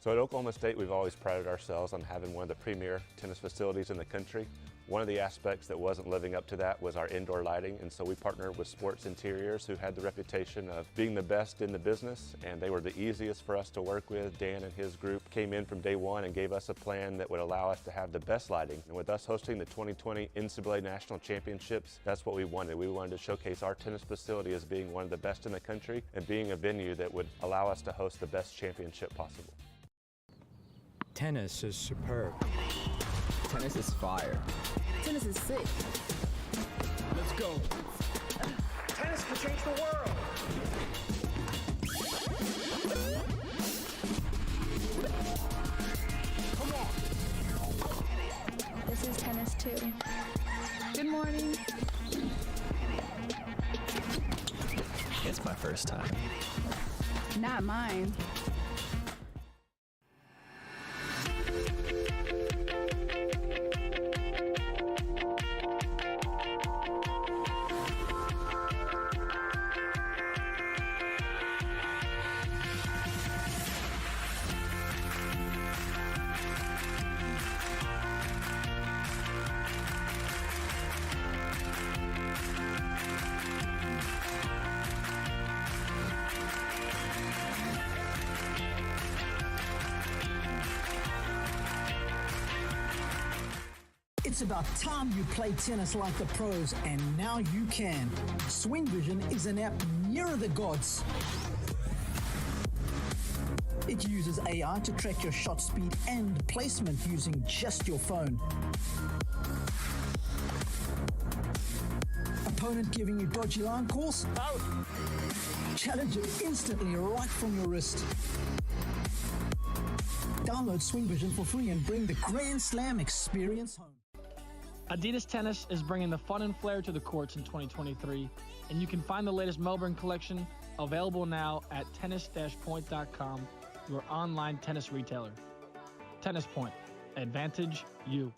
So at Oklahoma State, we've always prided ourselves on having one of the premier tennis facilities in the country. One of the aspects that wasn't living up to that was our indoor lighting, and so we partnered with Schwartz Interiors, who had the reputation of being the best in the business, and they were the easiest for us to work with. Dan and his group came in from day one and gave us a plan that would allow us to have the best lighting. And with us hosting the 2020 NCAA National Championships, that's what we wanted. We wanted to showcase our tennis facility as being one of the best in the country and being a venue that would allow us to host the best championship possible. Tennis is superb. Tennis is fire. Tennis is sick. Let's go. Tennis can change the world. Come on. This is tennis too. Good morning. It's my first time. Not mine. It's about time you play tennis like the pros, and now you can. Swing Vision is an app nearer the gods. It uses AI to track your shot speed and placement using just your phone. Opponent giving you dodgy line calls? Out! Challenge it instantly right from your wrist. Download Swing Vision for free and bring the Grand Slam experience home. Adidas Tennis is bringing the fun and flair to the courts in 2023, and you can find the latest Melbourne collection available now at tennis-point.com, your online tennis retailer. Tennis Point. Advantage you.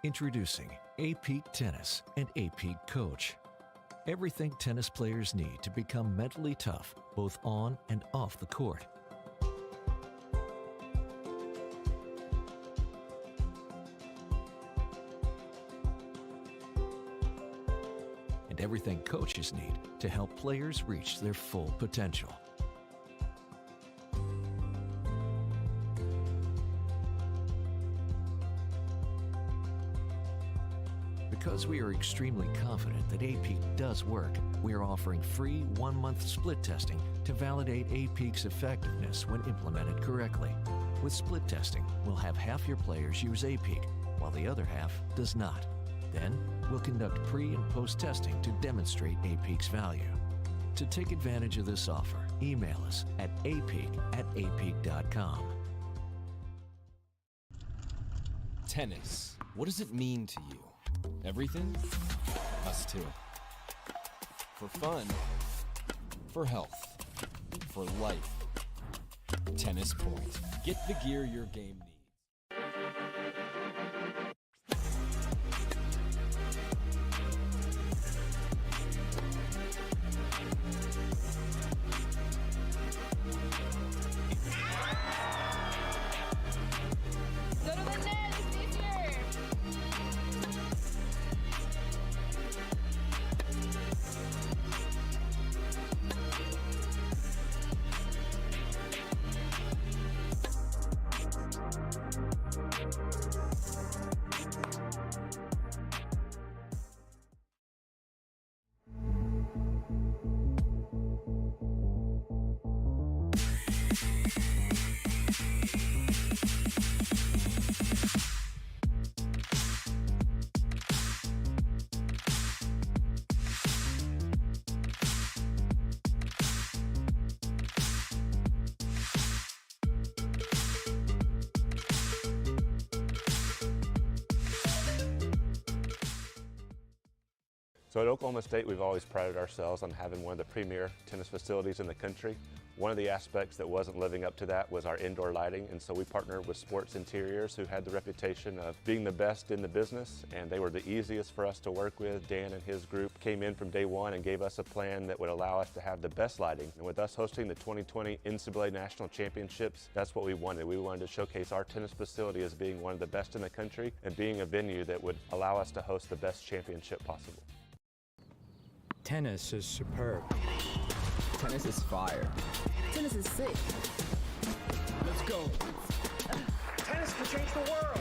Introducing A-Peak Tennis and A-Peak Coach. Everything tennis players need to become mentally tough, both on and off the court. And everything coaches need to help players reach their full potential. Because we are extremely confident that A-Peak does work, we are offering free 1-month split testing to validate A-Peak's effectiveness when implemented correctly. With split testing, we'll have half your players use A-Peak, while the other half does not. Then, we'll conduct pre- and post-testing to demonstrate A-Peak's value. To take advantage of this offer, email us at apeak@apeak.com. Tennis. What does it mean to you? Everything? Us too. For fun. For health. For life. Tennis Point. Get the gear your game needs. So at Oklahoma State, we've always prided ourselves on having one of the premier tennis facilities in the country. One of the aspects that wasn't living up to that was our indoor lighting, and so we partnered with Schwartz Interiors, who had the reputation of being the best in the business, and they were the easiest for us to work with. Dan and his group came in from day one and gave us a plan that would allow us to have the best lighting. And with us hosting the 2020 NCAA National Championships, that's what we wanted. We wanted to showcase our tennis facility as being one of the best in the country and being a venue that would allow us to host the best championship possible. Tennis is superb. Tennis is fire. Tennis is sick. Let's go. Tennis can change the world.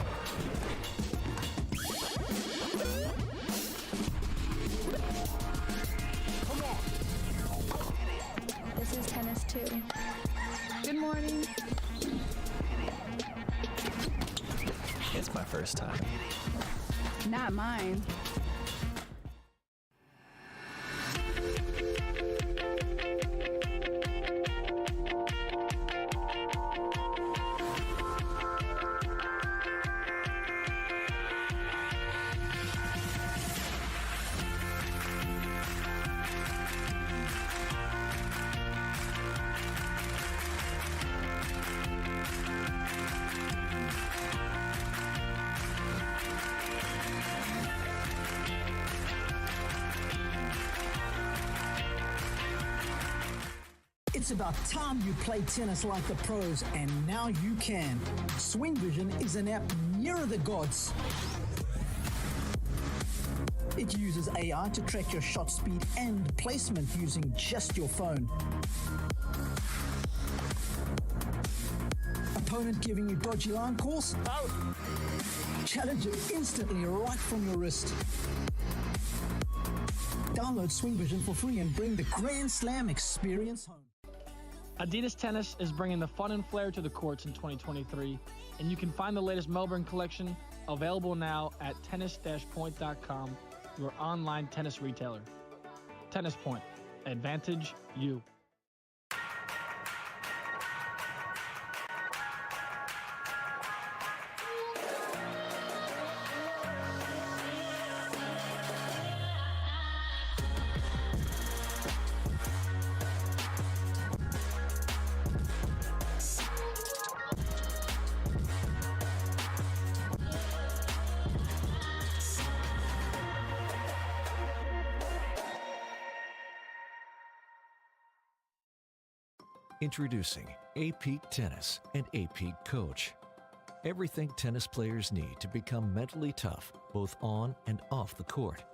Come on. This is tennis too. Good morning. It's my first time. Not mine. It's about time you play tennis like the pros, and now you can. Swing Vision is an app nearer the gods. It uses AI to track your shot speed and placement using just your phone. Opponent giving you dodgy line calls? Out! Challenge it instantly right from your wrist. Download Swing Vision for free and bring the Grand Slam experience home. Adidas Tennis is bringing the fun and flair to the courts in 2023, and you can find the latest Melbourne collection available now at tennis-point.com, your online tennis retailer. Tennis Point. Advantage you. Introducing A-Peak Tennis and A-Peak Coach. Everything tennis players need to become mentally tough, both on and off the court.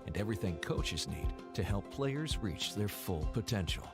And everything coaches need to help players reach their full potential.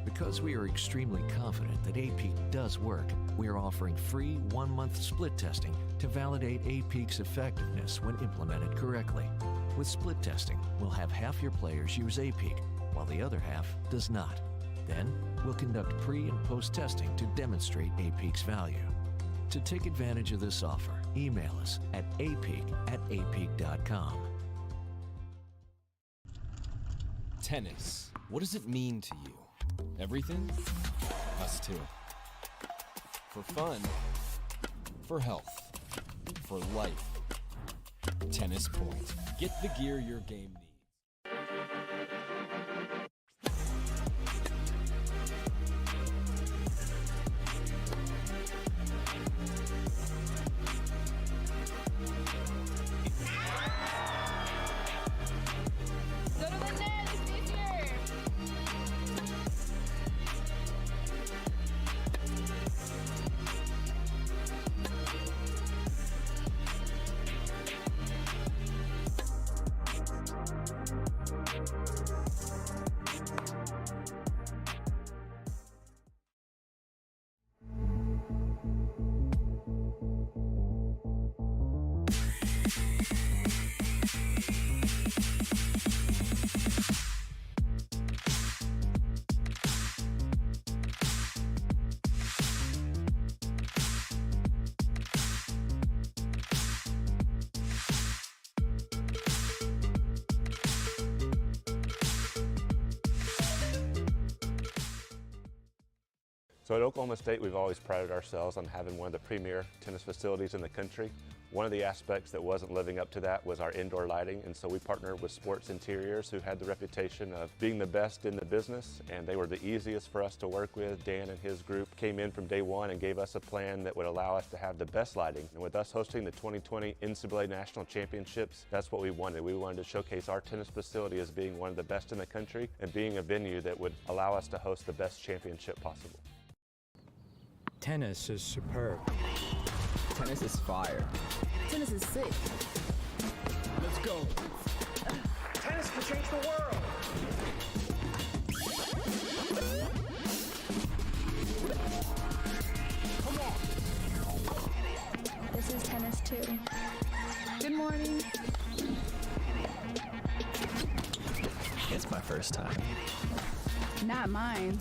Because we are extremely confident that A-Peak does work, we are offering free 1-month split testing to validate A-Peak's effectiveness when implemented correctly. With split testing, we'll have half your players use A-Peak, while the other half does not. Then, we'll conduct pre- and post-testing to demonstrate A-Peak's value. To take advantage of this offer, email us at apeak@apeak.com. Tennis. What does it mean to you? Everything? Us too. For fun, for health, for life. Tennis Point. Get the gear your game needs. Go to the net, it's easier. So at Oklahoma State, we've always prided ourselves on having one of the premier tennis facilities in the country. One of the aspects that wasn't living up to that was our indoor lighting, and so we partnered with Schwartz Interiors, who had the reputation of being the best in the business, and they were the easiest for us to work with. Dan and his group came in from day one and gave us a plan that would allow us to have the best lighting. And with us hosting the 2020 NCAA National Championships, that's what we wanted. We wanted to showcase our tennis facility as being one of the best in the country and being a venue that would allow us to host the best championship possible. Tennis is superb. Tennis is fire. Tennis is sick. Let's go. Tennis can change the world. Come on. This is tennis too. Good morning. It's my first time. Not mine.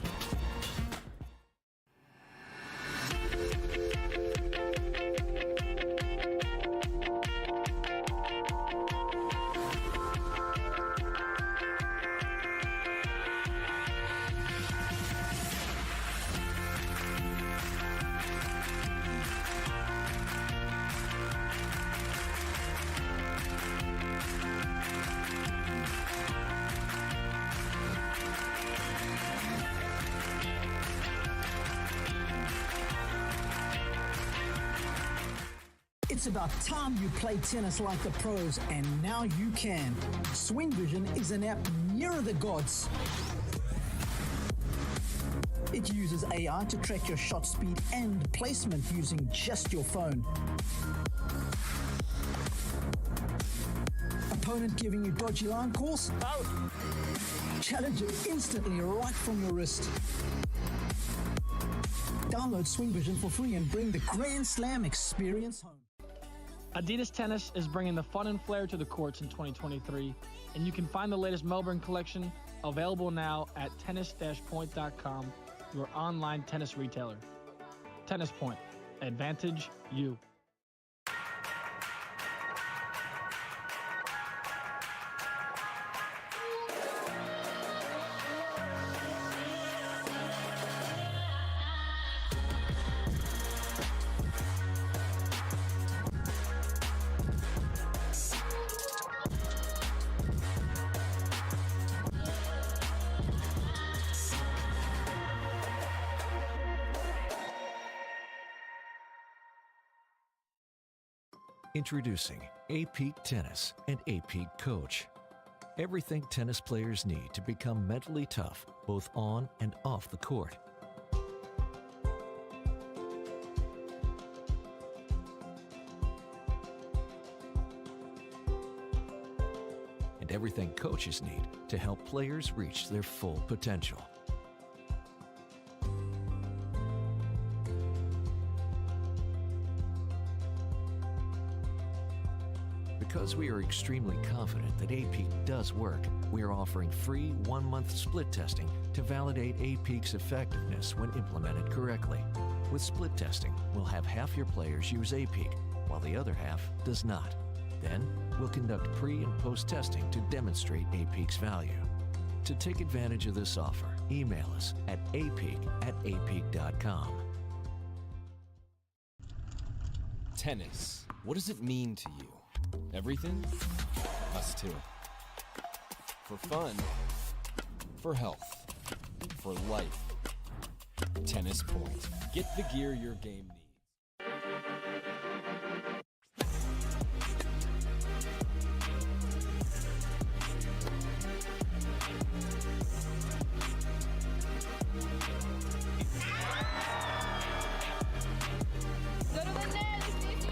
It's about time you play tennis like the pros, and now you can. Swing Vision is an app nearer the gods. It uses AI to track your shot speed and placement using just your phone. Opponent giving you dodgy line calls? Out! Challenge it instantly right from your wrist. Download Swing Vision for free and bring the Grand Slam experience home. Adidas Tennis is bringing the fun and flair to the courts in 2023, and you can find the latest Melbourne collection available now at tennis-point.com, your online tennis retailer. Tennis Point. Advantage you. Introducing A-Peak Tennis and A-Peak Coach. Everything tennis players need to become mentally tough, both on and off the court. And everything coaches need to help players reach their full potential. Because we are extremely confident that A-Peak does work, we are offering free 1-month split testing to validate A-Peak's effectiveness when implemented correctly. With split testing, we'll have half your players use A-Peak, while the other half does not. Then, we'll conduct pre- and post-testing to demonstrate A-Peak's value. To take advantage of this offer, email us at apeak@apeak.com. Tennis. What does it mean to you? Everything? Us too. For fun. For health. For life. Tennis Point. Get the gear your game needs. Go to the net, it's easier.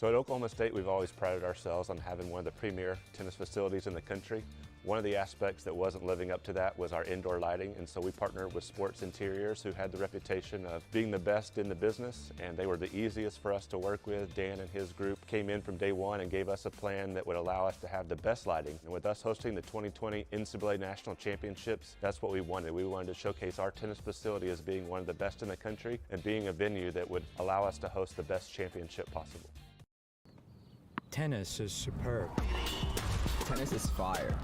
So at Oklahoma State, we've always prided ourselves on having one of the premier tennis facilities in the country. One of the aspects that wasn't living up to that was our indoor lighting, and so we partnered with Schwartz Interiors, who had the reputation of being the best in the business, and they were the easiest for us to work with. Dan and his group came in from day one and gave us a plan that would allow us to have the best lighting. And with us hosting the 2020 NCAA National Championships, that's what we wanted. We wanted to showcase our tennis facility as being one of the best in the country and being a venue that would allow us to host the best championship possible. Tennis is superb. Tennis is fire.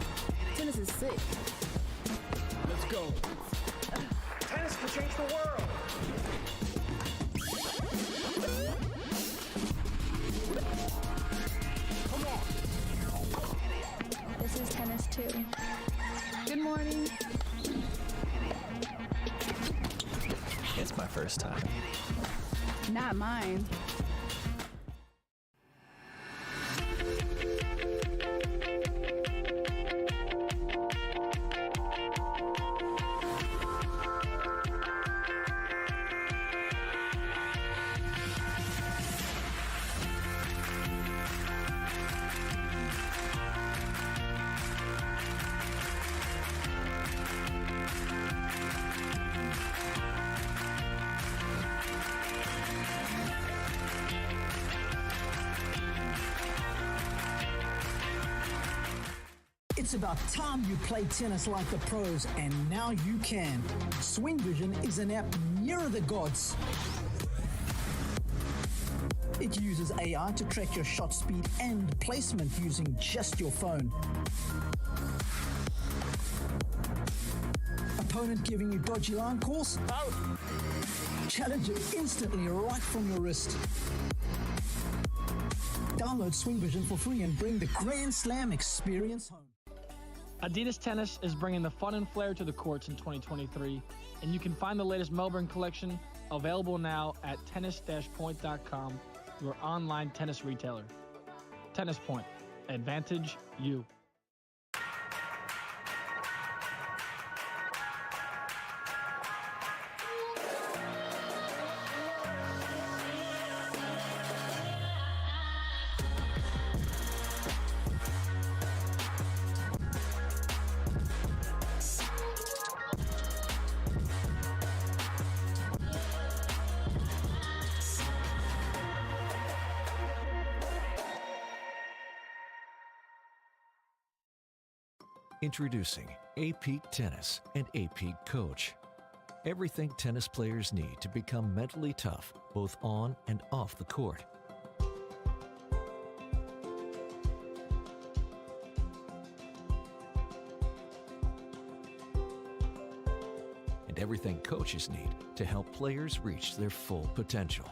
Tennis is sick. Let's go. Tennis can change the world. Come on. This is tennis too. Good morning. It's my first time. Not mine. It's about time you play tennis like the pros, and now you can. Swing Vision is an app nearer the gods. It uses AI to track your shot speed and placement using just your phone. Opponent giving you dodgy line calls? Out! Challenge it instantly right from your wrist. Download Swing Vision for free and bring the Grand Slam experience home. Adidas Tennis is bringing the fun and flair to the courts in 2023, and you can find the latest Melbourne collection available now at tennis-point.com, your online tennis retailer. Tennis Point. Advantage you. Introducing A-Peak Tennis and A-Peak Coach. Everything tennis players need to become mentally tough, both on and off the court. And everything coaches need to help players reach their full potential.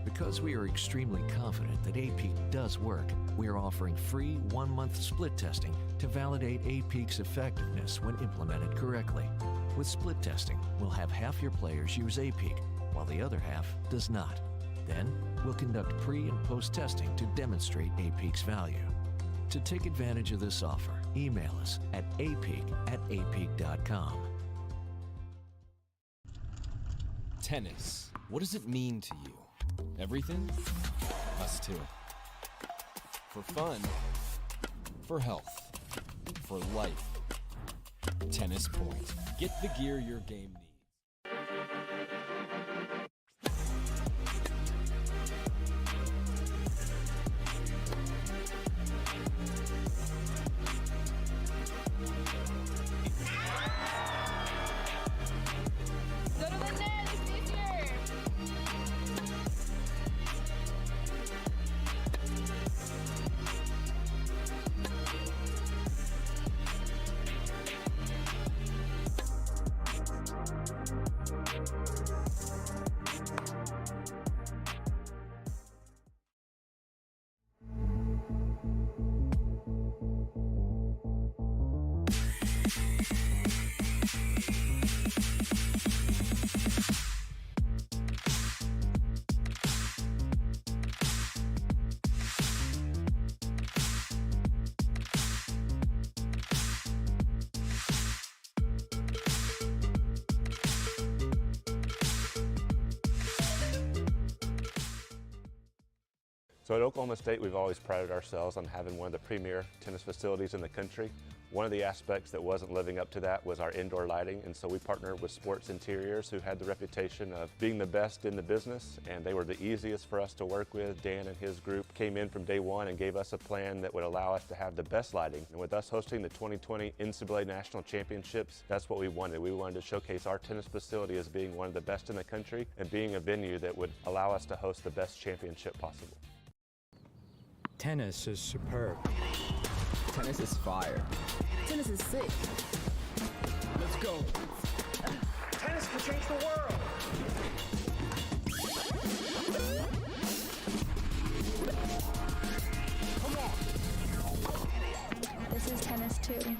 Because we are extremely confident that A-Peak does work, we are offering free 1-month split testing to validate A-Peak's effectiveness when implemented correctly. With split testing, we'll have half your players use A-Peak, while the other half does not. Then, we'll conduct pre- and post-testing to demonstrate A-Peak's value. To take advantage of this offer, email us at apeak@apeak.com. Tennis. What does it mean to you? Everything? Us too. For fun. For health. For life. Tennis Point. Get the gear your game needs. Go to the net, it's easier. So at Oklahoma State, we've always prided ourselves on having one of the premier tennis facilities in the country. One of the aspects that wasn't living up to that was our indoor lighting, and so we partnered with Schwartz Interiors, who had the reputation of being the best in the business, and they were the easiest for us to work with. Dan and his group came in from day one and gave us a plan that would allow us to have the best lighting. And with us hosting the 2020 NCAA National Championships, that's what we wanted. We wanted to showcase our tennis facility as being one of the best in the country and being a venue that would allow us to host the best championship possible. Tennis is superb. Tennis is fire. Tennis is sick. Let's go. Tennis can change the world. Come on. This is tennis too.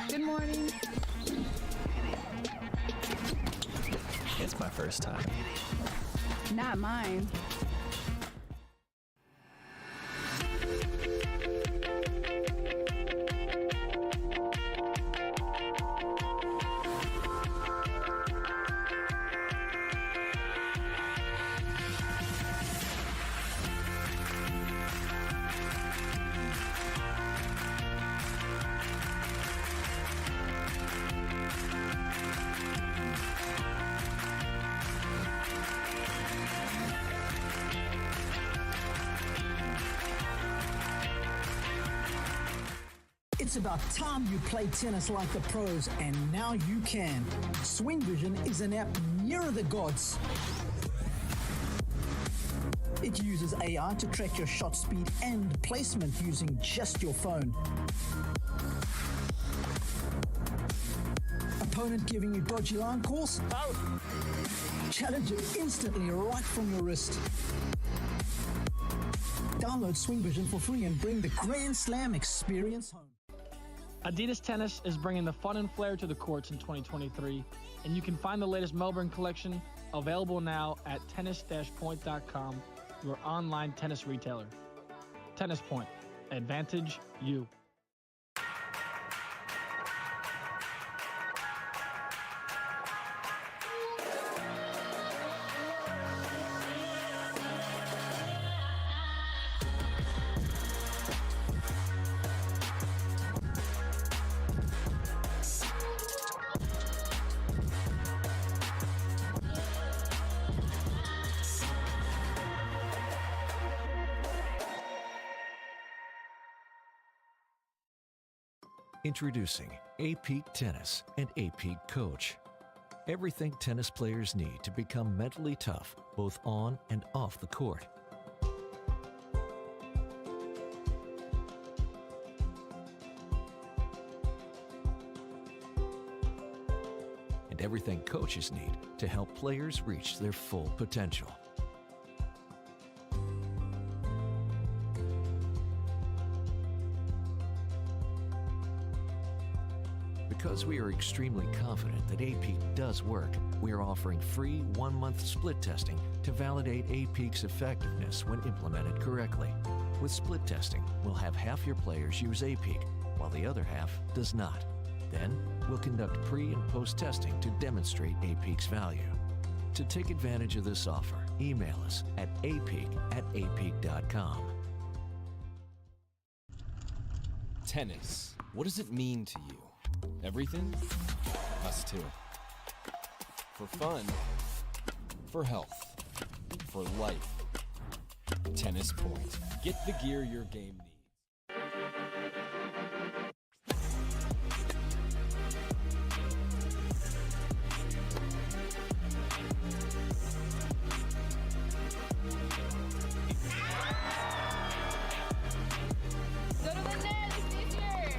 Good morning. It's my first time. Not mine. It's about time you play tennis like the pros, and now you can. Swing Vision is an app nearer the gods. It uses AI to track your shot speed and placement using just your phone. Opponent giving you dodgy line calls? Out! Challenge it instantly right from your wrist. Download Swing Vision for free and bring the Grand Slam experience home. Adidas Tennis is bringing the fun and flair to the courts in 2023, and you can find the latest Melbourne collection available now at tennis-point.com, your online tennis retailer. Tennis Point. Advantage you. Introducing A-Peak Tennis and A-Peak Coach. Everything tennis players need to become mentally tough, both on and off the court. And everything coaches need to help players reach their full potential. Because we are extremely confident that A-Peak does work, we are offering free 1-month split testing to validate A-Peak's effectiveness when implemented correctly. With split testing, we'll have half your players use A-Peak, while the other half does not. Then, we'll conduct pre- and post-testing to demonstrate A-Peak's value. To take advantage of this offer, email us at apeak@apeak.com. Tennis. What does it mean to you? Everything? Us too. For fun, for health, for life. Tennis Point. Get the gear your game needs. Go to the net, it's easier.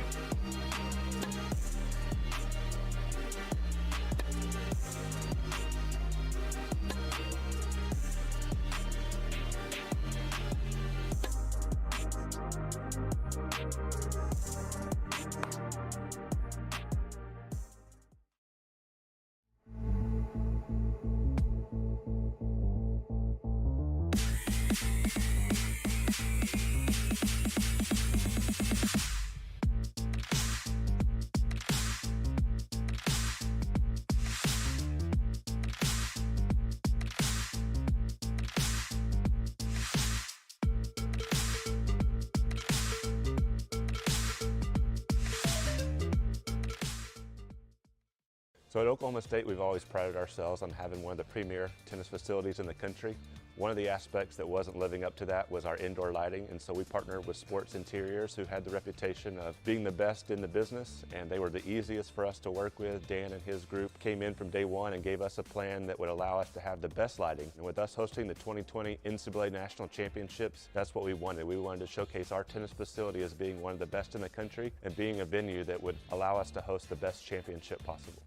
So at Oklahoma State, we've always prided ourselves on having one of the premier tennis facilities in the country. One of the aspects that wasn't living up to that was our indoor lighting, and so we partnered with Schwartz Interiors, who had the reputation of being the best in the business, and they were the easiest for us to work with. Dan and his group came in from day one and gave us a plan that would allow us to have the best lighting. And with us hosting the 2020 NCAA National Championships, that's what we wanted. We wanted to showcase our tennis facility as being one of the best in the country and being a venue that would allow us to host the best championship possible.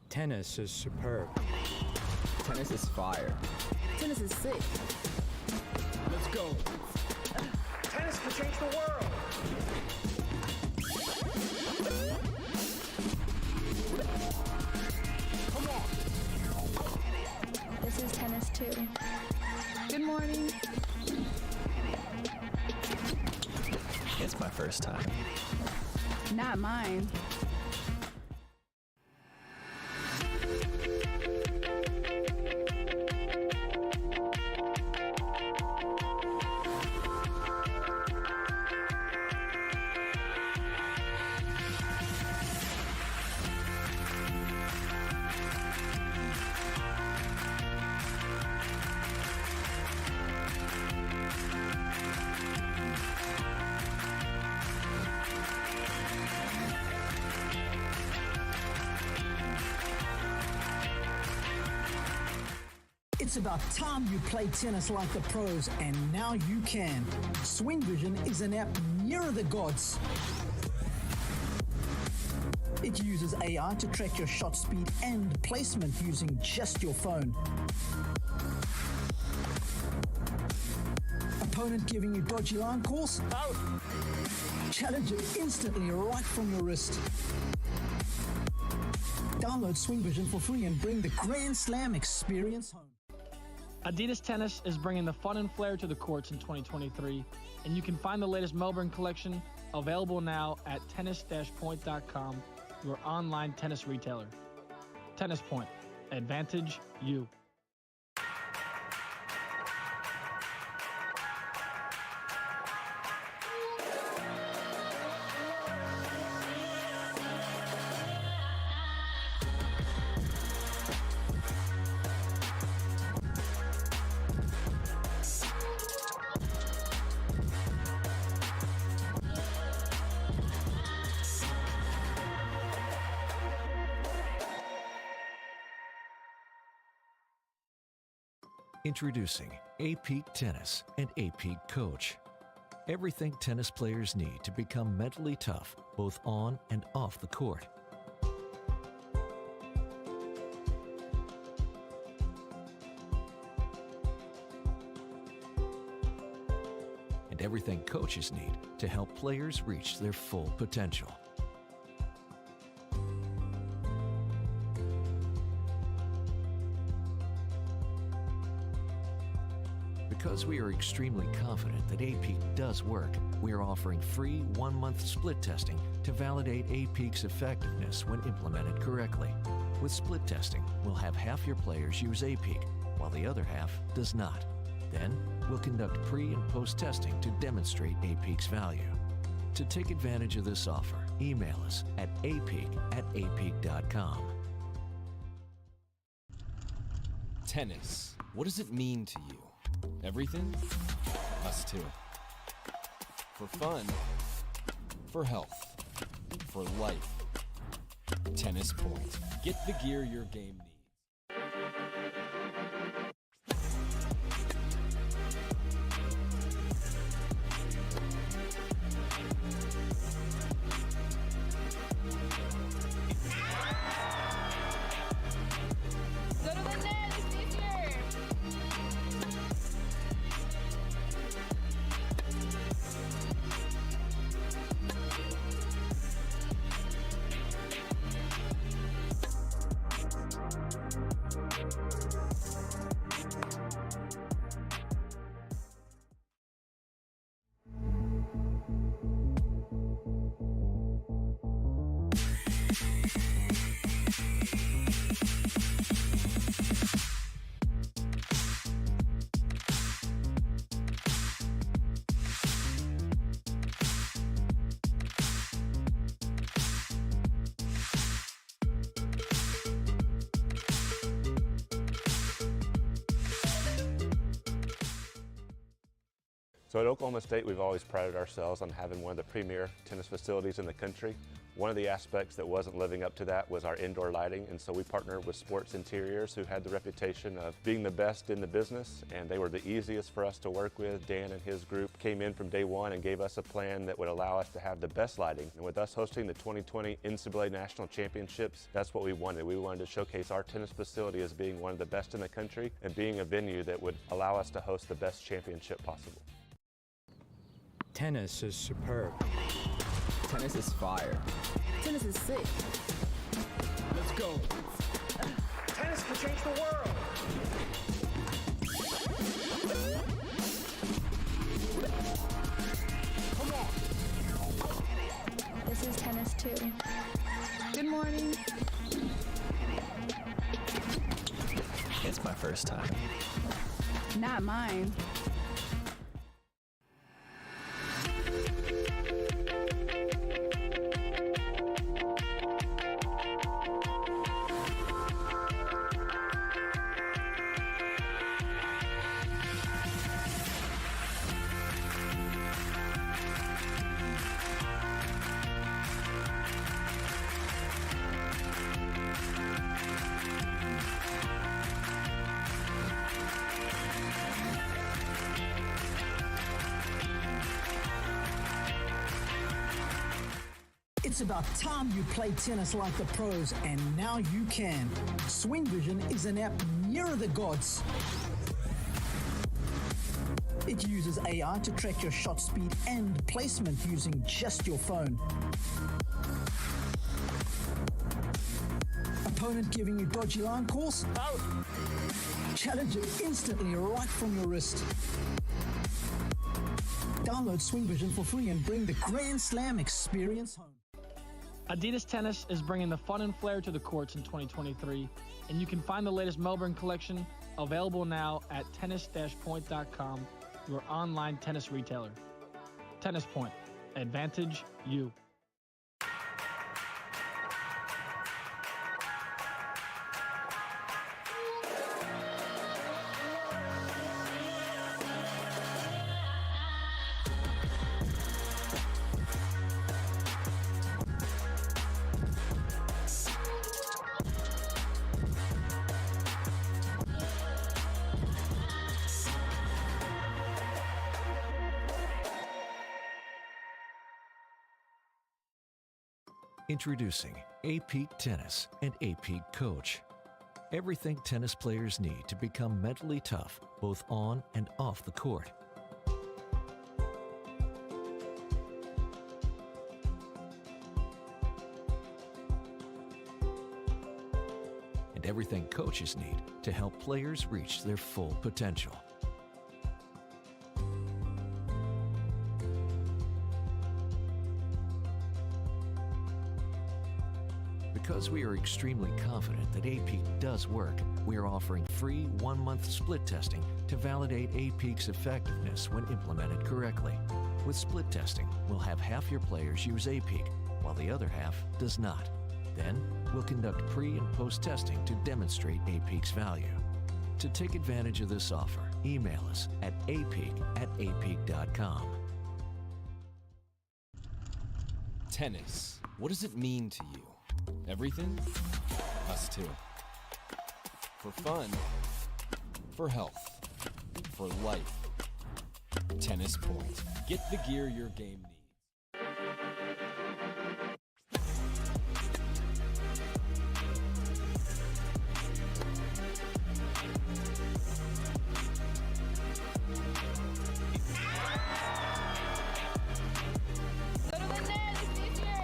Tennis is superb. Tennis is fire. Tennis is sick. Let's go. Tennis can change the world. Come on. This is tennis too. Good morning. It's my first time. Not mine. It's about time you play tennis like the pros, and now you can. Swing Vision is an app nearer the gods. It uses AI to track your shot speed and placement using just your phone. Opponent giving you dodgy line calls? Out! Challenge it instantly right from your wrist. Download Swing Vision for free and bring the Grand Slam experience home. Adidas Tennis is bringing the fun and flair to the courts in 2023, and you can find the latest Melbourne collection available now at tennis-point.com, your online tennis retailer. Tennis Point. Advantage you. Introducing A-Peak Tennis and A-Peak Coach. Everything tennis players need to become mentally tough, both on and off the court. And everything coaches need to help players reach their full potential. Because we are extremely confident that A-Peak does work, we are offering free 1-month split testing to validate A-Peak's effectiveness when implemented correctly. With split testing, we'll have half your players use A-Peak, while the other half does not. Then, we'll conduct pre- and post-testing to demonstrate A-Peak's value. To take advantage of this offer, email us at apeak@apeak.com. Tennis. What does it mean to you? Everything? Us too. For fun. For health. For life. Tennis Point. Get the gear your game needs. Go to the net, it's easier. So at Oklahoma State, we've always prided ourselves on having one of the premier tennis facilities in the country. One of the aspects that wasn't living up to that was our indoor lighting, and so we partnered with Schwartz Interiors, who had the reputation of being the best in the business, and they were the easiest for us to work with. Dan and his group came in from day one and gave us a plan that would allow us to have the best lighting. And with us hosting the 2020 NCAA National Championships, that's what we wanted. We wanted to showcase our tennis facility as being one of the best in the country and being a venue that would allow us to host the best championship possible. Tennis is superb. Tennis is fire. Tennis is sick. Let's go. Tennis can change the world. Come on. This is tennis too. Good morning. It's my first time. Not mine. It's about time you play tennis like the pros, and now you can. Swing Vision is an app nearer the gods. It uses AI to track your shot speed and placement using just your phone. Opponent giving you dodgy line calls? Out! Challenge it instantly right from your wrist. Download Swing Vision for free and bring the Grand Slam experience home. Adidas Tennis is bringing the fun and flair to the courts in 2023, and you can find the latest Melbourne collection available now at tennis-point.com, your online tennis retailer. Tennis Point. Advantage you. Introducing A-Peak Tennis and A-Peak Coach. Everything tennis players need to become mentally tough, both on and off the court. And everything coaches need to help players reach their full potential. Because we are extremely confident that A-Peak does work, we are offering free 1-month split testing to validate A-Peak's effectiveness when implemented correctly. With split testing, we'll have half your players use A-Peak, while the other half does not. Then, we'll conduct pre- and post-testing to demonstrate A-Peak's value. To take advantage of this offer, email us at apeak@apeak.com. Tennis. What does it mean to you? Everything? Us too. For fun, for health, for life. Tennis Point. Get the gear your game needs. Go to the net, it's easier.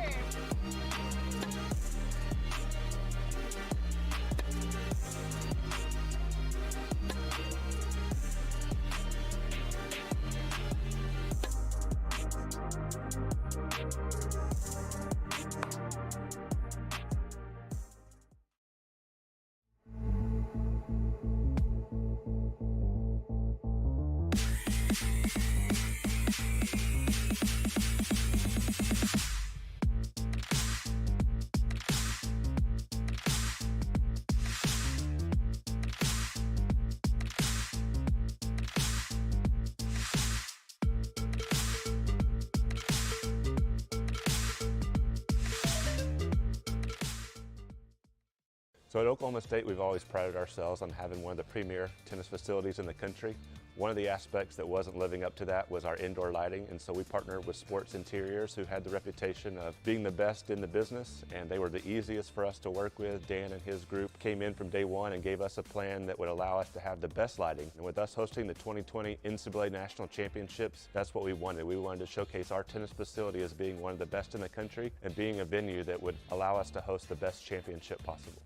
So at Oklahoma State, we've always prided ourselves on having one of the premier tennis facilities in the country. One of the aspects that wasn't living up to that was our indoor lighting, and so we partnered with Schwartz Interiors, who had the reputation of being the best in the business, and they were the easiest for us to work with. Dan and his group came in from day one and gave us a plan that would allow us to have the best lighting. And with us hosting the 2020 NCAA National Championships, that's what we wanted. We wanted to showcase our tennis facility as being one of the best in the country and being a venue that would allow us to host the best championship possible.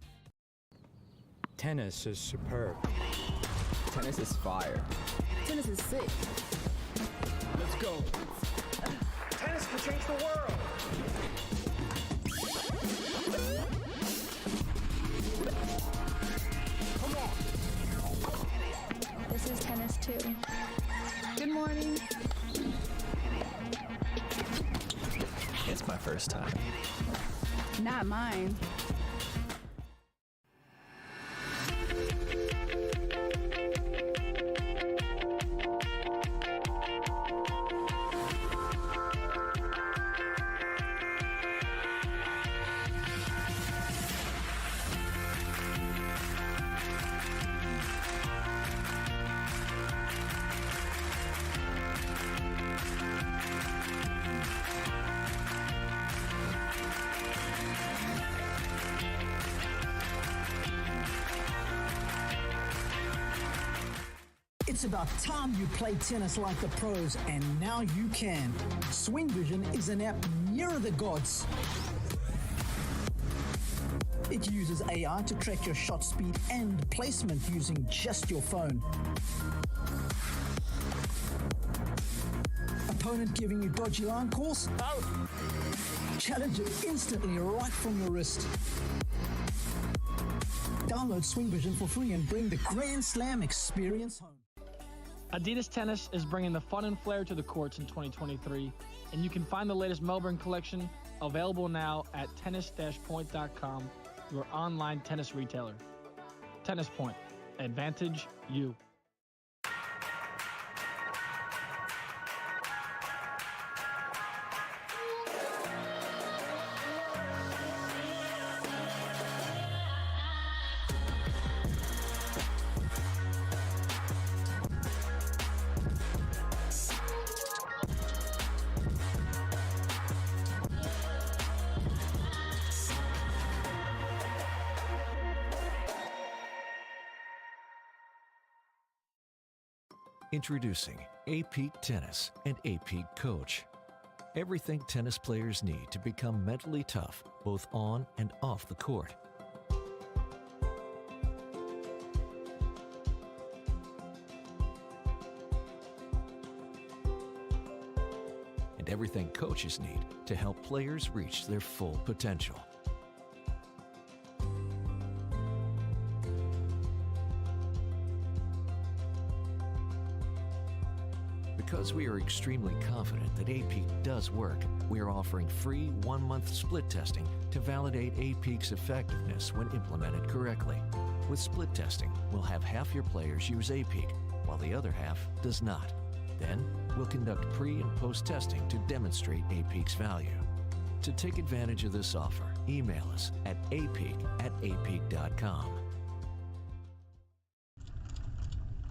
Tennis is superb. Tennis is fire. Tennis is sick. Let's go. Tennis can change the world. Come on. This is tennis too. Good morning. It's my first time. Not mine. It's about time you play tennis like the pros, and now you can. Swing Vision is an app nearer the gods. It uses AI to track your shot speed and placement using just your phone. Opponent giving you dodgy line calls? Out! Challenge it instantly right from your wrist. Download Swing Vision for free and bring the Grand Slam experience home. Adidas Tennis is bringing the fun and flair to the courts in 2023, and you can find the latest Melbourne collection available now at tennis-point.com, your online tennis retailer. Tennis Point. Advantage you. Introducing A-Peak Tennis and A-Peak Coach. Everything tennis players need to become mentally tough, both on and off the court. And everything coaches need to help players reach their full potential. Because we are extremely confident that A-Peak does work, we are offering free 1-month split testing to validate A-Peak's effectiveness when implemented correctly. With split testing, we'll have half your players use A-Peak, while the other half does not. Then, we'll conduct pre- and post-testing to demonstrate A-Peak's value. To take advantage of this offer, email us at apeak@apeak.com.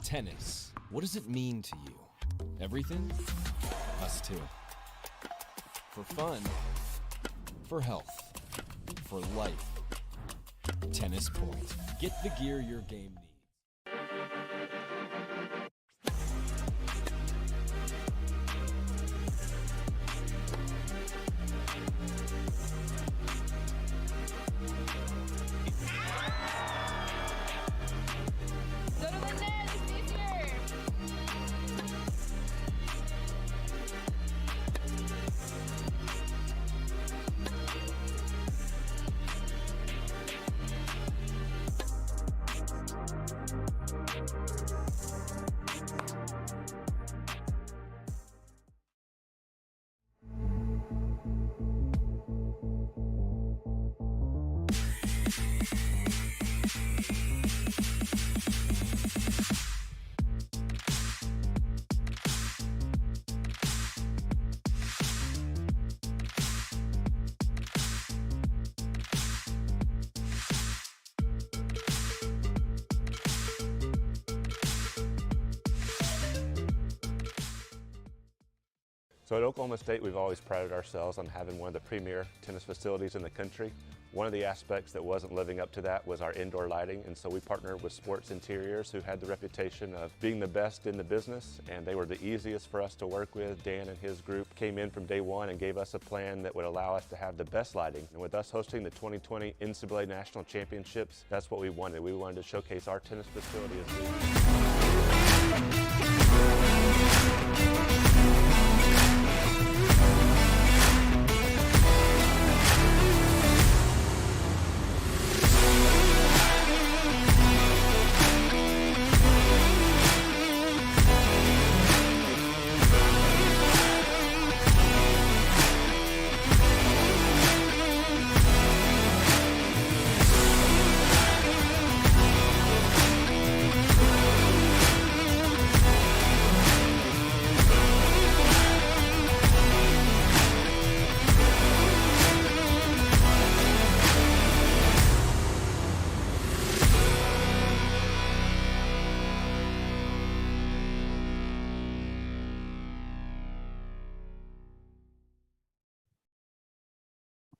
Tennis. What does it mean to you? Everything? Us too. For fun. For health. For life. Tennis Point. Get the gear your game needs. Go to the net, it's easier. So at Oklahoma State, we've always prided ourselves on having one of the premier tennis facilities in the country. One of the aspects that wasn't living up to that was our indoor lighting, and so we partnered with Schwartz Interiors, who had the reputation of being the best in the business, and they were the easiest for us to work with. Dan and his group came in from day one and gave us a plan that would allow us to have the best lighting. And with us hosting the 2020 NCAA National Championships, that's what we wanted. We wanted to showcase our tennis facility as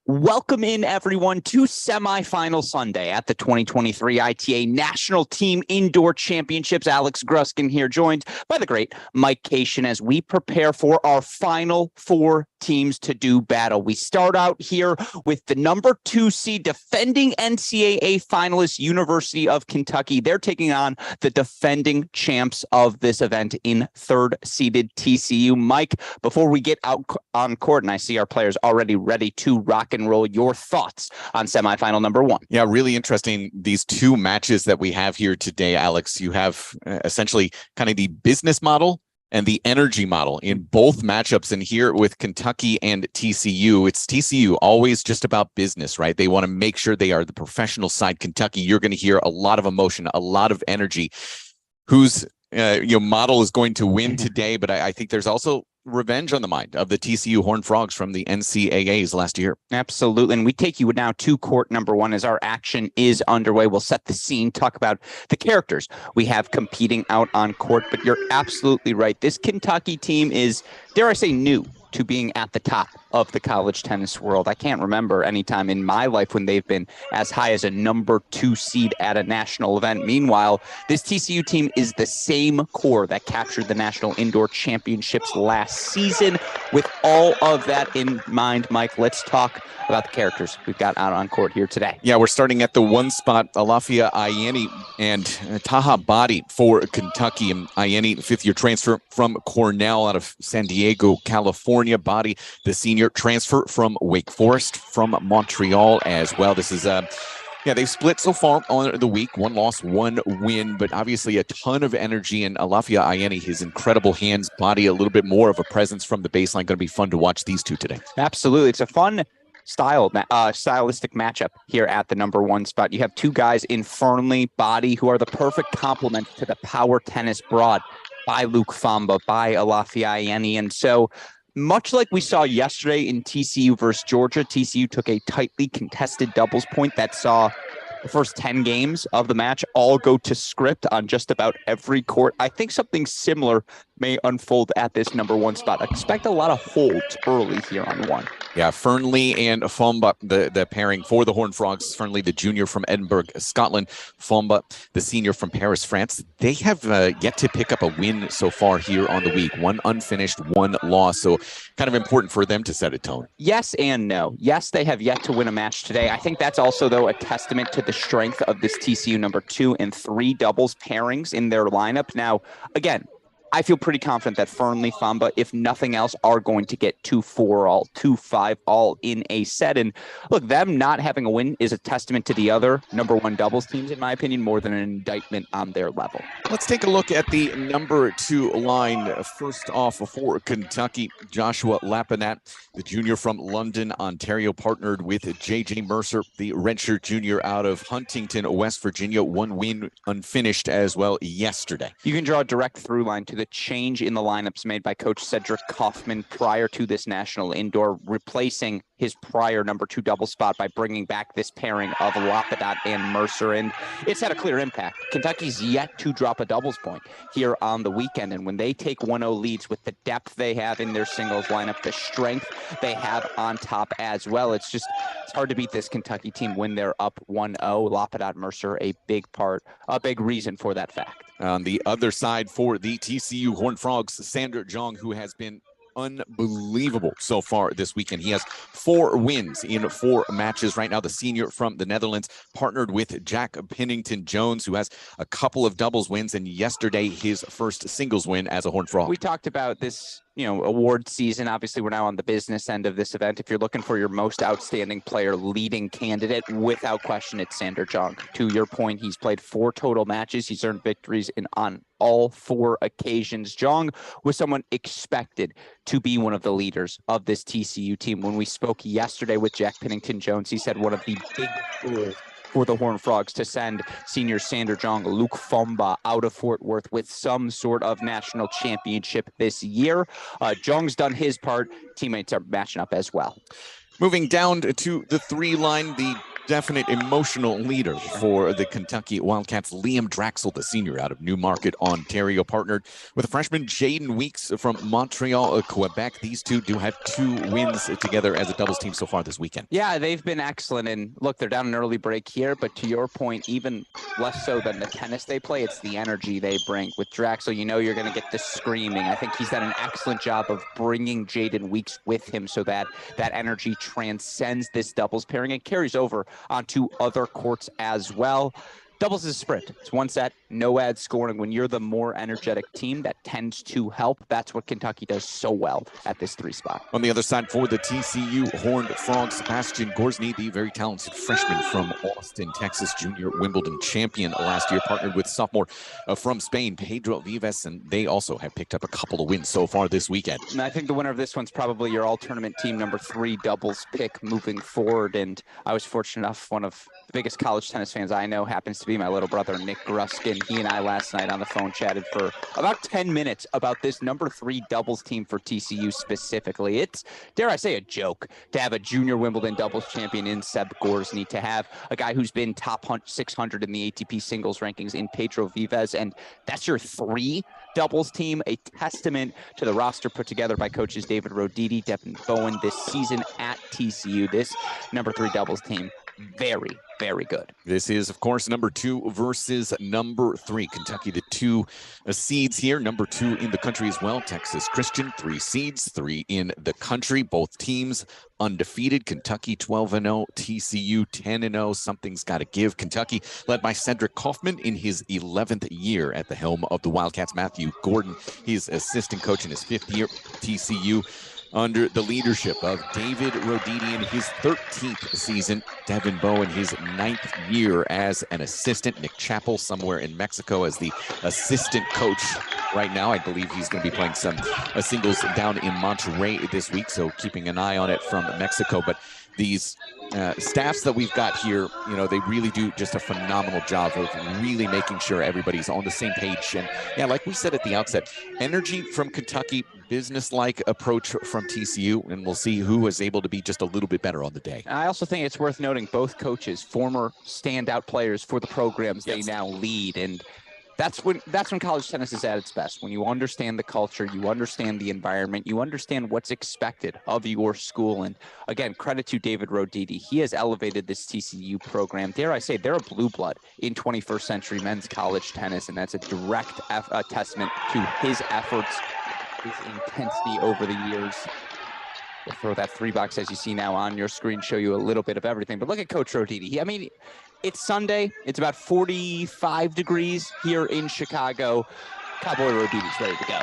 Welcome in, everyone, to Semifinal Sunday at the 2023 ITA National Team Indoor Championships. Alex Gruskin here, joined by the great Mike Cation as we prepare for our final four teams to do battle. We start out here with the number 2 seed, defending NCAA finalist University of Kentucky. They're taking on the defending champs of this event in third-seeded TCU. Mike, before we get out on court, and I see our players already ready to rock and roll, your thoughts on semifinal number 1? Yeah, really interesting. These two matches that we have here today, Alex, you have essentially kind of the business model and the energy model in both matchups. And here with Kentucky and TCU, it's TCU always just about business, right? They want to make sure they are the professional side. Kentucky, you're going to hear a lot of emotion, a lot of energy. Whose model is going to win today? But I think there's also revenge on the mind of the TCU Horned Frogs from the NCAAs last year. Absolutely. And we take you now to court number 1 as our action is underway. We'll set the scene, talk about the characters we have competing out on court. But you're absolutely right. This Kentucky team is, dare I say, new to being at the top of the college tennis world. I can't remember any time in my life when they've been as high as a number 2 seed at a national event. Meanwhile, this TCU team is the same core that captured the National Indoor Championships last season. With all of that in mind, Mike, let's talk about the characters we've got out on court here today. Yeah, we're starting at the 1 spot, Alafia Ayeni and Taha Badi for Kentucky. And Ayeni, 5th-year transfer from Cornell out of San Diego, California. Badi, the senior transfer from Wake Forest, from Montreal as well. This is they've split so far on the week, 1 loss, 1 win, but obviously a ton of energy. And Alafia Ayeni, his incredible hands, Body, a little bit more of a presence from the baseline. Going to be fun to watch these two today. Absolutely. It's a fun stylistic matchup here at the number 1 spot. You have 2 guys in Fernley, Body, who are the perfect complement to the power tennis brought by Luke Famba, by Alafia Ayeni. And so, much like we saw yesterday in TCU versus Georgia, TCU took a tightly contested doubles point that saw the first 10 games of the match all go to script on just about every court. I think something similar may unfold at this number 1 spot. Expect a lot of holds early here on 1. Yeah, Fernley and Fomba, the pairing for the Horned Frogs. Fernley, the junior from Edinburgh, Scotland. Fomba, the senior from Paris, France. They have yet to pick up a win so far here on the week. 1 unfinished, 1 loss. So kind of important for them to set a tone. Yes and no. Yes, they have yet to win a match today. I think that's also, though, a testament to the strength of this TCU number 2 and 3 doubles pairings in their lineup. Now, again, I feel pretty confident that Fernley, Famba, if nothing else, are going to get 2-4 all, 2-5 all in a set. And look, them not having a win is a testament to the other number 1 doubles teams, in my opinion, more than an indictment on their level. Let's take a look at the number 2 line. First off, for Kentucky, Joshua Lapinat, the junior from London, Ontario, partnered with J.J. Mercer, the redshirt junior out of Huntington, West Virginia. 1 win unfinished as well yesterday. You can draw a direct through line to this the change in the lineups made by Coach Cedric Kaufman prior to this national indoor, replacing his prior number 2 double spot by bringing back this pairing of Lapidat and Mercer. And it's had a clear impact. Kentucky's yet to drop a doubles point here on the weekend. And when they take 1-0 leads with the depth they have in their singles lineup, the strength they have on top as well, it's hard to beat this Kentucky team when they're up 1-0. Lapidat, Mercer, a big reason for that fact. On the other side for the TCU Horned Frogs, Sander Jong, who has been unbelievable so far this weekend. He has 4 wins in 4 matches right now. The senior from the Netherlands partnered with Jack Pennington Jones, who has a couple of doubles wins, and yesterday his first singles win as a Horned Frog. We talked about this, award season. Obviously, we're now on the business end of this event. If you're looking for your most outstanding player, leading candidate, without question, it's Sander Jong. To your point, he's played 4 total matches. He's earned victories on all 4 occasions. Jong was someone expected to be one of the leaders of this TCU team. When we spoke yesterday with Jack Pennington Jones, he said one of the big goals for the Horned Frogs to send senior Sander Jong, Luke Fomba, out of Fort Worth with some sort of national championship this year. Jong's done his part. Teammates are matching up as well. Moving down to the 3 line, the definite emotional leader for the Kentucky Wildcats, Liam Draxel, the senior out of Newmarket, Ontario, partnered with a freshman, Jaden Weeks from Montreal, Quebec. These two do have 2 wins together as a doubles team so far this weekend. Yeah, they've been excellent. And look, they're down an early break here, but to your point, even less so than the tennis they play, it's the energy they bring. With Draxel, you're going to get the screaming. I think he's done an excellent job of bringing Jaden Weeks with him so that that energy transcends this doubles pairing and carries over onto other courts as well. Doubles is a sprint. It's 1 set, no ad scoring. When you're the more energetic team, that tends to help. That's what Kentucky does so well at this 3 spot. On the other side for the TCU Horned Frogs, Sebastian Gorsny, the very talented freshman from Austin, Texas, junior Wimbledon champion last year, partnered with sophomore from Spain, Pedro Vives, and they also have picked up a couple of wins so far this weekend. And I think the winner of this one's probably your all-tournament team number 3 doubles pick moving forward. And I was fortunate enough, one of the biggest college tennis fans I know happens to be my little brother, Nick Gruskin. He and I last night on the phone chatted for about 10 minutes about this number 3 doubles team for TCU specifically. It's, dare I say, a joke to have a junior Wimbledon doubles champion in Seb Gorsny, to have a guy who's been top 600 in the ATP singles rankings in Pedro Vives, and that's your 3 doubles team, a testament to the roster put together by coaches David Roditi, Devin Bowen this season at TCU. This number 3 doubles team, very, very good. This is, of course, number 2 versus number 3. Kentucky, the 2 seeds here. Number 2 in the country as well. Texas Christian, 3 seeds, 3 in the country. Both teams undefeated. Kentucky 12-0, TCU 10-0. Something's got to give. Kentucky led by Cedric Kaufman in his 11th year at the helm of the Wildcats. Matthew Gordon, he's assistant coach in his 5th year. TCU under the leadership of David Roditi in his 13th season. Devin Bowen, his 9th year as an assistant. Nick Chappell somewhere in Mexico as the assistant coach right now. I believe he's going to be playing some singles down in Monterrey this week, so keeping an eye on it from Mexico. But these staffs that we've got here, they really do just a phenomenal job of really making sure everybody's on the same page. And yeah, like we said at the outset, energy from Kentucky, business-like approach from TCU, and we'll see who is able to be just a little bit better on the day. I also think it's worth noting both coaches, former standout players for the programs they now lead, and that's when college tennis is at its best. When you understand the culture, you understand the environment, you understand what's expected of your school. And again, credit to David Roditi. He has elevated this TCU program. Dare I say, they're a blue blood in 21st century men's college tennis, and that's a direct testament to his efforts, his intensity over the years. We'll throw that 3-box as you see now on your screen, show you a little bit of everything. But look at Coach Roditi. It's Sunday. It's about 45 degrees here in Chicago. Cowboy Roditi's ready to go.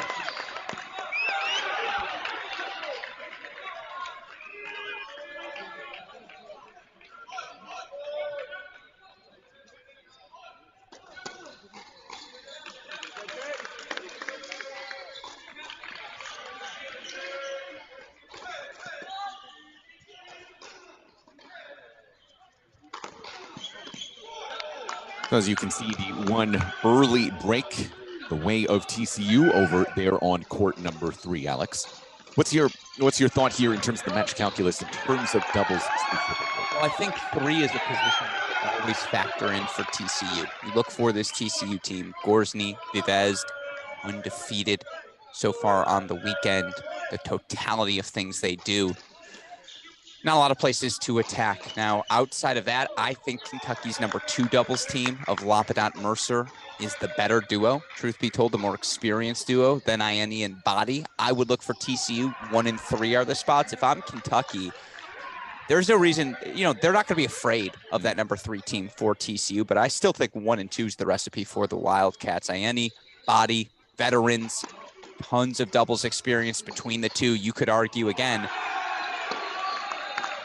As you can see, the one early break the way of TCU over there on court number 3, Alex. What's your thought here in terms of the match calculus in terms of doubles specifically? Well, I think 3 is a position that always factor in for TCU. You look for this TCU team, Grosvenor, Vivez, undefeated so far on the weekend, the totality of things they do. Not a lot of places to attack. Now, outside of that, I think Kentucky's number 2 doubles team of Lapadot Mercer is the better duo. Truth be told, the more experienced duo than INE and Body. I would look for TCU. 1 and 3 are the spots. If I'm Kentucky, there's no reason, they're not going to be afraid of that number 3 team for TCU, but I still think 1 and 2 is the recipe for the Wildcats. INE, Body, veterans, tons of doubles experience between the two. You could argue again,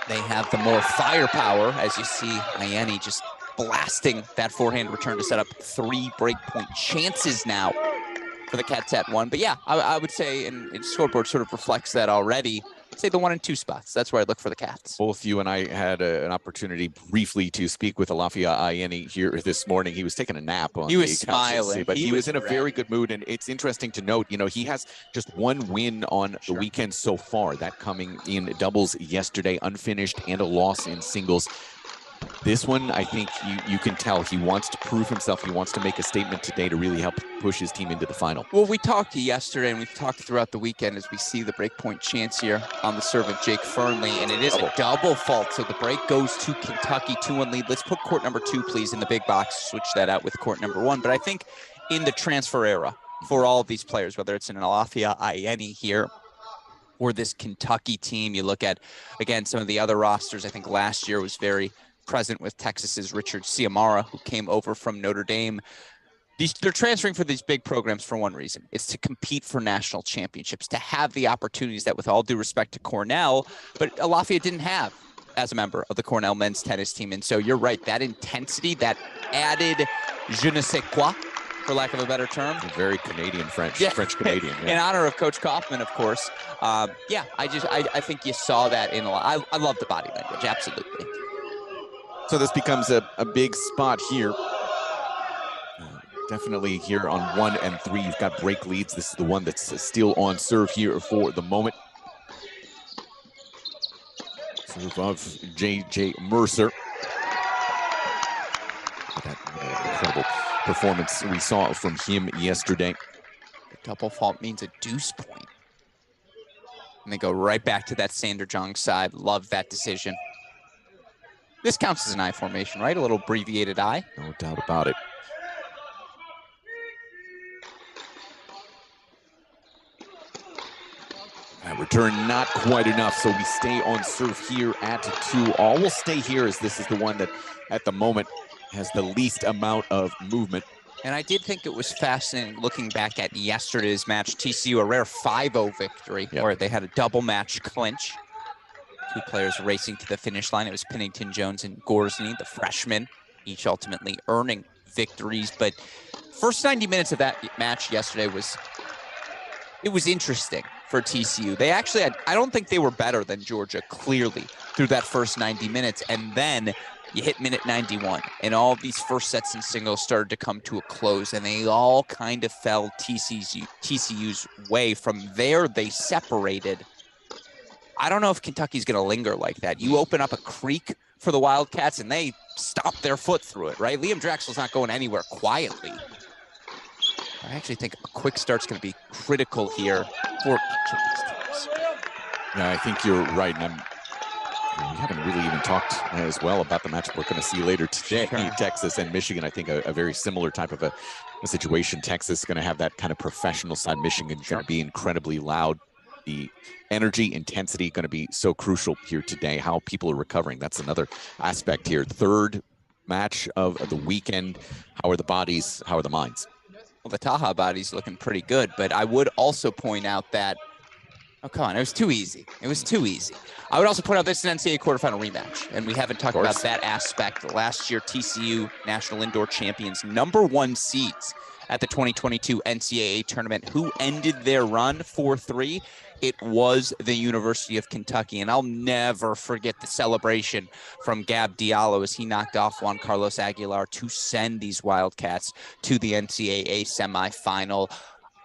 they have the more firepower, as you see INE just blasting that forehand return to set up 3 breakpoint chances now for the Cats at 1. But yeah, I would say, and scoreboard sort of reflects that already, I'd say the 1 and 2 spots. That's where I'd look for the Cats. Both you and I had an opportunity briefly to speak with Alafia INE here this morning. He was taking a nap on He was smiling. But he was in a very good mood. And it's interesting to note, he has just 1 win on the weekend so far. That coming in doubles yesterday, unfinished, and a loss in singles. This one, I think you can tell he wants to prove himself. He wants to make a statement today to really help push his team into the final. Well, we talked yesterday and we've talked throughout the weekend as we see the breakpoint chance here on the serve of Jake Fernley, and it is a double fault. So the break goes to Kentucky, 2-1 lead. Let's put court number 2, please, in the big box. Switch that out with court number 1. But I think in the transfer era for all of these players, whether it's an Alafia INE here or this Kentucky team, you look at, again, some of the other rosters. I think last year was very present with Texas's Richard Ciamara, who came over from Notre Dame. They're transferring for these big programs for one reason. It's to compete for national championships, to have the opportunities that, with all due respect to Cornell, but Alafia didn't have as a member of the Cornell men's tennis team. And so you're right, that intensity, that added je ne sais quoi, for lack of a better term. Very Canadian, French Canadian. Yeah. In honor of Coach Kaufman, of course. I think you saw that in a lot. I love the body language, absolutely. So this becomes a big spot here. Definitely here on 1 and 3, you've got break leads. This is the one that's still on serve here for the moment. Serve of J.J. Mercer. That incredible performance we saw from him yesterday. The double fault means a deuce point. And they go right back to that Sander Jong side. Love that decision. This counts as an I formation, right? A little abbreviated I. No doubt about it. That return not quite enough, so we stay on serve here at 2-all. We'll stay here as this is the one that at the moment has the least amount of movement. And I did think it was fascinating looking back at yesterday's match. TCU, a rare 5-0 victory, where they had a double match clinch. 2 players racing to the finish line. It was Pennington Jones and Grosvenor, the freshmen, each ultimately earning victories. But first 90 minutes of that match yesterday was interesting for TCU. They actually had, I don't think they were better than Georgia, clearly, through that first 90 minutes. And then you hit minute 91, and all of these first sets and singles started to come to a close, and they all kind of fell TCU's way. From there, they separated. I don't know if Kentucky's going to linger like that. You open up a creek for the Wildcats, and they stop their foot through it, right? Liam Drexel's not going anywhere quietly. I actually think a quick start's going to be critical here for each of these teams. Yeah, I think you're right. And we haven't really even talked as well about the matchup we're going to see later today. Sure. Texas and Michigan, I think a very similar type of a situation. Texas is going to have that kind of professional side. Michigan's going to be incredibly loud. The energy, intensity going to be so crucial here today. How people are recovering, that's another aspect here. Third match of the weekend. How are the bodies? How are the minds? Well, the Taha body's looking pretty good, but I would also point out that, oh, come on, it was too easy. It was too easy. I would also point out this is an NCAA quarterfinal rematch, and we haven't talked about that aspect. Last year, TCU, national indoor champions, #1 seeds at the 2022 NCAA tournament. Who ended their run 4-3? It was the University of Kentucky. And I'll never forget the celebration from Gab Diallo as he knocked off Juan Carlos Aguilar to send these Wildcats to the NCAA semifinal.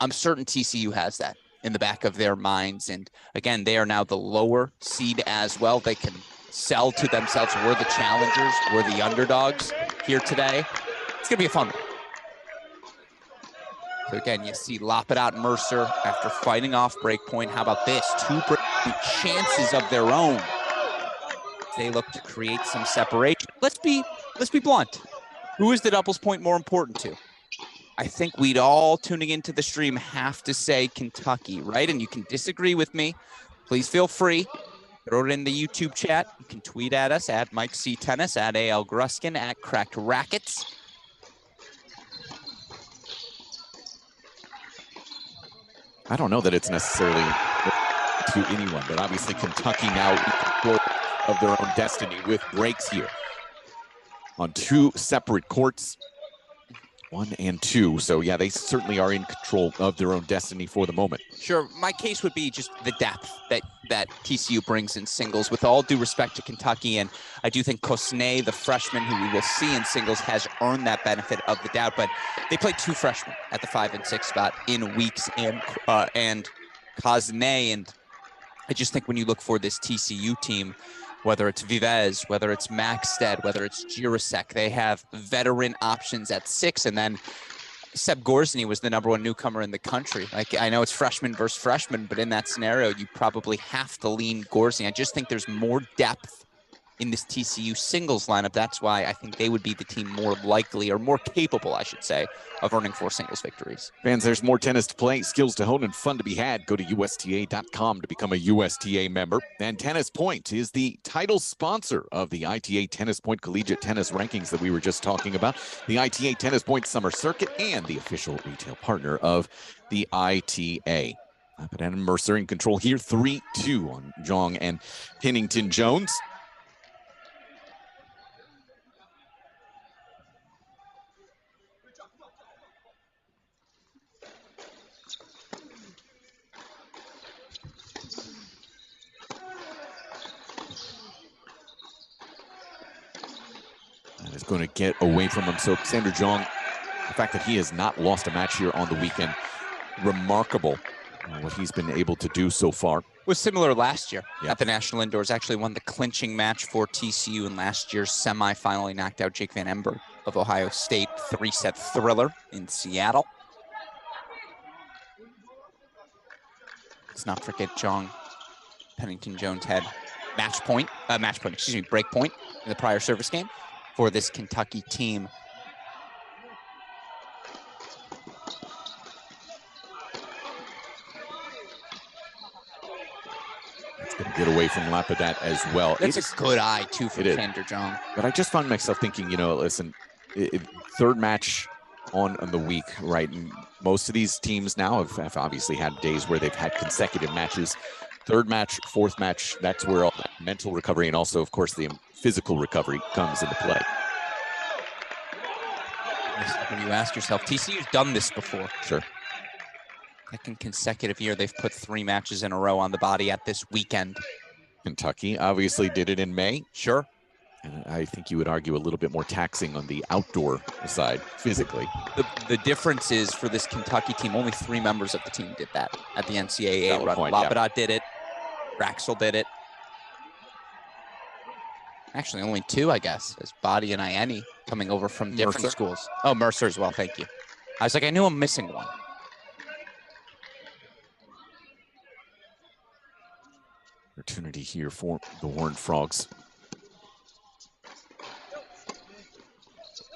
I'm certain TCU has that in the back of their minds. And again, they are now the lower seed as well. They can sell to themselves, we're the challengers, we're the underdogs here today. It's going to be a fun one. So again, you see Lapidat Mercer after fighting off breakpoint. How about this? 2 breakpoint chances of their own. They look to create some separation. Let's be blunt. Who is the doubles point more important to? I think we'd all tuning into the stream have to say Kentucky, right? And you can disagree with me. Please feel free. Throw it in the YouTube chat. You can tweet at us at Mike C Tennis, at AL Gruskin, at Cracked Racquets. I don't know that it's necessarily to anyone, but obviously Kentucky now in control of their own destiny with breaks here on 2 separate courts, 1 and 2. So yeah, they certainly are in control of their own destiny for the moment. Sure, my case would be just the depth that TCU brings in singles, with all due respect to Kentucky. And I do think Kosnay, the freshman who we will see in singles, has earned that benefit of the doubt. But they played 2 freshmen at the 5 and 6 spot in Weeks and Kosnay. And I just think when you look for this TCU team, whether it's Vivez, whether it's Maxted, whether it's Jirasek, they have veteran options at 6. And then Seb Gorsny was the #1 newcomer in the country. Like, I know it's freshman versus freshman, but in that scenario, you probably have to lean Gorsny. I just think there's more depth in this TCU singles lineup. That's why I think they would be the team more likely, or more capable, I should say, of earning 4 singles victories. Fans, there's more tennis to play, skills to hone, and fun to be had. Go to USTA.com to become a USTA member. And Tennis Point is the title sponsor of the ITA Tennis Point Collegiate Tennis Rankings that we were just talking about. The ITA Tennis Point Summer Circuit, and the official retail partner of the ITA. Lapidat and Mercer in control here, 3-2 on Jong and Pennington Jones. Is going to get away from him. So Xander Jong, the fact that he has not lost a match here on the weekend, remarkable what he's been able to do so far. Was similar last year at the National Indoors. Actually won the clinching match for TCU in last year's semifinal. He knocked out Jake Van Ember of Ohio State, 3-set thriller in Seattle. Let's not forget Jong. Pennington Jones had break point in the prior service game for this Kentucky team. It's going to get away from Lapidat as well. That's a good eye, too, for Xander Jong. But I just found myself thinking, you know, listen, third match on the week, right? And most of these teams now have obviously had days where they've had consecutive matches. Third match, fourth match, that's where all that mental recovery and also, of course, the physical recovery comes into play. When you ask yourself, TCU's done this before. Sure. Second consecutive year, they've put 3 matches in a row on the body at this weekend. Kentucky obviously did it in May. Sure. And I think you would argue a little bit more taxing on the outdoor side physically. The difference is for this Kentucky team, only 3 members of the team did that at the NCAA run. Lapidat did it. Raxel did it. Actually, only 2, I guess, as Body and Ieni coming over from different schools. Oh, Mercer as well. Thank you. I was like, I knew I'm missing one. Opportunity here for the Horned Frogs.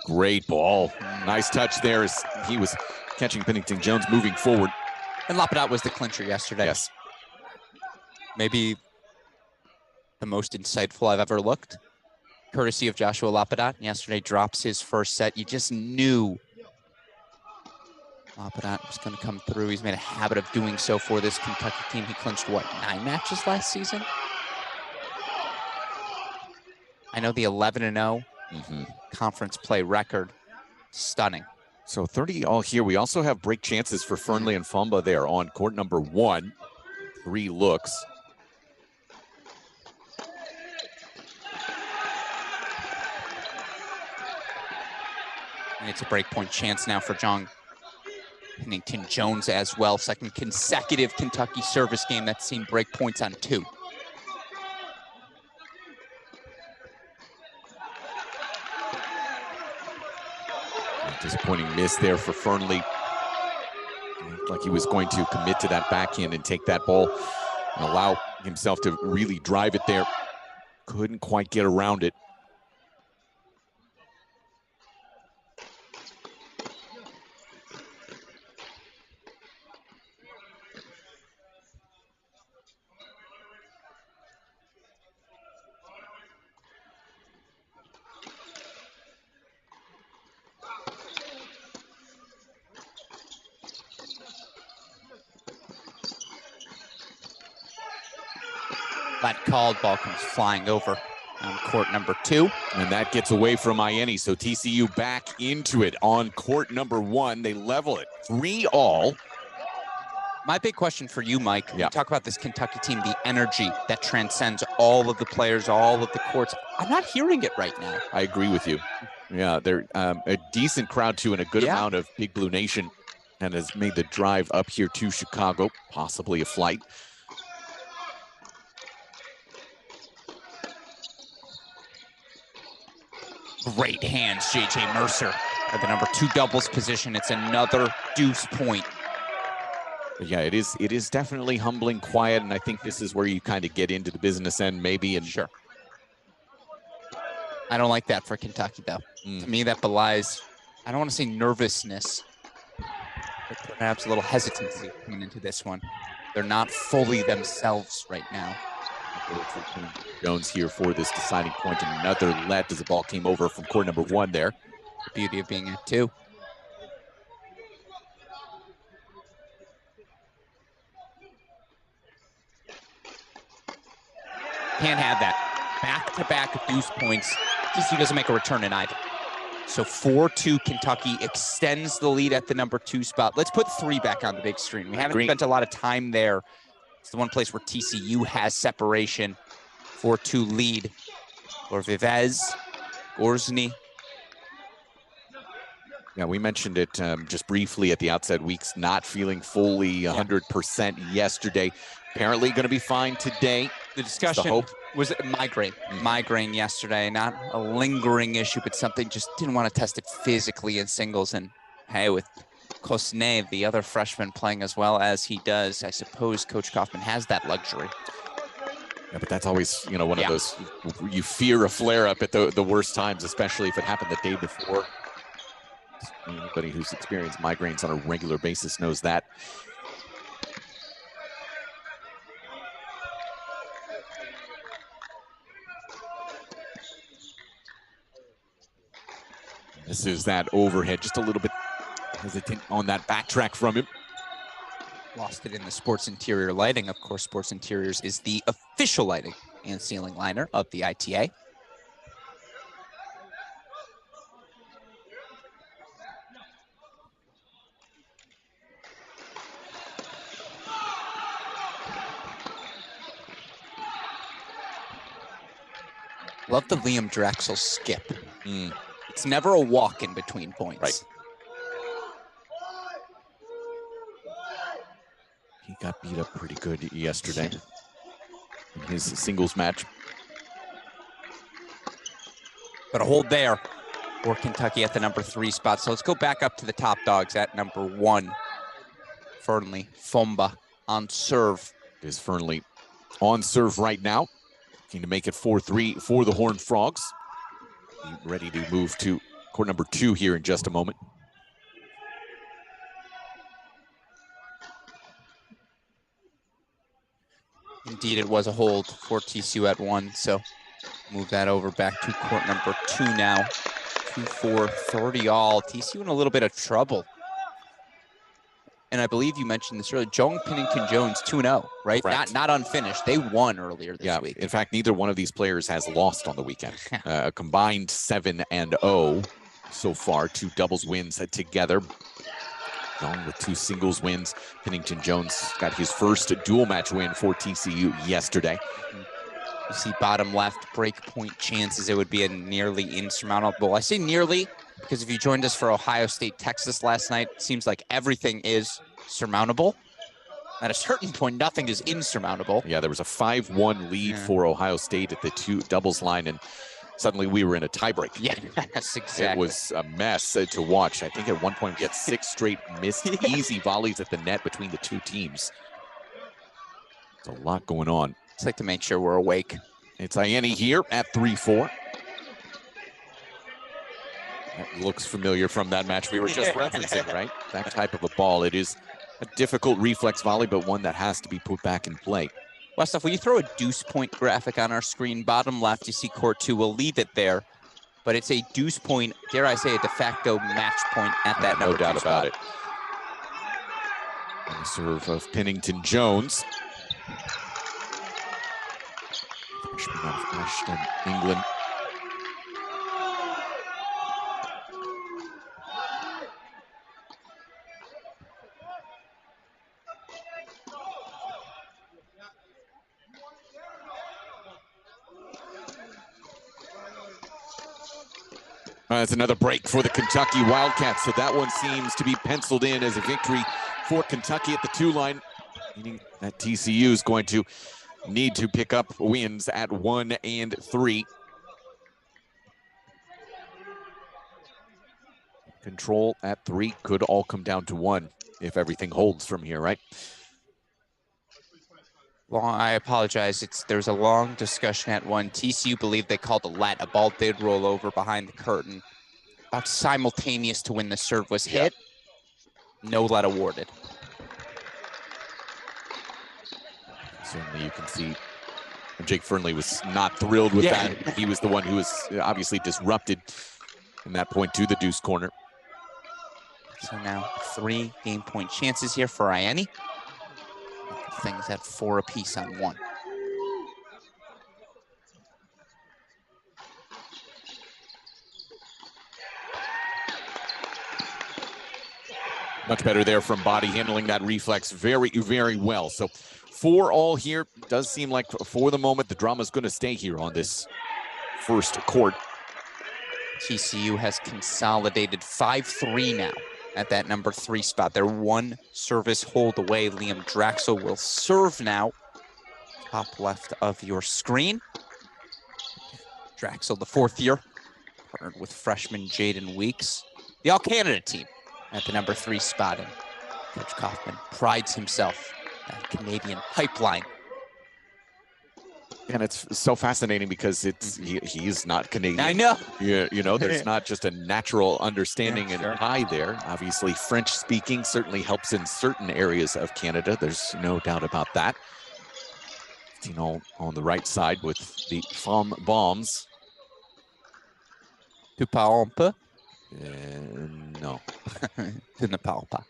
Great ball. Nice touch there as he was catching Pennington Jones moving forward. And Lapidat was the clincher yesterday. Yes. Maybe the most insightful I've ever looked. Courtesy of Joshua Lapidat. Yesterday drops his first set. You just knew Lapidat was going to come through. He's made a habit of doing so for this Kentucky team. He clinched, what, 9 matches last season? I know the 11-0 conference play record. Stunning. So 30 all here. We also have break chances for Fernley and Fumba there on court number 1. 3 looks. And it's a break point chance now for John Pennington Jones as well. Second consecutive Kentucky service game that's seen break points on 2. Disappointing miss there for Fernley. Looked like he was going to commit to that backhand and take that ball and allow himself to really drive it there. Couldn't quite get around it. That called, ball comes flying over on court number 2. And that gets away from INE. So TCU back into it on court number 1. They level it 3-all. My big question for you, Mike, you talk about this Kentucky team, the energy that transcends all of the players, all of the courts. I'm not hearing it right now. I agree with you. Yeah, they're a decent crowd too, and a good amount of Big Blue Nation, and has made the drive up here to Chicago, possibly a flight. Great hands, J.J. Mercer at the number 2 doubles position. It's another deuce point. But yeah, it is definitely humbling, quiet, and I think this is where you kind of get into the business end maybe. And sure. I don't like that for Kentucky, though. To me, that belies, I don't want to say nervousness, but perhaps a little hesitancy coming into this one. They're not fully themselves right now. Jones here for this deciding point, and another let as the ball came over from court number 1 there. The beauty of being at 2. Can't have that. Back-to-back deuce points. TCU doesn't make a return in either. So 4-2 Kentucky extends the lead at the number 2 spot. Let's put 3 back on the big screen. We haven't spent a lot of time there. It's the one place where TCU has separation. 4-2 lead for Vivez, Gorsny. Yeah, we mentioned it just briefly at the outset. Weeks not feeling fully 100% yesterday. Apparently going to be fine today. The discussion was migraine. Migraine yesterday, not a lingering issue, but something just didn't want to test it physically in singles. And hey, with Kosnev, the other freshman, playing as well as he does, I suppose Coach Kaufman has that luxury. Yeah, but that's always, one of those, you fear a flare-up at the worst times, especially if it happened the day before. Anybody who's experienced migraines on a regular basis knows that. This is that overhead, just a little bit hesitant on that backtrack from him. Lost it in the Sports Interior lighting. Of course, Sports Interiors is the official lighting and ceiling liner of the ITA. Love the Liam Drexel skip. It's never a walk in between points. Right. He got beat up pretty good yesterday in his singles match. But a hold there for Kentucky at the number 3 spot. So let's go back up to the top dogs at number 1. Fernley, Fumba on serve. Is Fernley on serve right now. Looking to make it 4-3 for the Horned Frogs. Be ready to move to court number 2 here in just a moment. Indeed, it was a hold for TCU at 1, so move that over back to court number 2 now. 2-4, 30-all. TCU in a little bit of trouble. And I believe you mentioned this earlier. John Pennington Jones 2-0, right? Not unfinished. They won earlier this week. In fact, neither one of these players has lost on the weekend. A combined 7-0. so far, 2 doubles wins together, along with 2 singles wins. Pennington Jones got his first dual match win for TCU yesterday. You see bottom left break point chances. It would be a nearly insurmountable. I say nearly because if you joined us for Ohio State, Texas last night, it seems like everything is surmountable. At a certain point, nothing is insurmountable. Yeah, there was a 5-1 lead for Ohio State at the 2 doubles line, and suddenly we were in a tiebreak. Yes, exactly. It was a mess to watch. I think at one point we had 6 straight missed easy volleys at the net between the 2 teams. There's a lot going on. It's like to make sure we're awake. It's Ianni here at 3-4. That looks familiar from that match we were just referencing, right? That type of a ball. It is a difficult reflex volley, but one that has to be put back in play. Westhoff, will you throw a deuce point graphic on our screen? Bottom left, you see court 2. We'll leave it there, but it's a deuce point, dare I say, a de facto match point at that number. No doubt about it. On the serve of Pennington Jones. Freshman out of Ashton, England. That's another break for the Kentucky Wildcats. So that one seems to be penciled in as a victory for Kentucky at the 2 line, meaning that TCU is going to need to pick up wins at 1 and 3. Control at 3 could all come down to 1 if everything holds from here, right? Well, I apologize. There's a long discussion at 1. TCU believed they called a let. A ball did roll over behind the curtain. About simultaneous to when the serve was hit. No let awarded. Certainly you can see Jake Fernley was not thrilled with that. He was the one who was obviously disrupted in that point to the deuce corner. So now 3 game point chances here for Ianni. Things at 4 apiece on 1. Much better there from Body, handling that reflex very, very well. So 4 all here. Does seem like for the moment the drama is going to stay here on this first court. TCU has consolidated 5-3 now at that number 3 spot. They're 1 service hold away. Liam Draxel will serve now. Top left of your screen. Draxel, the 4th year, partnered with freshman Jaden Weeks. The All-Canada team at the number 3 spot. And Coach Kaufman prides himself that Canadian pipeline. And it's so fascinating because it's he's not Canadian. I know. You know, there's not just a natural understanding and tie there. Obviously, French speaking certainly helps in certain areas of Canada. There's no doubt about that. 15 on the right side with the Femme Bombs. Tu parles un peu? No. Tu ne parles pas.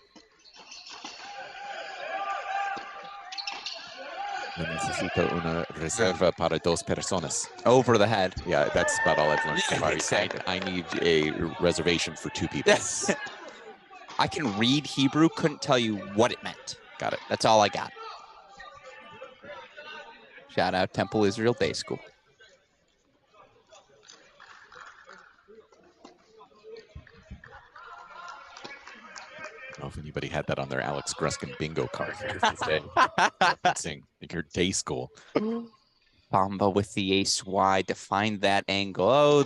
Necesito una reserva para 2 personas. Over the head. Yeah, that's about all I've learned. Exactly. I need a reservation for 2 people. I can read Hebrew, couldn't tell you what it meant. Got it. That's all I got. Shout out Temple Israel Day School. I don't know if anybody had that on their Alex Gruskin bingo card today. Saying your day school. Bamba with the ace wide to find that angle. Oh,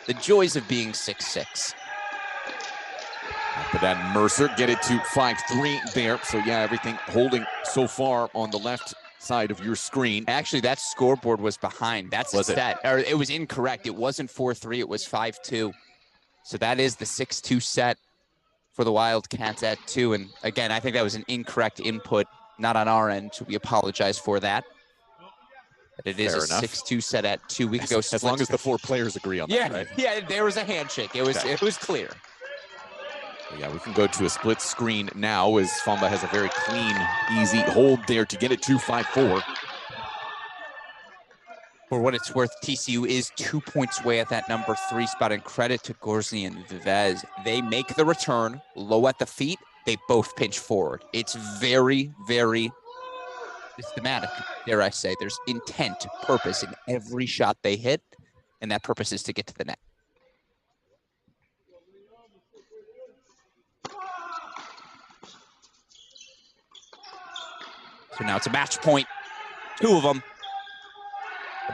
the joys of being 6'6". But that Mercer get it to 5-3 there. So yeah, everything holding so far on the left side of your screen. Actually, that scoreboard was behind. That's was the stat. Or it was incorrect. It wasn't 4-3. It was 5-2. So that is the 6-2 set for the Wildcats at 2. And again, I think that was an incorrect input, not on our end. So we apologize for that. But it is a 6-2 set at 2. We can go as long as the 4 players agree on that, right? Yeah, there was a handshake. It was clear. Yeah, we can go to a split screen now as Famba has a very clean, easy hold there to get it to 5-4. For what it's worth, TCU is 2 points away at that number 3 spot, and credit to Gorsny and Vivez. They make the return, low at the feet, they both pinch forward. It's very, very systematic, dare I say. There's intent, purpose in every shot they hit, and that purpose is to get to the net. So now it's a match point, 2 of them.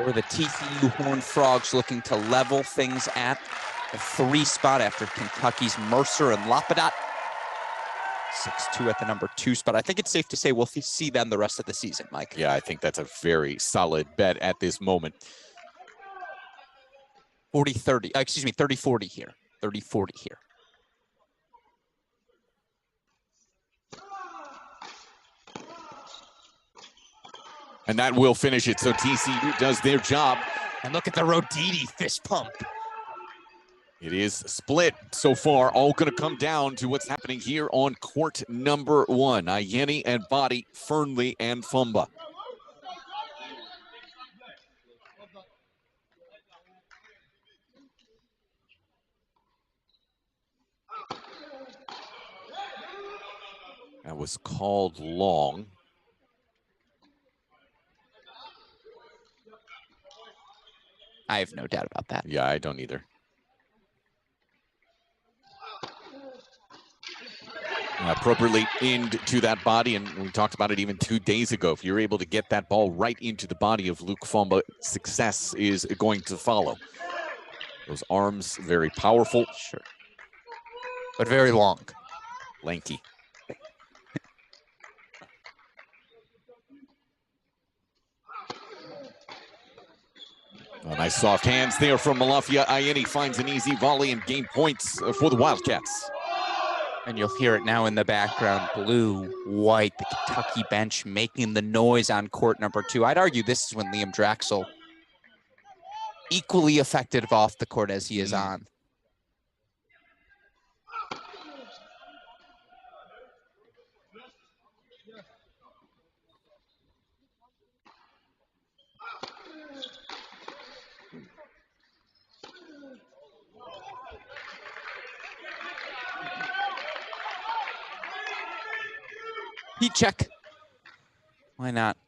Or the TCU Horned Frogs looking to level things at the 3 spot after Kentucky's Mercer and Lapadat. 6-2 at the number 2 spot. I think it's safe to say we'll see them the rest of the season, Mike. Yeah, I think that's a very solid bet at this moment. 40-30, excuse me, 30-40 here. 30-40 here. And that will finish it. So TCU does their job. And look at the Roditi fist pump. It is split so far. All going to come down to what's happening here on court number 1. Ayeni and Body, Fernley and Fumba. That was called long. I have no doubt about that. Yeah, I don't either. Appropriately into that body, and we talked about it even 2 days ago. If you're able to get that ball right into the body of Luke Fumba, success is going to follow. Those arms, very powerful. Sure. But very long. Lanky. Nice soft hands there from Malafia. Ayeni finds an easy volley and gain points for the Wildcats. And you'll hear it now in the background. Blue, white, the Kentucky bench making the noise on court number 2. I'd argue this is when Liam Draxel equally effective off the court as he is on. Heat check. Why not?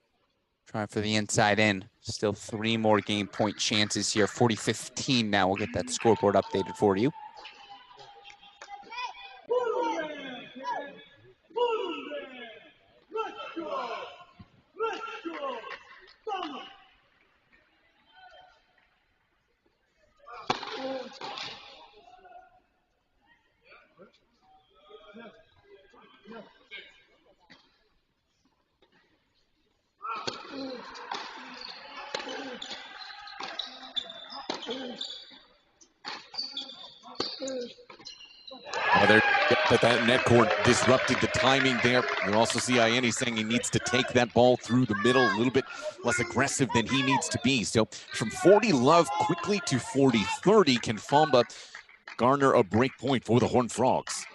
Try for the inside in. Still 3 more game point chances here. 40-15 now. We'll get that scoreboard updated for you. That net cord disrupted the timing there. You also see Ayeni saying he needs to take that ball through the middle, a little bit less aggressive than he needs to be. So from 40-love quickly to 40-30, can Fumba garner a break point for the Horned Frogs?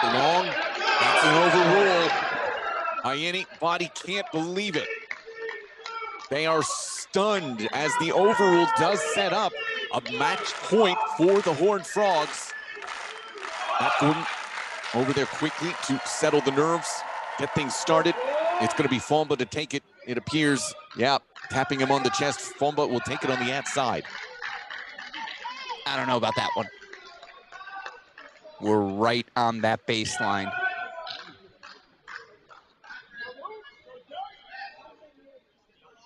Long, that's an overrule. Ayeni Body can't believe it. They are stunned as the overrule does set up a match point for the Horned Frogs. Matt Gordon over there quickly to settle the nerves, get things started. It's going to be Fumba to take it, it appears. Yeah, tapping him on the chest. Fumba will take it on the outside. I don't know about that one. We're right on that baseline.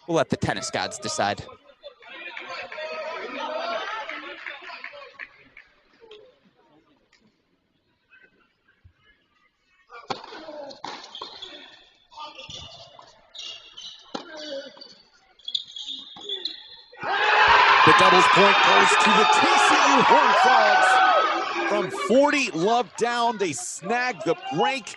We'll let the tennis gods decide. The doubles point goes to the TCU Horned Frogs. From 40-love down, they snag the break,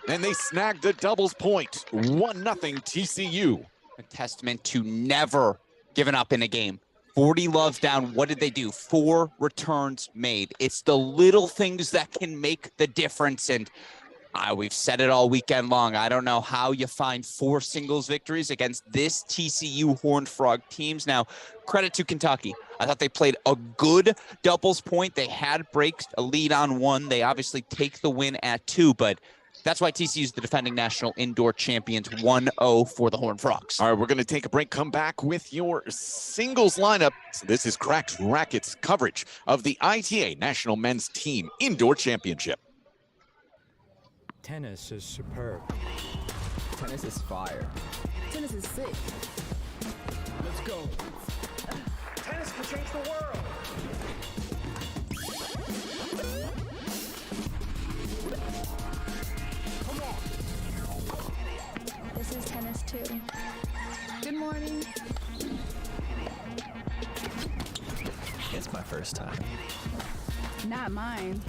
and they snag the doubles point. 1-0 TCU. A testament to never giving up in a game. 40 loves down. What did they do? 4 returns made. It's the little things that can make the difference. And we've said it all weekend long. I don't know how you find 4 singles victories against this TCU Horned Frog teams. Now, credit to Kentucky. I thought they played a good doubles point. They had breaks, a lead on 1. They obviously take the win at 2, but that's why TCU is the defending national indoor champions, 1-0 for the Horned Frogs. All right, we're going to take a break, come back with your singles lineup. So this is Cracked Racquets coverage of the ITA National Men's Team Indoor Championship. Tennis is superb. Tennis is fire. Tennis is sick. Let's go. Tennis can change the world. Come on. This is tennis too. Good morning. It's my first time. Not mine.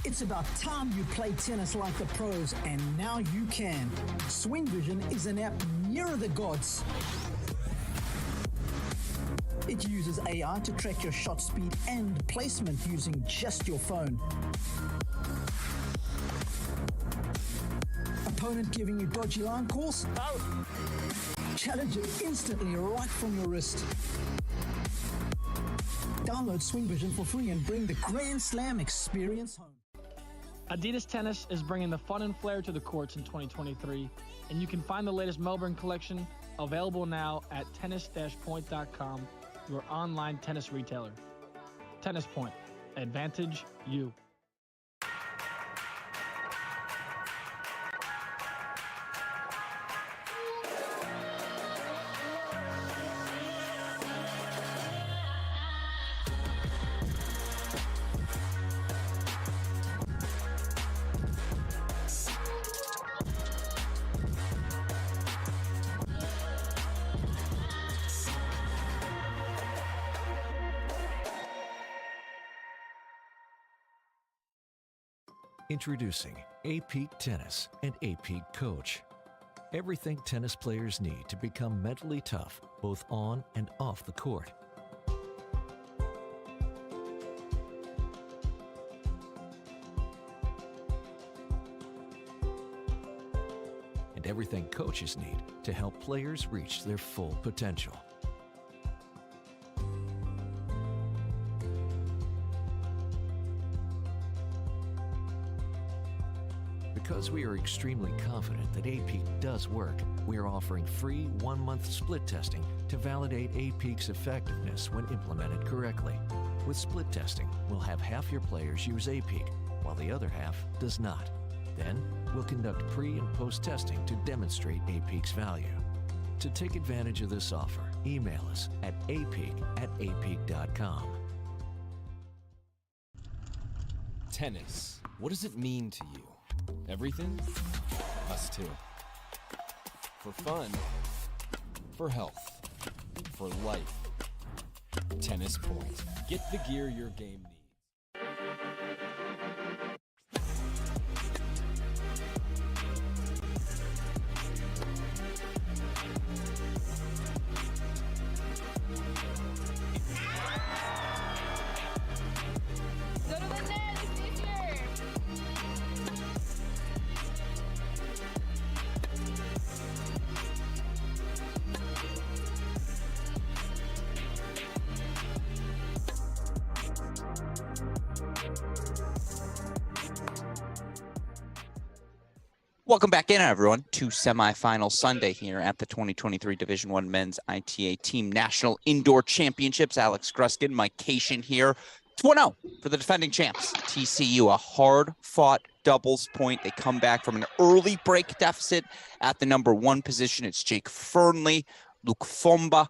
It's about time you play tennis like the pros, and now you can. Swing Vision is an app nearer the gods. It uses AI to track your shot speed and placement using just your phone. Opponent giving you dodgy line calls? Out! Challenge it instantly right from your wrist. Download Swing Vision for free and bring the Grand Slam experience home. Adidas Tennis is bringing the fun and flair to the courts in 2023, and you can find the latest Melbourne collection available now at tennis-point.com, your online tennis retailer. Tennis Point. Advantage you. Introducing A-Peak Tennis and A-Peak Coach. Everything tennis players need to become mentally tough, both on and off the court. And everything coaches need to help players reach their full potential. Because we are extremely confident that A-Peak does work, we are offering free 1-month split testing to validate A-Peak's effectiveness when implemented correctly. With split testing, we'll have half your players use A-Peak, while the other half does not. Then, we'll conduct pre- and post-testing to demonstrate A-Peak's value. To take advantage of this offer, email us at apeak@apeak.com. Tennis. What does it mean to you? Everything? Us too. For fun. For health. For life. Tennis Point. Get the gear your game needs. Go to the net, it's easier. Welcome back in, everyone, to Semifinal Sunday here at the 2023 Division I Men's ITA Team National Indoor Championships. Alex Gruskin, Mike Cation here, 2-0 for the defending champs. TCU, a hard-fought doubles point. They come back from an early break deficit at the number 1 position. It's Jake Fernley, Luke Fomba,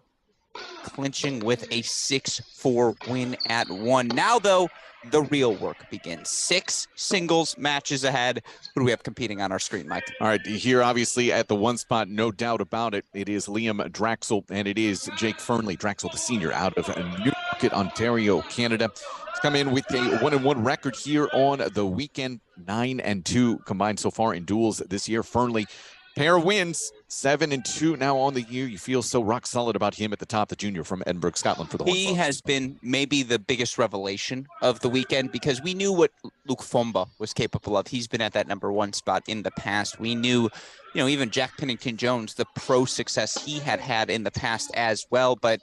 clinching with a 6-4 win at 1. Now, though, the real work begins. 6 singles matches ahead. Who do we have competing on our screen, Mike? All right, here obviously at the 1 spot, no doubt about it. It is Liam Draxel and it is Jake Fernley. Draxel, the senior, out of Newmarket, Ontario, Canada. He's come in with a 1-1 record here on the weekend. 9-2 combined so far in duels this year. Fernley, pair of wins, 7-2 now on the year. You feel so rock solid about him at the top, the junior from Edinburgh, Scotland for the He has been maybe the biggest revelation of the weekend because we knew what Luke Fomba was capable of. He's been at that number 1 spot in the past. We knew, even Jack Pennington-Jones, the pro success he had in the past as well, but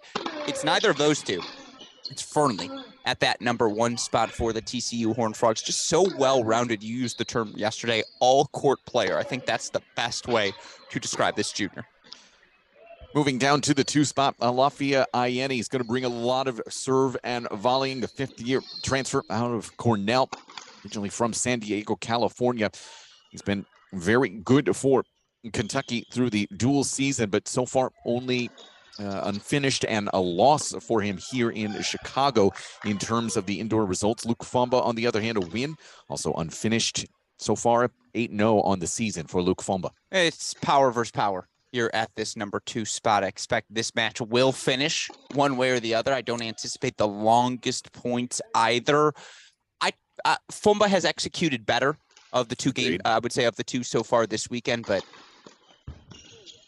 it's neither of those two. It's Fernley at that number 1 spot for the TCU Horned Frogs. Just so well-rounded. You used the term yesterday, all-court player. I think that's the best way to describe this junior. Moving down to the 2 spot, Alafia Ayeni is going to bring a lot of serve and volleying. The 5th-year transfer out of Cornell, originally from San Diego, California. He's been very good for Kentucky through the dual season, but so far only unfinished and a loss for him here in Chicago in terms of the indoor results. Luke Fomba, on the other hand, a win, also unfinished so far, 8-0 on the season for Luke Fomba. It's power versus power. You're at this number 2 spot. I expect this match will finish one way or the other. I don't anticipate the longest points either. Fomba has executed better of the 2 games, I would say, of the 2 so far this weekend, but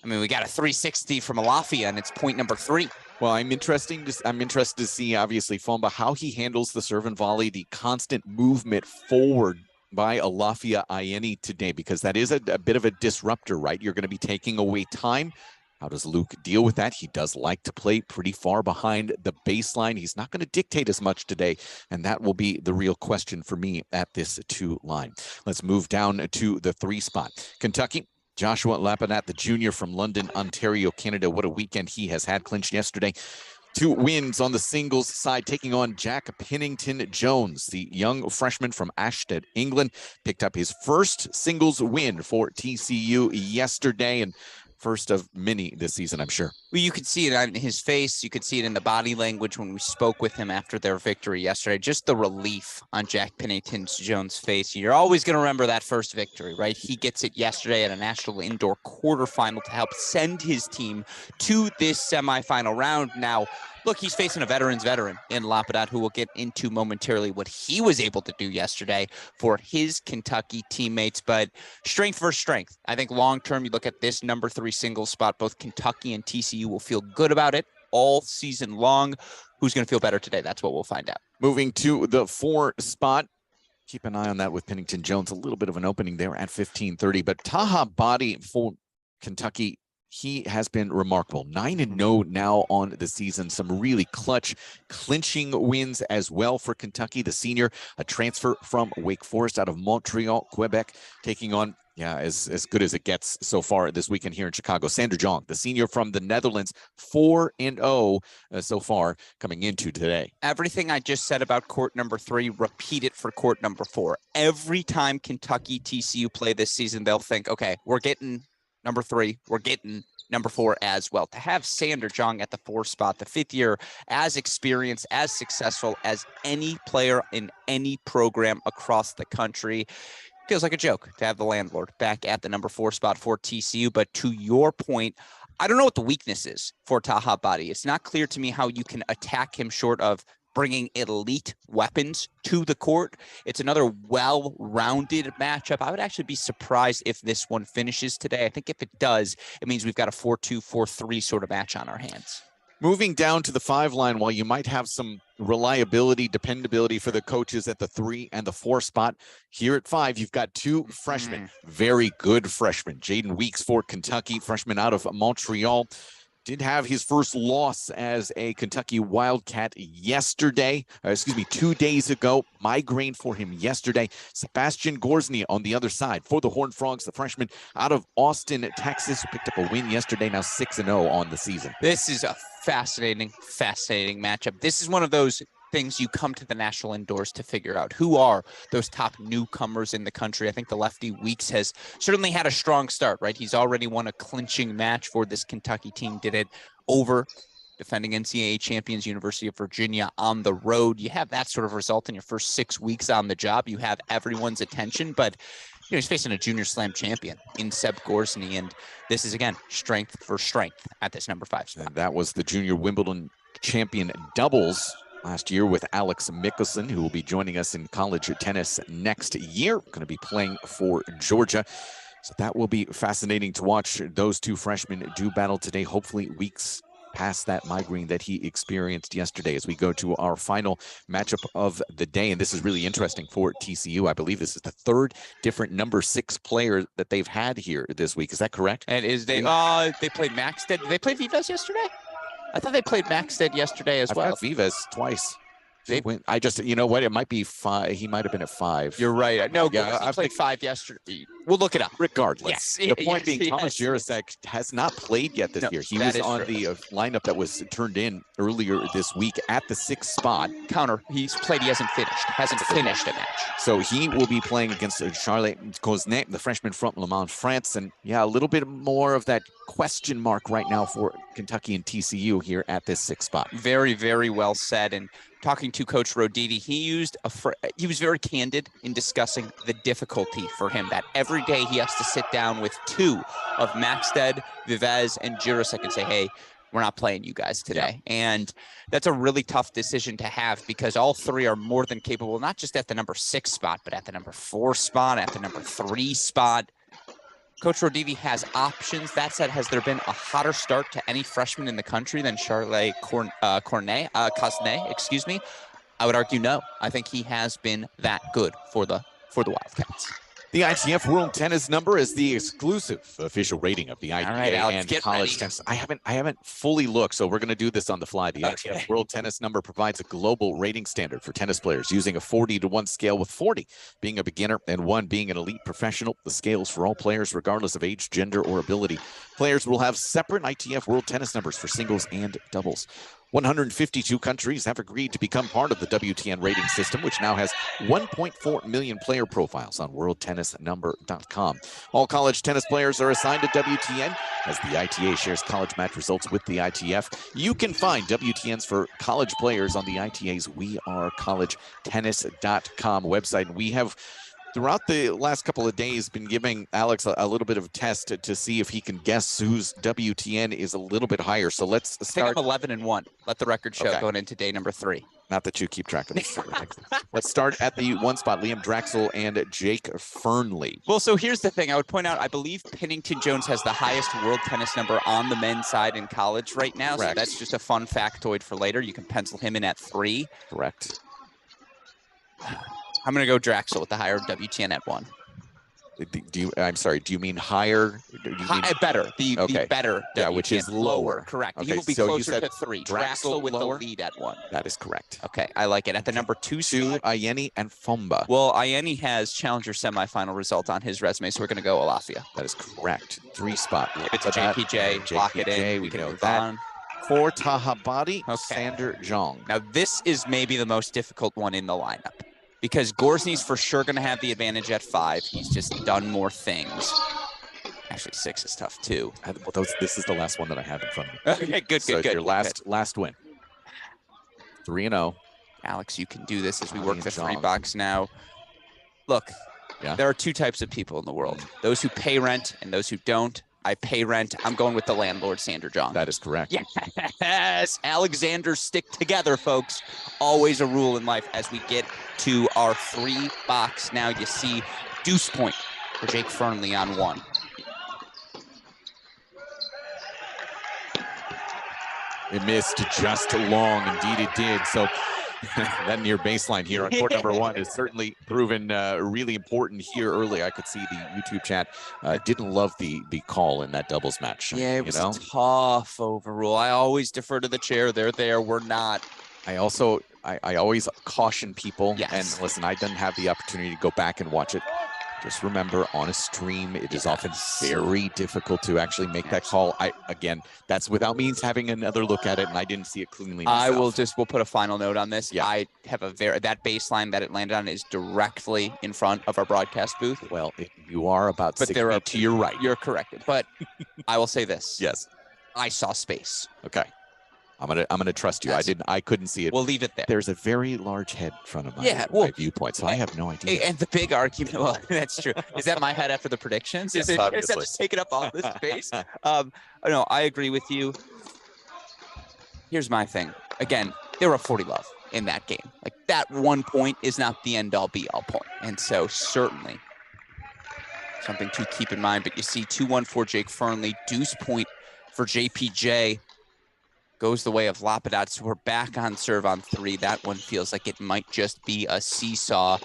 we got a 360 from Alafia, and it's point number 3. Well, I'm interested to see, obviously, Fomba, how he handles the serve and volley, the constant movement forward by Alafia Ayeni today, because that is a bit of a disruptor, right? You're going to be taking away time. How does Luke deal with that? He does like to play pretty far behind the baseline. He's not going to dictate as much today, and that will be the real question for me at this 2 line. Let's move down to the 3 spot. Kentucky. Joshua Lapanat, the junior from London, Ontario, Canada. What a weekend he has had. Clinched yesterday. 2 wins on the singles side, taking on Jack Pennington-Jones, the young freshman from Ashted, England. Picked up his first singles win for TCU yesterday, and first of many this season, I'm sure. Well, you could see it on his face. You could see it in the body language when we spoke with him after their victory yesterday. Just the relief on Jack Pennington-Jones' face. You're always going to remember that first victory, right? He gets it yesterday at a national indoor quarterfinal to help send his team to this semifinal round. Now, look, he's facing a veteran's veteran in Lapadat, who we'll get into momentarily what he was able to do yesterday for his Kentucky teammates. But strength versus strength. I think long-term, you look at this number 3 singles spot, both Kentucky and TCU will feel good about it all season long. Who's going to feel better today? That's what we'll find out. Moving to the 4 spot. Keep an eye on that with Pennington-Jones. A little bit of an opening there at 15:30. But Taha Body for Kentucky, he has been remarkable. 9-0 now on the season. Some really clutch clinching wins as well for Kentucky. The senior, a transfer from Wake Forest out of Montreal, Quebec, taking on, as good as it gets so far this weekend here in Chicago. Sander Jong, the senior from the Netherlands, 4-0 so far coming into today. Everything I just said about court number 3, repeat it for court number 4. Every time Kentucky TCU play this season, they'll think, okay, we're getting number 3, we're getting number 4 as well. To have Sander Jong at the 4 spot, the 5th year, as experienced, as successful as any player in any program across the country, feels like a joke to have the landlord back at the number 4 spot for TCU. But to your point, I don't know what the weakness is for Taha Badi. It's not clear to me how you can attack him short of bringing elite weapons to the court. It's another well-rounded matchup. I would actually be surprised if this one finishes today. I think if it does, it means we've got a 4-2, 4-3 sort of match on our hands. Moving down to the 5 line, while you might have some reliability, dependability for the coaches at the 3 and the 4 spot, here at 5, you've got 2 freshmen, very good freshmen. Jaden Weeks for Kentucky, freshman out of Montreal. Did have his first loss as a Kentucky Wildcat yesterday, 2 days ago. Migraine for him yesterday. Sebastian Gorsny on the other side for the Horned Frogs, the freshman out of Austin, Texas, who picked up a win yesterday, now 6-0 on the season. This is a fascinating matchup. This is one of those things you come to the national indoors to figure out. Who are those top newcomers in the country? I think the lefty Weeks has certainly had a strong start, right? He's already won a clinching match for this Kentucky team, did it over defending NCAA champions University of Virginia on the road. You have that sort of result in your first 6 weeks on the job. You have everyone's attention, but he's facing a junior slam champion in Seb Gorsny, and this is, again, strength for strength at this number 5 spot. And that was the junior Wimbledon champion doubles last year with Alex Mickelson, who will be joining us in college tennis next year. Going to be playing for Georgia. So that will be fascinating to watch those two freshmen do battle today. Hopefully Weeks past that migraine that he experienced yesterday as we go to our final matchup of the day. And this is really interesting for TCU. I believe this is the third different number 6 player that they've had here this week. Is that correct? And is they played Maxted. Did they play Vivas yesterday? I thought they played Maxted yesterday as well. I've got Vivas twice. I just, you know what? It might be 5. He might have been at 5. You're right. No, yeah, I played 5 yesterday. We'll look it up. Regardless, the point being, Thomas Jirasek has not played yet this year. He was on the lineup that was turned in earlier this week at the 6th spot. Counter. He's played. He hasn't finished a match. So he will be playing against Charlotte Cosnet, the freshman from Le Mans, France. And yeah, a little bit more of that question mark right now for Kentucky and TCU here at this 6th spot. Very, very well said. And talking to Coach Roditi, he was very candid in discussing the difficulty for him, that every day he has to sit down with 2 of Maxted, Vivas, and Jirasek and say, hey, we're not playing you guys today. Yeah. And that's a really tough decision to have because all 3 are more than capable, not just at the number 6 spot, but at the number 4 spot, at the number 3 spot. Coach Roditi has options. That said, has there been a hotter start to any freshman in the country than Charlotte Cosnet? I would argue no. I think he has been that good for the Wildcats. The ITF World Tennis number is the exclusive official rating of the ITA and college tennis. I haven't fully looked, so we're going to do this on the fly. The ITF World Tennis number provides a global rating standard for tennis players using a 40-to-1 scale, with 40 being a beginner and 1 being an elite professional. The scales for all players, regardless of age, gender, or ability. Players will have separate ITF World Tennis numbers for singles and doubles. 152 countries have agreed to become part of the WTN rating system, which now has 1.4 million player profiles on worldtennisnumber.com. All college tennis players are assigned to WTN as the ITA shares college match results with the ITF. You can find WTNs for college players on the ITA's wearecollegetennis.com website. And we have, throughout the last couple of days, been giving Alex a little bit of a test to see if he can guess whose WTN is a little bit higher. So let's start. I think I'm 11-1. Let the record show going into day number 3. Not that you keep track of this. Let's start at the 1 spot. Liam Draxel and Jake Fernley. Well, so here's the thing. I would point out, I believe Pennington Jones has the highest world tennis number on the men's side in college right now. Correct. So that's just a fun factoid for later. You can pencil him in at 3. Correct. I'm going to go Draxel with the higher WTN at 1. I'm sorry, do you mean higher? Better. The better. Yeah, which is lower. Correct. Okay, he will be so closer to 3. Draxel with lower? the lead at 1. That is correct. Okay, I like it. At the number 2 spot, Ayeni and Fomba. Well, Ayeni has challenger semifinal result on his resume, so we're going to go Alafia. That is correct. 3 spot. If it's a JPJ, lock it in. We can move on. For Tahabadi, Sander Jong. Now, this is maybe the most difficult one in the lineup, because Gorsny's for sure going to have the advantage at 5. He's just done more things. Actually, 6 is tough, too. This is the last one that I have in front of me. Okay, good. Your last win. 3-0. Alex, you can do this as we work the 3 box now. Look, there are 2 types of people in the world. Those who pay rent and those who don't. I pay rent. I'm going with the landlord, Sander Jong. That is correct. Yes. Alexanders stick together, folks. Always a rule in life. As we get to our 3 box now, you see deuce point for Jake Fernley on 1. It missed just long. Indeed, it did. So that near baseline here on court number 1 is certainly proven really important here early. I could see the YouTube chat didn't love the call in that doubles match. Yeah, it was a tough overrule. I always defer to the chair. They're there. We're not. I always caution people. Yes. And listen, I didn't have the opportunity to go back and watch it. Just remember, on a stream, it is often very difficult to actually make that call. Again, that's without me having another look at it, and I didn't see it cleanly myself. We'll put a final note on this. Yeah. I have that baseline that it landed on is directly in front of our broadcast booth. Well, you are about 6 feet to your right. You're correct. But I will say this. Yes. I saw space. Okay. I'm gonna trust you. Yes. I couldn't see it. We'll leave it there. There's a very large head in front of my viewpoint, so I have no idea. And the big argument, well, that's true. Is that my head after the predictions? Yes, is that obviously. just taking up all this space? No, I agree with you. Here's my thing. Again, they were up 40 love in that game. Like, that 1 point is not the end all be all point. And so certainly something to keep in mind. But you see 2-1 for Jake Fernley, deuce point for JPJ. Goes the way of Lapidat, so we're back on serve on 3. That one feels like it might just be a seesaw.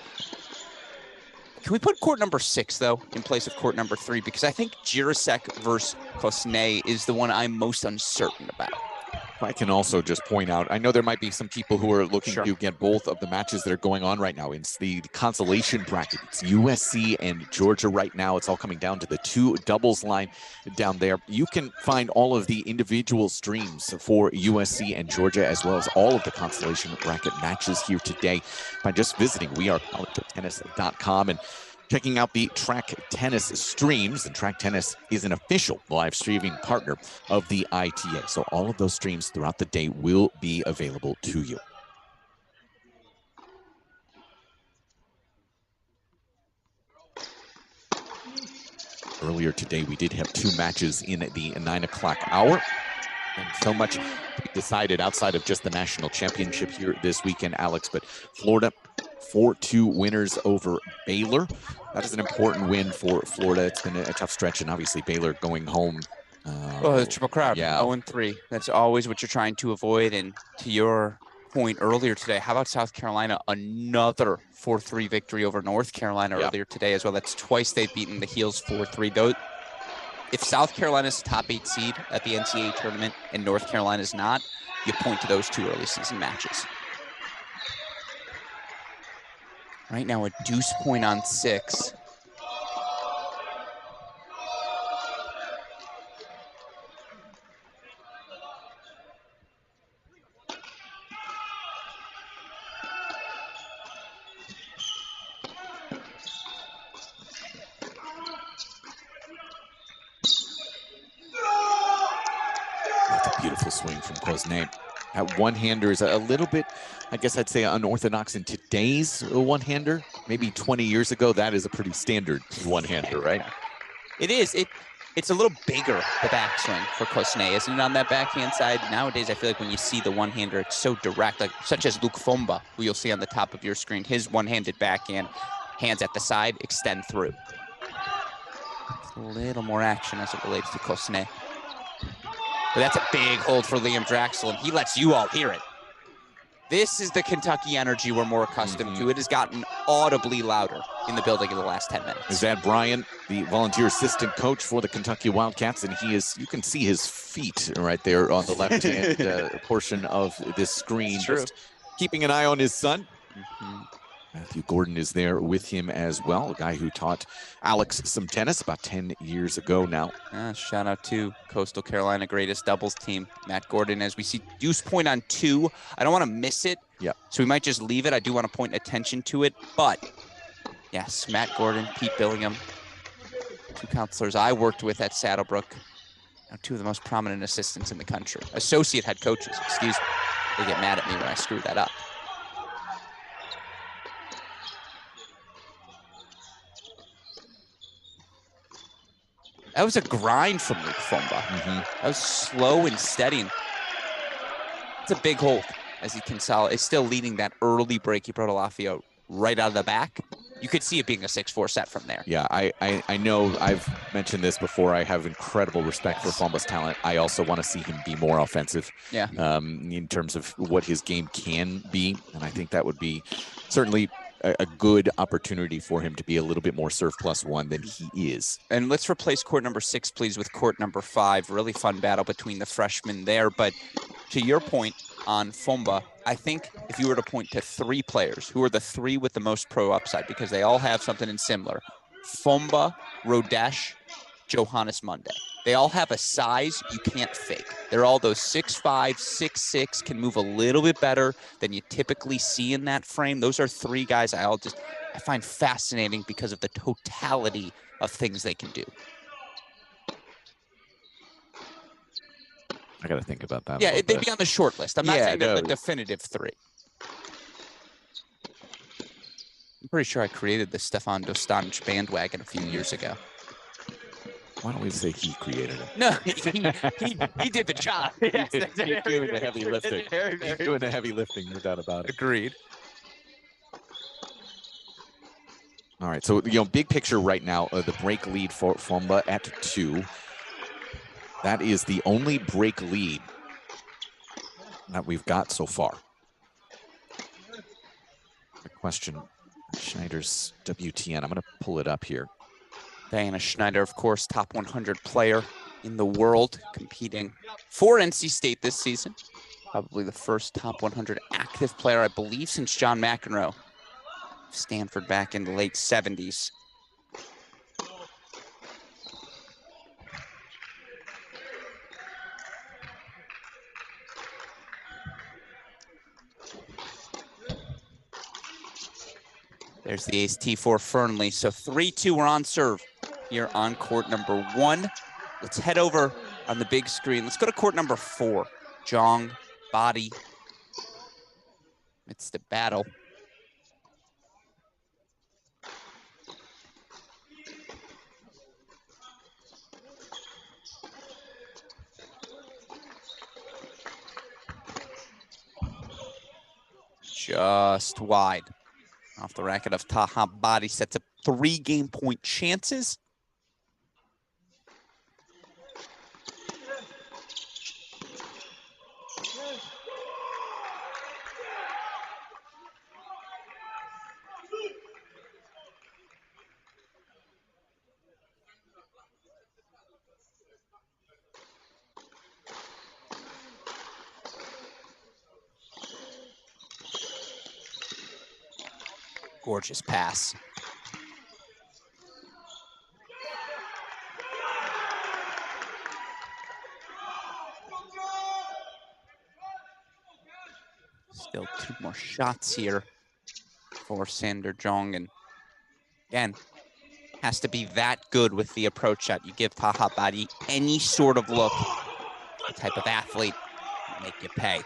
Can we put court number 6, though, in place of court number 3? Because I think Jirasek versus Kosnay is the one I'm most uncertain about. I can also just point out, I know there might be some people who are looking to get both of the matches that are going on right now. It's the consolation bracket. It's USC and Georgia right now. It's all coming down to the 2 doubles line down there. You can find all of the individual streams for USC and Georgia, as well as all of the consolation bracket matches here today by just visiting wearecollegeoftennis.com and checking out the Track Tennis streams. And Track Tennis is an official live streaming partner of the ITA. So all of those streams throughout the day will be available to you. Earlier today, we did have 2 matches in the 9 o'clock hour. And so much to be decided outside of just the national championship here this weekend, Alex. But Florida, 4-2 winners over Baylor. That is an important win for Florida. It's been a tough stretch, and obviously Baylor going home. The triple crowd, yeah. 0-3. That's always what you're trying to avoid. And to your point earlier today, how about South Carolina? Another 4-3 victory over North Carolina earlier today as well. That's twice they've beaten the Heels 4-3. Though, if South Carolina's top 8 seed at the NCAA tournament and North Carolina's not, you point to those 2 early season matches. Right now, a deuce point on 6. That's a beautiful swing from Kosnay. That one-hander is a little bit, I guess I'd say, unorthodox in today's one-hander. Maybe 20 years ago, that is a pretty standard one-hander, right? It is. It's a little bigger, the backswing for Kosnay, isn't it, on that backhand side? Nowadays, I feel like when you see the one-hander, it's so direct, like such as Luke Fomba, who you'll see on the top of your screen. His one-handed backhand, hands at the side, extend through. It's a little more action as it relates to Kosnay. But that's a big hold for Liam Draxel, and he lets you all hear it. This is the Kentucky energy we're more accustomed to. It has gotten audibly louder in the building in the last 10 minutes. Is that Brian, the volunteer assistant coach for the Kentucky Wildcats? And he is, you can see his feet right there on the left-hand portion of this screen. Just keeping an eye on his son. Matthew Gordon is there with him as well, a guy who taught Alex some tennis about 10 years ago now. Shout out to Coastal Carolina greatest doubles team, Matt Gordon, as we see deuce point on 2. I don't want to miss it, so we might just leave it. I do want to point attention to it, but yes, Matt Gordon, Pete Billingham, 2 counselors I worked with at Saddlebrook, 2 of the most prominent assistants in the country. Associate head coaches, excuse me. They get mad at me when I screw that up. That was a grind from Luke Fomba. That was slow and steady. It's a big hold as he consolidates. It's still leading that early break. He brought Alafio right out of the back. You could see it being a 6-4 set from there. Yeah, I know I've mentioned this before. I have incredible respect for Fomba's talent. I also want to see him be more offensive in terms of what his game can be. And I think that would be certainly a good opportunity for him to be a little bit more serve +1 than he is. And let's replace court number 6, please, with court number 5. Really fun battle between the freshmen there. But to your point on Fomba, I think if you were to point to 3 players, who are the 3 with the most pro upside, because they all have something in similar. Fomba, Rodesh, Johannes Monday. They all have a size you can't fake. They're all those 6'5", 6'6", can move a little bit better than you typically see in that frame. Those are three guys I find fascinating because of the totality of things they can do. I got to think about that. Yeah, they'd be on the short list. I'm not saying they're the definitive three. I'm pretty sure I created the Stefan Dostanic bandwagon a few years ago. Why don't we say he created it? No, he did the job. Yes, He's doing the heavy lifting. He's doing the heavy lifting, no doubt about it. Agreed. All right, so, big picture right now, the break lead for Fomba at 2. That is the only break lead that we've got so far. The question, Schneider's WTN, I'm going to pull it up here. Diana Schneider, of course, top 100 player in the world, competing for NC State this season. Probably the first top 100 active player, I believe, since John McEnroe. Stanford back in the late 70s. There's the ace T for Fernley. So 3-2, we're on serve here on court number 1. Let's head over on the big screen. Let's go to court number 4. Jong, body. It's the battle. Just wide. Off the racket of Taha Body, sets up 3 game point chances. Gorgeous pass. Still 2 more shots here for Sander Jong. And again, has to be that good with the approach shot. You give Taha Badi any sort of look, the type of athlete, make you pay.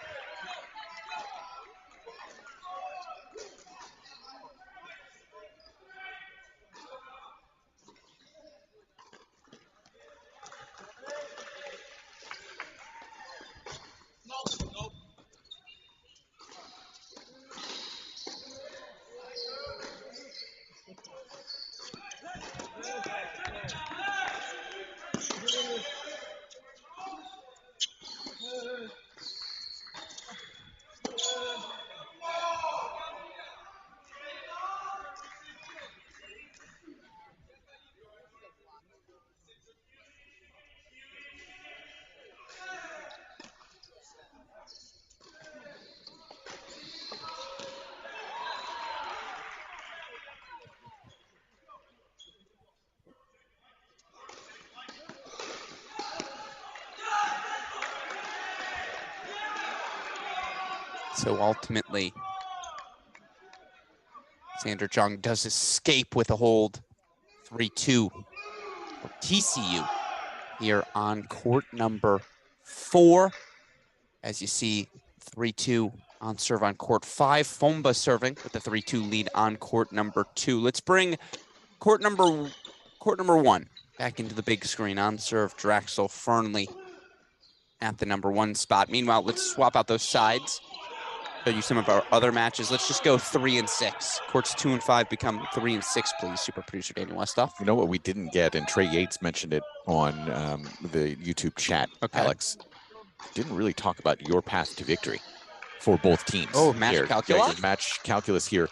So ultimately, Sander Jong does escape with a hold. 3-2 for TCU here on court number 4. As you see, 3-2 on serve on court 5. Fomba serving with the 3-2 lead on court number 2. Let's bring court number 1 back into the big screen. On serve, Draxel Fernley at the number 1 spot. Meanwhile, let's swap out those sides. Show you some of our other matches. Let's just go 3 and 6. Courts 2 and 5 become 3 and 6, please. Super producer Daniel Westoff. You know what we didn't get, and Trey Yates mentioned it on the YouTube chat, Alex. Didn't really talk about your path to victory for both teams. Oh, match calculus? Yeah, match calculus here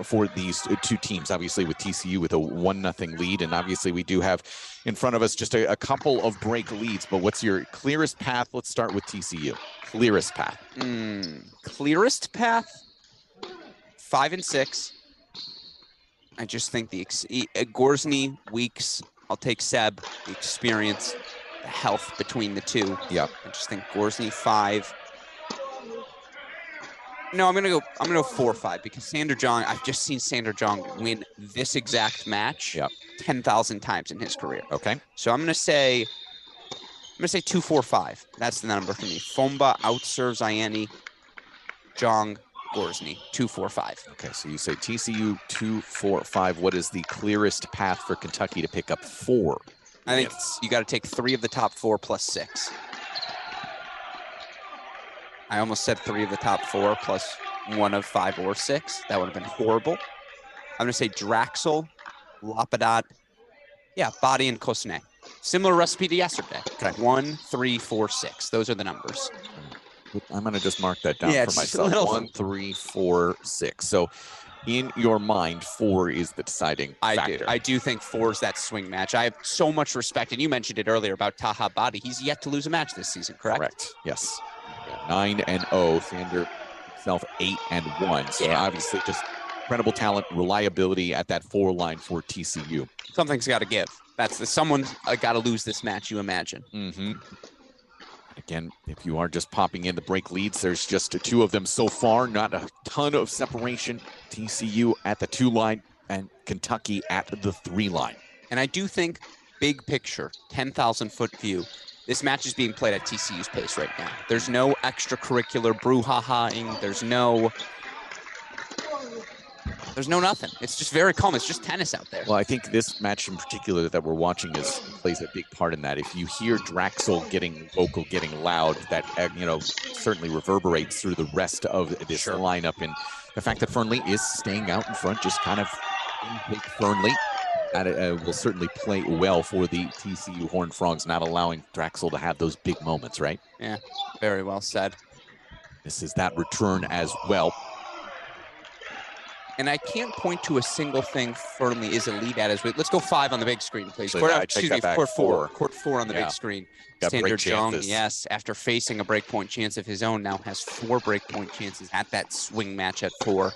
for these 2 teams. Obviously with TCU with a 1-0 lead, and obviously we do have in front of us just a couple of break leads, but what's your clearest path? Let's start with TCU. Clearest path. Clearest path? 5 and 6. I just think Gorsny, Weeks, I'll take Seb, the experience, the health between the two. Yeah. I just think Gorsny 5. No, I'm gonna go 4-5 because Sander Jong, I've just seen Sander Jong win this exact match 10,000 times in his career. Okay. So I'm gonna say 2-4-5. That's the number for me. Fomba outserves Ianni, Jong, Gorsny, 2-4-5. Okay, so you say TCU 2-4-5. What is the clearest path for Kentucky to pick up 4? I think you got to take 3 of the top 4 plus 6. I almost said 3 of the top 4 plus 1 of 5 or 6. That would have been horrible. I'm going to say Draxel, Lapadat, Body, and Kosne. Similar recipe to yesterday. Okay. 1, 3, 4, 6. Those are the numbers. I'm going to just mark that down for myself. 1, 3, 4, 6. So in your mind, 4 is the deciding factor. I do think 4 is that swing match. I have so much respect, and you mentioned it earlier about Taha Badi. He's yet to lose a match this season, correct? Correct. Yes. 9-0. Sander himself 8-1. So obviously just incredible talent, reliability at that 4 line for TCU. Something's got to give. Someone's got to lose this match, you imagine. Mm-hmm. Again, if you are just popping in the break leads, there's just 2 of them so far. Not a ton of separation. TCU at the 2 line and Kentucky at the 3 line. And I do think, big picture, 10,000-foot view, this match is being played at TCU's pace right now. There's no extracurricular brouhahaing. There's no nothing. It's just very calm. It's just tennis out there. Well, I think this match in particular that we're watching plays a big part in that. If you hear Draxel getting vocal, getting loud, that certainly reverberates through the rest of this lineup. And the fact that Fernley is staying out in front, just kind of in Fernley, that will certainly play well for the TCU Horned Frogs, not allowing Draxel to have those big moments, right? Yeah, very well said. This is that return as well. And I can't point to a single thing Fernley is elite at. Let's go 5 on the big screen, please. Court 4. Court 4 on the big screen. Sander Jong, yes, after facing a breakpoint chance of his own, now has 4 breakpoint chances at that swing match at 4.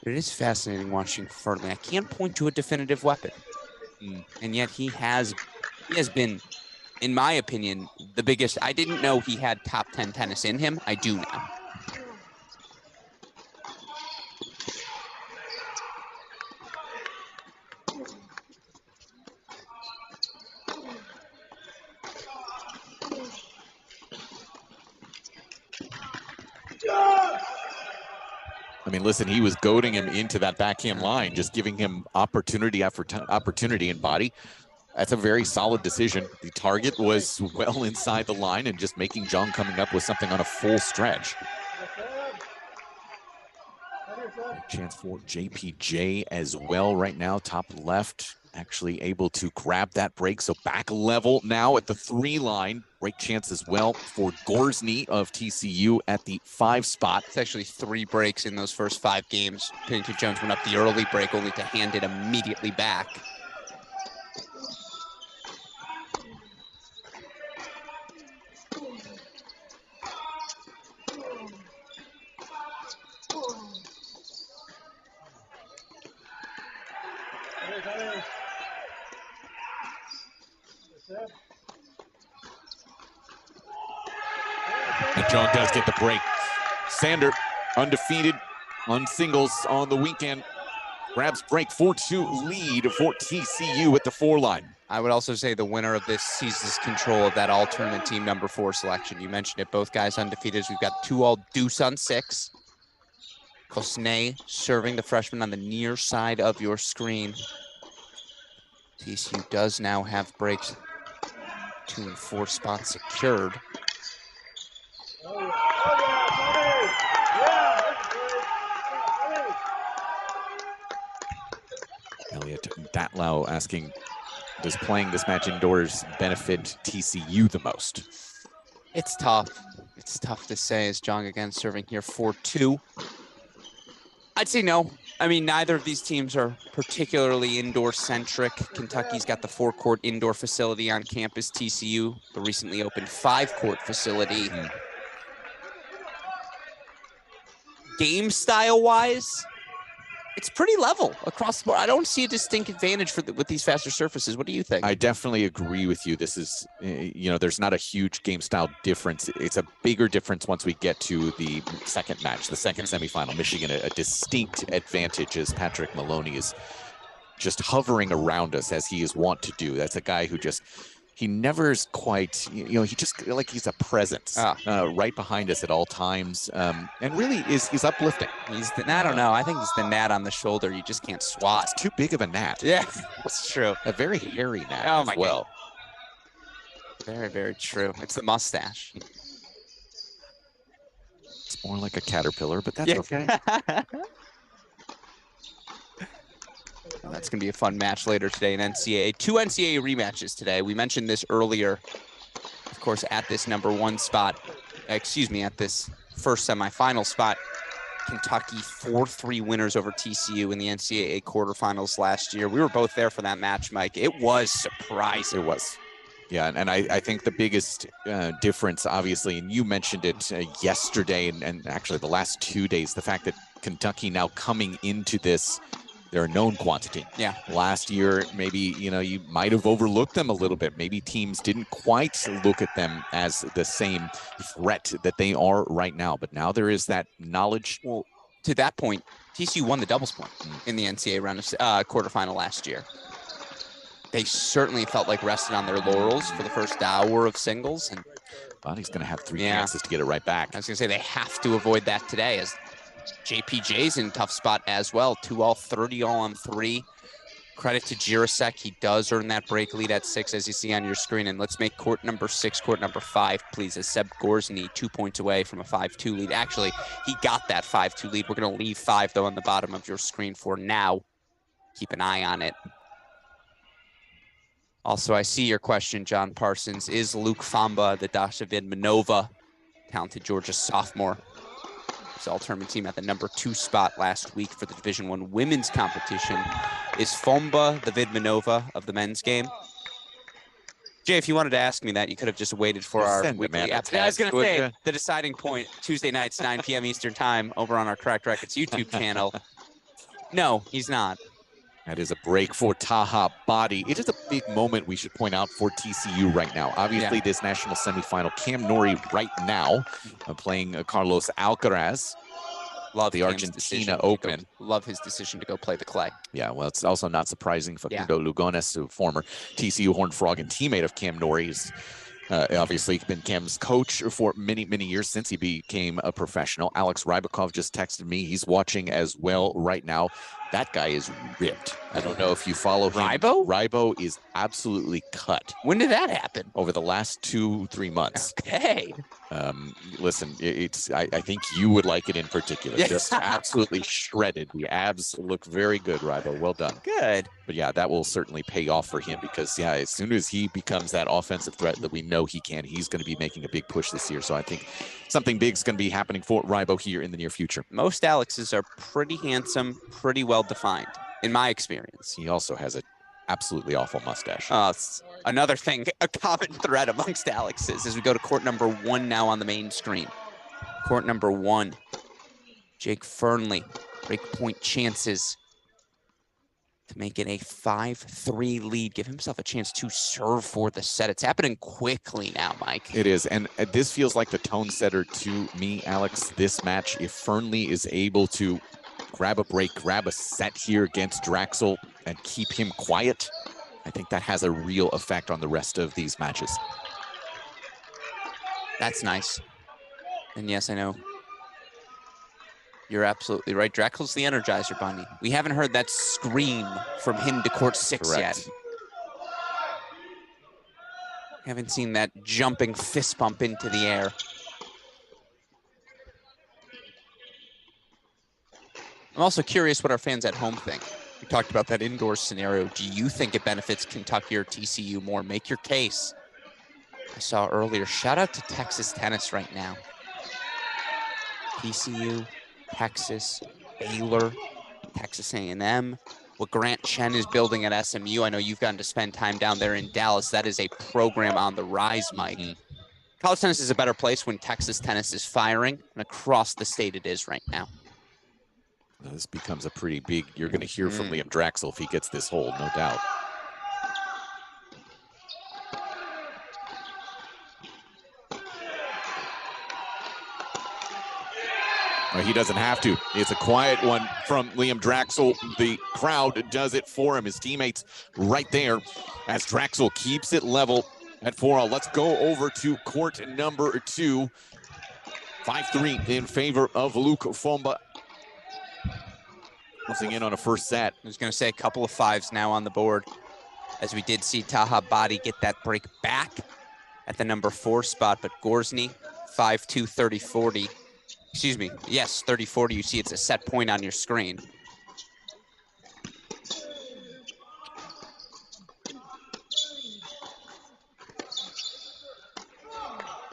It is fascinating watching Fernley. I can't point to a definitive weapon. And yet he has been, in my opinion, the biggest. I didn't know he had top 10 tennis in him. I do now. I mean, listen, he was goading him into that backhand line, just giving him opportunity after opportunity in body. That's a very solid decision. The target was well inside the line and just making Jong coming up with something on a full stretch. Chance for JPJ as well right now, top left. Actually able to grab that break. So back level now at the 3 line. Break chance as well for Gorsny of TCU at the 5 spot. It's actually 3 breaks in those first 5 games. Pennington Jones went up the early break only to hand it immediately back. And Jong does get the break. Sander, undefeated on singles on the weekend, grabs break 4-2 lead for TCU at the 4 line. I would also say the winner of this seizes control of that all-tournament team number 4 selection. You mentioned it, both guys undefeated. We've got 2 all deuce on 6. Kosne serving the freshman on the near side of your screen. TCU does now have breaks 2 and 4 spots secured. Elliot Datlow asking, does playing this match indoors benefit TCU the most? It's tough. It's tough to say as Jong again serving here 4-2. I'd say no. I mean, neither of these teams are particularly indoor-centric. Kentucky's got the 4-court indoor facility on campus. TCU, the recently opened 5-court facility. Game style-wise, it's pretty level across the board. I don't see a distinct advantage with these faster surfaces. What do you think? I definitely agree with you. This is, there's not a huge game style difference. It's a bigger difference once we get to the second match, the second semifinal. Michigan, a distinct advantage as Patrick Maloney is just hovering around us as he is wont to do. That's a guy who he never is quite, he just like he's a presence right behind us at all times. And really he's uplifting. I don't know. I think he's the gnat on the shoulder. You just can't swat. It's too big of a gnat. Yeah, that's true. A very hairy gnat as well. God. Very, very true. It's the mustache. It's more like a caterpillar, but that's okay. Well, that's going to be a fun match later today in NCAA. 2 NCAA rematches today. We mentioned this earlier, of course, at this #1 spot. At this first semifinal spot. Kentucky 4-3 winners over TCU in the NCAA quarterfinals last year. We were both there for that match, Mike. It was surprising. It was. Yeah, and I think the biggest difference, obviously, and you mentioned it yesterday and actually the last 2 days, the fact that Kentucky now coming into this, they're a known quantity. Yeah. Last year, maybe, you might have overlooked them a little bit. Maybe teams didn't quite look at them as the same threat that they are right now. But now there is that knowledge. Well, to that point, TCU won the doubles point in the NCAA round of quarterfinal last year. They certainly felt like rested on their laurels for the first hour of singles. And Bonnie's going to have 3 chances to get it right back. I was going to say they have to avoid that today, as JPJ's in a tough spot as well. 2-all, 30-all on 3. Credit to Jirasek. He does earn that break lead at 6, as you see on your screen. And let's make court number 6, court number 5, please, as Seb Gorsny 2 points away from a 5-2 lead. Actually, he got that 5-2 lead. We're going to leave 5, though, on the bottom of your screen for now. Keep an eye on it. Also, I see your question, John Parsons. Is Luke Famba, the Dasha Vidmanova, talented Georgia sophomore, all-tournament team at the #2 spot last week for the Division I women's competition? Is Fomba the Vidmanova of the men's game? Jay, if you wanted to ask me that, you could have just waited for our weekly. I was going to say, the deciding point, Tuesday nights, 9 p.m. Eastern time, over on our Correct Racquets YouTube channel. No, he's not. That is a break for Taha Body. It is a big moment, we should point out, for TCU right now. Obviously, this national semifinal, Cam Norrie right now playing Carlos Alcaraz. Love the Argentina Open. Love his decision to go play the clay. Yeah, well, it's also not surprising. Facundo Lugones, a former TCU Horned Frog and teammate of Cam Norrie, is obviously been Cam's coach for many, many years since he became a professional. Alex Rybakov just texted me. He's watching as well right now. That guy is ripped. I don't know if you follow him. Rybo is absolutely cut. When did that happen? Over the last 2-3 months. Okay. Listen, I think you would like it in particular. Just absolutely shredded. The abs look very good, Rybo. Well done. Good. But yeah, that will certainly pay off for him because, as soon as he becomes that offensive threat that we know he can, he's going to be making a big push this year. So I think something big is going to be happening for Rybo here in the near future. Most Alexes are pretty handsome, pretty well defined, in my experience. He also has an absolutely awful mustache. It's another thing, a common thread amongst Alexes, as we go to court number 1 now on the main screen. Court number 1, Jake Fernley, breakpoint chances to make it a 5-3 lead, give himself a chance to serve for the set. It's happening quickly now, Mike. It is, and this feels like the tone setter to me, Alex, this match. If Fernley is able to grab a break, grab a set here against Draxel and keep him quiet, I think that has a real effect on the rest of these matches. That's nice. And yes, I know. You're absolutely right. Draxel's the Energizer Bunny. We haven't heard that scream from him to court 6 yet. Haven't seen that jumping fist bump into the air. I'm also curious what our fans at home think. We talked about that indoor scenario. Do you think it benefits Kentucky or TCU more? Make your case. I saw earlier, shout out to Texas tennis right now. TCU, Texas, Baylor, Texas A&M. What Grant Chen is building at SMU. I know you've gotten to spend time down there in Dallas. That is a program on the rise, Mike. College tennis is a better place when Texas tennis is firing, and across the state it is right now. This becomes a pretty big, you're going to hear from Liam Draxel if he gets this hold, no doubt. Well, he doesn't have to. It's a quiet one from Liam Draxel. The crowd does it for him. His teammates right there as Draxel keeps it level at 4-all. Let's go over to court number 2. 5-3 in favor of Luke Fomba. Closing in on a first set. I was going to say a couple of 5s now on the board, as we did see Taha Badi get that break back at the number 4 spot, but Gorsny 5-2, 30-40. Excuse me, yes, 30-40. You see it's a set point on your screen.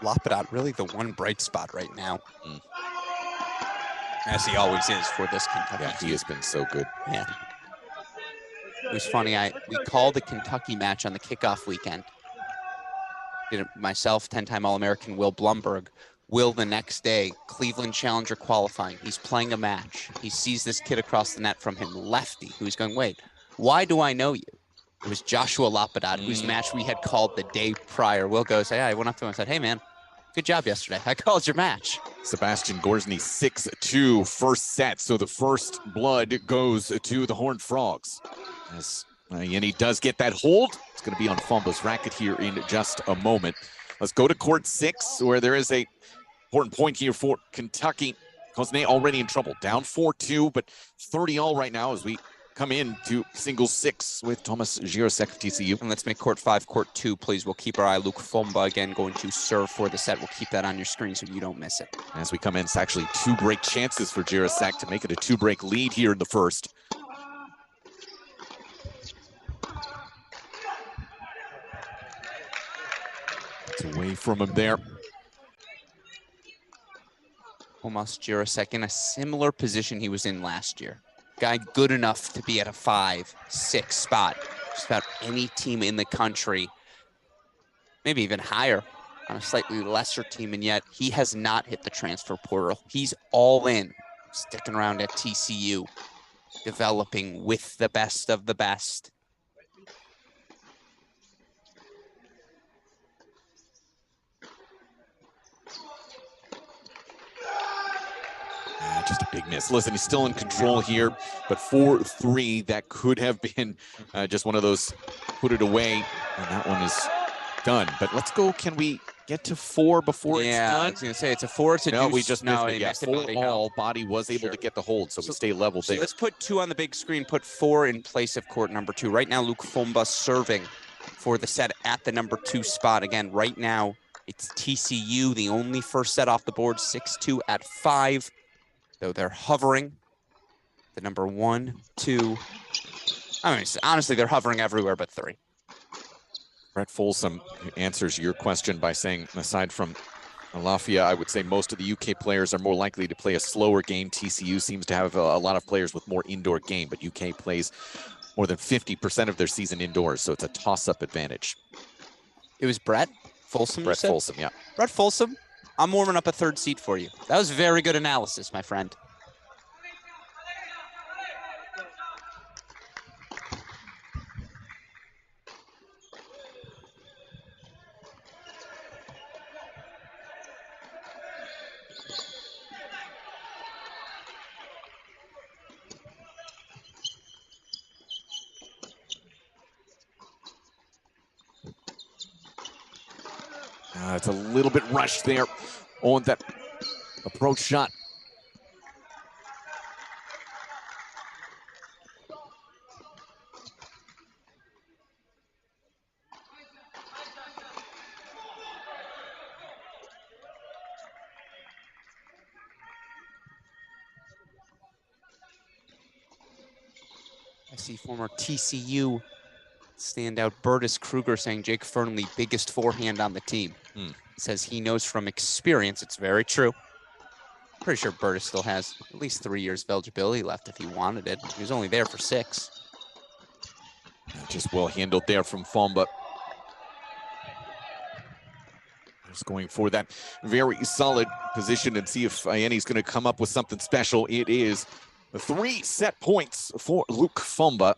Lapadat really the one bright spot right now. As he always is for this Kentucky team. He has been so good. Yeah. It was funny, we called the Kentucky match on the kickoff weekend. Did it myself, 10-time All-American Will Blumberg. Will the next day, Cleveland Challenger qualifying. He's playing a match. He sees this kid across the net from him, Lefty, who's going, wait, why do I know you? It was Joshua Lapadat, whose match we had called the day prior. Will goes, hey, I went up to him and said, hey, man, good job yesterday. I called your match. Sebastian Gorsny 6-2 first set. So the first blood goes to the Horned Frogs. As Ianni does get that hold. It's going to be on Fomba's racket here in just a moment. Let's go to court 6, where there is a important point here for Kentucky. Cosnay already in trouble. Down 4-2, but 30-all right now as we come in to single 6 with Thomas Girosek of TCU. And let's make court 5, court 2, please. We'll keep our eye. Luke Fomba again going to serve for the set. We'll keep that on your screen so you don't miss it. As we come in, it's actually 2 break chances for Girosek to make it a 2-break lead here in the first. It's away from him there. Tomas Girosek in a similar position he was in last year. Guy good enough to be at a 5-6 spot. Just about any team in the country, maybe even higher on a slightly lesser team, and yet he has not hit the transfer portal. He's all in, sticking around at TCU, developing with the best of the best. Just a big miss. Listen, he's still in control here, but 4-3, that could have been just one of those put it away, and that one is done. But let's go. Can we get to 4 before it's done? I was going to say, it's a 4. It's a no, deuce. we just missed it. Yeah, Body. all Body was able to get the hold, so we stay level there. Let's put 2 on the big screen, put 4 in place of court number 2. Right now, Luke Fomba serving for the set at the number 2 spot. Again, right now, it's TCU, the only first set off the board, 6-2 at 5. Though they're hovering, the number 1, 2. I mean, honestly, they're hovering everywhere but 3. Brett Folsom answers your question by saying, aside from Alafia, I would say most of the UK players are more likely to play a slower game. TCU seems to have a lot of players with more indoor game, but UK plays more than 50% of their season indoors, so it's a toss-up advantage. It was Brett Folsom? Brett Folsom, yeah. Brett Folsom? I'm warming up a 3rd seat for you. That was very good analysis, my friend. It's a little bit rushed there on that approach shot. I see former TCU standout Bertus Kruger saying Jake Fernley, biggest forehand on the team. Says he knows from experience. It's very true. Pretty sure Bertus still has at least 3 years of eligibility left if he wanted it. He was only there for 6. Just well handled there from Fomba. Just going for that very solid position and see if Ianni's going to come up with something special. It is 3 set points for Luke Fomba.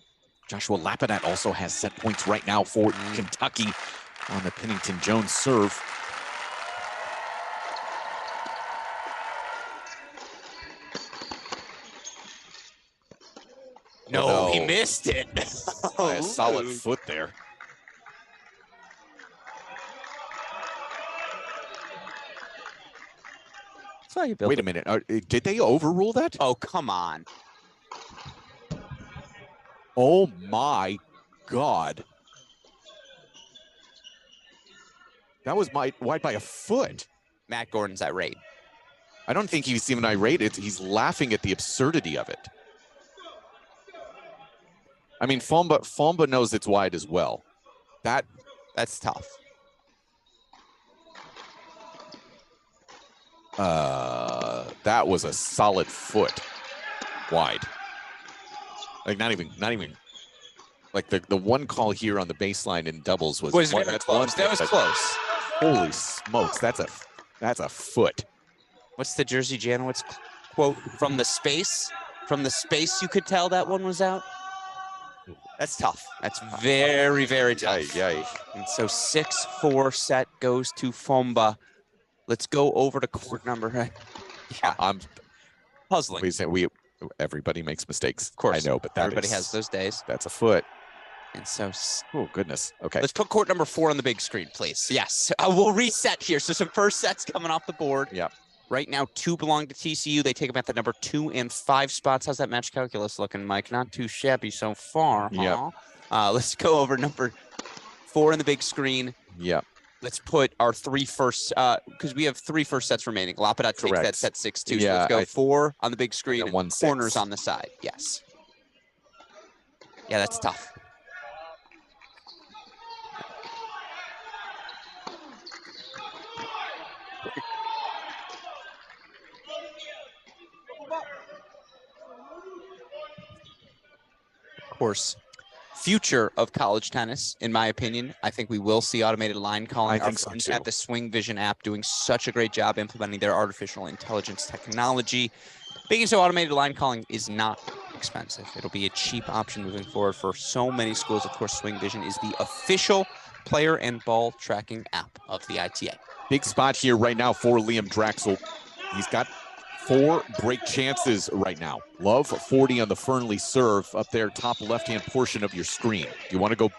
Joshua Lapidat also has set points right now for Kentucky on the Pennington Jones serve. No, he missed it. A solid foot there. Wait a minute. Did they overrule that? Oh, come on. Oh my God. That was wide by a foot. Matt Gordon's irate. I don't think he's even irate. He's laughing at the absurdity of it. I mean, Fomba knows it's wide as well. That's tough. That was a solid foot wide. Like not even like the one call here on the baseline in doubles was very close. That was close. Holy smokes, that's a foot. What's the Jersey Janowitz quote? From the space you could tell that one was out. That's tough. That's very, very tough. Yeah. And so 6-4 set goes to Fomba. Let's go over to court number. Yeah, I'm puzzling. Everybody makes mistakes. Of course, I know, but everybody has those days. That's a foot. And so, oh goodness. Okay. Let's put court number 4 on the big screen, please. Yes, we'll reset here. So some first sets coming off the board. Yeah. Right now, 2 belong to TCU. They take them at the number 2 and 5 spots. How's that match calculus looking, Mike? Not too shabby so far. Yeah. Let's go over number 4 on the big screen. Yeah. Let's put our 3 first, because we have 3 first sets remaining. Lapidat takes that set 6-2. Yeah, so let's go 4 on the big screen and 1 corners 6. on the side. Yes. Yeah, that's tough. Of course, future of college tennis, in my opinion. I think we will see automated line calling. I think so too. At the Swing Vision app doing such a great job implementing their artificial intelligence technology. Being so automated line calling is not expensive. It'll be a cheap option moving forward for so many schools. Of course, Swing Vision is the official player and ball tracking app of the ITA. Big spot here right now for Liam Draxel. He's got 4 break chances right now. Love 40 on the Fernley serve up there, top left-hand portion of your screen. Do you want to go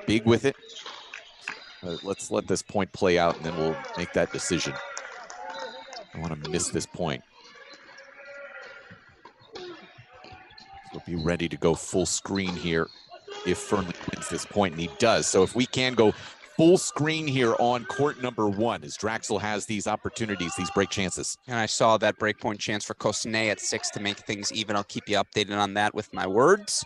big with it? Let's let this point play out, and then we'll make that decision. I want to miss this point. So be ready to go full screen here if Fernley wins this point, and he does. So if we can go full screen here on court number 1 as Draxel has these opportunities, these break chances. And I saw that breakpoint chance for Kosnay at 6 to make things even. I'll keep you updated on that with my words.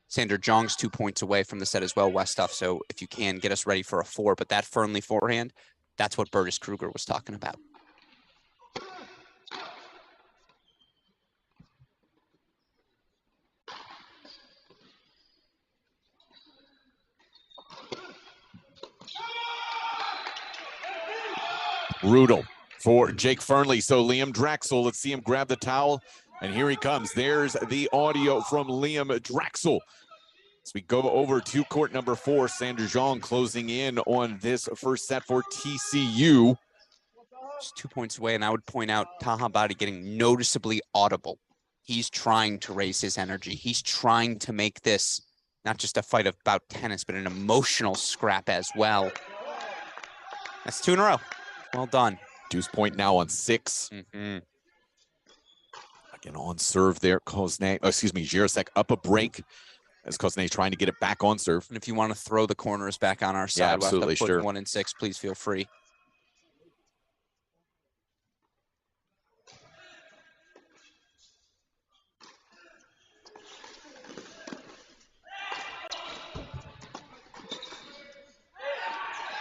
Sander Jong's 2 points away from the set as well, Westhoff. So if you can, get us ready for a 4. But that Fernley forehand, that's what Burgess Kruger was talking about. Brutal for Jake Fernley. So Liam Draxel, let's see him grab the towel. And here he comes. There's the audio from Liam Draxel. As we go over to court number 4, Sander Jong closing in on this first set for TCU. Just 2 points away, and I would point out Taha Badi getting noticeably audible. He's trying to raise his energy. He's trying to make this not just a fight about tennis, but an emotional scrap as well. That's 2 in a row. Well done. Deuce point now on 6. Again, on serve there. Jirasek up a break as Kosnay trying to get it back on serve. And if you want to throw the corners back on our side, yeah, absolutely, we'll have to put sure. 1 and 6, please feel free.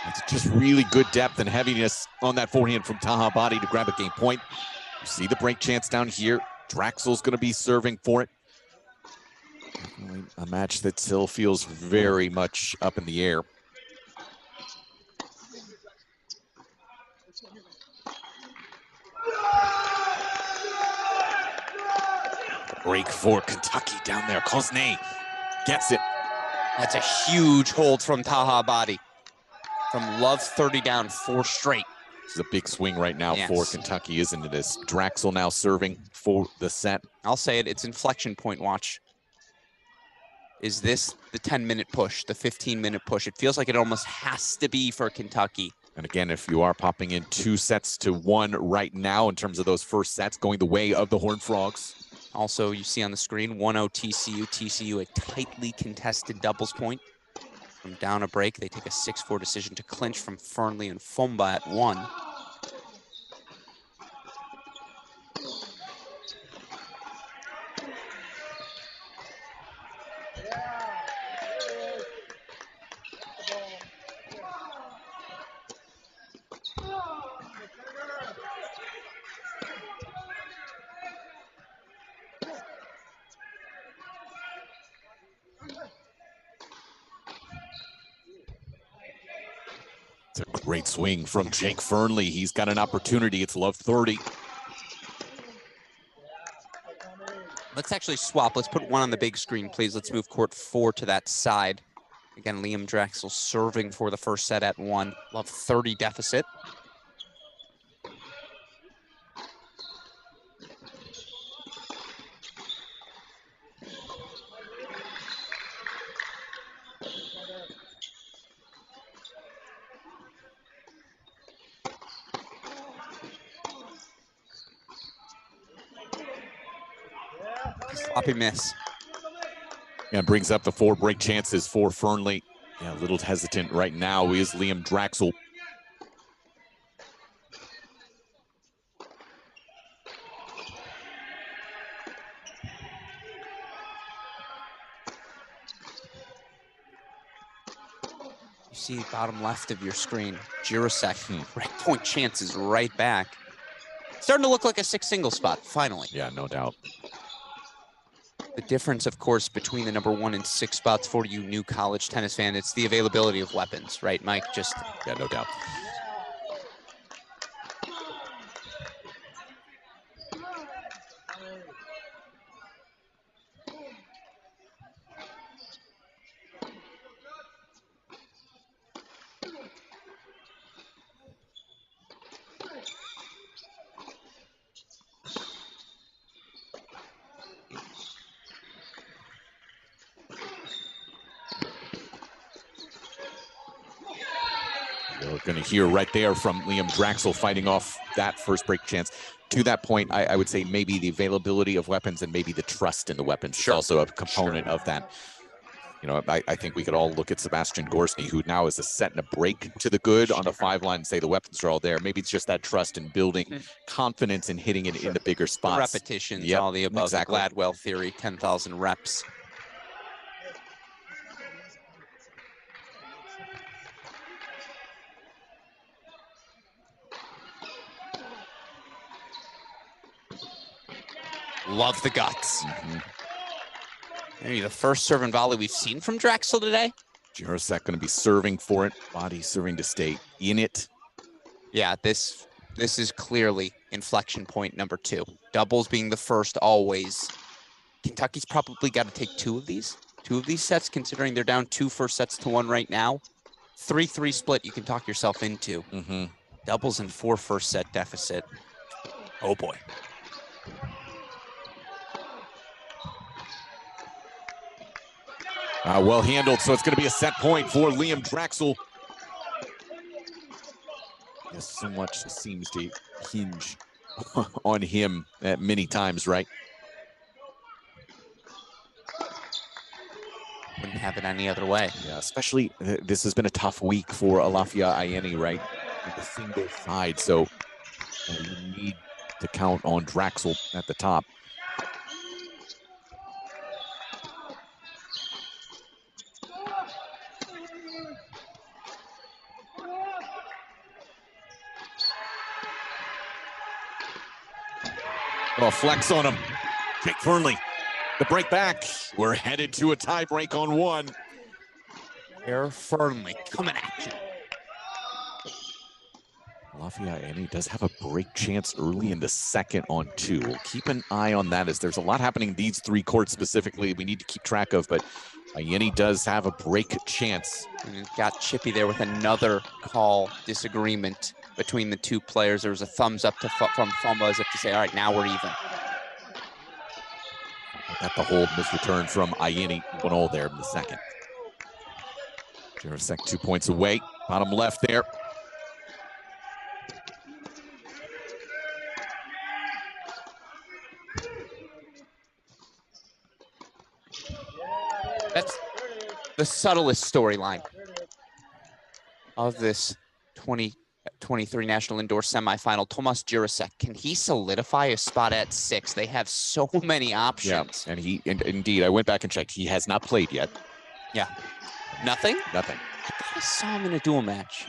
It's just really good depth and heaviness on that forehand from Taha Badi to grab a game point. You see the break chance down here. Draxel's going to be serving for it. A match that still feels very much up in the air. break for Kentucky down there. Cosnay gets it. That's a huge hold from Taha Abadi. From love 30 down, 4 straight. This is a big swing right now for Kentucky, isn't it? As Draxel now serving for the set. I'll say it, it's inflection point watch. Is this the 10-minute push, the 15-minute push? It feels like it almost has to be for Kentucky. And again, if you are popping in 2-1 right now in terms of those first sets going the way of the Horned Frogs. Also, you see on the screen, 1-0 TCU. TCU, a tightly contested doubles point. From down a break, they take a 6-4 decision to clinch from Fernley and Fomba at 1. It's a great swing from Jake Fernley. He's got an opportunity. It's love 30. Let's actually swap. Let's put one on the big screen, please. Let's move court 4 to that side. Again, Liam Draxel serving for the first set at 1. Love 30 deficit. Sloppy miss. And brings up the 4 break chances for Fernley. Yeah, a little hesitant right now is Liam Draxel. You see bottom left of your screen, Jirasek, break point chances right back. Starting to look like a 6-single spot, finally. Yeah, no doubt. The difference, of course, between the number 1 and 6 spots for you new college tennis fan, it's the availability of weapons, right, Mike? Just yeah, no doubt. You're going to hear right there from Liam Draxel fighting off that first break chance. To that point, I would say maybe the availability of weapons and maybe the trust in the weapons is also a component of that. You know, I think we could all look at Sebastian Gorsny, who now is a set and a break to the good on the 5 line and say the weapons are all there. Maybe it's just that trust in building confidence and hitting it in the bigger spots. repetitions, all the above. Exactly. Gladwell theory, 10,000 reps. Love the guts. Maybe the first serve and volley we've seen from Draxel today. Jirasek going to be serving for it. Body serving to stay in it. Yeah, this is clearly inflection point number 2. Doubles being the first always. Kentucky's probably got to take 2 of these sets, considering they're down 2 first sets to 1 right now. 3-3 split you can talk yourself into. Doubles and 4 first set deficit. Oh boy. Well handled, so it's going to be a set point for Liam Draxel. Yes, so much seems to hinge on him many times, right? Wouldn't have it any other way. Yeah, especially this has been a tough week for Alafia Ayeni, right? On the single side, so you need to count on Draxel at the top. Oh, flex on him. Jake Fernley, the break back. We're headed to a tie break on 1. Air Fernley coming at you. Mafia, and he does have a break chance early in the second on 2. We'll keep an eye on that as there's a lot happening these 3 courts specifically we need to keep track of, but Ayeni does have a break chance. And got chippy there with another call disagreement between the 2 players. There was a thumbs up from Fumba as if to say, all right, now we're even. Got the hold misreturn from Ayeni. 1-0 there in the second. Jirasek 2 points away. Bottom left there. That's the subtlest storyline of this 2023 National Indoor Semifinal. Tomas Jirasek, can he solidify a spot at 6? They have so many options. Yeah, and indeed, I went back and checked. He has not played yet. Yeah. Nothing? Nothing. I thought I saw him in a dual match.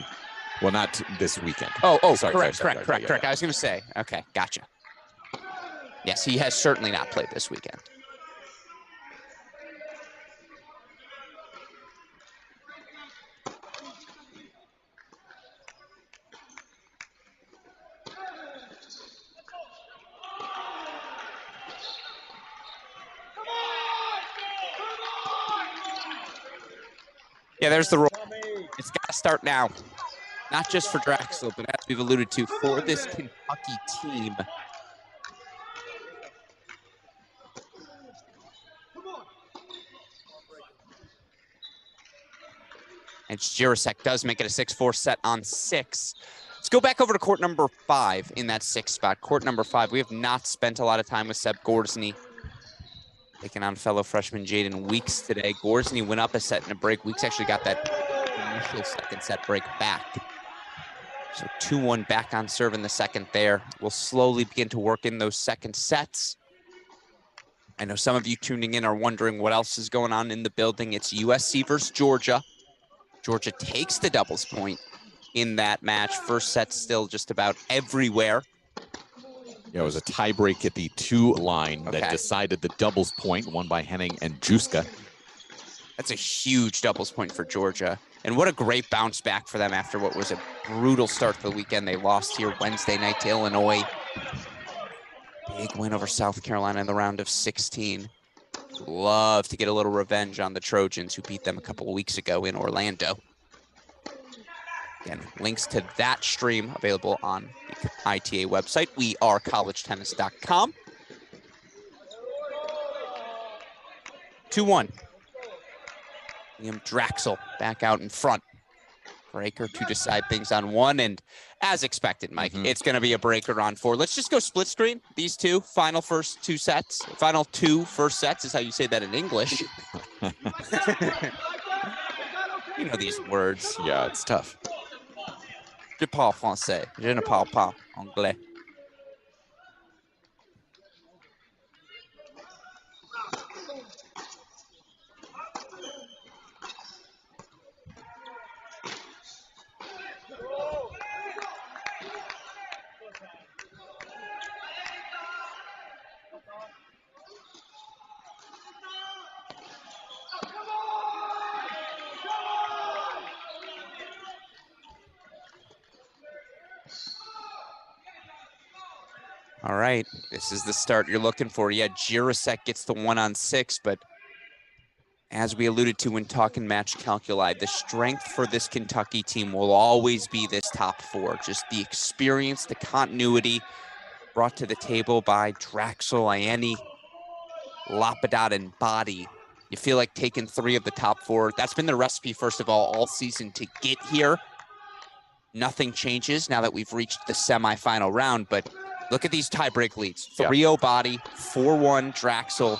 Well, not this weekend. Sorry, correct. I was going to say, okay, gotcha. Yes, he has certainly not played this weekend. Yeah, there's the roll. It's got to start now. Not just for Draxel, but as we've alluded to, for this Kentucky team. And Jirasek does make it a 6-4 set on 6. Let's go back over to court number 5 in that 6th spot. Court number 5, we have not spent a lot of time with Seb Gorsny taking on fellow freshman Jaden Weeks today. Gorsny went up a set in a break. Weeks actually got that initial second set break back. So 2-1 back on serve in the second there. We'll slowly begin to work in those second sets. I know some of you tuning in are wondering what else is going on in the building. It's USC versus Georgia. Georgia takes the doubles point in that match. First set still just about everywhere. Yeah, it was a tiebreak at the 2 line that decided the doubles point, won by Henning and Juska. That's a huge doubles point for Georgia. And what a great bounce back for them after what was a brutal start to the weekend. They lost here Wednesday night to Illinois. Big win over South Carolina in the round of 16. Love to get a little revenge on the Trojans who beat them a couple of weeks ago in Orlando. Again, links to that stream available on the ITA website. We are collegetennis.com. 2-1. Liam Draxel back out in front. Breaker to decide things on 1. And as expected, Mike, it's going to be a breaker on 4. Let's just go split screen. These 2, final first 2 sets. Final 2 first sets is how you say that in English. You know these words. Yeah, it's tough. Je parle français. Je ne parle pas anglais. All right, this is the start you're looking for. Yeah, Jirasek gets the 1-on-6, but as we alluded to when talking match calculi, the strength for this Kentucky team will always be this top 4. Just the experience, the continuity brought to the table by Draxel, Ayeni, Lapidat, and Body. You feel like taking 3 of the top 4. That's been the recipe, first of all season to get here. Nothing changes now that we've reached the semifinal round, but look at these tie-break leads. 3-0 Body, 4-1 Draxel.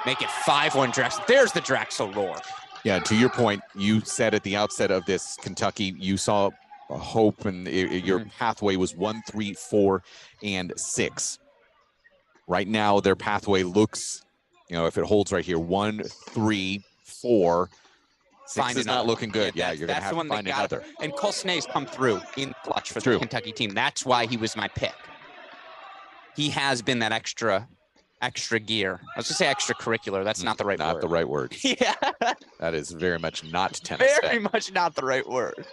Make it 5-1 Draxel. There's the Draxel roar. Yeah, to your point, you said at the outset of this, Kentucky, you saw a hope and your pathway was 1, 3, 4, and 6. Right now, their pathway looks, if it holds right here, 1, 3, 4, 6 is not looking good. Yeah, you're going to have to find another. And Colsonet's come through in clutch for the Kentucky team. That's why he was my pick. He has been that extra gear. I was going to say extracurricular. That's not the right word. Not the right word. Yeah. That is very much not tennis. Very much not the right word.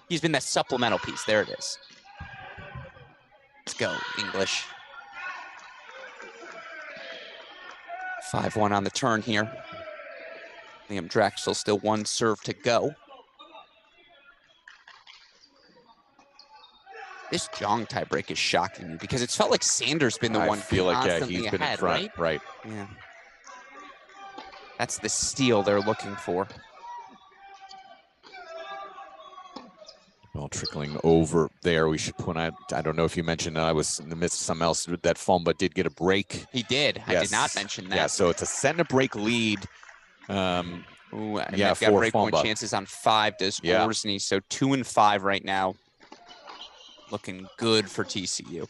He's been that supplemental piece. There it is. Let's go, English. 5-1 on the turn here. Liam Drexel still one serve to go. This Jong tiebreak is shocking me because it's felt like Sanders been the one feel like constantly he's been ahead, in front, right? Yeah. That's the steal they're looking for. Well, trickling over there, we should point out, I don't know if you mentioned, I was in the midst of something else, that Fomba did get a break. He did. Yes. I did not mention that. Yeah, so it's a set and a break lead. Ooh, and yeah, they've got break Fomba. point chances on 5, does Orsney. So 2 and 5 right now. Looking good for TCU.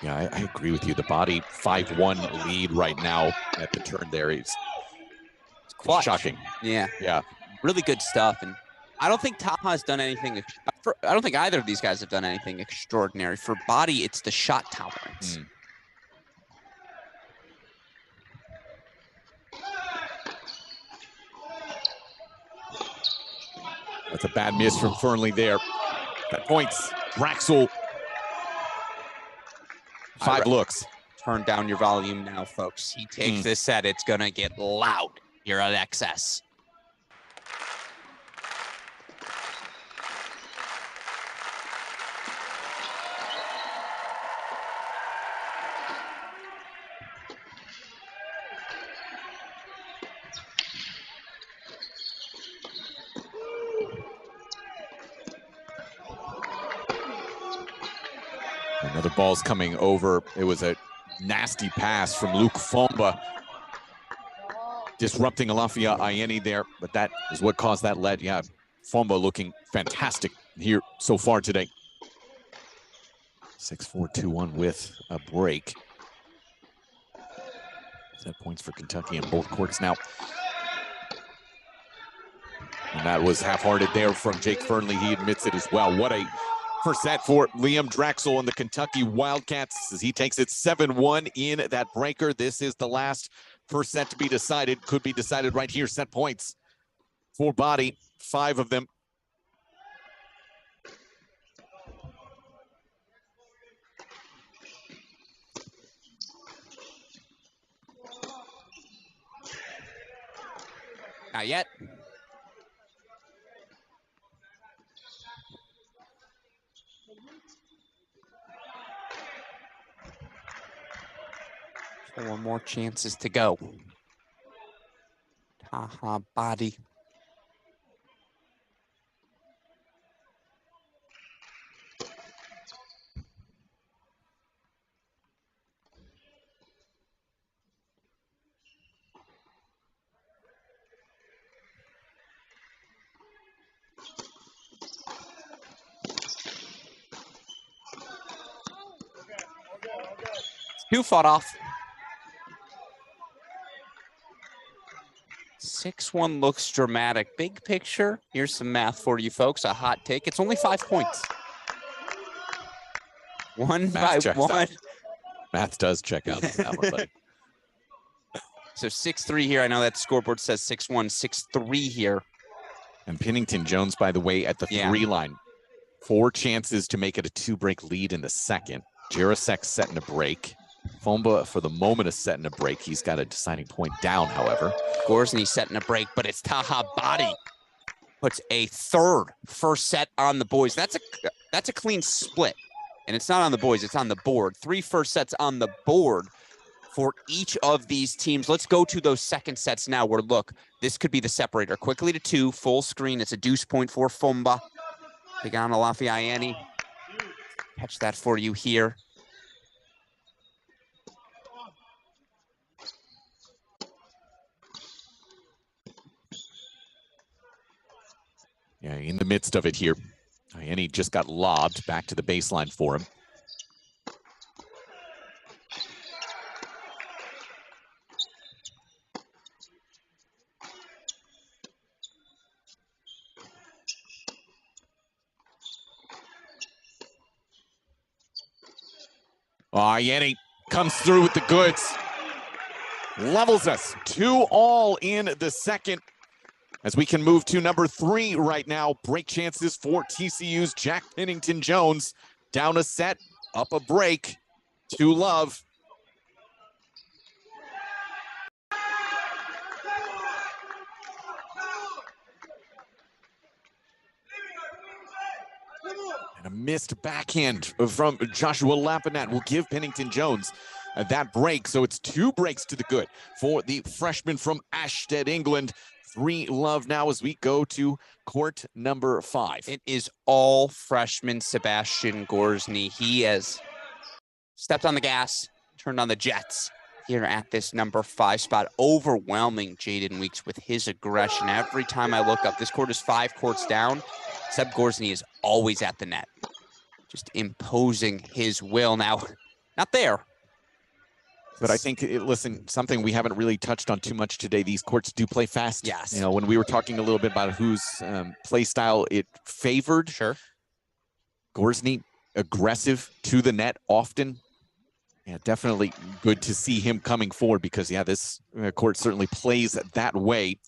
Yeah, I agree with you. The body 5-1 lead right now at the turn there is shocking. Yeah. Yeah. Really good stuff. And I don't think Taha's done anything. I don't think either of these guys have done anything extraordinary. For body, it's the shot tolerance. That's a bad miss from Fernley there. That points. Drexel. 5 looks. Turn down your volume now, folks. He takes this set. It's going to get loud here at XS. Another ball's coming over. It was a nasty pass from Luke Fomba, disrupting Alafia Ayeni there, but that is what caused that lead. Yeah, Fomba looking fantastic here so far today. 6-4, 2-1 with a break. Set points for Kentucky in both courts now. And that was half-hearted there from Jake Fernley. He admits it as well. What a first set for Liam Drexel and the Kentucky Wildcats as he takes it 7-1 in that breaker. This is the last first set to be decided. Could be decided right here. Set points for body, 5 of them. Not yet. Four more chances to go. Taha body. Two fought off. 6-1 looks dramatic. Big picture, here's some math for you folks. A hot take. It's only 5 points. One by one. Math does check out for that one, buddy. So 6-3 here. I know that scoreboard says 6-1, 6-3 here. And Pennington Jones, by the way, at the 3 line. 4 chances to make it a 2-break lead in the second. Jarosek setting a break. Fomba, for the moment, is setting a break. He's got a deciding point down, however. Gorsney setting a break, but it's Taha Body. Puts a third first set on the boys. That's a clean split. And it's not on the boys, it's on the board. 3 first sets on the board for each of these teams. Let's go to those second sets now where, look, this could be the separator. Quickly to 2, full screen. It's a deuce point for Fomba. Tigana Lafiayani. Catch that for you here. Yeah, in the midst of it here. Ayeni just got lobbed back to the baseline for him. Ayeni comes through with the goods. Levels us 2-2 in the second. As we can move to number 3 right now, break chances for TCU's Jack Pennington-Jones. Down a set, up a break, 2-love. And a missed backhand from Joshua Lapinat will give Pennington-Jones that break. So it's 2 breaks to the good for the freshman from Ashstead, England. 3-love now as we go to court number 5. It is all freshman Sebastian Gorsny. He has stepped on the gas, turned on the jets here at this number 5 spot, overwhelming Jaden Weeks with his aggression. Every time I look up, this court is 5 courts down. Seb Gorsny is always at the net, just imposing his will. Now, not there. But I think, listen, something we haven't really touched on too much today, these courts do play fast. Yes. You know, when we were talking a little bit about whose play style it favored. Sure. Gorsny, aggressive to the net often. Yeah, definitely good to see him coming forward because, yeah, this court certainly plays that way.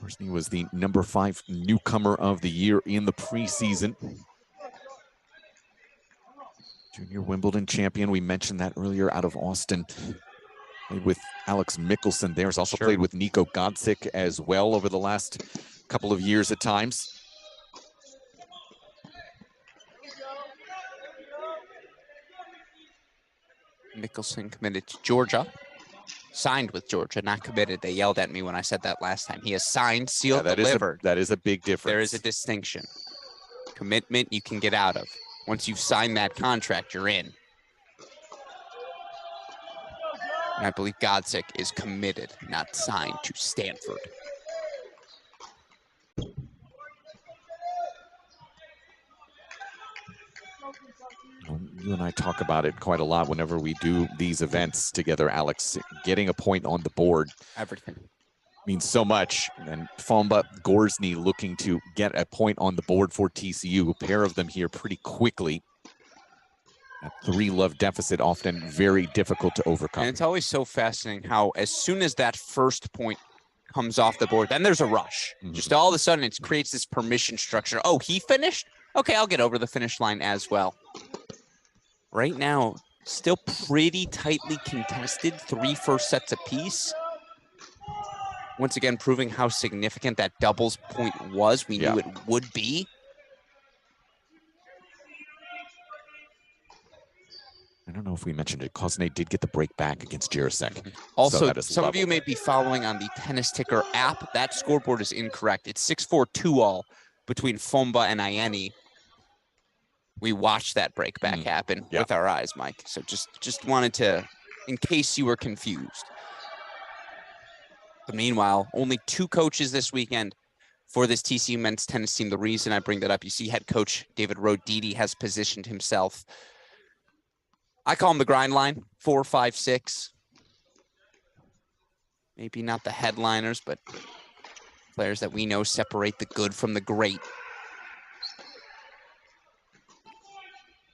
Gorsny was the number 5 newcomer of the year in the preseason. Junior Wimbledon champion. We mentioned that earlier out of Austin. Played with Alex Mickelson there. He's also played with Nico Godsick as well over the last couple of years at times. Mickelson committed to Georgia. Signed with Georgia, not committed. They yelled at me when I said that last time. He has signed, sealed, delivered. That is a big difference. There is a distinction. Commitment you can get out of. Once you've signed that contract, you're in. And I believe Godsick is committed, not signed to Stanford. You and I talk about it quite a lot whenever we do these events together, Alex. Getting a point on the board. Everything. Means so much. And Fomba Gorsny looking to get a point on the board for TCU. A pair of them here pretty quickly. A 3-love deficit often very difficult to overcome. And it's always so fascinating how as soon as that first point comes off the board, then there's a rush. Just all of a sudden it creates this permission structure. Oh, he finished? Okay, I'll get over the finish line as well. Right now, still pretty tightly contested. 3 first sets apiece. Once again, proving how significant that doubles point was. We knew it would be. I don't know if we mentioned it. Kozne did get the break back against Jarosek. Also, so some of you may be following on the Tennis Ticker app. That scoreboard is incorrect. It's 6-4 2-all between Fomba and Ieni. We watched that break back happen with our eyes, Mike. So just wanted to, in case you were confused. But meanwhile, only 2 coaches this weekend for this TCU men's tennis team. The reason I bring that up, you see head coach David Roditi has positioned himself. I call him the grind line, 4, 5, 6. Maybe not the headliners, but players that we know separate the good from the great.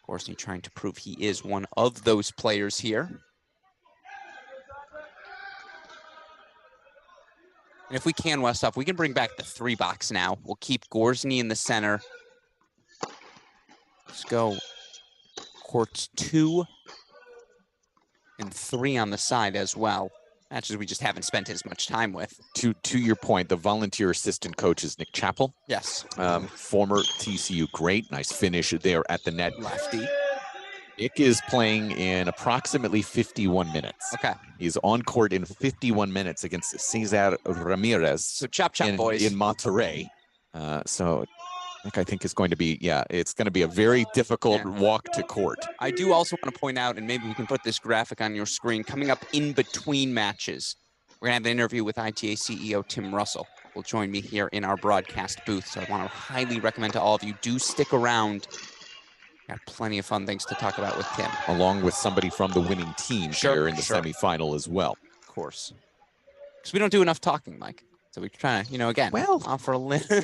Gorsny trying to prove he is one of those players here. And if we can, Westhoff, we can bring back the 3-box now. We'll keep Gorsny in the center. Let's go courts 2 and 3 on the side as well. Matches we just haven't spent as much time with. To your point, the volunteer assistant coach is Nick Chappell. Yes. Former TCU great. Nice finish there at the net. Lefty. Nick is playing in approximately 51 minutes. Okay. He's on court in 51 minutes against Cesar Ramirez. So chop, boys. In Monterrey. So Nick, I think is going to be, it's going to be a very difficult walk to court. I do also want to point out, and maybe we can put this graphic on your screen, coming up in between matches, we're going to have an interview with ITA CEO Tim Russell. Will join me here in our broadcast booth. So I want to highly recommend to all of you, do stick around. Got plenty of fun things to talk about with Tim. Along with somebody from the winning team here in the semifinal as well. Of course. Because we don't do enough talking, Mike. So we're trying to, again, offer a little.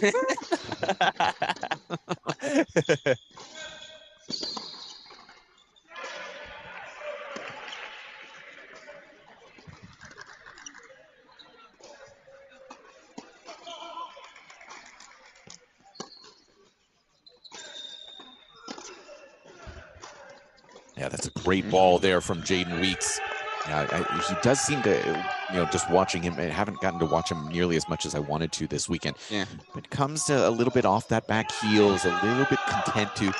Yeah, that's a great ball there from Jaden Weeks. He does seem to, just watching him, I haven't gotten to watch him nearly as much as I wanted to this weekend. Yeah. But comes a little bit off that back heel, is a little bit content to,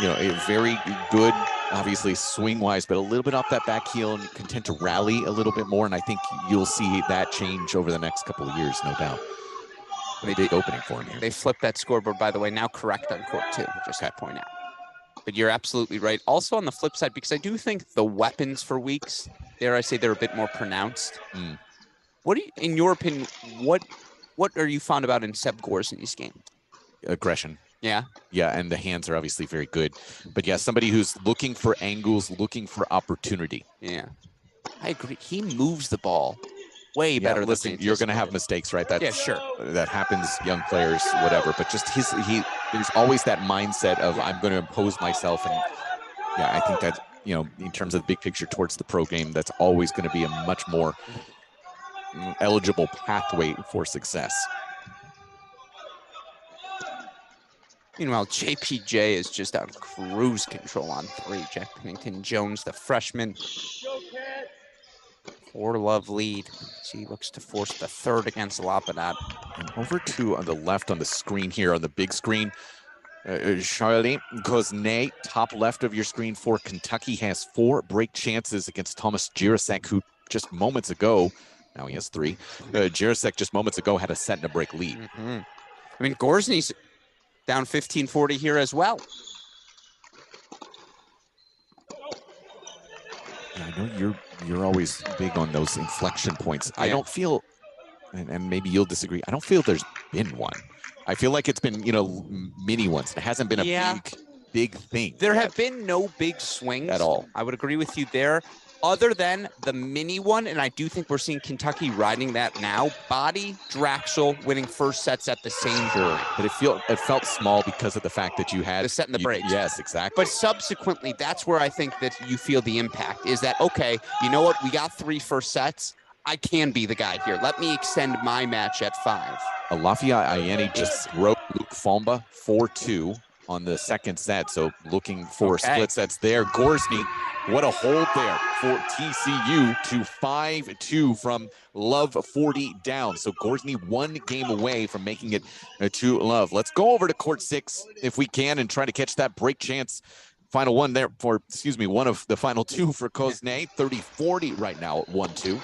a very good, obviously swing-wise, but a little bit off that back heel and content to rally a little bit more. And I think you'll see that change over the next couple of years, no doubt. A big opening for him here. They flipped that scoreboard, by the way, now correct on court 2, just to point out. But you're absolutely right. Also on the flip side, because I do think the weapons for Weeks, dare I say, they're a bit more pronounced. What do you, in your opinion, what are you fond about in Seb Gorsny's game? Aggression. Yeah. Yeah, and the hands are obviously very good. But yeah, somebody who's looking for angles, looking for opportunity. Yeah. I agree. He moves the ball way better. Listen, you're going to have mistakes, right? Yeah, sure. That happens, young players, whatever. But just there's always that mindset of I'm going to impose myself. And yeah, I think that, in terms of the big picture towards the pro game, that's always going to be a much more eligible pathway for success. Meanwhile, JPJ is just on cruise control on 3. Jack Pennington-Jones, the freshman. 4-love lead. He looks to force the third against Lapadat. And over to on the left on the screen here, on the big screen, Charlie Grosvenor, top left of your screen for Kentucky, has 4 break chances against Thomas Jirasek, who just moments ago, now he has 3. Jirasek just moments ago had a set and a break lead. I mean, Gorsny's down 15-40 here as well. I know you're always big on those inflection points. I don't feel, and maybe you'll disagree, I don't feel there's been one. I feel like it's been, mini ones. It hasn't been a big thing. There have been no big swings at all. I would agree with you there, other than the mini one, and I do think we're seeing Kentucky riding that now. Body, Draxel winning first sets at the same time. But it felt small because of the fact that you had the set and the breaks. Yes, exactly. But subsequently, that's where I think that you feel the impact is that, okay, you know what? We got 3 first sets. I can be the guy here. Let me extend my match at 5. Alafia Ayeni just broke Luke Fomba 4-2 on the second set. So looking for split sets there. Gorsny, what a hold there for TCU to 5-2 from Love 40 down. So Gorsny 1 game away from making it to Love. Let's go over to court 6 if we can and try to catch that break chance. Final one there for, one of the final 2 for Grosvenor. 30-40 right now at 1-2.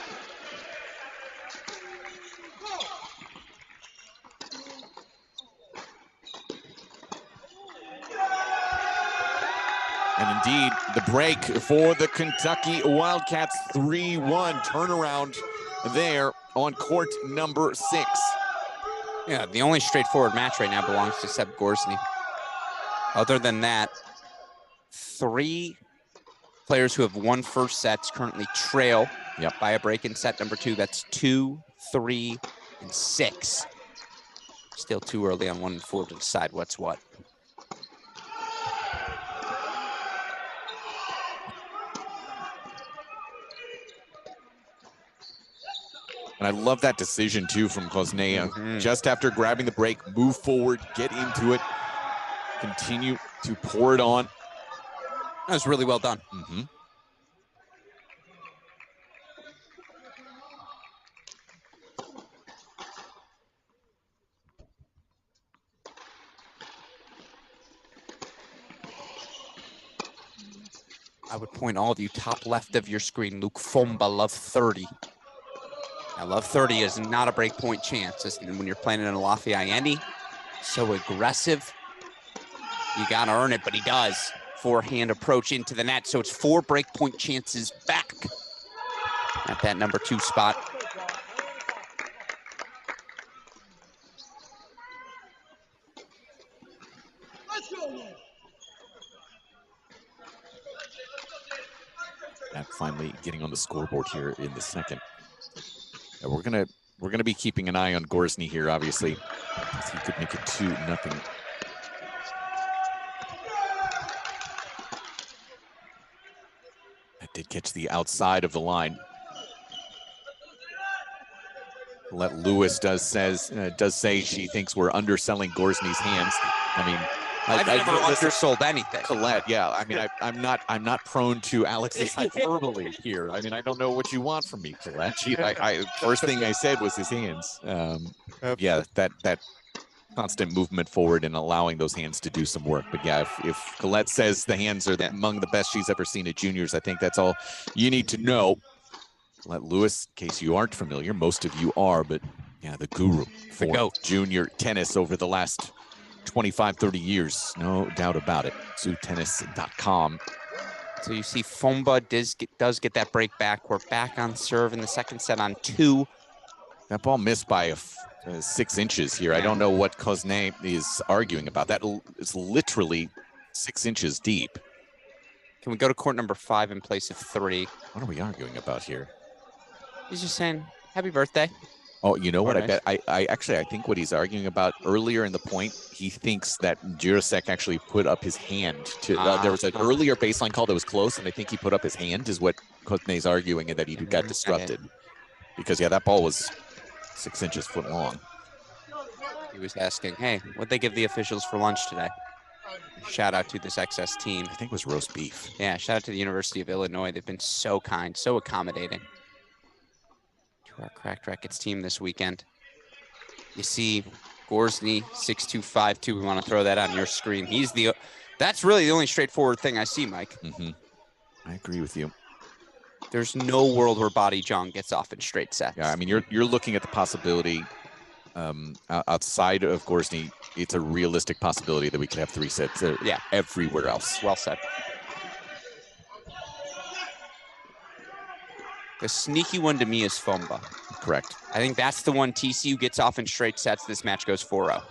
And indeed, the break for the Kentucky Wildcats, 3-1 turnaround there on court number 6. Yeah, the only straightforward match right now belongs to Seb Gorsny. Other than that, 3 players who have won first sets currently trail by a break in set number 2. That's 2, 3, and 6. Still too early on 1 and 4 to decide what's what. And I love that decision, too, from Grosvenor. Just after grabbing the break, move forward, get into it, continue to pour it on. That was really well done. I would point all of you top left of your screen, Luke Fomba, Love 30. Now, Love 30 is not a breakpoint chance. When you're playing in Alafia Ayeni, so aggressive, you got to earn it, but he does. Forehand approach into the net, so it's 4 breakpoint chances back at that number 2 spot. And finally getting on the scoreboard here in the second. And we're going to We're going to be keeping an eye on Grosvenor here, obviously. He could make it 2-0. That did catch the outside of the line. Colette Lewis does say she thinks we're underselling Grosvenor's hands. I mean, I've never undersold anything. Colette, yeah. I mean, I'm not prone to Alex's hyperbole here. I mean, I don't know what you want from me, Colette. First thing I said was his hands. Yeah, that constant movement forward and allowing those hands to do some work. But yeah, if Colette says the hands are among the best she's ever seen at juniors, I think that's all you need to know. Colette Lewis, in case you aren't familiar, most of you are, but yeah, the guru for junior tennis over the last 25, 30 years, no doubt about it. ZooTennis.com. So you see Fomba does get that break back. We're back on serve in the second set on 2. That ball missed by 6 inches here. I don't know what Cosne is arguing about. That is literally 6 inches deep. Can we go to court number 5 in place of 3? What are we arguing about here? He's just saying, happy birthday. Oh, you know what? Nice. I think what he's arguing about earlier in the point, he thinks that Jirasek actually put up his hand to. There was an earlier baseline call that was close, and I think he put up his hand, is what Cosne's arguing, and that he got disrupted. Because yeah, that ball was 6 inches foot long. He was asking, hey, what'd they give the officials for lunch today? Shout out to this XS team. I think it was roast beef. Yeah, shout out to the University of Illinois. They've been so kind, so accommodating to our Cracked Racquets team this weekend. You see Grosvenor 6252. We want to throw that on your screen. That's really the only straightforward thing I see, Mike. Mm-hmm. I agree with you. There's no world where Body Jong gets off in straight sets. Yeah, I mean, you're looking at the possibility outside of Grosvenor. It's a realistic possibility that we could have 3 sets everywhere else. Well said. The sneaky one to me is Fomba. Correct. I think that's the one TCU gets off in straight sets. This match goes 4-0.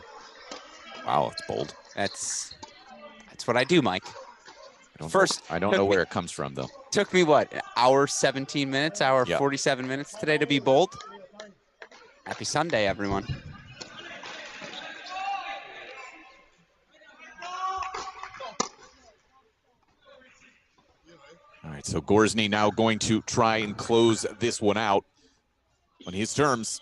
Wow, it's bold. That's what I do, Mike. I don't know where it comes from, though. Took me, what, hour 17 minutes, hour 47 minutes today to be bold? Happy Sunday, everyone. All right, so Grosvenor now going to try and close this one out on his terms.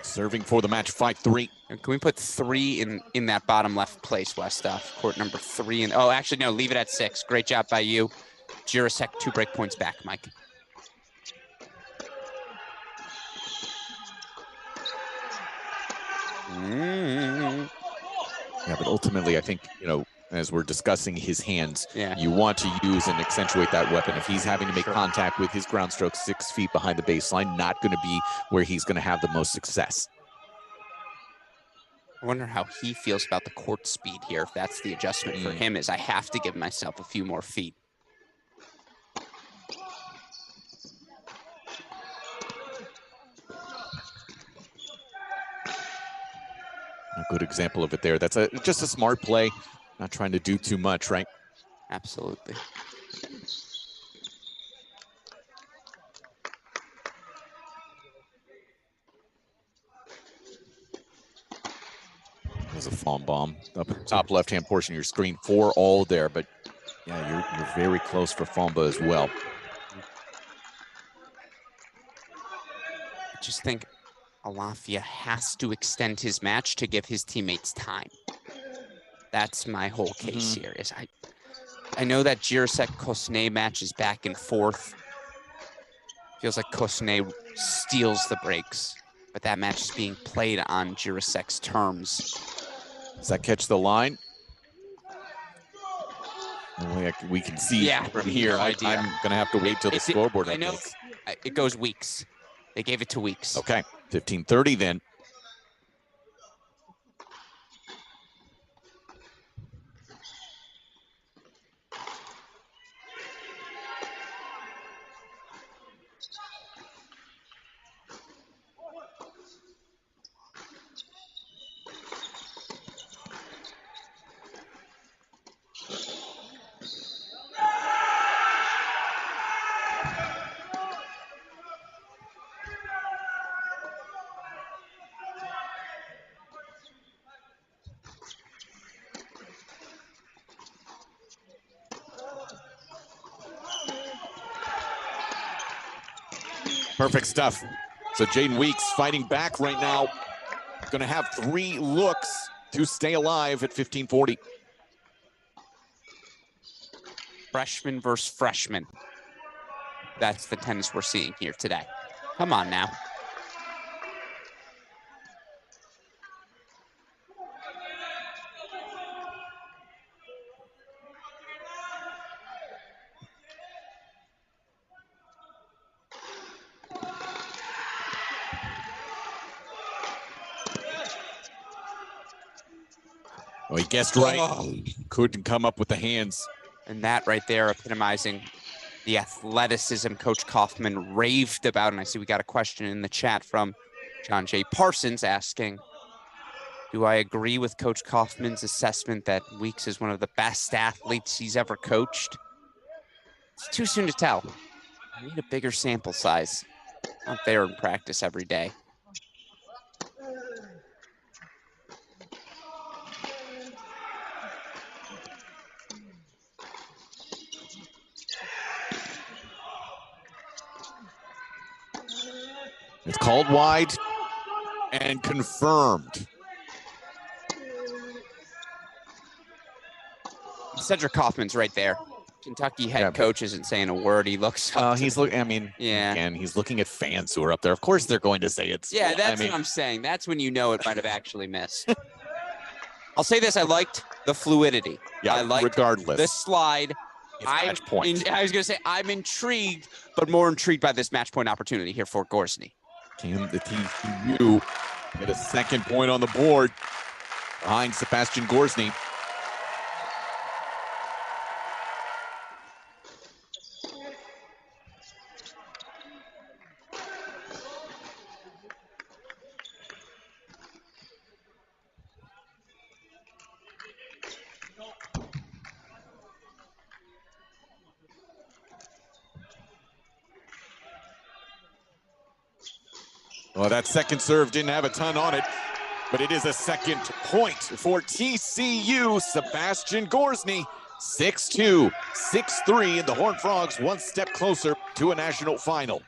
Serving for the match, 5-3. Can we put 3 in that bottom left place, Westoff? Court number 3. And oh, actually, no, leave it at 6. Great job by you. Jirasek, 2 break points back, Mike. Yeah, but ultimately, I think, as we're discussing his hands, you want to use and accentuate that weapon. If he's having to make contact with his ground stroke 6 feet behind the baseline, not going to be where he's going to have the most success. I wonder how he feels about the court speed here. If that's the adjustment for him, is I have to give myself a few more feet. A good example of it there. That's just a smart play. Not trying to do too much, right? Absolutely. There's a fawn bomb up top left-hand portion of your screen. 4-all there, but yeah, you're very close for Fomba as well. I just think Alafia has to extend his match to give his teammates time. That's my whole case here. Is I know that Jirasek-Cosne match is back and forth. Feels like Cosne steals the breaks, but that match is being played on Jirasek's terms. Does that catch the line? We can see from here. I'm going to have to wait till the scoreboard. I know it goes weeks. They gave it to weeks. Okay, 15:30 then. Perfect stuff. So Jaden Weeks fighting back right now. Going to have 3 looks to stay alive at 1540. Freshman versus freshman. That's the tennis we're seeing here today. Come on now. Oh, he guessed right. Couldn't come up with the hands. And that right there epitomizing the athleticism Coach Kaufman raved about. And I see we got a question in the chat from John J. Parsons asking, do I agree with Coach Kaufman's assessment that Weeks is one of the best athletes he's ever coached? It's too soon to tell. I need a bigger sample size. Out there in practice every day. It's called wide and confirmed. Cedric Kaufman's right there. Kentucky head coach isn't saying a word. He looks. He's looking. I mean, yeah. And he's looking at fans who are up there. Of course, they're going to say it's. Yeah, that's what I'm saying. That's when you know it might have actually missed. I'll say this: I liked the fluidity. Yeah, I liked regardless the slide. Match point. I was going to say I'm intrigued, but more intrigued by this match point opportunity here for Gorsny. Can the TCU get a second point on the board behind Sebastian Gorsny? Well, that second serve didn't have a ton on it, but it is a second point for TCU. Sebastian Gorsny, 6-2, 6-3, and the Horned Frogs one step closer to a national final.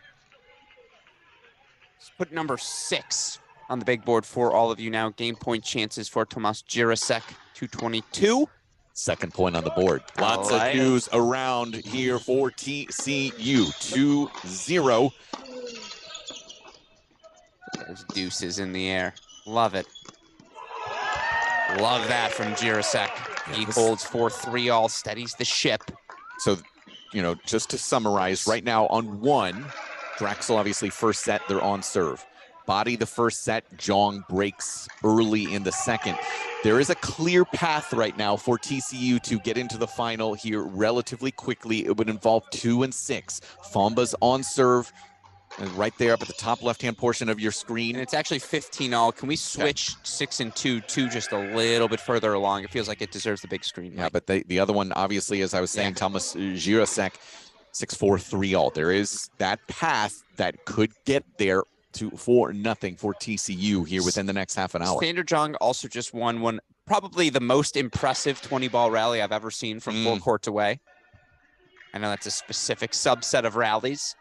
Let's put number 6 on the big board for all of you now. Game point chances for Tomas Jirasek, 222. Second point on the board. Lots of news around here for TCU, 2-0. There's deuces in the air. Love it. Love that from Jirasek. He holds 4-3 all, steadies the ship. So, just to summarize, right now on 1, Drexel obviously first set, they're on serve. Body the first set, Jong breaks early in the second. There is a clear path right now for TCU to get into the final here relatively quickly. It would involve 2 and 6. Famba's on serve. And right there up at the top left-hand portion of your screen. And it's actually 15 all. Can we switch 6 and 2 just a little bit further along? It feels like it deserves the big screen. Yeah, but the other one, obviously, as I was saying, Thomas Jirasek, 6-4-3 all. There is that path that could get there to 4-0 for TCU here within the next half an hour. Sander Jong also just won probably the most impressive 20-ball rally I've ever seen from 4 courts away. I know that's a specific subset of rallies.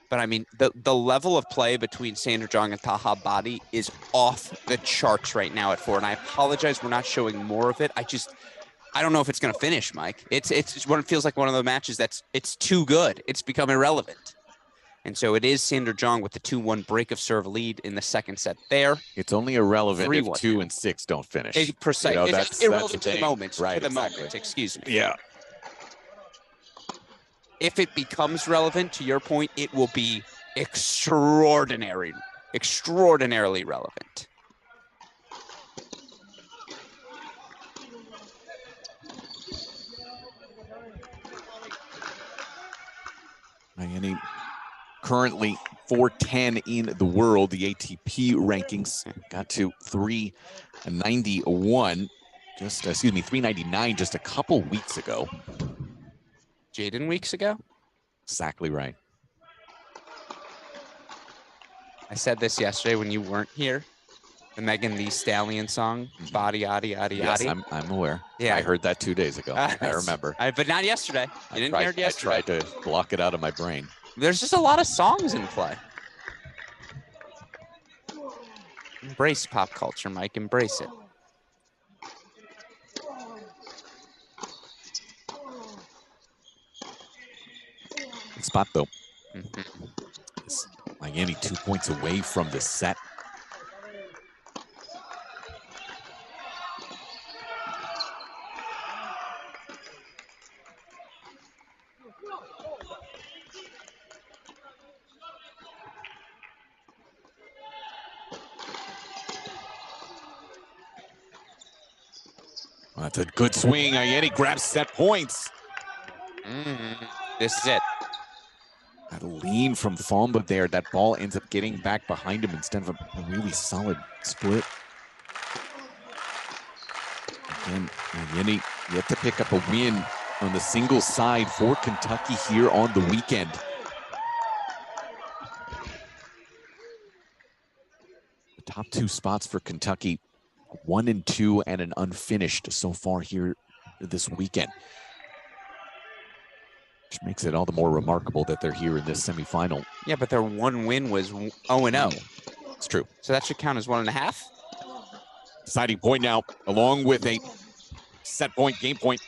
But I mean, the level of play between Sander Jong and Taha Badi is off the charts right now at 4. And I apologize, we're not showing more of it. I don't know if it's going to finish, Mike. It's what it feels like one of the matches it's too good. It's become irrelevant. And so it is Sander Jong with the 2-1 break of serve lead in the second set there. It's only irrelevant if 2 and 6 don't finish. Precisely. It's irrelevant to the moment. Right, to the moment, excuse me. Yeah. If it becomes relevant, to your point, it will be extraordinarily relevant. Miami currently 410 in the world. The ATP rankings got to 391, 399 just a couple weeks ago. Jaden weeks ago? Exactly right. I said this yesterday when you weren't here. The Megan Thee Stallion song, Body Yaddy Yaddy Yes, Yaddy. I'm aware. Yeah. I heard that 2 days ago. I remember. But not yesterday. You didn't hear it yesterday. I tried to block it out of my brain. There's just a lot of songs in play. Embrace pop culture, Mike. Embrace it. Good spot, though. Miami 2 points away from the set. That's a good swing. Ayeni grabs set points. This is it. That lean from Fomba there. That ball ends up getting back behind him instead of a really solid split. Again, Ayeni yet to pick up a win on the singles side for Kentucky here on the weekend. The top two spots for Kentucky, 1 and 2 and an unfinished so far here this weekend. Which makes it all the more remarkable that they're here in this semifinal. Yeah, but their one win was 0-0. It's true. So that should count as 1.5. Deciding point now, along with a set point, game point.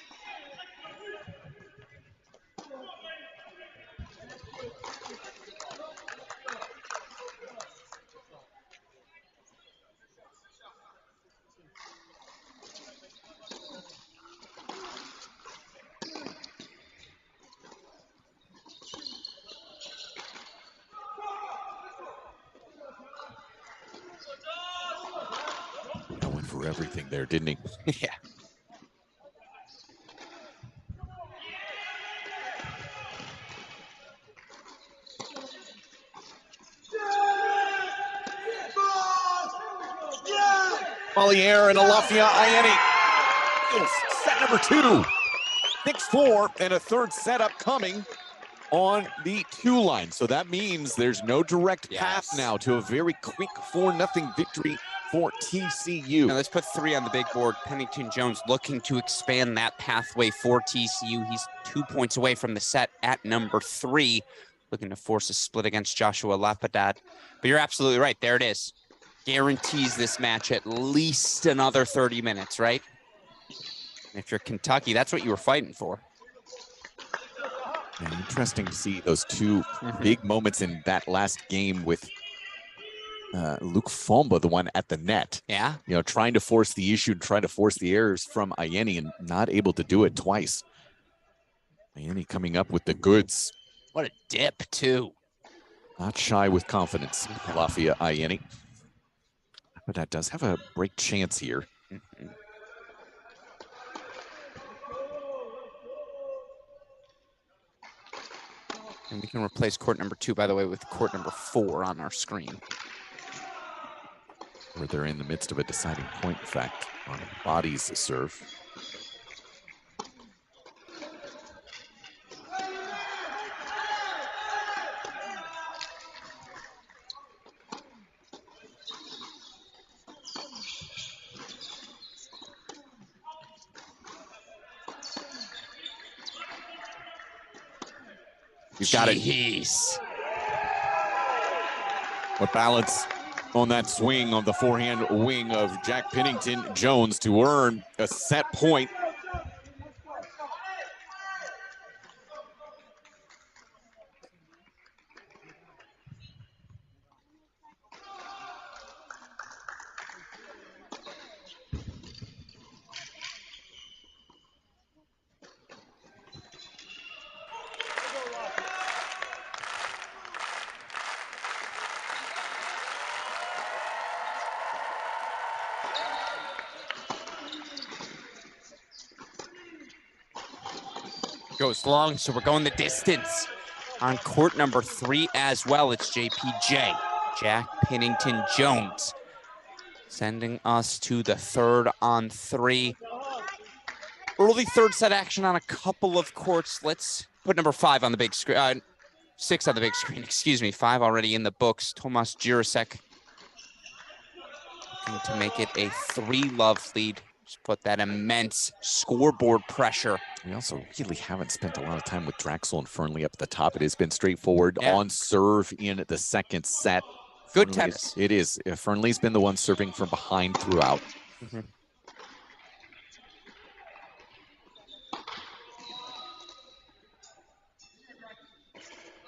Went for everything there, didn't he? Yeah. Moliere and Alafia Ayeni. Set number 2. 6-4 and a third set upcoming on the 2 line. So that means there's no direct path now to a very quick 4-0 victory for TCU. Now let's put 3 on the big board. Pennington Jones looking to expand that pathway for TCU. He's 2 points away from the set at number 3, looking to force a split against Joshua Lapadat. But you're absolutely right. There it is. Guarantees this match at least another 30 minutes, right? And if you're Kentucky, that's what you were fighting for. And interesting to see those 2 big moments in that last game with Luke Fomba, the one at the net. Yeah. You know, trying to force the issue, trying to force the errors from Ayeni and not able to do it twice. Ayeni coming up with the goods. What a dip, too. Not shy with confidence, Lafia Ayeni. But that does have a break chance here. And we can replace court number 2, by the way, with court number 4 on our screen. Where they're in the midst of a deciding point, in fact, on bodies serve. He's got it. But balance on that swing on the forehand wing of Jack Pennington Jones to earn a set point. Goes long, so we're going the distance. On court number 3 as well, it's JPJ, Jack Pennington Jones, sending us to the 3rd on 3. Early third set action on a couple of courts. Let's put number 5 on the big screen. 6 on the big screen, excuse me. 5 already in the books. Tomas Jirasek looking to make it a 3-love lead. Just put that immense scoreboard pressure. We also really haven't spent a lot of time with Draxel and Fernley up at the top. It has been straightforward on serve in the second set. Good Fernley's- tennis. It is. Fernley's been the one serving from behind throughout. Mm-hmm.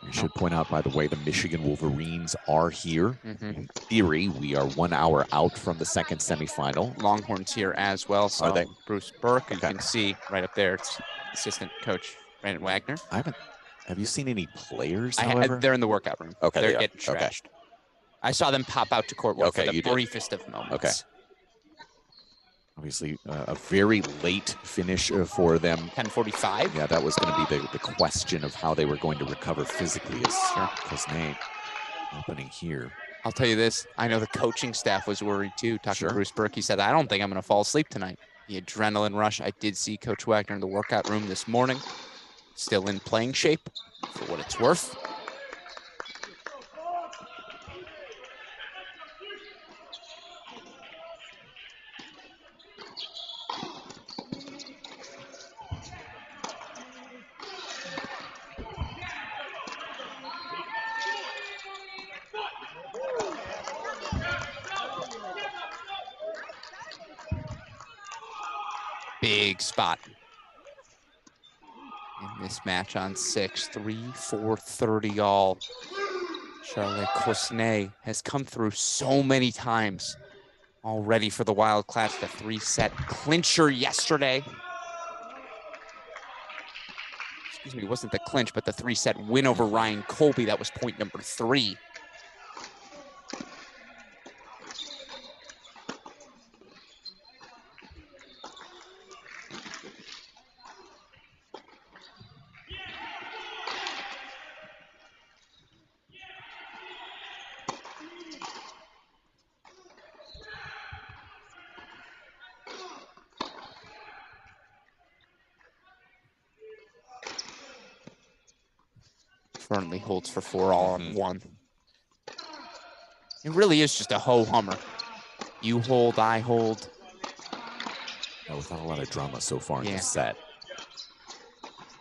We should point out, by the way, the Michigan Wolverines are here. Mm-hmm. In theory, we are 1 hour out from the second semifinal. Longhorns here as well. So Are they? Bruce Burke, Okay. you can see right up there. It's assistant coach Brandon Wagner. Have you seen any players, however? They're in the workout room. Okay, They're they are. getting Okay. trashed. I saw them pop out to court for Okay, the you did. briefest of moments. Okay. Obviously, a very late finish for them. 10:45. Yeah, that was going to be the question of how they were going to recover physically as Cosnay opening here. I'll tell you this. I know the coaching staff was worried too. Talking Sure. to Bruce Burke, he said, I don't think I'm going to fall asleep tonight. The adrenaline rush. I did see Coach Wagner in the workout room this morning. Still in playing shape for what it's worth. Big spot in this match on 6-3, 4-30 all. Charlotte Cosnay has come through so many times already for the Wild Clash. The 3-set clincher yesterday. Excuse me, it wasn't the clinch, but the 3-set win over Ryan Colby. That was point number 3. Fernley holds for 4 all on 1. It really is just a ho-hummer. You hold, I hold. Yeah, without a lot of drama so far in this set.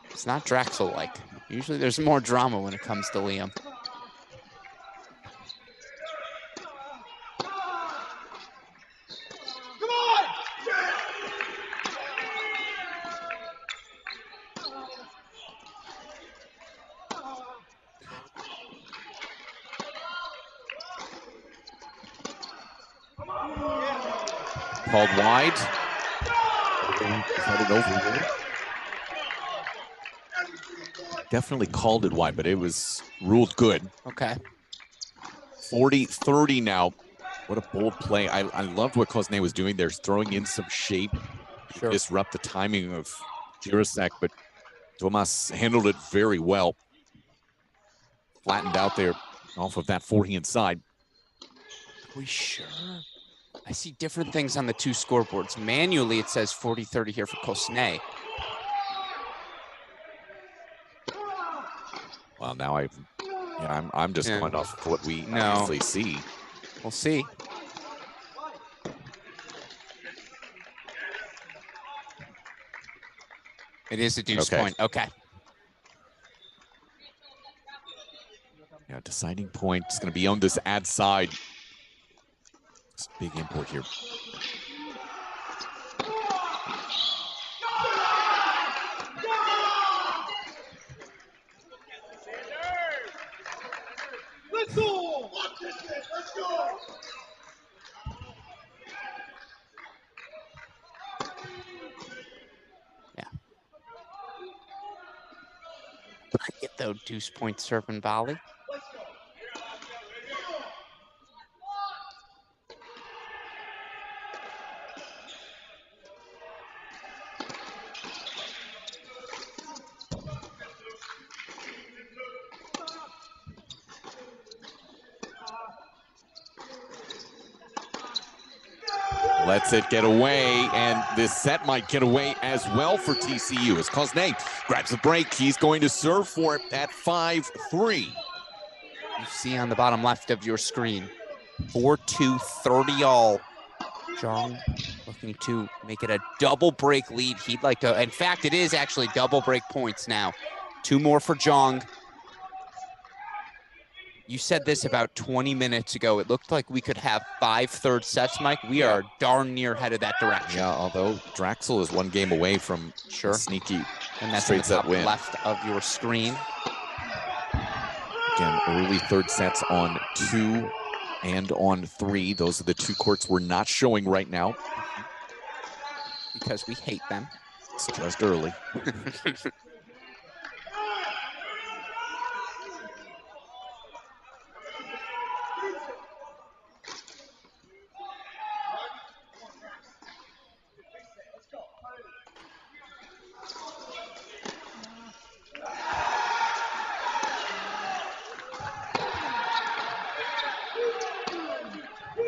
It's not Draxel-like. Usually there's more drama when it comes to Liam. Called wide. Is that an over? Definitely called it wide, but it was ruled good. Okay. 40-30 now. What a bold play. I loved what Cosnay was doing there, throwing in some shape, Sure. disrupt the timing of Jirasek, but Tomas handled it very well. Flattened out there off of that forehand side. Are we sure? I see different things on the 2 scoreboards. Manually, it says 40-30 here for Cosnay. Well, now I'm just going off what we obviously see. We'll see. It is a deuce point. Okay. Yeah, deciding point. It's going to be on this ad side. It's a big import here. Let's go! Let's go! Get the deuce point serve and volley. Lets it get away, and this set might get away as well for TCU as Cosnay grabs the break. He's going to serve for it at 5-3. You see on the bottom left of your screen, 4-2, 30 all. Jong looking to make it a double break lead. He'd like to, in fact, it is actually double break points now. 2 more for Jong. You said this about 20 minutes ago. It looked like we could have 5 third sets, Mike. We are darn near headed that direction. Yeah, although Draxel is 1 game away from a sneaky and that's straight in the top set win. left of your screen. Again, early third sets on 2 and on 3. Those are the 2 courts we're not showing right now. Because we hate them. It's just early.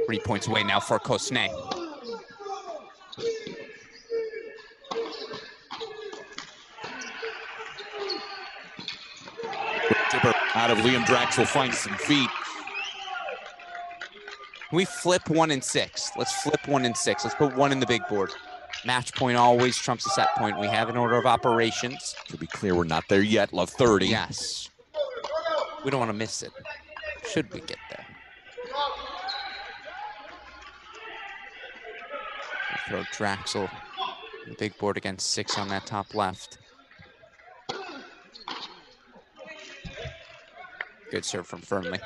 Three points away now for Kosnay. Dipper out of Liam Draxel finds some feet. We flip 1 and 6. Let's flip 1 and 6. Let's put 1 in the big board. Match point always trumps a set point. We have an order of operations. To be clear, we're not there yet. Love 30. Yes. We don't want to miss it. Should we get there? Throw Draxel, the big board against 6 on that top left. Good serve from Fernley.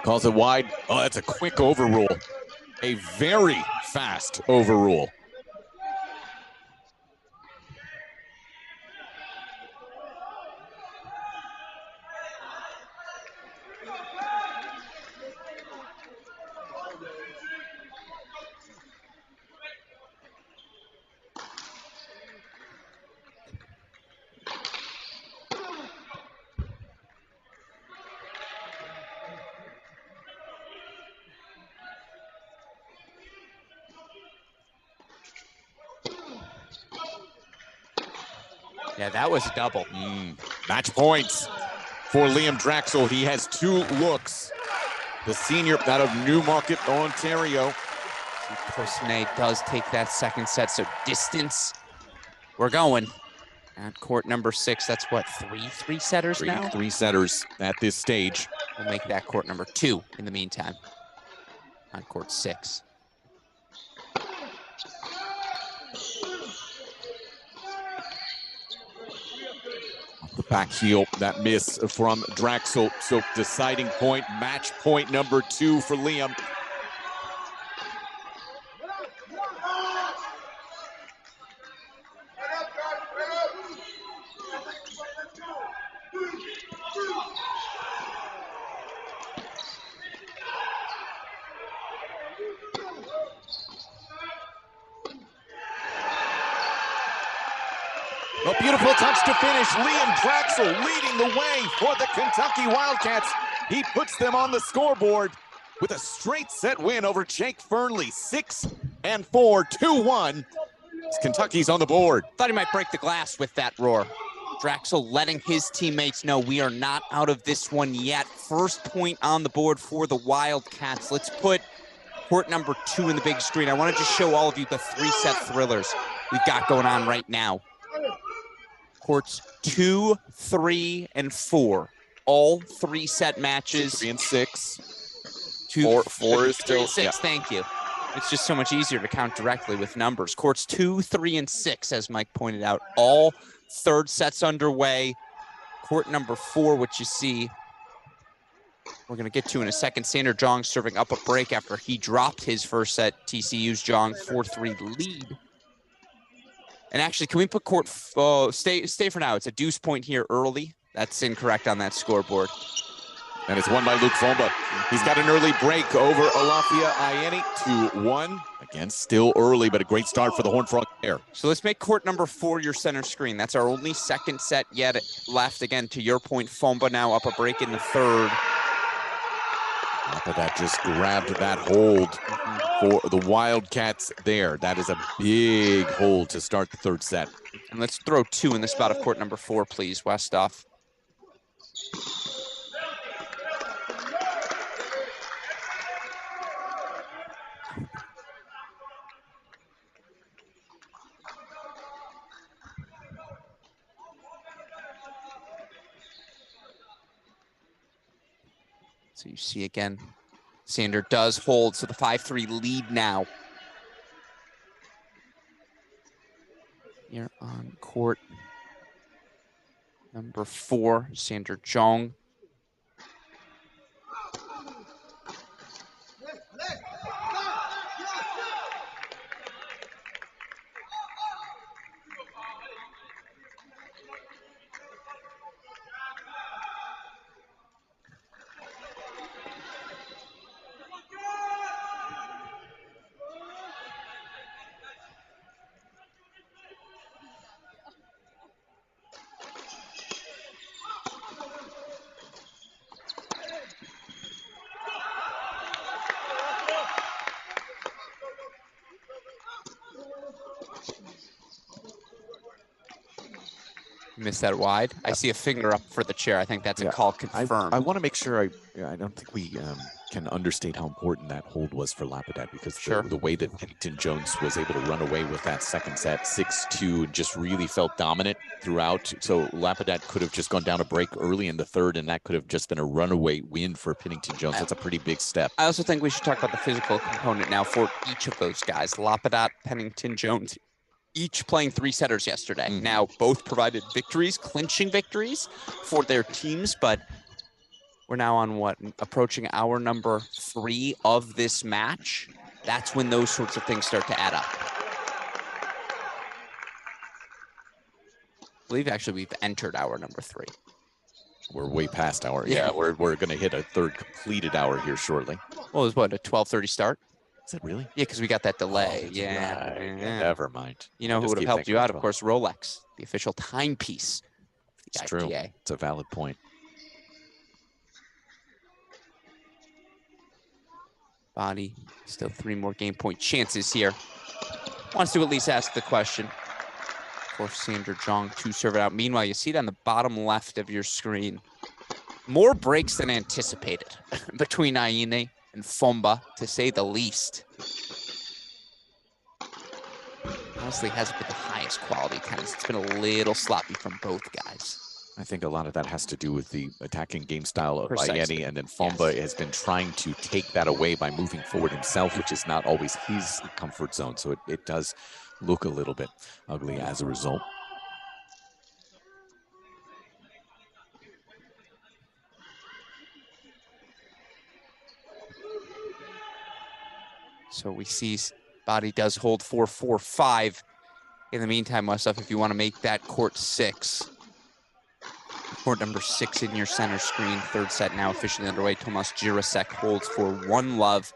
Calls it wide. Oh, that's a quick overrule. A very fast overrule. Yeah, that was a double. Match points for Liam Draxel. He has 2 looks. The senior out of Newmarket, Ontario. Kosnay does take that second set, so distance. We're going. At court number 6, that's what, 3 setters now? 3 setters at this stage. We'll make that court number 2 in the meantime. On court 6. The back heel, that miss from Draxel. So deciding point, match point number 2 for Liam. A beautiful touch to finish. Liam Draxel leading the way for the Kentucky Wildcats. He puts them on the scoreboard with a straight set win over Jake Fernley. 6-4, 2-1. Kentucky's on the board. Thought he might break the glass with that roar. Draxel letting his teammates know we are not out of this one yet. First point on the board for the Wildcats. Let's put court number 2 in the big screen. I want to just show all of you the 3-set thrillers we've got going on right now. Courts 2, 3, and 4. All 3-set matches. 3 and 6. 2, 4 is still 6. Yeah. Thank you. It's just so much easier to count directly with numbers. Courts 2, 3, and 6, as Mike pointed out. All 3rd sets underway. Court number 4, which you see we're going to get to in a second. Sander Jong serving up a break after he dropped his first set. TCU's Jong 4-3 lead. And actually, can we put court, stay for now. It's a deuce point here early. That's incorrect on that scoreboard. And it's won by Luke Fomba. He's got an early break over Alafia Ayeni, 2-1. Again, still early, but a great start for the Horned Frog there. So let's make court number 4 your center screen. That's our only second set yet left. Again, to your point, Fomba now up a break in the 3rd. That just grabbed that hold for the Wildcats there. That is a big hold to start the third set. And let's throw 2 in the spot of court number 4, please, Westhoff. So you see again, Sander does hold, so the 5-3 lead now. Here on court number 4, Sander Jong. Missed that wide. I see a finger up for the chair. I think that's a call confirmed. I want to make sure I don't think we can understate how important that hold was for Lapidat, because the way that Pennington Jones was able to run away with that second set 6-2 and just really felt dominant throughout. So Lapidat could have just gone down a break early in the third, and that could have just been a runaway win for Pennington Jones. That's a pretty big step. I also think we should talk about the physical component now for each of those guys. Lapidat, Pennington Jones, each playing 3 setters yesterday. Now, both provided victories, clinching victories for their teams, but we're now on approaching hour number 3 of this match. That's when those sorts of things start to add up. I believe actually we've entered hour number 3. We're way past hour. Yeah, we're going to hit a third completed hour here shortly. Well, it was a 12:30 start? Is it really? Yeah, because we got that delay. Oh, right. Never mind. You know who would have helped you out? Of course, Rolex, the official timepiece of the It's ITA. true. It's a valid point. Body, still 3 more game point chances here. Wants to at least ask the question. For Sander Jong to serve it out. Meanwhile, you see it on the bottom left of your screen. More breaks than anticipated between Aine and Fomba, to say the least. Honestly, hasn't been the highest quality tennis. It's been a little sloppy from both guys. I think a lot of that has to do with the attacking game style of Precisely. Aine, and then Fomba has been trying to take that away by moving forward himself, which is not always his comfort zone. So it does look a little bit ugly as a result. So we see Body does hold 4-4-5. In the meantime, Westhoff, if you want to make that court 6. Court number 6 in your center screen. Third set now officially underway. Tomas Jirasek holds for 1-love.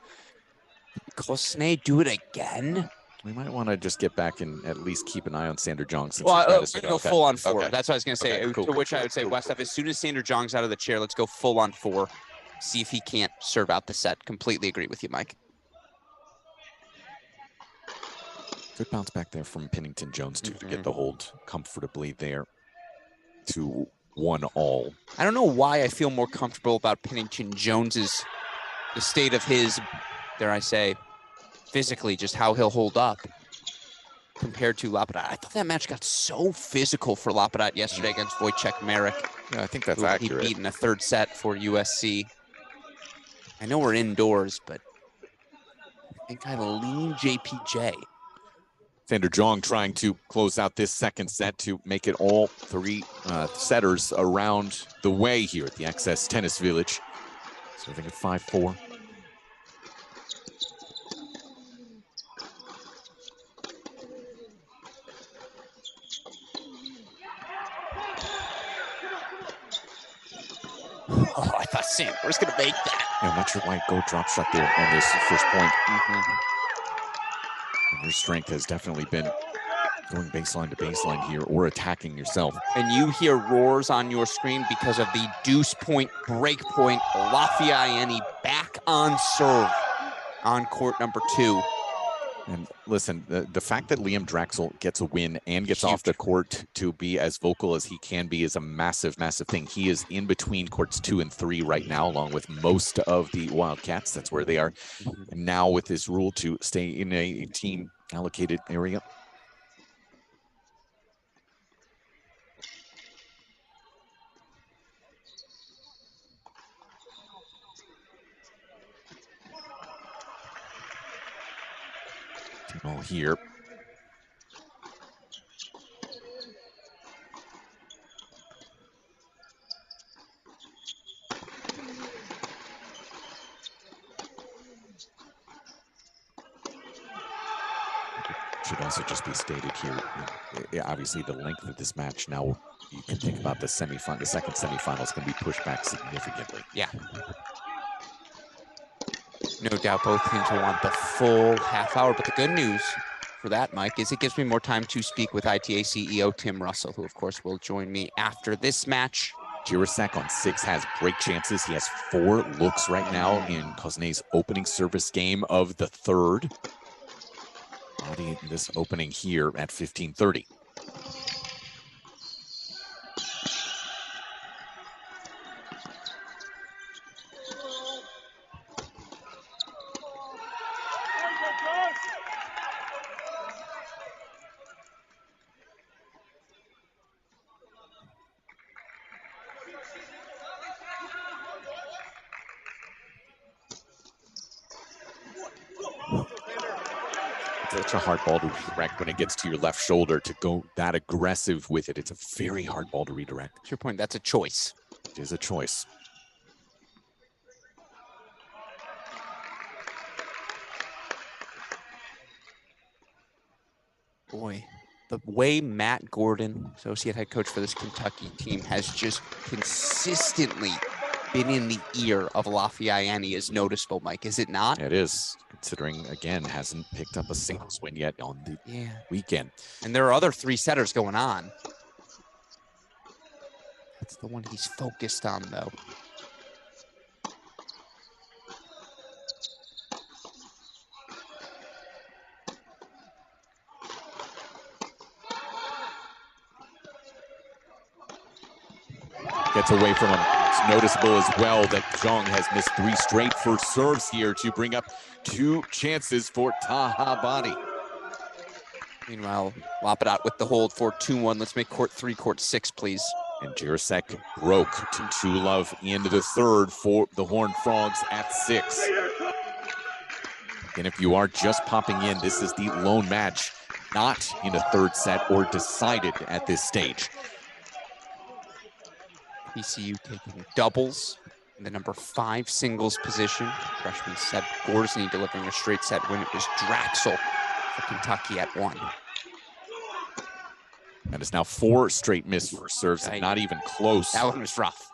Grosvenor do it again? We might want to just get back and at least keep an eye on Sander Jong. Well, we're going to go full on 4. Okay. That's what I was going to say. Okay, cool. To which I would say, Westhoff, as soon as Sander Jong's out of the chair, let's go full on 4. See if he can't serve out the set. Completely agree with you, Mike. Good bounce back there from Pennington Jones to get the hold comfortably there to 1-all. I don't know why I feel more comfortable about Pennington Jones's, the state of his, dare I say, physically, just how he'll hold up compared to Lapidat. I thought that match got so physical for Lapidat yesterday against Wojciech Marek. Yeah, I think that's accurate. He beat in a third set for USC. I know we're indoors, but I think I lean JPJ. Sander Jong trying to close out this second set to make it all 3 setters around the way here at the Access Tennis Village. Serving at 5-4. Oh, I thought Sam was going to make that. Yeah, I'm not sure why go drop shot there on this first point. And your strength has definitely been going baseline to baseline here or attacking yourself. And you hear roars on your screen because of the deuce point, break point, Lafayette back on serve on court number 2. And listen, the fact that Liam Draxel gets a win and gets Huge. off the court to be as vocal as he can be is a massive, massive thing. He is in between courts 2 and 3 right now, along with most of the Wildcats. That's where they are. And now with this rule to stay in a team allocated area. All here. Should also just be stated here, obviously the length of this match now, you can think about the semifinal, the second semifinal is going to be pushed back significantly. Yeah. No doubt both teams will want the full half hour, but the good news for that, Mike, is it gives me more time to speak with ITA CEO Tim Russell, who of course will join me after this match. Jirasek on 6 has break chances. He has 4 looks right now in Kosnay's opening service game of the 3rd. Body this opening here at 15:30. Such a hard ball to redirect when it gets to your left shoulder to go that aggressive with it. It's a very hard ball to redirect. To your point, that's a choice. It is a choice. Boy, the way Matt Gordon, associate head coach for this Kentucky team, has just consistently been in the ear of Lafayette is noticeable, Mike, is it not? It is, considering, again, hasn't picked up a singles win yet on the weekend. And there are other 3-setters going on. That's the one he's focused on, though. Gets away from him. It's noticeable as well that Zhang has missed 3 straight first serves here to bring up 2 chances for Taha Badi. Meanwhile, lop it out with the hold for 2-1. Let's make court 3, court 6, please. And Jirasek broke to 2-love into the 3rd for the Horned Frogs at 6. And if you are just popping in, this is the lone match, not in a 3rd set or decided at this stage. TCU taking doubles in the number 5 singles position. Freshman Seb Gorsney delivering a straight set win. It was Draxel for Kentucky at 1. And it's now 4 straight missed first serves, and not even close. That one was rough.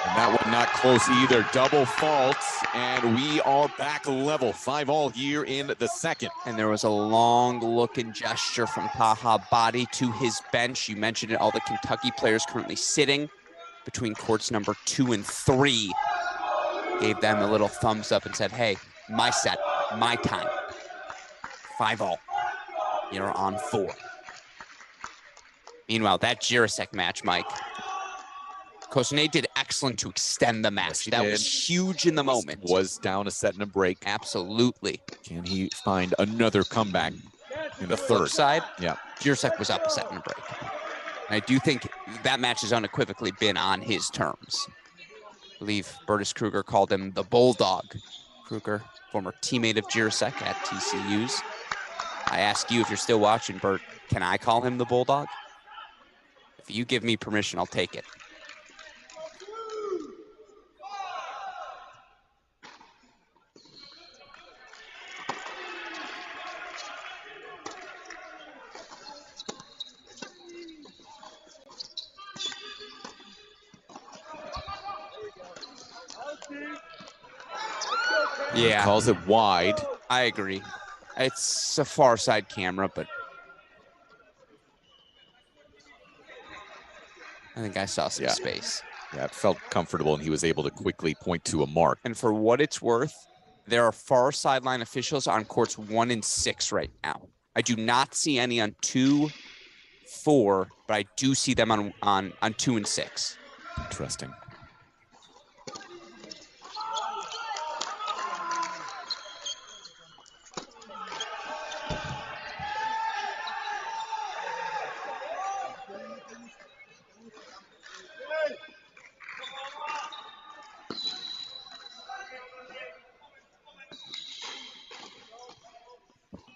And that one not close either. Double faults, and we are back level. 5-all here in the 2nd. And there was a long look and gesture from Taha Badi to his bench. You mentioned it, all the Kentucky players currently sitting between courts number 2 and 3. Gave them a little thumbs up and said, hey, my set, my time. 5-all. You're on 4. Meanwhile, that Jirasek match, Mike, Kosnay did excellent to extend the match. Yes, that was huge in the moment. Was down a set and a break. Absolutely. Can he find another comeback in the 3rd? Flip side, yeah. Jirasek was up a set and a break. And I do think that match has unequivocally been on his terms. I believe Bertus Kruger called him the Bulldog. Kruger, former teammate of Jirasek at TCU's. I ask you, if you're still watching, Bert, can I call him the Bulldog? If you give me permission, I'll take it. Yeah. Calls it wide. I agree. It's a far side camera, but I think I saw some space. Yeah, it felt comfortable, and he was able to quickly point to a mark. And for what it's worth, there are far sideline officials on courts 1 and 6 right now. I do not see any on 2, 4, but I do see them on 2 and 6. Interesting.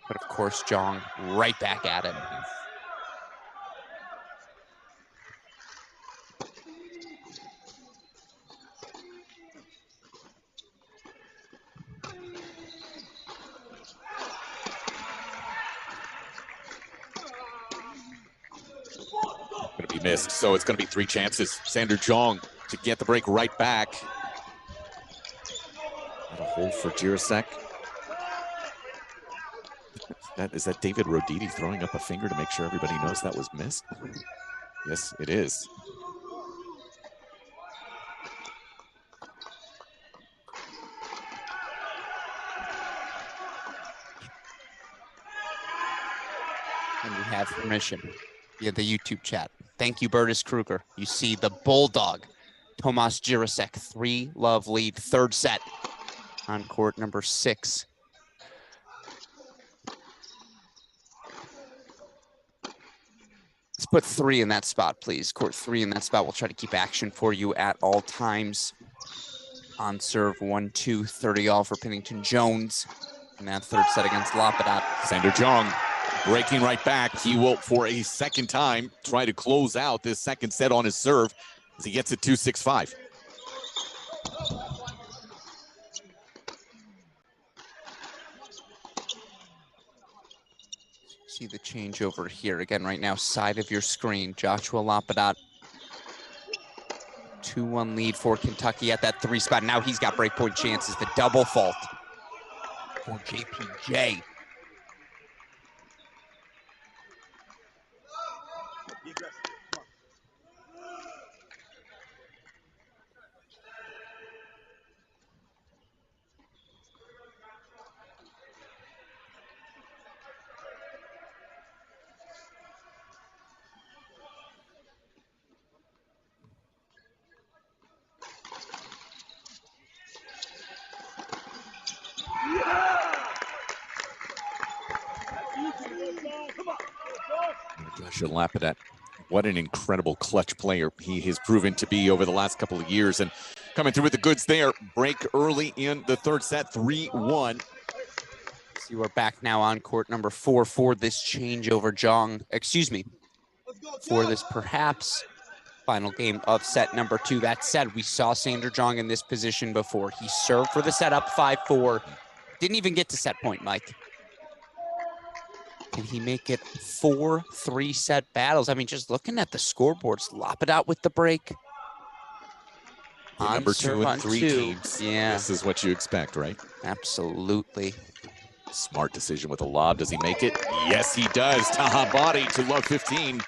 But of course, Jong right back at him. Going to be missed, so it's going to be 3 chances. Sander Jong to get the break right back. Got a hold for Jirasek. Is that David Roditi throwing up a finger to make sure everybody knows that was missed? Yes, it is. And we have permission via the YouTube chat. Thank you, Bertus Kruger. You see the Bulldog, Tomas Jirasek, 3-love lead, 3rd set on court number 6. Let's put 3 in that spot, please. Court 3 in that spot. We'll try to keep action for you at all times. On serve 1-2, 30 all for Pennington Jones. And that 3rd set against Lapadat. Sander Jong breaking right back. He will, for a second time, try to close out this 2nd set on his serve as he gets it 2-6-5. See the changeover here again right now, side of your screen. Joshua Lapadat, 2-1 lead for Kentucky at that 3 spot. Now he's got breakpoint chances. The double fault for JPJ. Joshua Lapadat, what an incredible clutch player he has proven to be over the last couple of years, and coming through with the goods there. Break early in the 3rd set, 3-1. See, we're back now on court number 4 for this changeover, for this perhaps final game of set number 2. That said, we saw Sander Jong in this position before. He served for the set up 5-4. Didn't even get to set point, Mike. Can he make it 4 3-set battles? I mean, just looking at the scoreboards, Lapadat with the break. Number 2 and 3 teams. Yeah. This is what you expect, right? Absolutely. Smart decision with a lob. Does he make it? Yes, he does. Taha Body to love 15.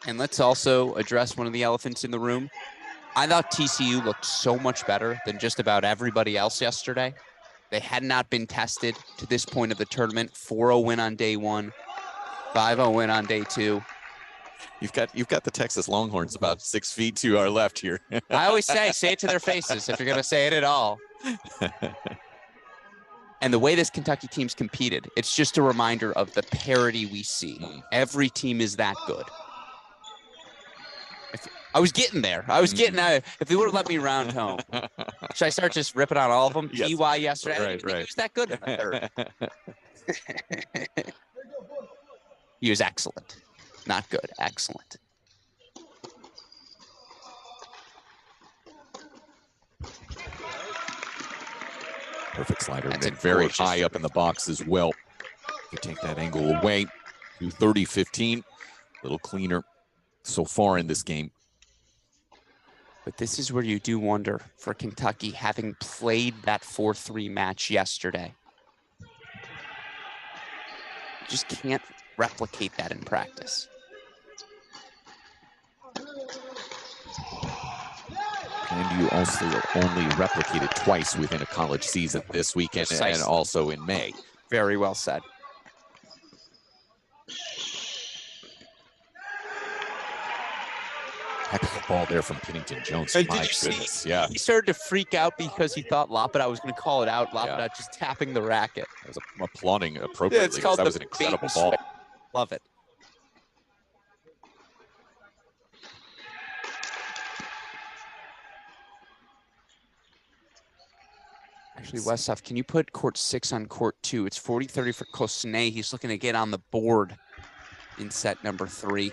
And let's also address one of the elephants in the room. I thought TCU looked so much better than just about everybody else yesterday. They had not been tested to this point of the tournament. 4-0 win on day 1, 5-0 win on day 2. You've got the Texas Longhorns about 6 feet to our left here. I always say it to their faces if you're going to say it at all. And the way this Kentucky team's competed, it's just a reminder of the parity we see. Every team is that good. I was getting there. If they would have let me round home. Should I start just ripping on all of them? Yes. TY yesterday. Right. He was that good in the 3rd. He was excellent. Not good. Excellent. Perfect slider. And then very high up in the box as well. You take that angle away. 230-15. A little cleaner so far in this game. But this is where you do wonder for Kentucky, having played that 4-3 match yesterday. just can't replicate that in practice. And you also only replicated twice within a college season this weekend and also in May. Very well said. Heck of a ball there from Pennington Jones. And My did you goodness, see, yeah. he started to freak out because he thought Lapida was going to call it out. Lapida just tapping the racket. I was applauding appropriately. It's called that was an incredible ball. Love it. Actually, Westhoff, can you put court 6 on court 2? It's 40-30 for Cosne. He's looking to get on the board in set number 3.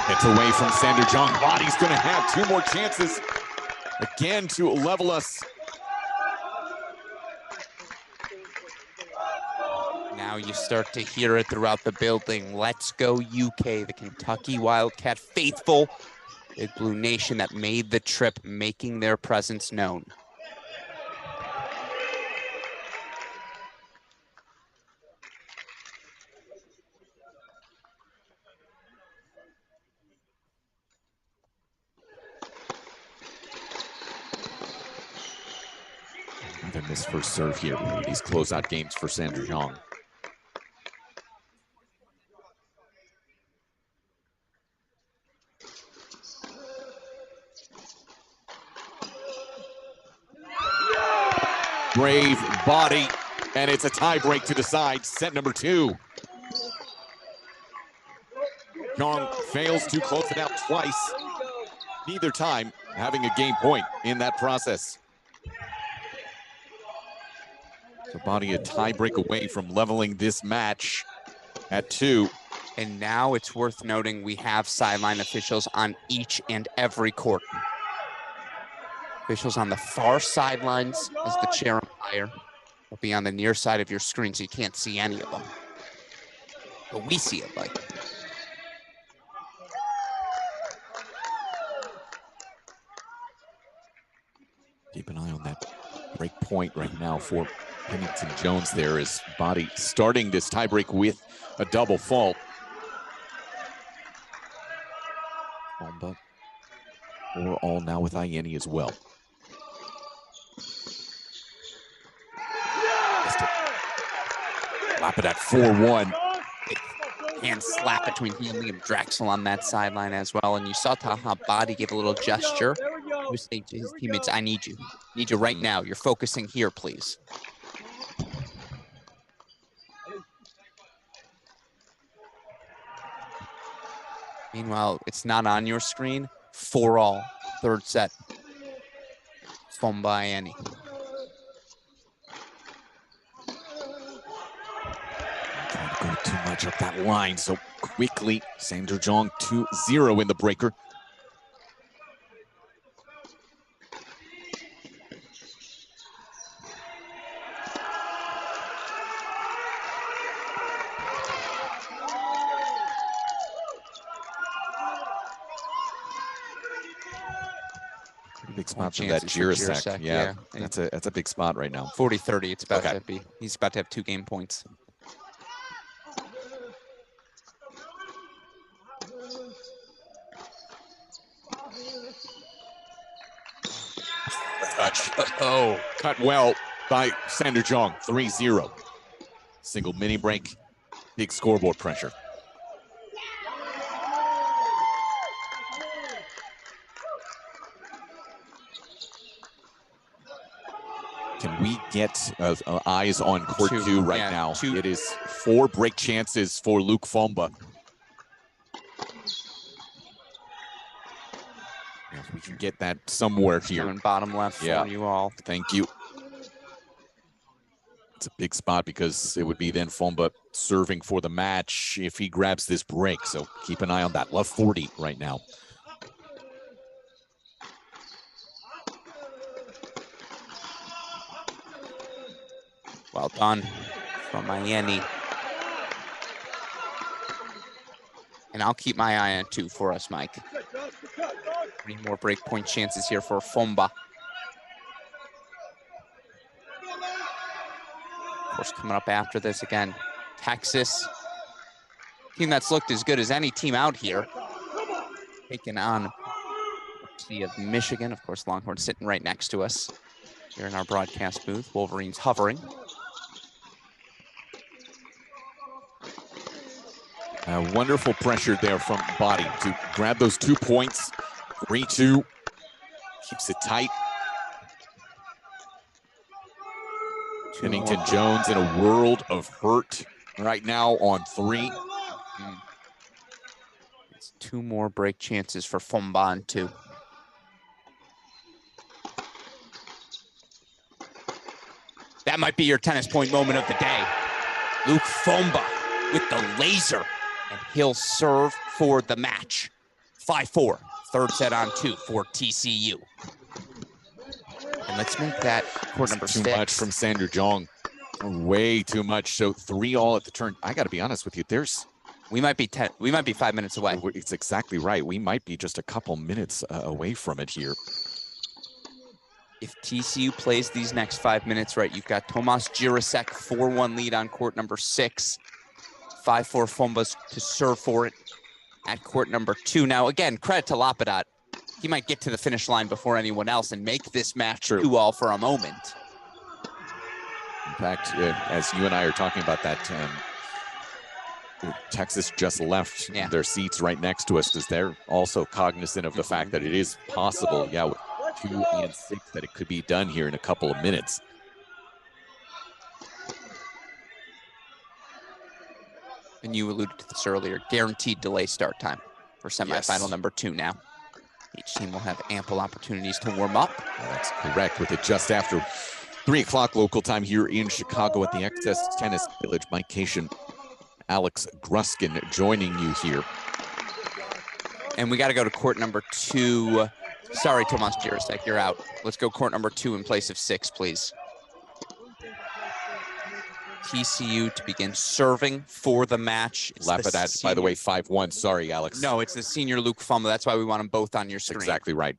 It's away from Sander Jong. Body's going to have 2 more chances again to level us. Now you start to hear it throughout the building. Let's go UK, the Kentucky Wildcat faithful, Big Blue Nation that made the trip, making their presence known. Then this first serve here, these closeout games for Sander Jong. Brave body, and it's a tie break to decide set number 2. Jong fails to close it out twice, neither time having a game point in that process. So Body a tie break away from leveling this match at 2. And now it's worth noting we have sideline officials on each and every court. Officials on the far sidelines as the chair umpire will be on the near side of your screen, so you can't see any of them. But we see it like. Keep an eye on that break point right now for Pennington Jones. There is Body starting this tiebreak with a double fault. Bomba 4-all now with Ieni as well. Lap it at 4-1. Hand slap between he and Liam Drexel on that sideline as well. And you saw Taha Body give a little gesture. He was saying to his teammates, I need you. Need you right now. You're focusing here, please. Meanwhile, it's not on your screen. 4-all, third set. Fomba Ieni. Trying to go too much up that line so quickly. Sander Jong 2-0 in the breaker. Big spot for that Jirasek. Yeah, that's a big spot right now. 40-30, it's about to be. He's about to have 2 game points. Touch. Oh, cut well by Sander Jong. 3-0. Single mini break. Big scoreboard pressure. Can we get eyes on court 2 right now? It is 4 break chances for Luke Fomba. If we can get that somewhere here. Coming bottom left for you all. Thank you. That's a big spot because it would be then Fomba serving for the match if he grabs this break. So keep an eye on that. Love 40 right now. Well done from Miami. And I'll keep my eye on 2 for us, Mike. 3 more break point chances here for Fomba. Of course, coming up after this again, Texas. Team that's looked as good as any team out here. Taking on University of Michigan. Of course, Longhorn sitting right next to us here in our broadcast booth. Wolverines hovering. Wonderful pressure there from Body to grab those 2 points. 3-2. Keeps it tight. Pennington Jones in a world of hurt right now on 3. It's 2 more break chances for Fomba on 2. That might be your tennis point moment of the day. Luke Fomba with the laser, and he'll serve for the match. 5-4, third set on 2 for TCU. And let's make that court number 6. Too much from Sander Jong. Way too much. So 3-all at the turn. I got to be honest with you. We might be 5 minutes away. It's exactly right. We might be just a couple minutes away from it here. If TCU plays these next 5 minutes right, you've got Tomas Jirasek 4-1 lead on court number 6. 5-4 Fombas to serve for it at court number 2. Now, again, credit to Lapadat. He might get to the finish line before anyone else and make this match 2-all for a moment. In fact, as you and I are talking about that, Texas just left their seats right next to us because they're also cognizant of the fact that it is possible, with 2 and 6, that it could be done here in a couple of minutes. And you alluded to this earlier, guaranteed delay start time for semifinal number 2 now. Each team will have ample opportunities to warm up. That's correct, with it just after 3 o'clock local time here in Chicago at the Excess Tennis Village. Mike Cation, Alex Gruskin joining you here. And we got to go to court number 2. Sorry, Tomas Jirasek, you're out. Let's go court number 2 in place of 6, please. TCU to begin serving for the match. Lapadat, by the way, 5-1. Sorry, Alex. No, it's the senior Luke Fomba. That's why we want them both on your screen. Exactly right.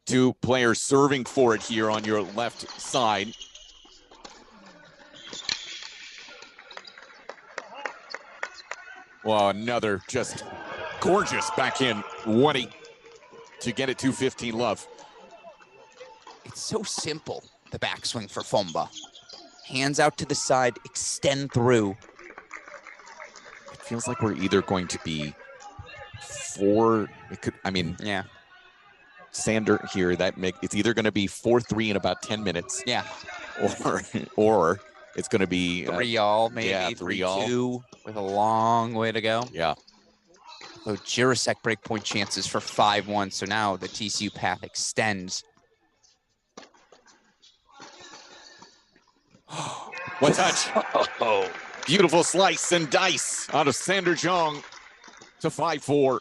2 players serving for it here on your left side. Well, another just gorgeous backhand 1-8 to get it to 15 love. It's so simple, the backswing for Fomba. Hands out to the side, extend through. It feels like we're either going to be 4, Sander here, it's either going to be 4-3 in about 10 minutes. Yeah. Or it's going to be 3-all, maybe 3-2 with a long way to go. Yeah. So Jirasek breakpoint chances for 5-1. So now the TCU path extends. One touch. Oh, beautiful slice and dice out of Sander Jong to 5-4.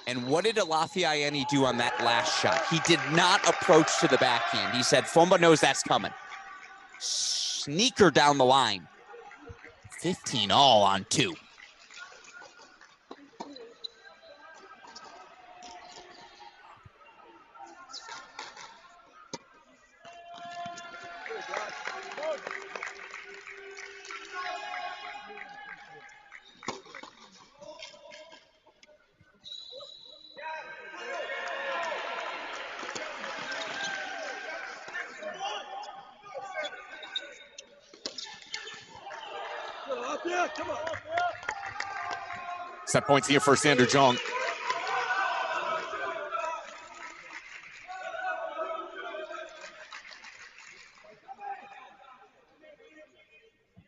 And what did Alafiayeni do on that last shot? He did not approach to the backhand. He said, Fomba knows that's coming. Sneaker down the line. 15-all on 2. Set points here for Sander Jong.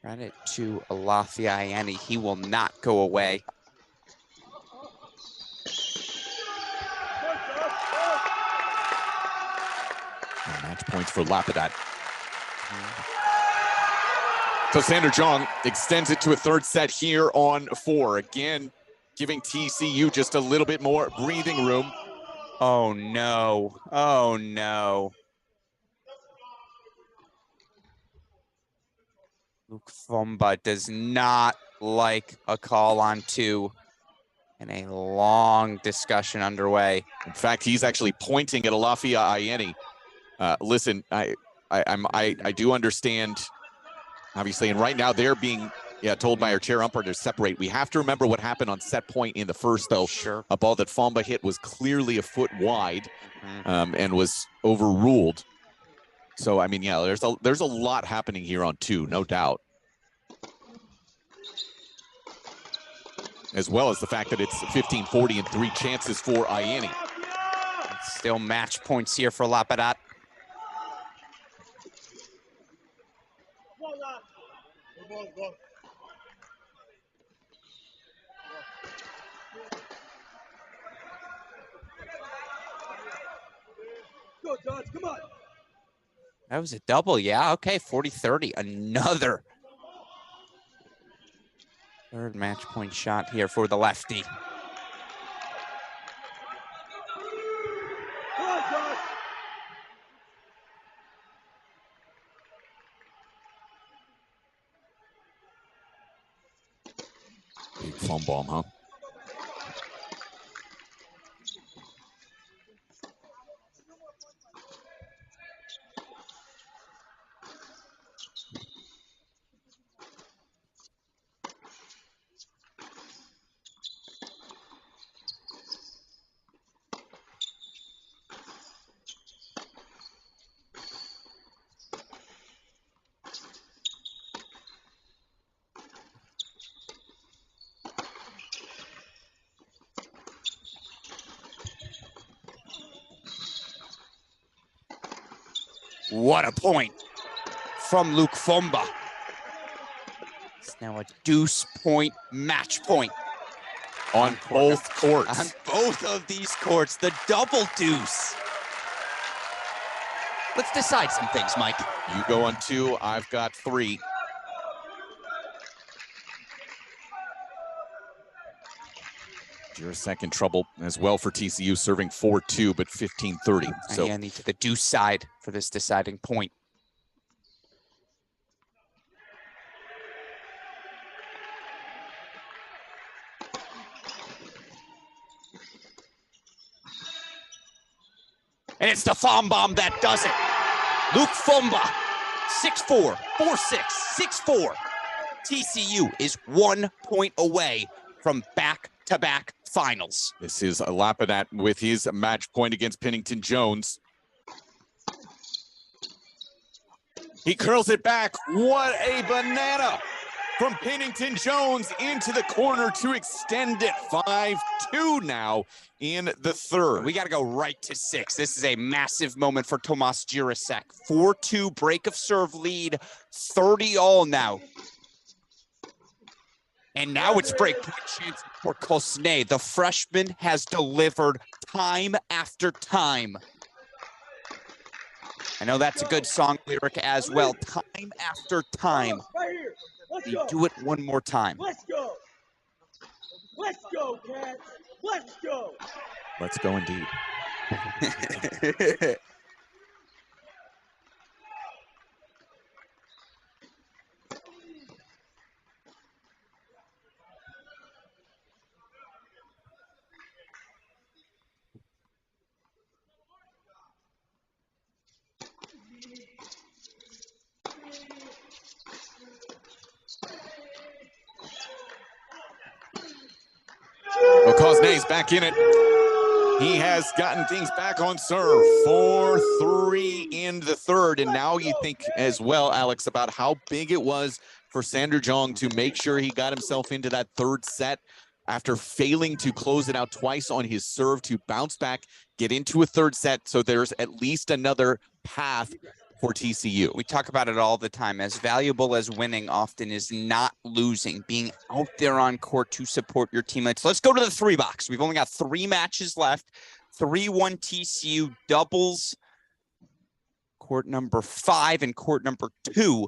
Credit to Alafiayeni. He will not go away. And match points for Lapadat. So Sandra Jong extends it to a third set here on 4. Again, giving TCU just a little bit more breathing room. Oh, no. Oh, no. Luke Fumba does not like a call on 2, and a long discussion underway. In fact, he's actually pointing at Alafia Ayeni. Listen, I do understand, obviously, and right now they're being told by our chair umpire to separate. We have to remember what happened on set point in the first, though. Sure. A ball that Fumba hit was clearly a foot wide, and was overruled. So, I mean, yeah, there's a lot happening here on 2, no doubt. As well as the fact that it's 15-40 and 3 chances for Ayeni. Still match points here for Lapadat. Go, Dodge, come on. That was a double, yeah. Okay, 40-30. Another third match point shot here for the lefty. Come on, Dodge. Big foam bomb, huh? What a point from Luke Fumba. It's now a deuce point match point. On both courts. On both of these courts, the double deuce. Let's decide some things, Mike. You go on 2, I've got 3. Second trouble as well for TCU, serving 4-2, but 15-30. So I need to the deuce side for this deciding point. And it's the foam bomb that does it. Luke Fumba, 6-4, 4-6, 6-4. TCU is 1 point away from back-to-back finals. This is Lapadat with his match point against Pennington Jones. He curls it back. What a banana from Pennington Jones into the corner to extend it. 5-2 now in the third. We got to go right to 6. This is a massive moment for Tomas Jirasek. 4-2 break of serve lead, 30-all now. And now it's break point chance for Kosnay. The freshman has delivered time after time. I know that's a good song lyric as well. Time after time. Right here. Let's We go. do it one more time. Let's go. Let's go, Cats. Let's go. Let's go indeed. Kosnay's back in it. He has gotten things back on serve. 4-3 in the third. And now you think as well, Alex, about how big it was for Sandra Jong to make sure he got himself into that third set after failing to close it out twice on his serve, to bounce back, get into a third set. So there's at least another path for TCU. We talk about it all the time. As valuable as winning often is not losing, being out there on court to support your teammates. Let's go to the 3 box. We've only got 3 matches left. 3-1 TCU doubles. Court number 5 and court number 2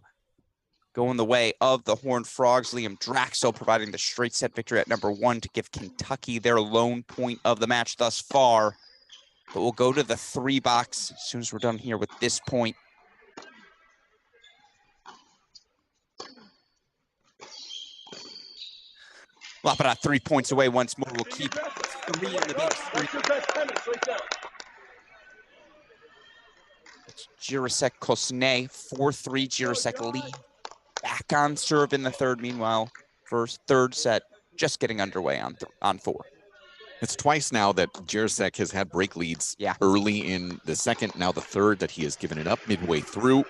going the way of the Horned Frogs. Liam Draxel providing the straight set victory at number 1 to give Kentucky their lone point of the match thus far. But we'll go to the 3 box as soon as we're done here with this point. Lapadat 3 points away once more. We'll keep 3 in the big 3. It's Jirasek Kosnay, 4-3 Jirasek lead. Back on serve in the third. Meanwhile, third set just getting underway on 4. It's twice now that Jirasek has had break leads early in the second, now the third that he has given it up midway through.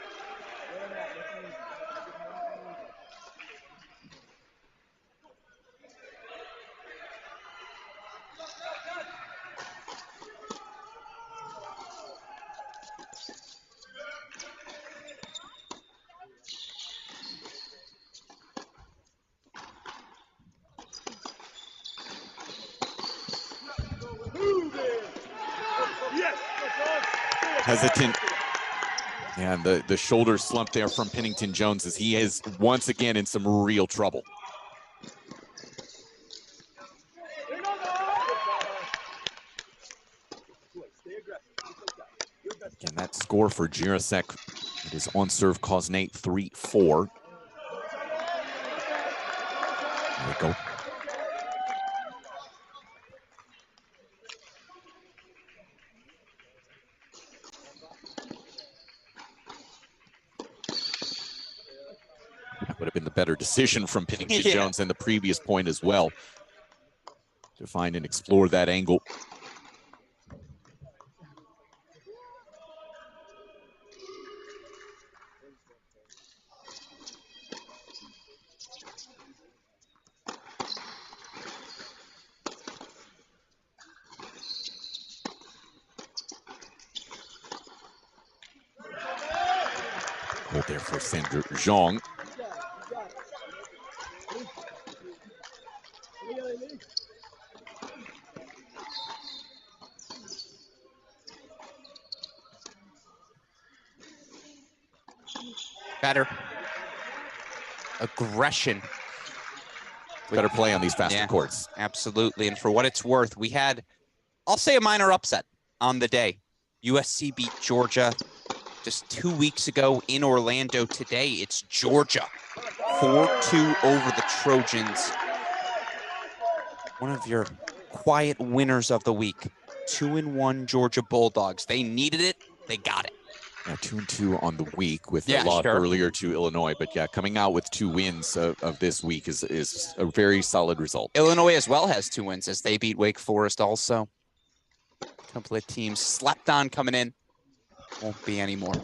Hesitant. And the shoulder slump there from Pennington Jones as he is once again in some real trouble. Again, that score for Jirasek. It is on serve Kosnay 3-4. There we go. Would have been the better decision from Pennington Jones than the previous point as well, to find and explore that angle. Hold there for Sandra Zhang. Better aggression. Better play on these faster courts. Absolutely. And for what it's worth, we had, I'll say, a minor upset on the day. USC beat Georgia just 2 weeks ago in Orlando. Today, it's Georgia 4-2 over the Trojans. One of your quiet winners of the week. 2-1 Georgia Bulldogs. They needed it. They got it. Yeah, 2-2 on the week with a lot earlier to Illinois. But yeah, coming out with 2 wins of this week is a very solid result. Illinois as well has 2 wins as they beat Wake Forest also. A couple of teams slept on coming in. Won't be anymore.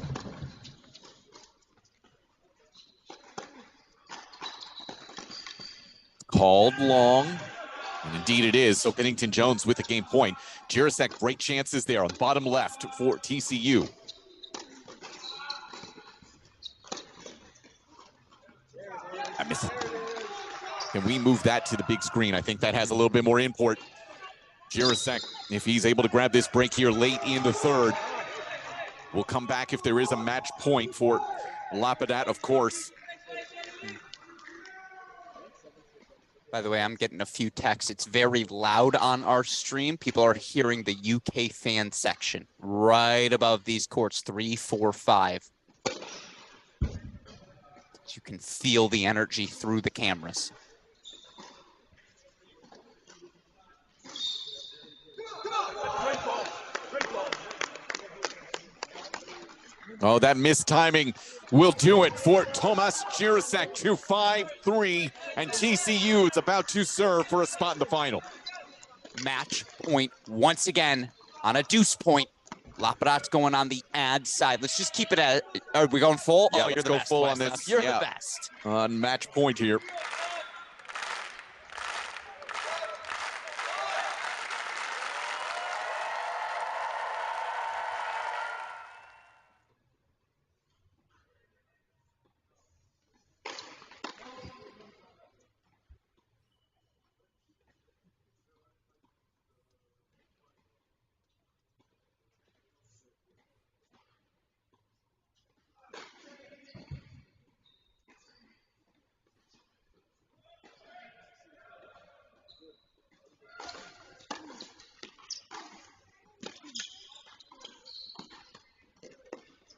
Called long. And indeed it is. So Pennington Jones with the game point. Jirasek, great chances there on the bottom left for TCU. I miss it. Can we move that to the big screen? I think that has a little bit more import. Jirasek, if he's able to grab this break here late in the third, will come back if there is a match point for Lapadat, of course. By the way, I'm getting a few texts. It's very loud on our stream. People are hearing the UK fan section right above these courts, 3, 4, 5. You can feel the energy through the cameras. Oh, that missed timing will do it for Tomas Jirasek to 5-3, and TCU is about to serve for a spot in the final. Match point once again on a deuce point. Lapadat's going on the ad side. Let's just keep it at, are we going full? Yeah, oh, let's go full on this. You're the best. On match point here.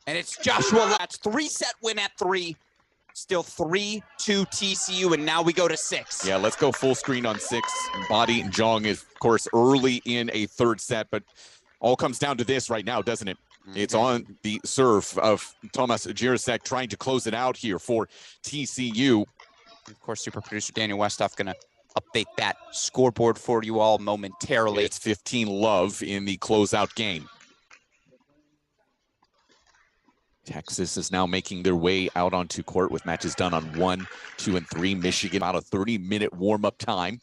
And it's Joshua. That's 3-set win at 3. Still 3-2 TCU, and now we go to 6. Yeah, let's go full screen on 6. Body and Jong is, of course, early in a third set, but all comes down to this right now, doesn't it? It's on the serve of Tomas Jirasek trying to close it out here for TCU. Of course, super producer Daniel Westoff going to update that scoreboard for you all momentarily. It's 15-love in the closeout game. Texas is now making their way out onto court with matches done on 1, 2, and 3. Michigan about a 30-minute warm-up time.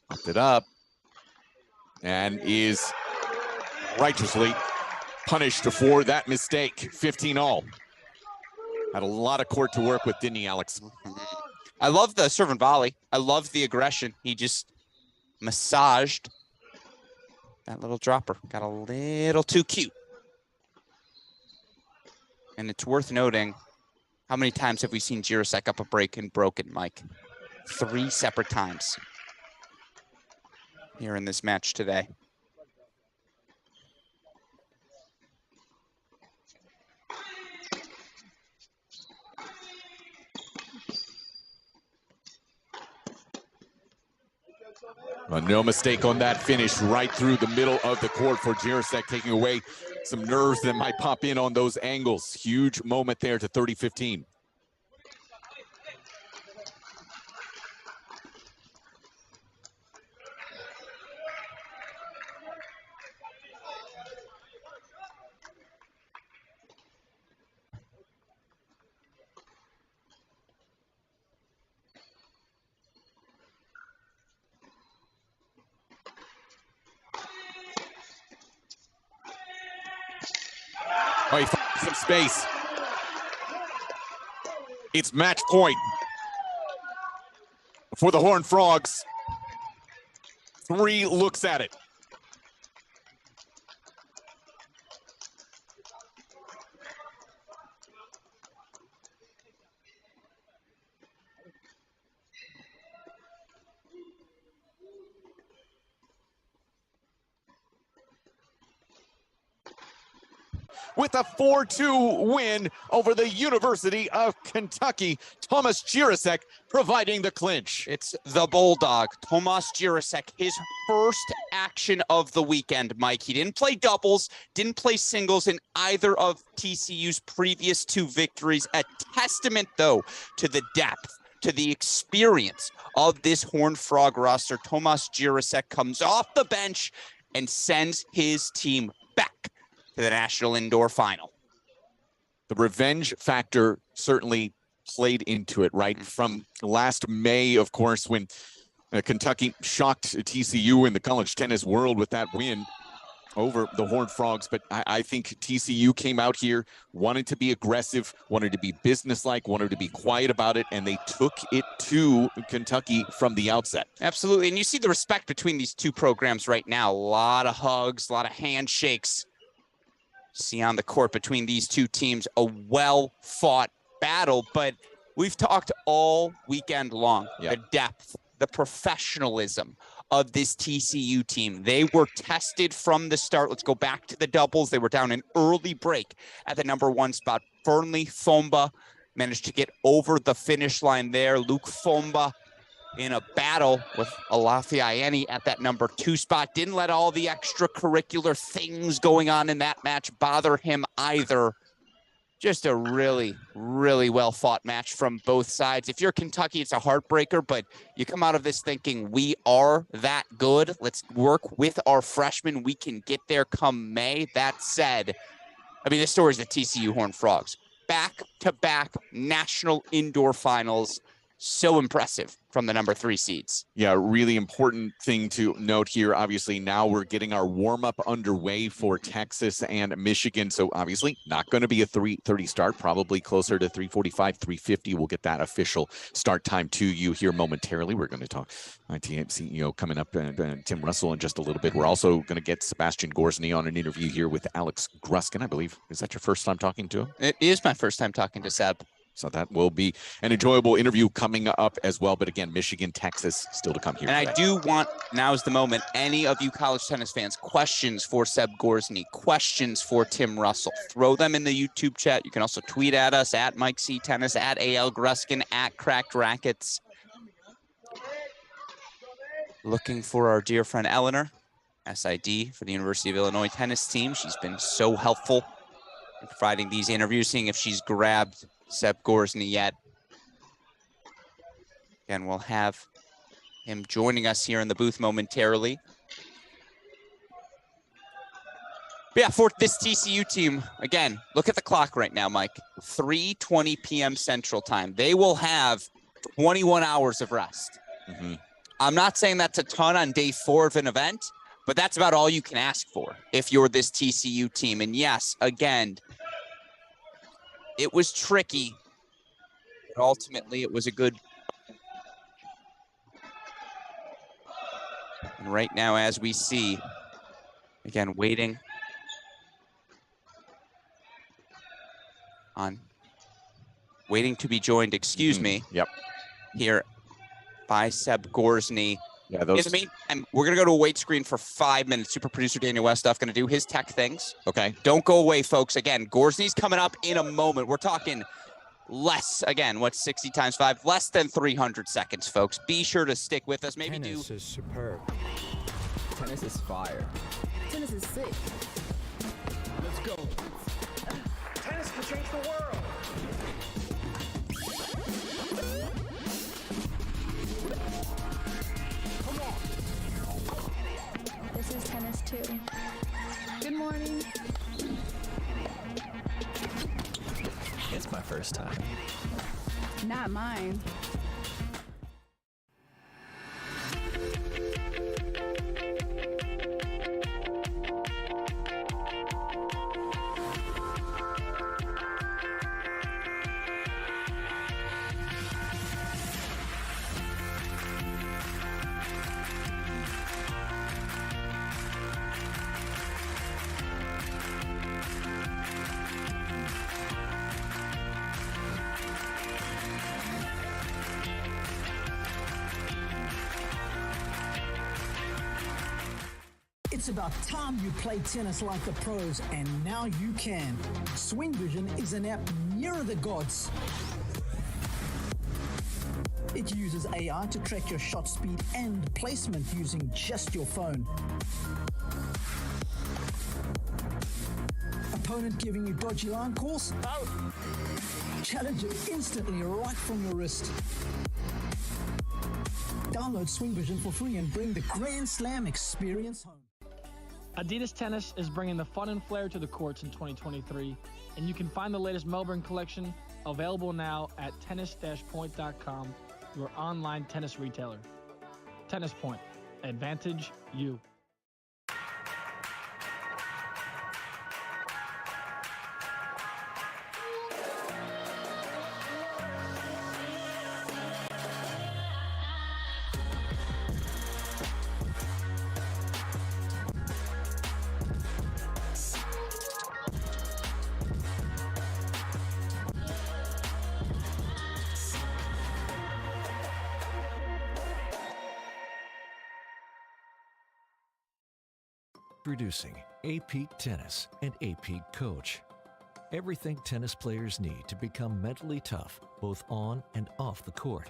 Popped it up and is righteously punished for that mistake. 15-all. Had a lot of court to work with, didn't he, Alex? I love the serve and volley. I love the aggression. He just massaged that little dropper. Got a little too cute. And it's worth noting, how many times have we seen Jirasek up a break and broken, Mike? 3 separate times here in this match today. No mistake on that finish right through the middle of the court for Jirasek, taking away some nerves that might pop in on those angles. Huge moment there to 30-15. Oh, he finds some space. It's match point for the Horned Frogs. 3 looks at it. With a 4-2 win over the University of Kentucky, Tomas Jirasek providing the clinch. It's the Bulldog, Tomas Jirasek, his first action of the weekend, Mike. He didn't play doubles, didn't play singles in either of TCU's previous 2 victories. A testament, though, to the depth, to the experience of this Horned Frog roster. Tomas Jirasek comes off the bench and sends his team back to the National Indoor Final. The revenge factor certainly played into it, right? From last May, of course, when Kentucky shocked TCU in the college tennis world with that win over the Horned Frogs. But I think TCU came out here, wanted to be aggressive, wanted to be businesslike, wanted to be quiet about it, and they took it to Kentucky from the outset. Absolutely, and you see the respect between these 2 programs right now. A lot of hugs, a lot of handshakes. See on the court between these 2 teams, a well-fought battle, but we've talked all weekend long, the depth, the professionalism of this TCU team. They were tested from the start. Let's go back to the doubles. They were down an early break at the number 1 spot. Fernley Fomba managed to get over the finish line there. Luke Fomba in a battle with Alafiani at that number 2 spot. Didn't let all the extracurricular things going on in that match bother him either. Just a really, really well-fought match from both sides. If you're Kentucky, it's a heartbreaker, but you come out of this thinking we are that good. Let's work with our freshmen. We can get there come May. That said, I mean, this story is the TCU Horned Frogs. Back-to-back national indoor finals. So impressive from the number 3 seeds. Yeah, really important thing to note here. Obviously, now we're getting our warm-up underway for Texas and Michigan. So obviously not going to be a 3:30 start, probably closer to 3:45, 3:50. We'll get that official start time to you here momentarily. We're going to talk ITA CEO coming up, Tim Russell in just a little bit. We're also going to get Sebastian Gorsny on an interview here with Alex Gruskin, I believe. Is that your first time talking to him? It is my first time talking to Seb. So that will be an enjoyable interview coming up as well. But again, Michigan, Texas still to come here. And I do want, now's the moment, any of you college tennis fans, questions for Seb Gorsny, questions for Tim Russell, throw them in the YouTube chat. You can also tweet at us at Mike C Tennis, at AL Gruskin, at Cracked Rackets. Looking for our dear friend Eleanor, SID for the University of Illinois tennis team. She's been so helpful in providing these interviews, seeing if she's grabbed Seb Gorsny yet. Again, we'll have him joining us here in the booth momentarily. But yeah, for this TCU team, again, look at the clock right now, Mike. 3:20 p.m. Central Time. They will have 21 hours of rest. I'm not saying that's a ton on day 4 of an event, but that's about all you can ask for if you're this TCU team. And yes, again, it was tricky, but ultimately it was a good. And right now, as we see, again, waiting to be joined, excuse me. Yep. Here by Seb Gorsny. Yeah, those. In the meantime, we're going to go to a wait screen for 5 minutes. Super producer Daniel Westhoff going to do his tech things. Okay. Don't go away, folks. Again, Gorsny's coming up in a moment. We're talking less, again, what's 60 times 5? Less than 300 seconds, folks. Be sure to stick with us. Maybe Tennis is superb. Tennis is fire. Tennis is sick. Let's go. Tennis can change the world. Come on. This is tennis too. Good morning. It's my first time. Not mine. It's about time you play tennis like the pros, and now you can. Swing Vision is an app nearer the gods. It uses AI to track your shot speed and placement using just your phone. Opponent giving you dodgy line calls? Out! Challenge it instantly right from your wrist. Download Swing Vision for free and bring the Grand Slam experience home. Adidas Tennis is bringing the fun and flair to the courts in 2023, and you can find the latest Melbourne collection available now at tennis-point.com, your online tennis retailer. Tennis Point. Advantage you. Introducing A-Peak Tennis and A-Peak Coach. Everything tennis players need to become mentally tough, both on and off the court.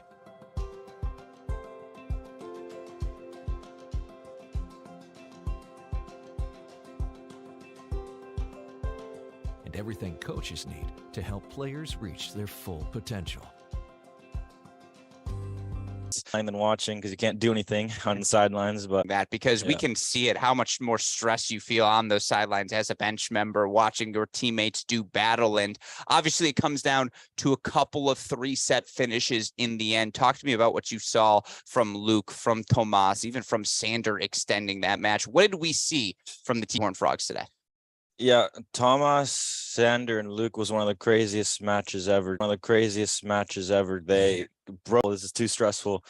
And everything coaches need to help players reach their full potential. Than watching because you can't do anything on the sidelines, but because we can see it, how much more stress you feel on those sidelines as a bench member watching your teammates do battle. And obviously it comes down to a couple of 3-set finishes in the end. Talk to me about what you saw from Luke, from Tomas, even from Sander extending that match. What did we see from the Horned Frogs today? Yeah, Tomas, Sander, and Luke was one of the craziest matches ever. They broke. This is too stressful.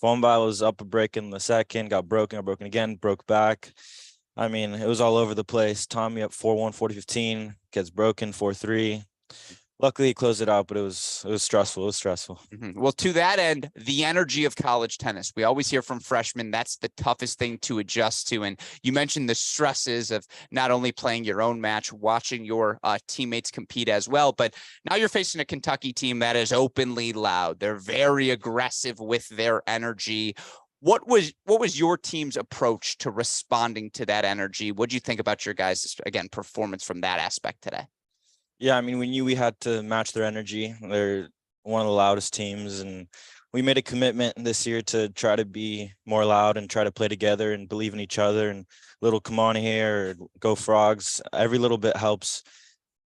Fombile was up a break in the second, got broken again, broke back. I mean, it was all over the place. Tommy up 4-1, 40-15, gets broken 4-3. luckily he closed it out, but it was stressful. It was stressful. Well, to that end, the energy of college tennis. We always hear from freshmen that's the toughest thing to adjust to. And you mentioned the stresses of not only playing your own match, watching your teammates compete as well, but now you're facing a Kentucky team that is openly loud. They're very aggressive with their energy. What was your team's approach to responding to that energy? What do you think about your guys' again performance from that aspect today? Yeah, I mean, we knew we had to match their energy. They're one of the loudest teams, and we made a commitment this year to try to be more loud and try to play together and believe in each other. And little come on here, or go Frogs. Every little bit helps.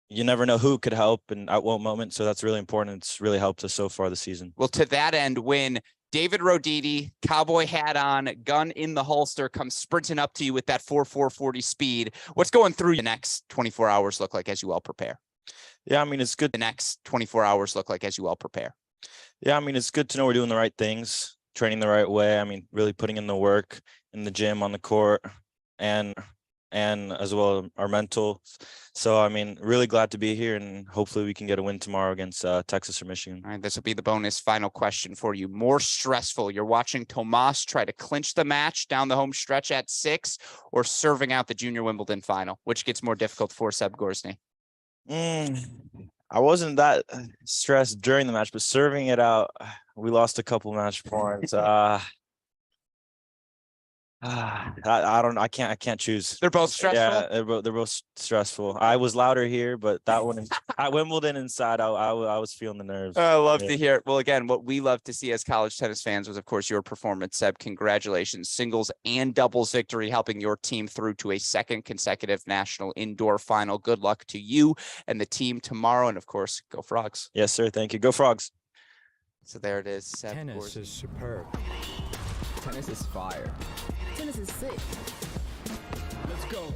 You never know who could help and at what moment. So that's really important. It's really helped us so far this season. Well, to that end, when David Roditi, cowboy hat on, gun in the holster, comes sprinting up to you with that 4.40 speed, what's going through the next 24 hours look like as you all prepare? Yeah, I mean, it's good. The next 24 hours look like as you all prepare? Yeah, I mean, it's good to know we're doing the right things, training the right way. I mean, really putting in the work in the gym, on the court, and as well our mental. So, I mean, really glad to be here, and hopefully we can get a win tomorrow against Texas or Michigan. All right, this will be the bonus final question for you. More stressful, you're watching Tomas try to clinch the match down the home stretch at 6, or serving out the Junior Wimbledon final? Which gets more difficult for Seb Gorsny? I wasn't that stressed during the match, but serving it out, we lost a couple match points. I can't choose. They're both stressful. Yeah, they're both stressful. I was louder here, but that one at Wimbledon inside, I was feeling the nerves. I love to hear it. Well, again, what we love to see as college tennis fans was, of course, your performance. Seb, congratulations. Singles and doubles victory, helping your team through to a second consecutive national indoor final. Good luck to you and the team tomorrow. And of course, go Frogs. Yes, sir. Thank you. Go Frogs. So there it is. Seb Tennis Gorsny. is superb. Tennis is fire. Tennis is sick. Let's go.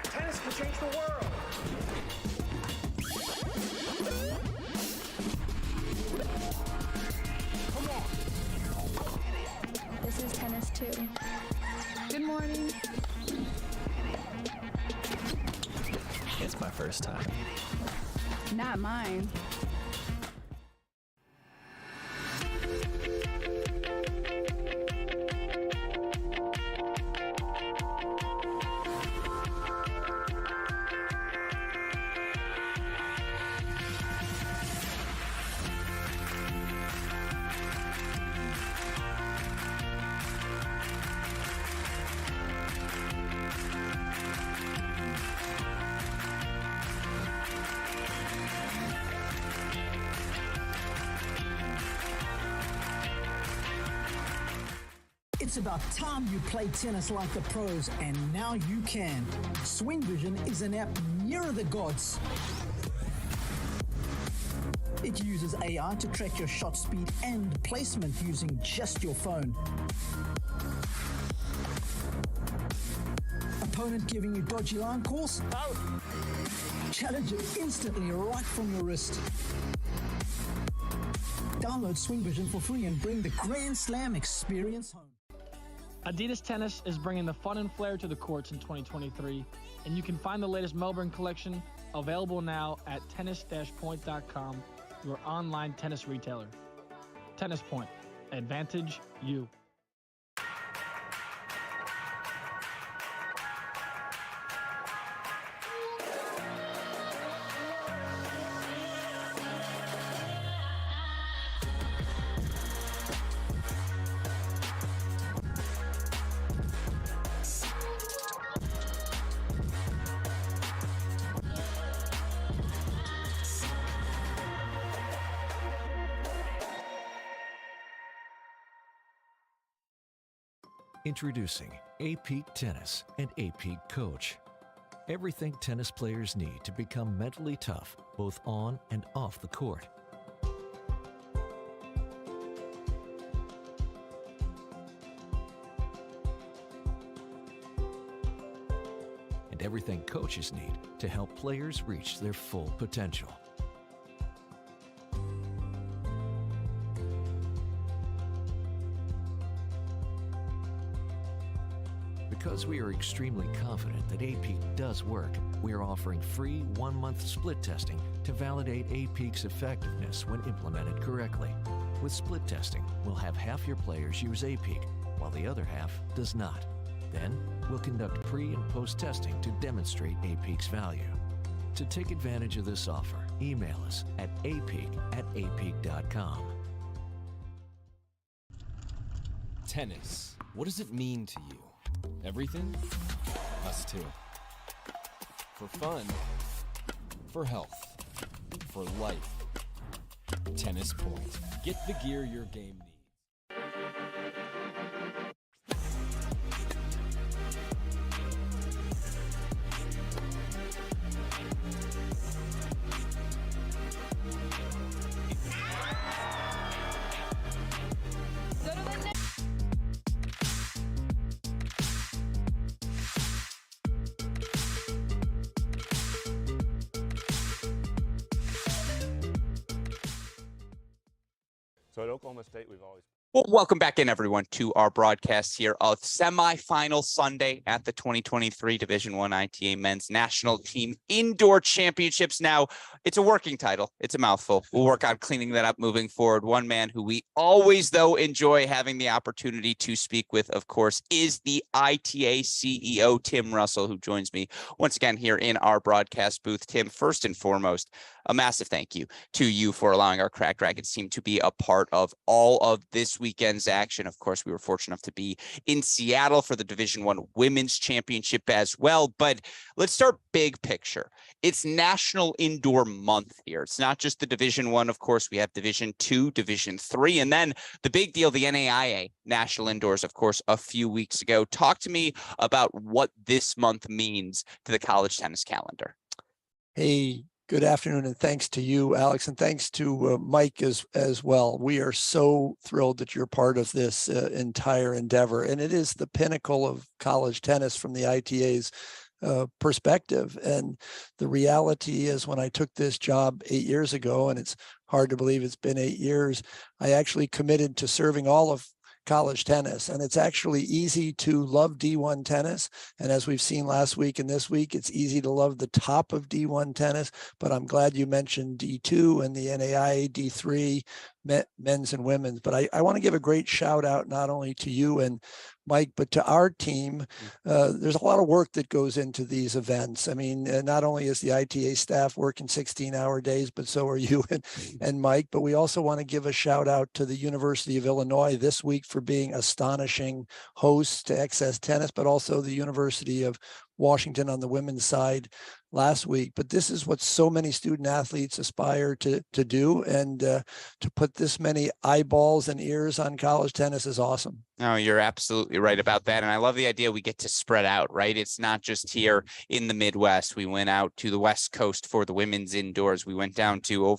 Tennis can change the world. Come on. This is tennis too. Good morning. It's my first time. Not mine. It's about time you play tennis like the pros, and now you can. Swing Vision is an app nearer the gods. It uses AI to track your shot speed and placement using just your phone. Opponent giving you dodgy line calls? Out! Challenge it instantly right from your wrist. Download Swing Vision for free and bring the Grand Slam experience home. Adidas Tennis is bringing the fun and flair to the courts in 2023, and you can find the latest Melbourne collection available now at tennis-point.com, your online tennis retailer. Tennis Point. Advantage you. Introducing A-Peak Tennis and A-Peak Coach. Everything tennis players need to become mentally tough, both on and off the court. And everything coaches need to help players reach their full potential. Because we are extremely confident that APEAK does work, we are offering free 1-month split testing to validate APEAK's effectiveness when implemented correctly. With split testing, we'll have half your players use APEAK, while the other half does not. Then, we'll conduct pre- and post-testing to demonstrate APEAK's value. To take advantage of this offer, email us at apeak@apeak.com. Tennis. What does it mean to you? Everything? Us too. For fun. For health. For life. Tennis Point. Get the gear your game needs. So at Oklahoma State, we've always... Well, welcome back in, everyone, to our broadcast here of Semifinal Sunday at the 2023 Division I ITA Men's National Team Indoor Championships. Now, it's a working title. It's a mouthful. We'll work on cleaning that up moving forward. One man who we always, though, enjoy having the opportunity to speak with, of course, is the ITA CEO, Tim Russell, who joins me once again here in our broadcast booth. Tim, first and foremost, a massive thank you to you for allowing our Cracked Racquets team to be a part of all of this weekend's action. Of course, we were fortunate enough to be in Seattle for the Division I Women's Championship as well. But let's start big picture. It's National Indoor Month here. It's not just the Division I. Of course, we have Division II, Division III, and then the big deal, the NAIA National Indoors, of course, a few weeks ago. Talk to me about what this month means to the college tennis calendar. Hey, good afternoon, and thanks to you, Alex, and thanks to Mike as well. We are so thrilled that you're part of this entire endeavor, and it is the pinnacle of college tennis from the ITA's perspective. And the reality is, when I took this job 8 years ago, and it's hard to believe it's been 8 years, I actually committed to serving all of college tennis. And it's actually easy to love D1 tennis. And as we've seen last week and this week, it's easy to love the top of D1 tennis. But I'm glad you mentioned D2 and the NAIA D3, men's and women's. But I want to give a great shout out not only to you and Mike, but to our team. There's a lot of work that goes into these events. I mean, not only is the ITA staff working 16-hour days, but so are you and Mike. But we also want to give a shout out to the University of Illinois this week for being astonishing hosts to Excess Tennis, but also the University of Washington on the women's side last week. But this is what so many student athletes aspire to do, and to put this many eyeballs and ears on college tennis is awesome. No, you're absolutely right about that. And I love the idea we get to spread out, right? It's not just here in the Midwest. We went out to the West Coast for the women's indoors. We went down to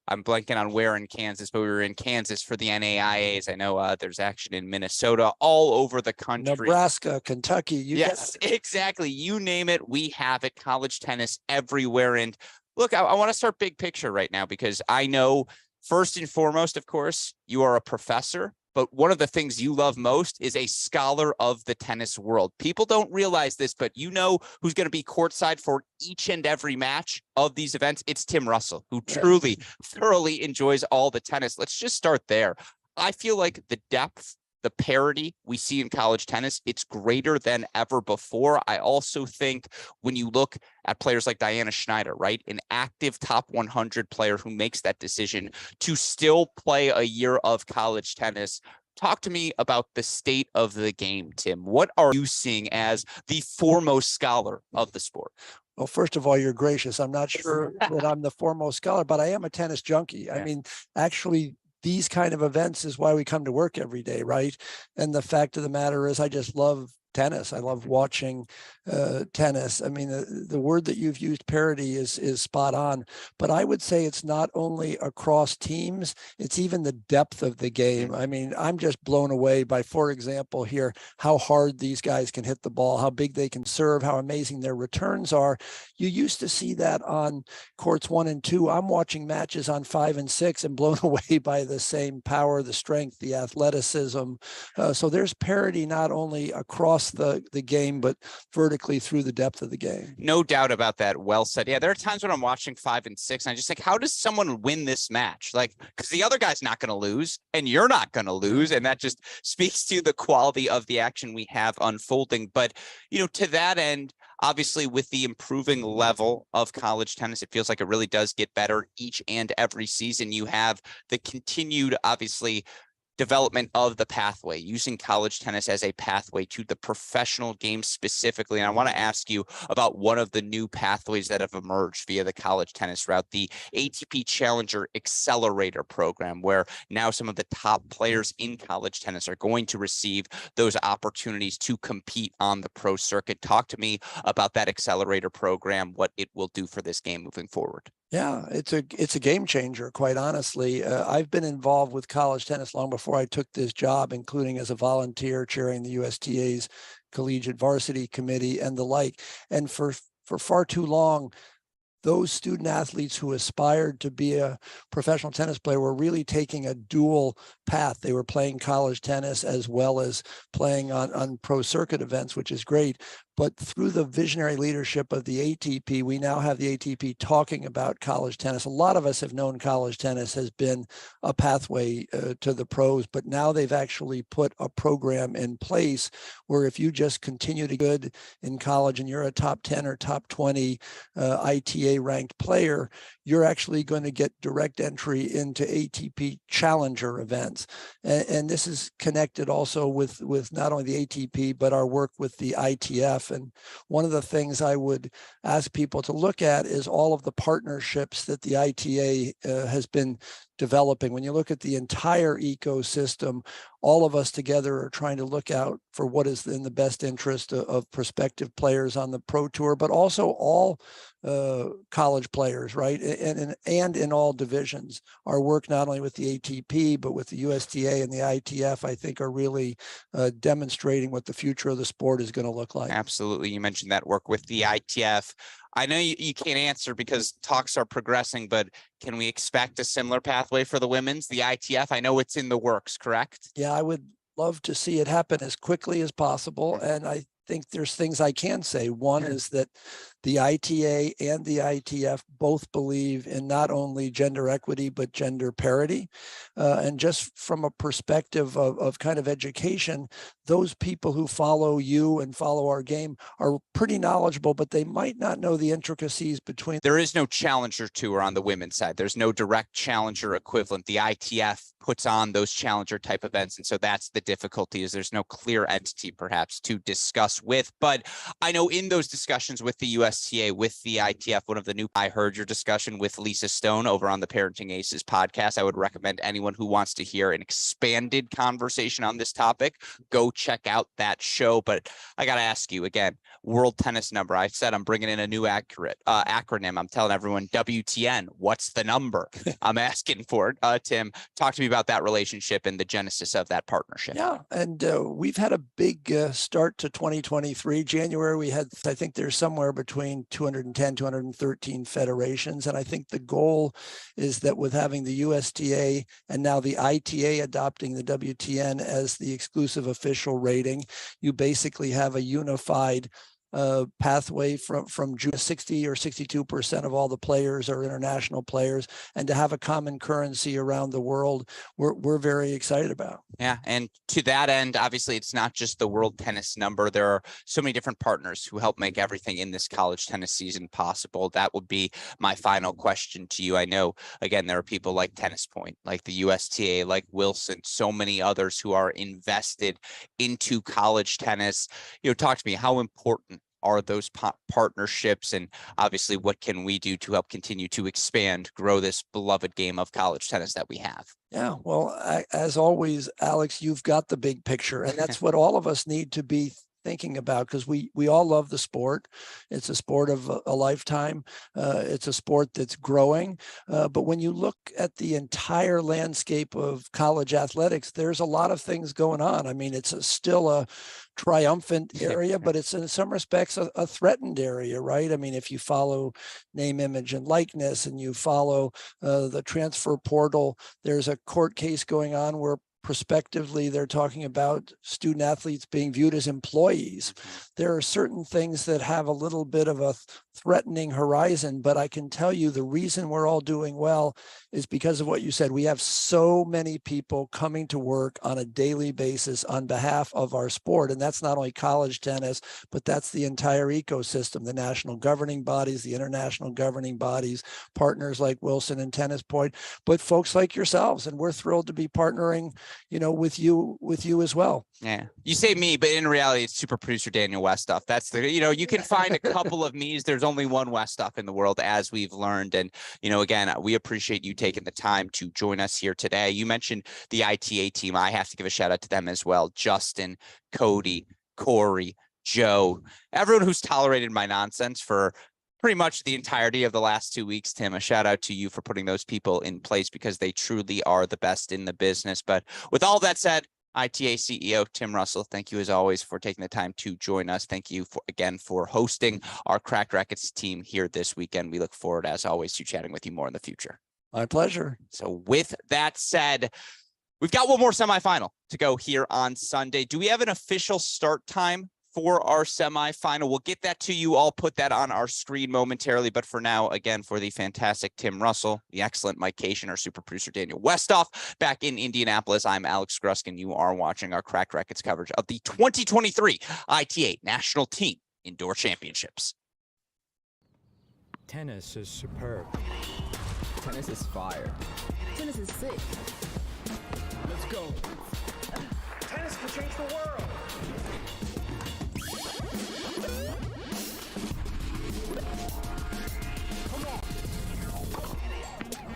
I'm blanking on where in Kansas, but we were in Kansas for the NAIAs. I know there's action in Minnesota, all over the country. Nebraska, Kentucky. Yes, exactly. You name it, we have it. College tennis everywhere. And look, I want to start big picture right now, because I know first and foremost, of course, you are a professor. But one of the things you love most is a scholar of the tennis world. People don't realize this, but you know who's going to be courtside for each and every match of these events? It's Tim Russell, who truly, thoroughly enjoys all the tennis. Let's just start there. I feel like the depth, the parity we see in college tennis, it's greater than ever before. I also think when you look at players like Diana Schneider, right, an active top 100 player who makes that decision to still play a year of college tennis. Talk to me about the state of the game, Tim. What are you seeing as the foremost scholar of the sport? Well, first of all, you're gracious. I'm not sure that I'm the foremost scholar, but I am a tennis junkie. I mean, actually, these kind of events is why we come to work every day, right? And the fact of the matter is, I just love tennis. I love watching tennis. I mean, the word that you've used, parity, is spot on. But I would say it's not only across teams, it's even the depth of the game. I mean, I'm just blown away by, for example, here, how hard these guys can hit the ball, how big they can serve, how amazing their returns are. You used to see that on courts 1 and 2. I'm watching matches on 5 and 6 and blown away by the same power, the strength, the athleticism. So there's parity not only across across the game, but vertically through the depth of the game. No doubt about that. Well said. Yeah, there are times when I'm watching 5 and 6, and I just think, how does someone win this match? Like, because the other guy's not going to lose, and you're not going to lose, and that just speaks to the quality of the action we have unfolding. But, you know, to that end, obviously, with the improving level of college tennis, it feels like it really does get better each and every season. You have the continued, obviously, development of the pathway, using college tennis as a pathway to the professional game specifically. And I want to ask you about one of the new pathways that have emerged via the college tennis route, the ATP Challenger Accelerator program, where now some of the top players in college tennis are going to receive those opportunities to compete on the pro circuit. Talk to me about that accelerator program, what it will do for this game moving forward. Yeah, it's a game changer, quite honestly. I've been involved with college tennis long before I took this job, including as a volunteer chairing the USTA's collegiate varsity committee and the like. And for far too long, those student athletes who aspired to be a professional tennis player were really taking a dual path. They were playing college tennis as well as playing on pro circuit events, which is great. But through the visionary leadership of the ATP, we now have the ATP talking about college tennis. A lot of us have known college tennis has been a pathway to the pros, but now they've actually put a program in place where if you just continue to good in college and you're a top 10 or top 20 ITA ranked player, you're actually going to get direct entry into ATP Challenger events. And this is connected also with not only the ATP, but our work with the ITF. And one of the things I would ask people to look at is all of the partnerships that the ITA has been developing. When you look at the entire ecosystem, all of us together are trying to look out for what is in the best interest of prospective players on the pro tour, but also all college players, right? And in all divisions. Our work not only with the ATP, but with the USTA and the ITF, I think are really demonstrating what the future of the sport is going to look like. Absolutely. You mentioned that work with the ITF. I know you can't answer because talks are progressing, but can we expect a similar pathway for the women's, the ITF? I know it's in the works, correct? Yeah, I would love to see it happen as quickly as possible. And I think there's things I can say. One is that the ITA and the ITF both believe in not only gender equity, but gender parity. And just from a perspective of kind of education, those people who follow you and follow our game are pretty knowledgeable, but they might not know the intricacies between. There is no challenger tour on the women's side. There's no direct challenger equivalent. The ITF puts on those challenger type events. And so that's the difficulty, is there's no clear entity perhaps to discuss with. But I know in those discussions with the USTA, with the ITF, one of the new, I heard your discussion with Lisa Stone over on the Parenting Aces podcast. I would recommend anyone who wants to hear an expanded conversation on this topic, go check out that show. But I got to ask you again, World Tennis Number. I said I'm bringing in a new acronym. I'm telling everyone WTN. What's the number? I'm asking for it. Tim, talk to me about that relationship and the genesis of that partnership. Yeah, and we've had a big start to 2023. January, we had, I think there's somewhere between 210, 213 federations. And I think the goal is that with having the USTA and now the ITA adopting the WTN as the exclusive official rating, you basically have a unified pathway from June. 60 or 62% of all the players are international players, and to have a common currency around the world, we're very excited about. Yeah, and to that end, obviously, it's not just the World Tennis Number. There are so many different partners who help make everything in this college tennis season possible. That would be my final question to you. I know, again, there are people like Tennis Point, like the USTA, like Wilson, so many others who are invested into college tennis. You know, talk to me, how important are those partnerships, and obviously what can we do to help continue to expand, grow this beloved game of college tennis that we have? Yeah, well, as always, Alex, you've got the big picture, and that's what all of us need to be thinking about, because we all love the sport. It's a sport of a lifetime. It's a sport that's growing. But when you look at the entire landscape of college athletics, there's a lot of things going on. I mean, it's still a triumphant area, but it's in some respects a threatened area, right? I mean, if you follow name, image, and likeness, and you follow the transfer portal, there's a court case going on where prospectively, they're talking about student athletes being viewed as employees. There are certain things that have a little bit of a threatening horizon, but I can tell you the reason we're all doing well is because of what you said. We have so many people coming to work on a daily basis on behalf of our sport. And that's not only college tennis, but that's the entire ecosystem, the national governing bodies, the international governing bodies, partners like Wilson and Tennis Point, but folks like yourselves. And we're thrilled to be partnering, with you as well. Yeah. You say me, but in reality, it's super producer Daniel Westoff. That's you can find a couple of me's. There's only one Westoff in the world, as we've learned. And, again, we appreciate you taking the time to join us here today. You mentioned the ITA team. I have to give a shout out to them as well. Justin, Cody, Corey, Joe, everyone who's tolerated my nonsense for pretty much the entirety of the last 2 weeks. Tim, a shout out to you for putting those people in place because they truly are the best in the business. But with all that said, ITA CEO Tim Russell, thank you as always for taking the time to join us. Thank you for hosting our Cracked Racquets team here this weekend. We look forward, as always, to chatting with you more in the future. My pleasure. So with that said, we've got one more semifinal to go here on Sunday. Do we have an official start time for our semifinal? We'll get that to you. I'll put that on our screen momentarily. But for now, again, for the fantastic Tim Russell, the excellent Mike Cation, our super producer Daniel Westoff back in Indianapolis, I'm Alex Gruskin. You are watching our Cracked Racquets coverage of the 2023 ITA National Team Indoor Championships. Tennis is superb. Tennis is fire. Tennis is sick. Let's go. Tennis can change the world.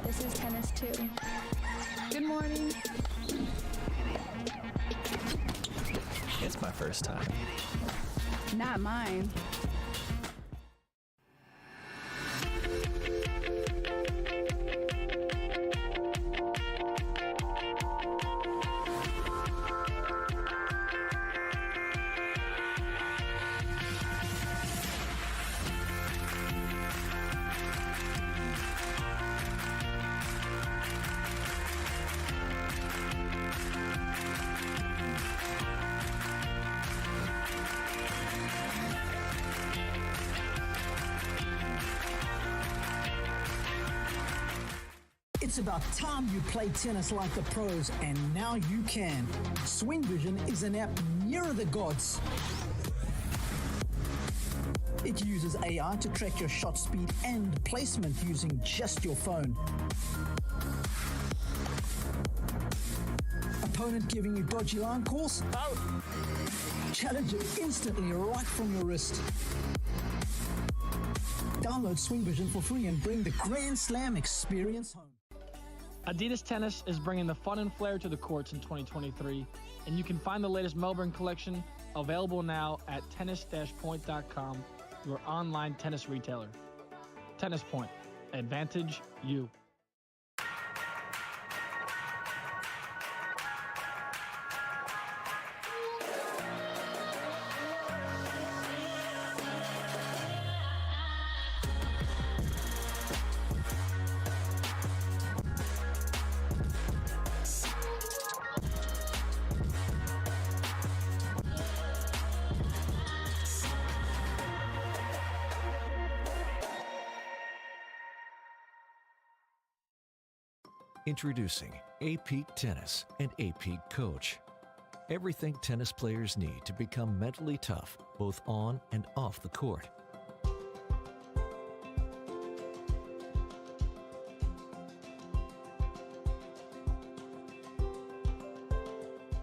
This is tennis too. Good morning. It's my first time. Not mine. It's about time you play tennis like the pros, and now you can. Swing Vision is an app nearer the gods. It uses AI to track your shot speed and placement using just your phone. Opponent giving you dodgy line calls? Out. Challenge it instantly right from your wrist. Download Swing Vision for free and bring the Grand Slam experience home. Adidas Tennis is bringing the fun and flair to the courts in 2023, and you can find the latest Melbourne collection available now at tennis-point.com, your online tennis retailer. Tennis Point. Advantage you. Introducing A-Peak Tennis and A-Peak Coach. Everything tennis players need to become mentally tough, both on and off the court.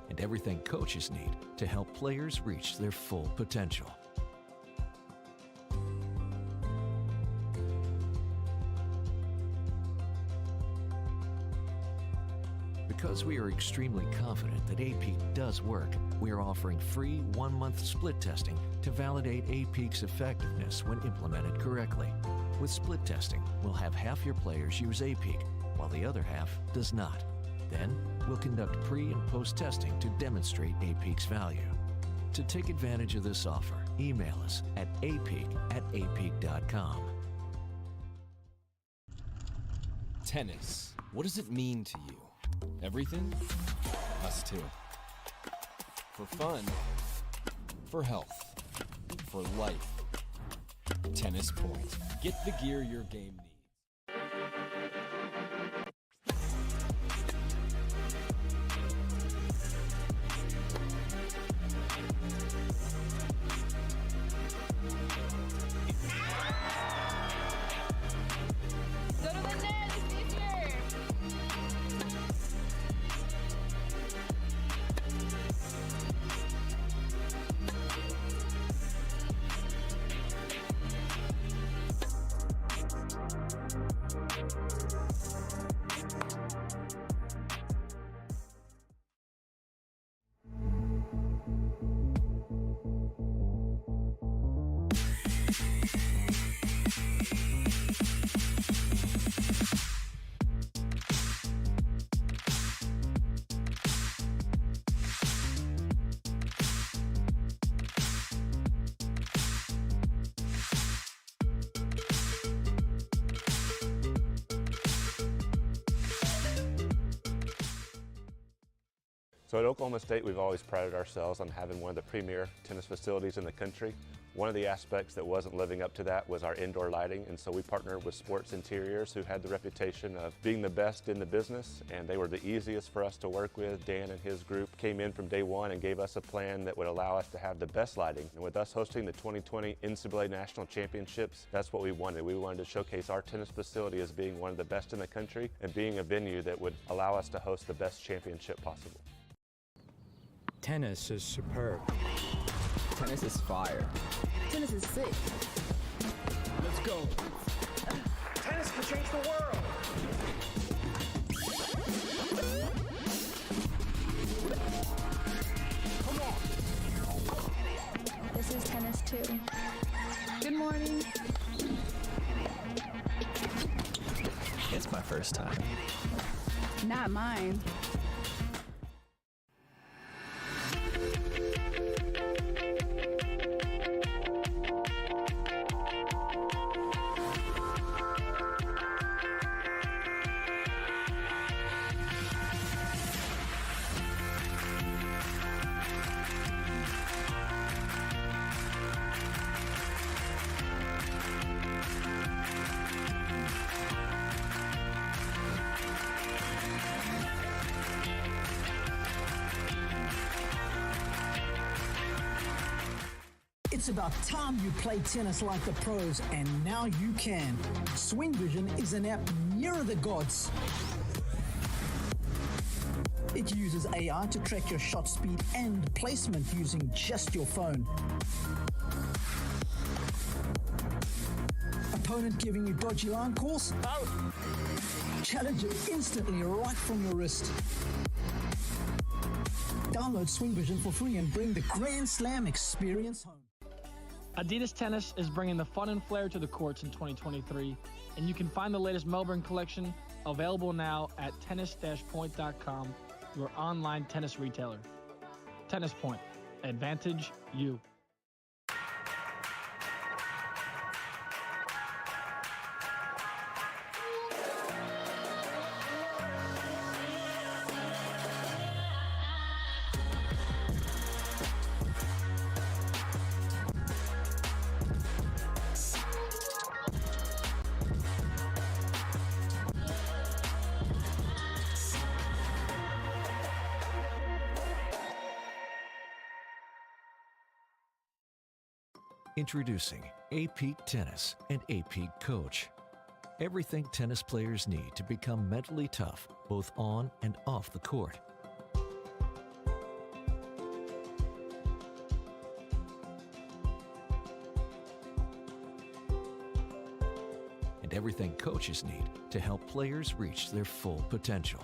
And everything coaches need to help players reach their full potential. Because we are extremely confident that A-Peak does work, we are offering free 1-month split testing to validate A-Peak's effectiveness when implemented correctly. With split testing, we'll have half your players use A-Peak, while the other half does not. Then, we'll conduct pre- and post-testing to demonstrate A-Peak's value. To take advantage of this offer, email us at apeak@apeak.com. Tennis. What does it mean to you? Everything? Us Us too. For fun, for health, for life. Tennis Point. Get the gear your game needs. Go to the net, it's easier. So at Oklahoma State, we've always prided ourselves on having one of the premier tennis facilities in the country. One of the aspects that wasn't living up to that was our indoor lighting, and so we partnered with Schwartz Interiors, who had the reputation of being the best in the business, and they were the easiest for us to work with. Dan and his group came in from day one and gave us a plan that would allow us to have the best lighting. And with us hosting the 2020 NCAA National Championships, that's what we wanted. We wanted to showcase our tennis facility as being one of the best in the country and being a venue that would allow us to host the best championship possible. Tennis is superb. Tennis is fire. Tennis is sick. Let's go. Tennis can change the world. Come on. This is tennis too. Good morning. It's my first time. Not mine. It's about time you play tennis like the pros, and now you can. Swing Vision is an app nearer the gods. It uses AI to track your shot speed and placement using just your phone. Opponent giving you dodgy line calls? Out! Challenge it instantly right from your wrist. Download Swing Vision for free and bring the Grand Slam experience home. Adidas Tennis is bringing the fun and flair to the courts in 2023, and you can find the latest Melbourne collection available now at tennis-point.com, your online tennis retailer. Tennis Point. Advantage you. Introducing A-Peak Tennis and A-Peak Coach. Everything tennis players need to become mentally tough, both on and off the court. And everything coaches need to help players reach their full potential.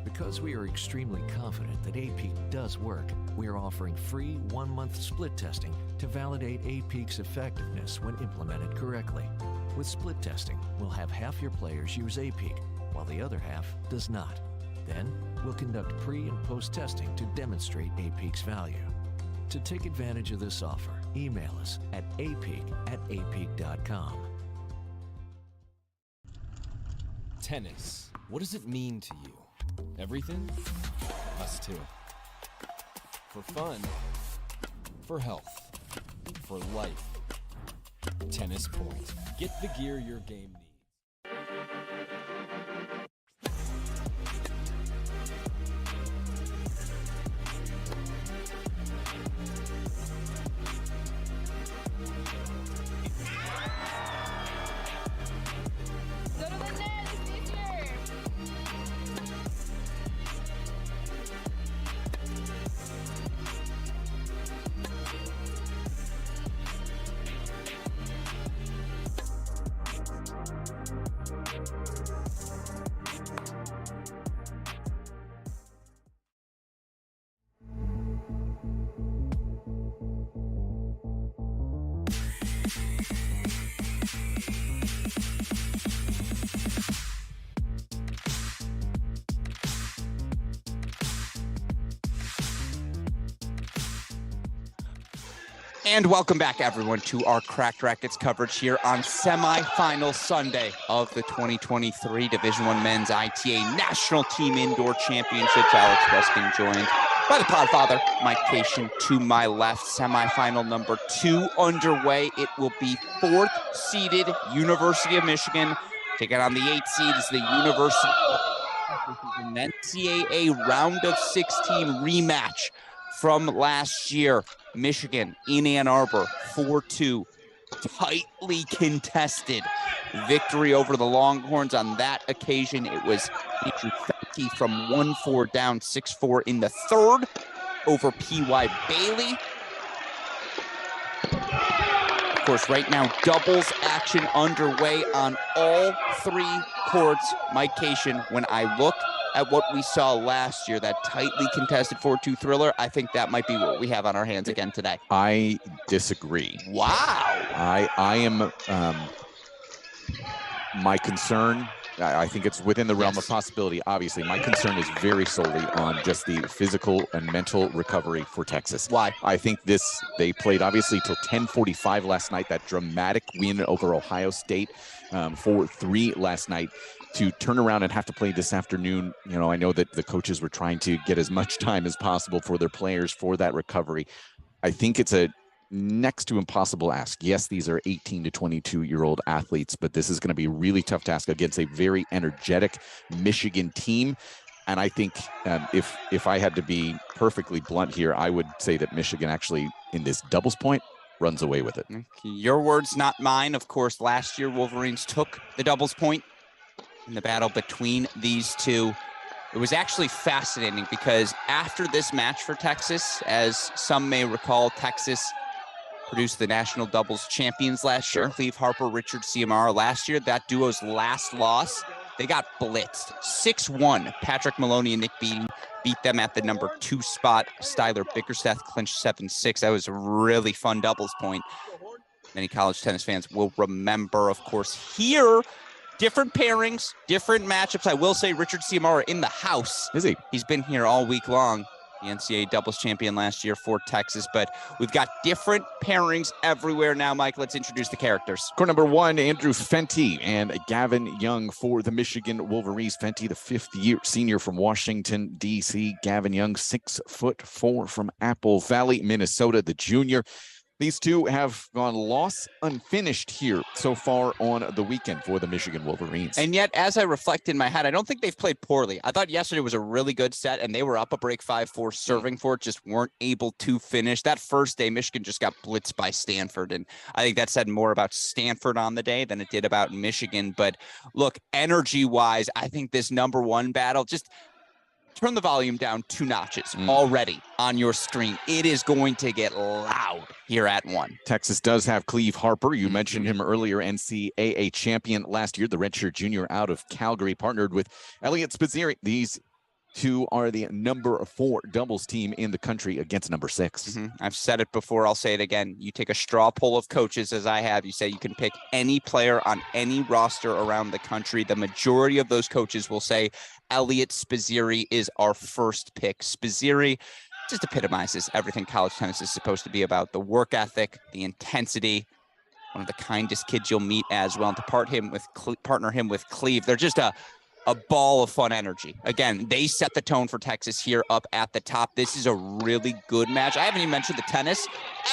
Because we are extremely confident that A-Peak does work, we are offering free 1-month split testing to validate A-Peak's effectiveness when implemented correctly. With split testing, we'll have half your players use A-Peak, while the other half does not. Then, we'll conduct pre- and post-testing to demonstrate A-Peak's value. To take advantage of this offer, Email us at apeak@apeak.com. Tennis. What does it mean to you? Everything? Us too. For fun. For health. For life. Tennis Point. Get the gear your game needs. Go to the net, it's easier. And welcome back, everyone, to our Cracked Rackets coverage here on semifinal Sunday of the 2023 Division I Men's ITA National Team Indoor Championships. Alex Preston joined by the Podfather, Mike Cation to my left. Semifinal number 2 underway. It will be 4th-seeded University of Michigan taking on the 8th seed is the University of an NCAA round of 16 rematch from last year. Michigan in Ann Arbor, 4-2, tightly contested victory over the Longhorns. On that occasion, it was Andrew Fenty from 1-4 down 6-4 in the third over P.Y. Bailey. Of course, right now, doubles action underway on all 3 courts. Mike Cation, when I look at what we saw last year, that tightly contested 4-2 thriller, I think that might be what we have on our hands again today. I disagree. Wow. I am, my concern, I think it's within the realm of possibility. Obviously, my concern is very solely on just the physical and mental recovery for Texas. Why? I think they played obviously till 10:45 last night, that dramatic win over Ohio State, 4-3 last night. To turn around and have to play this afternoon, I know that the coaches were trying to get as much time as possible for their players for that recovery. I think it's a next to impossible ask. Yes, these are 18 to 22-year-old athletes, but this is going to be a really tough task against a very energetic Michigan team. And I think if I had to be perfectly blunt here, I would say that Michigan actually, in this doubles point, runs away with it. Your words, not mine. Of course, last year, Wolverines took the doubles point in the battle between these two. It was actually fascinating because after this match for Texas, as some may recall, Texas produced the national doubles champions last year. Cleve Harper, Richard Ciamara. Last year, that duo's last loss, they got blitzed. 6-1. Patrick Maloney and Nick Beaton beat them at the number 2 spot. Styler Bickerstaff clinched 7-6. That was a really fun doubles point. Many college tennis fans will remember, of course, here. Different pairings, different matchups. I will say Richard Ciamara in the house. Is he? He's been here all week long. The NCAA doubles champion last year for Texas, but we've got different pairings everywhere now. Mike, let's introduce the characters. Court number 1, Andrew Fenty and Gavin Young for the Michigan Wolverines. Fenty, the 5th-year senior from Washington, D.C. Gavin Young, 6'4" from Apple Valley, Minnesota, the junior. These two have gone loss unfinished here so far on the weekend for the Michigan Wolverines. And yet, as I reflect in my head, I don't think they've played poorly. I thought yesterday was a really good set, and they were up a break 5-4, serving for it, just weren't able to finish. That first day, Michigan just got blitzed by Stanford, and I think that said more about Stanford on the day than it did about Michigan. But look, energy-wise, I think this number 1 battle, just turn the volume down 2 notches already on your screen. It is going to get loud here at 1. Texas does have Cleve Harper. You mentioned him earlier, NCAA champion last year, the redshirt junior out of Calgary, partnered with Elliot Spizzeri. These two are the number 4 doubles team in the country against number 6. I've said it before. I'll say it again. You take a straw poll of coaches, as I have. You say you can pick any player on any roster around the country. The majority of those coaches will say Elliot Spizzeri is our first pick. Spizzeri, just epitomizes everything college tennis is supposed to be about. The work ethic, the intensity, one of the kindest kids you'll meet as well. And to partner him with Cleve, they're just a ball of fun energy. Again, they set the tone for Texas here up at the top. This is a really good match. I haven't even mentioned the tennis.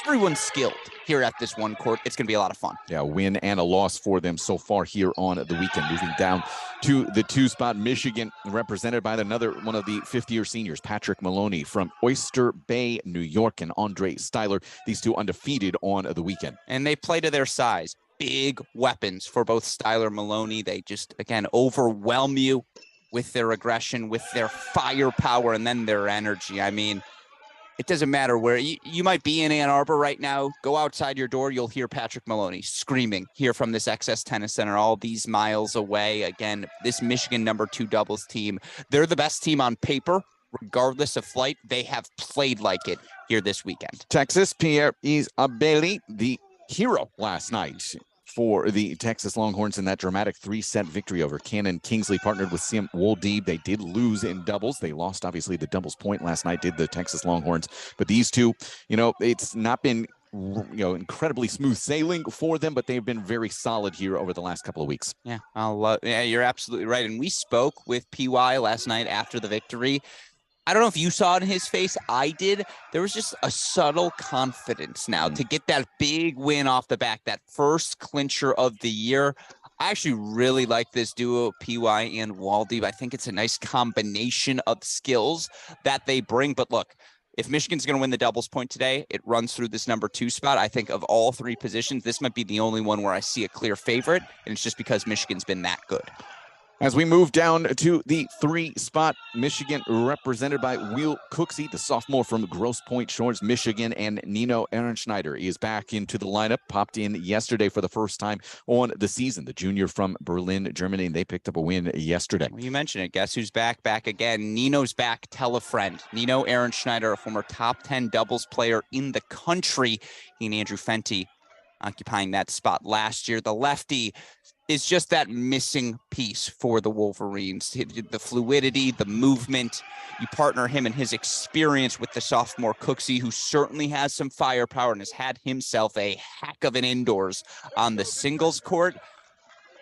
Everyone's skilled here at this one court. It's going to be a lot of fun. Yeah, win and a loss for them so far here on the weekend. Moving down to the 2 spot, Michigan, represented by another one of the fifth-year seniors, Patrick Maloney from Oyster Bay, New York, and Andre Styler. These two undefeated on the weekend. And they play to their size. Big weapons for both Styler and Maloney. They just, again, overwhelm you with their aggression, with their firepower, and then their energy. I mean, it doesn't matter where you might be in Ann Arbor right now. Go outside your door, you'll hear Patrick Maloney screaming here from this XS Tennis Center all these miles away. Again, this Michigan #2 doubles team, they're the best team on paper. Regardless of flight, they have played like it here this weekend. Texas, Pierre-Yves Abeli, the hero last night for the Texas Longhorns in that dramatic 3-set victory over Cannon Kingsley, partnered with Sim Woldeeb. They did lose in doubles. They lost, obviously, the doubles point last night, did the Texas Longhorns. But these two, it's not been, incredibly smooth sailing for them, but they've been very solid here over the last couple of weeks. Yeah, yeah, you're absolutely right. And we spoke with PY last night after the victory. I don't know if you saw it in his face. I did. There was just a subtle confidence now to get that big win off the back, that first clincher of the year. I actually really like this duo, PY and Woldeeb. I think it's a nice combination of skills that they bring. But look, if Michigan's going to win the doubles point today, it runs through this #2 spot. I think of all three positions, this might be the only one where I see a clear favorite, and it's just because Michigan's been that good. As we move down to the 3 spot, Michigan represented by Will Cooksey, the sophomore from Grosse Pointe Shores, Michigan, and Nino Ehrenschneider is back into the lineup, popped in yesterday for the first time on the season. The junior from Berlin, Germany, and they picked up a win yesterday. Well, you mentioned it. Guess who's back? Back again. Nino's back. Tell a friend. Nino Ehrenschneider, a former top 10 doubles player in the country. He and Andrew Fenty occupying that spot last year. The lefty is just that missing piece for the Wolverines. The fluidity, the movement. You partner him and his experience with the sophomore Cooksey, who certainly has some firepower and has had himself a heck of an indoors on the singles court.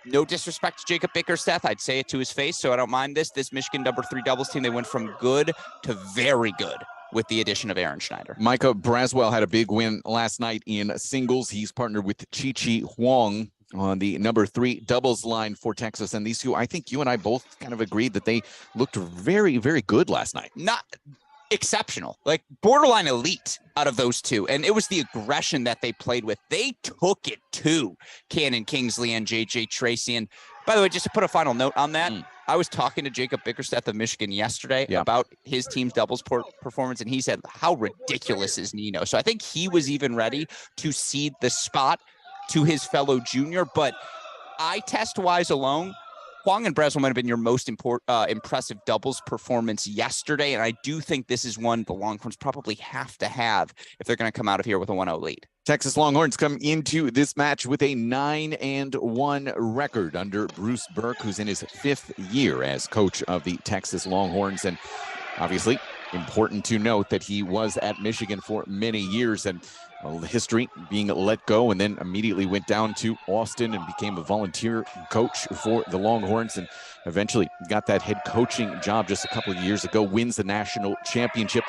No disrespect to Jacob Bickerstaff. I'd say it to his face, so I don't mind this. This Michigan #3 doubles team, they went from good to very good with the addition of Ehrenschneider. Micah Braswell had a big win last night in singles. He's partnered with Chi-Chi Huang on the #3 doubles line for Texas. And these two, I think you and I both kind of agreed that they looked very, very good last night. Not exceptional, like borderline elite out of those two. And it was the aggression that they played with. They took it to Cannon Kingsley and JJ Tracy. And by the way, just to put a final note on that, I was talking to Jacob Bickerstaff of Michigan yesterday about his team's doubles performance, and he said, how ridiculous is Nino? So I think he was even ready to cede the spot to his fellow junior, but eye test wise alone, Huang and Braswell might have been your most impressive doubles performance yesterday. And I do think this is one the Longhorns probably have to have if they're going to come out of here with a 1-0 lead. Texas Longhorns come into this match with a 9-1 record under Bruce Burke, who's in his 5th year as coach of the Texas Longhorns. And obviously important to note that he was at Michigan for many years, and history being let go, and then immediately went down to Austin and became a volunteer coach for the Longhorns, and eventually got that head coaching job just a couple of years ago, wins the national championship.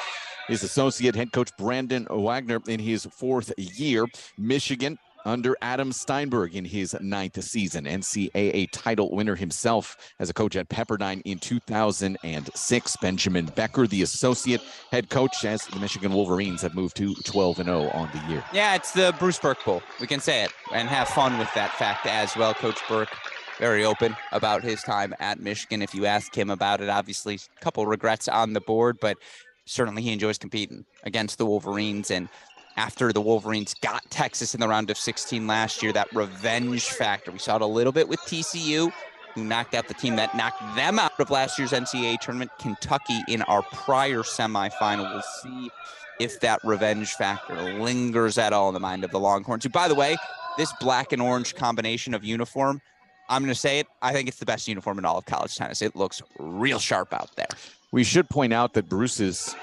His associate head coach, Brandon Wagner, in his 4th year. Michigan under Adam Steinberg in his 9th season. NCAA title winner himself as a coach at Pepperdine in 2006. Benjamin Becker, the associate head coach, as the Michigan Wolverines have moved to 12-0 on the year. Yeah, it's the Bruce Burke Bowl. We can say it and have fun with that fact as well. Coach Burke, very open about his time at Michigan. If you ask him about it, obviously a couple regrets on the board, but certainly he enjoys competing against the Wolverines. And after the Wolverines got Texas in the round of 16 last year, that revenge factor, we saw it a little bit with TCU, who knocked out the team that knocked them out of last year's NCAA tournament, Kentucky, in our prior semifinal. We'll see if that revenge factor lingers at all in the mind of the Longhorns, who, by the way, this black and orange combination of uniform, I'm going to say it, I think it's the best uniform in all of college tennis. It looks real sharp out there. We should point out that Bruce's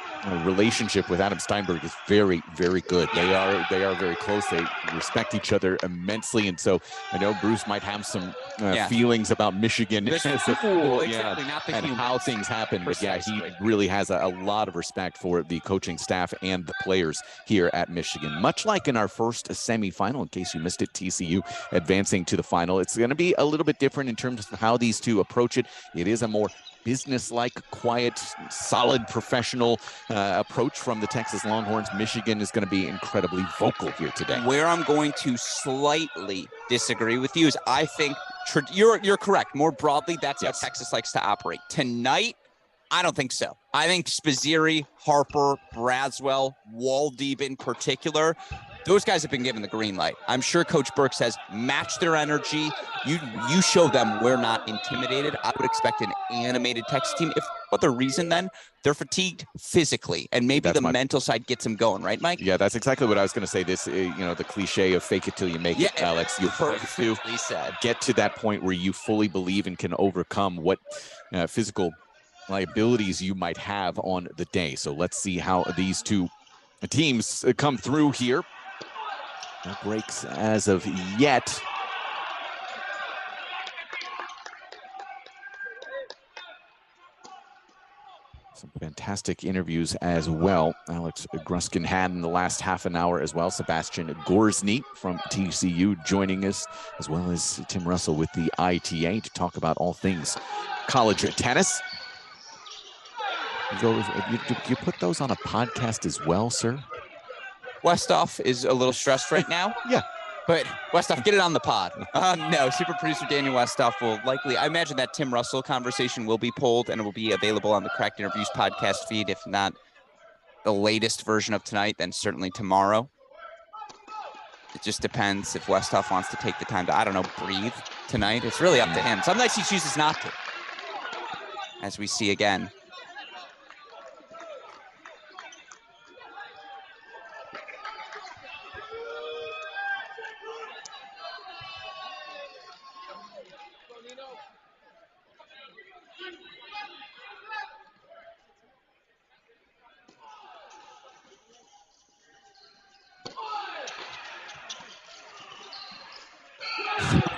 relationship with Adam Steinberg is very, very good. They are very close. They respect each other immensely, and so I know Bruce might have some feelings about Michigan and how things happen. But yeah, he really has a lot of respect for the coaching staff and the players here at Michigan. Much like in our first semifinal, in case you missed it, TCU advancing to the final. It's going to be a little bit different in terms of how these two approach it. It is a more business-like, quiet, solid, professional approach from the Texas Longhorns. Michigan is going to be incredibly vocal here today. Where I'm going to slightly disagree with you is I think you're correct. More broadly, that's how Texas likes to operate. Tonight, I don't think so. I think Spazzeri, Harper, Braswell, Waldeeb in particular, those guys have been given the green light. I'm sure Coach Burke says, match their energy. You show them we're not intimidated. I would expect an animated Texas team. If for other reason, then they're fatigued physically, and maybe the mental side gets them going, right, Mike? Yeah, that's exactly what I was going to say. This, the cliche of fake it till you make it, Alex. You have to get to that point where you fully believe and can overcome what physical liabilities you might have on the day. So let's see how these two teams come through here. No breaks as of yet. Some fantastic interviews as well. Alex Gruskin had in the last half an hour as well. Sebastian Gorsny from TCU joining us, as well as Tim Russell with the ITA to talk about all things college tennis. You put those on a podcast as well, sir? Westhoff is a little stressed right now. Yeah. But Westhoff, get it on the pod. No, super producer Daniel Westhoff will likely, I imagine that Tim Russell conversation will be pulled and it will be available on the Cracked Interviews podcast feed. If not the latest version of tonight, then certainly tomorrow. It just depends if Westhoff wants to take the time to, I don't know, breathe tonight. It's really up to him. Some nights he chooses not to, as we see again.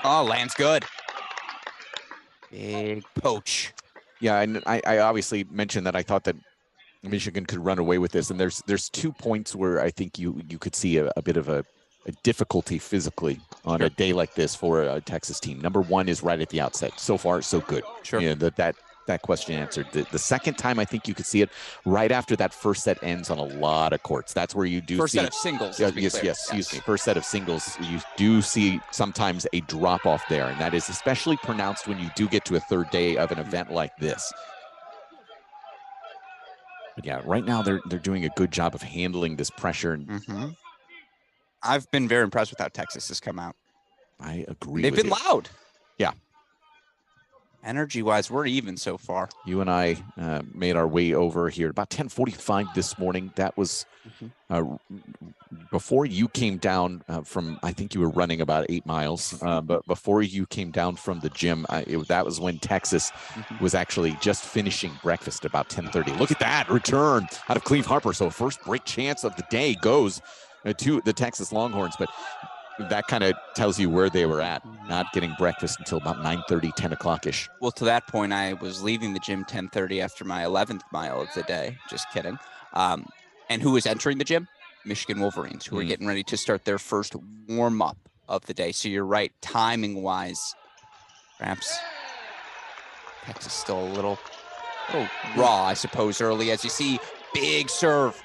Oh, lands good. Big poach. Yeah, and I obviously mentioned that I thought that Michigan could run away with this, and there's 2 points where I think you could see a bit of a difficulty physically on a day like this for a Texas team. Number one is right at the outset. So far, so good. Sure. That question answered. The second time, I think you could see it right after that first set ends on a lot of courts. That's where you do first see set of singles. Excuse me. First set of singles, you do see sometimes a drop off there, and that is especially pronounced when you do get to a third day of an event like this. But yeah, right now they're doing a good job of handling this pressure. I've been very impressed with how Texas has come out. I agree. They've been loud. Yeah. Energy-wise, we're even so far. You and I made our way over here about 10:45 this morning. That was before you came down from, I think you were running about 8 miles, but before you came down from the gym, that was when Texas was actually just finishing breakfast about 10:30. Look at that return out of Cleve Harper. So first break chance of the day goes to the Texas Longhorns, but that kind of tells you where they were at, not getting breakfast until about 9:30, 10 o'clock-ish. Well, to that point, I was leaving the gym 10:30 after my 11th mile of the day. Just kidding. And who was entering the gym? Michigan Wolverines, who are getting ready to start their first warm-up of the day. So you're right, timing-wise, perhaps Texas still a little raw, I suppose, early. As you see, big serve.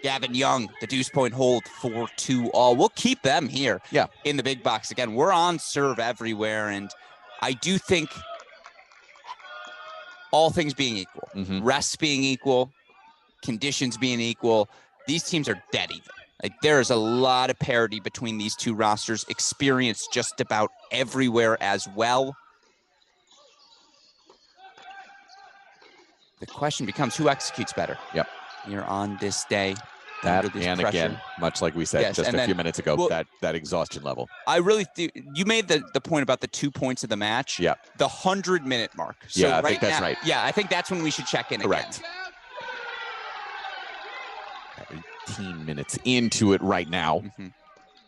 Gavin Young, the deuce point hold, 4-2 all. We'll keep them here in the big box. Again, we're on serve everywhere, and I do think all things being equal, rests being equal, conditions being equal, these teams are dead even. Like, there is a lot of parity between these two rosters, experience just about everywhere as well. The question becomes, who executes better? Yep. You're on this day. under That this and pressure. again, much like we said Yes, just and a then- few minutes ago, well, that exhaustion level. I really think you made the point about the 2 points of the match. Yeah. The 100-minute mark. So Yeah, I right think that's now, right. Yeah, I think that's when we should check in Correct. again. 18 minutes into it right now.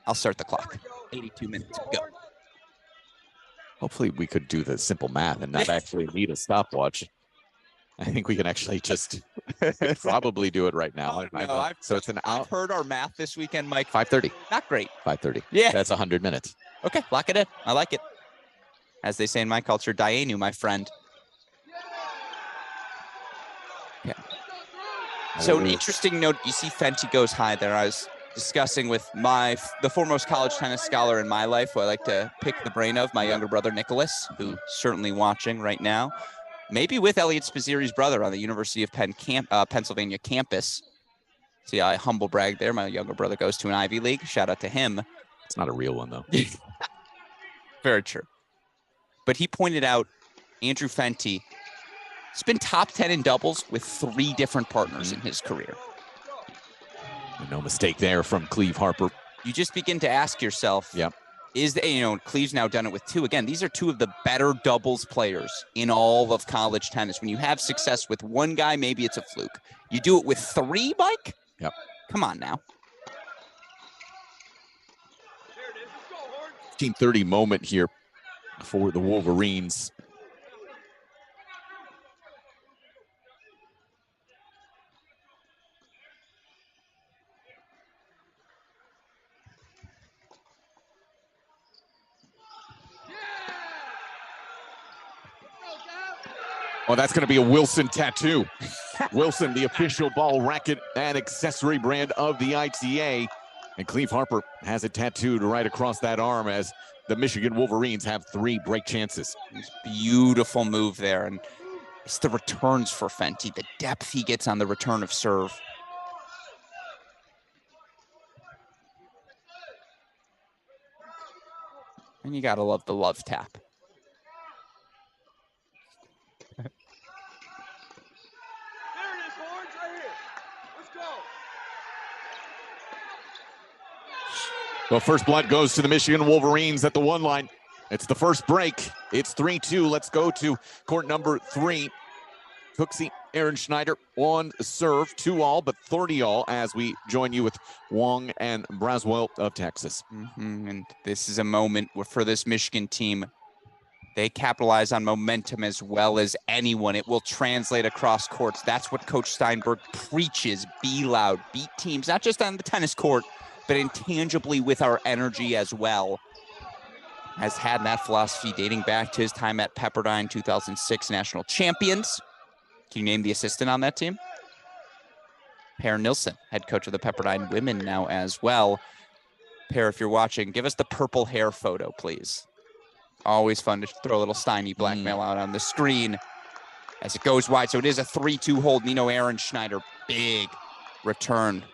I'll start the clock. 82 minutes. Go. Hopefully we could do the simple math and not actually need a stopwatch. I think we can actually just probably do it right now. So it's an hour. I've heard our math this weekend, Mike. 5:30. Not great. 5:30. Yeah. That's 100 minutes. Okay, lock it in. I like it. As they say in my culture, Dianu, my friend. Yeah. So an interesting note, you see Fenty goes high there. I was discussing with the foremost college tennis scholar in my life, who I like to pick the brain of, my younger brother, Nicholas, who's certainly watching right now. Maybe with Elliot Spizzirri's brother on the University of Pennsylvania campus. See, I humble brag there. My younger brother goes to an Ivy League. Shout out to him. It's not a real one, though. Very true. But he pointed out Andrew Fenty has been top 10 in doubles with 3 different partners in his career. No mistake there from Cleve Harper. You just begin to ask yourself, yep. Cleve's now done it with 2. Again, these are 2 of the better doubles players in all of college tennis. When you have success with 1 guy, maybe it's a fluke. You do it with 3, Mike? Yep. Come on now. 15:30 moment here for the Wolverines. Well, that's going to be a Wilson tattoo. Wilson, the official ball racket and accessory brand of the ITA. And Cleve Harper has it tattooed right across that arm as the Michigan Wolverines have 3 break chances. Beautiful move there. And it's the returns for Fenty, the depth he gets on the return of serve. And you got to love the love tap. Well, first blood goes to the Michigan Wolverines at the 1 line. It's the first break. It's 3-2. Let's go to court number 3. Cooksey, Aaron Schneider on serve, 2-all, but 30-all as we join you with Wong and Braswell of Texas. And this is a moment where for this Michigan team, they capitalize on momentum as well as anyone. It will translate across courts. That's what Coach Steinberg preaches. Be loud, beat teams, not just on the tennis court, but intangibly with our energy as well. Has had that philosophy dating back to his time at Pepperdine, 2006 national champions. Can you name the assistant on that team? Per Nilsson, head coach of the Pepperdine women now as well. Per, if you're watching, give us the purple hair photo, please. Always fun to throw a little Steiny blackmail out on the screen as it goes wide. So it is a 3-2 hold. Nino Aaron Schneider, big return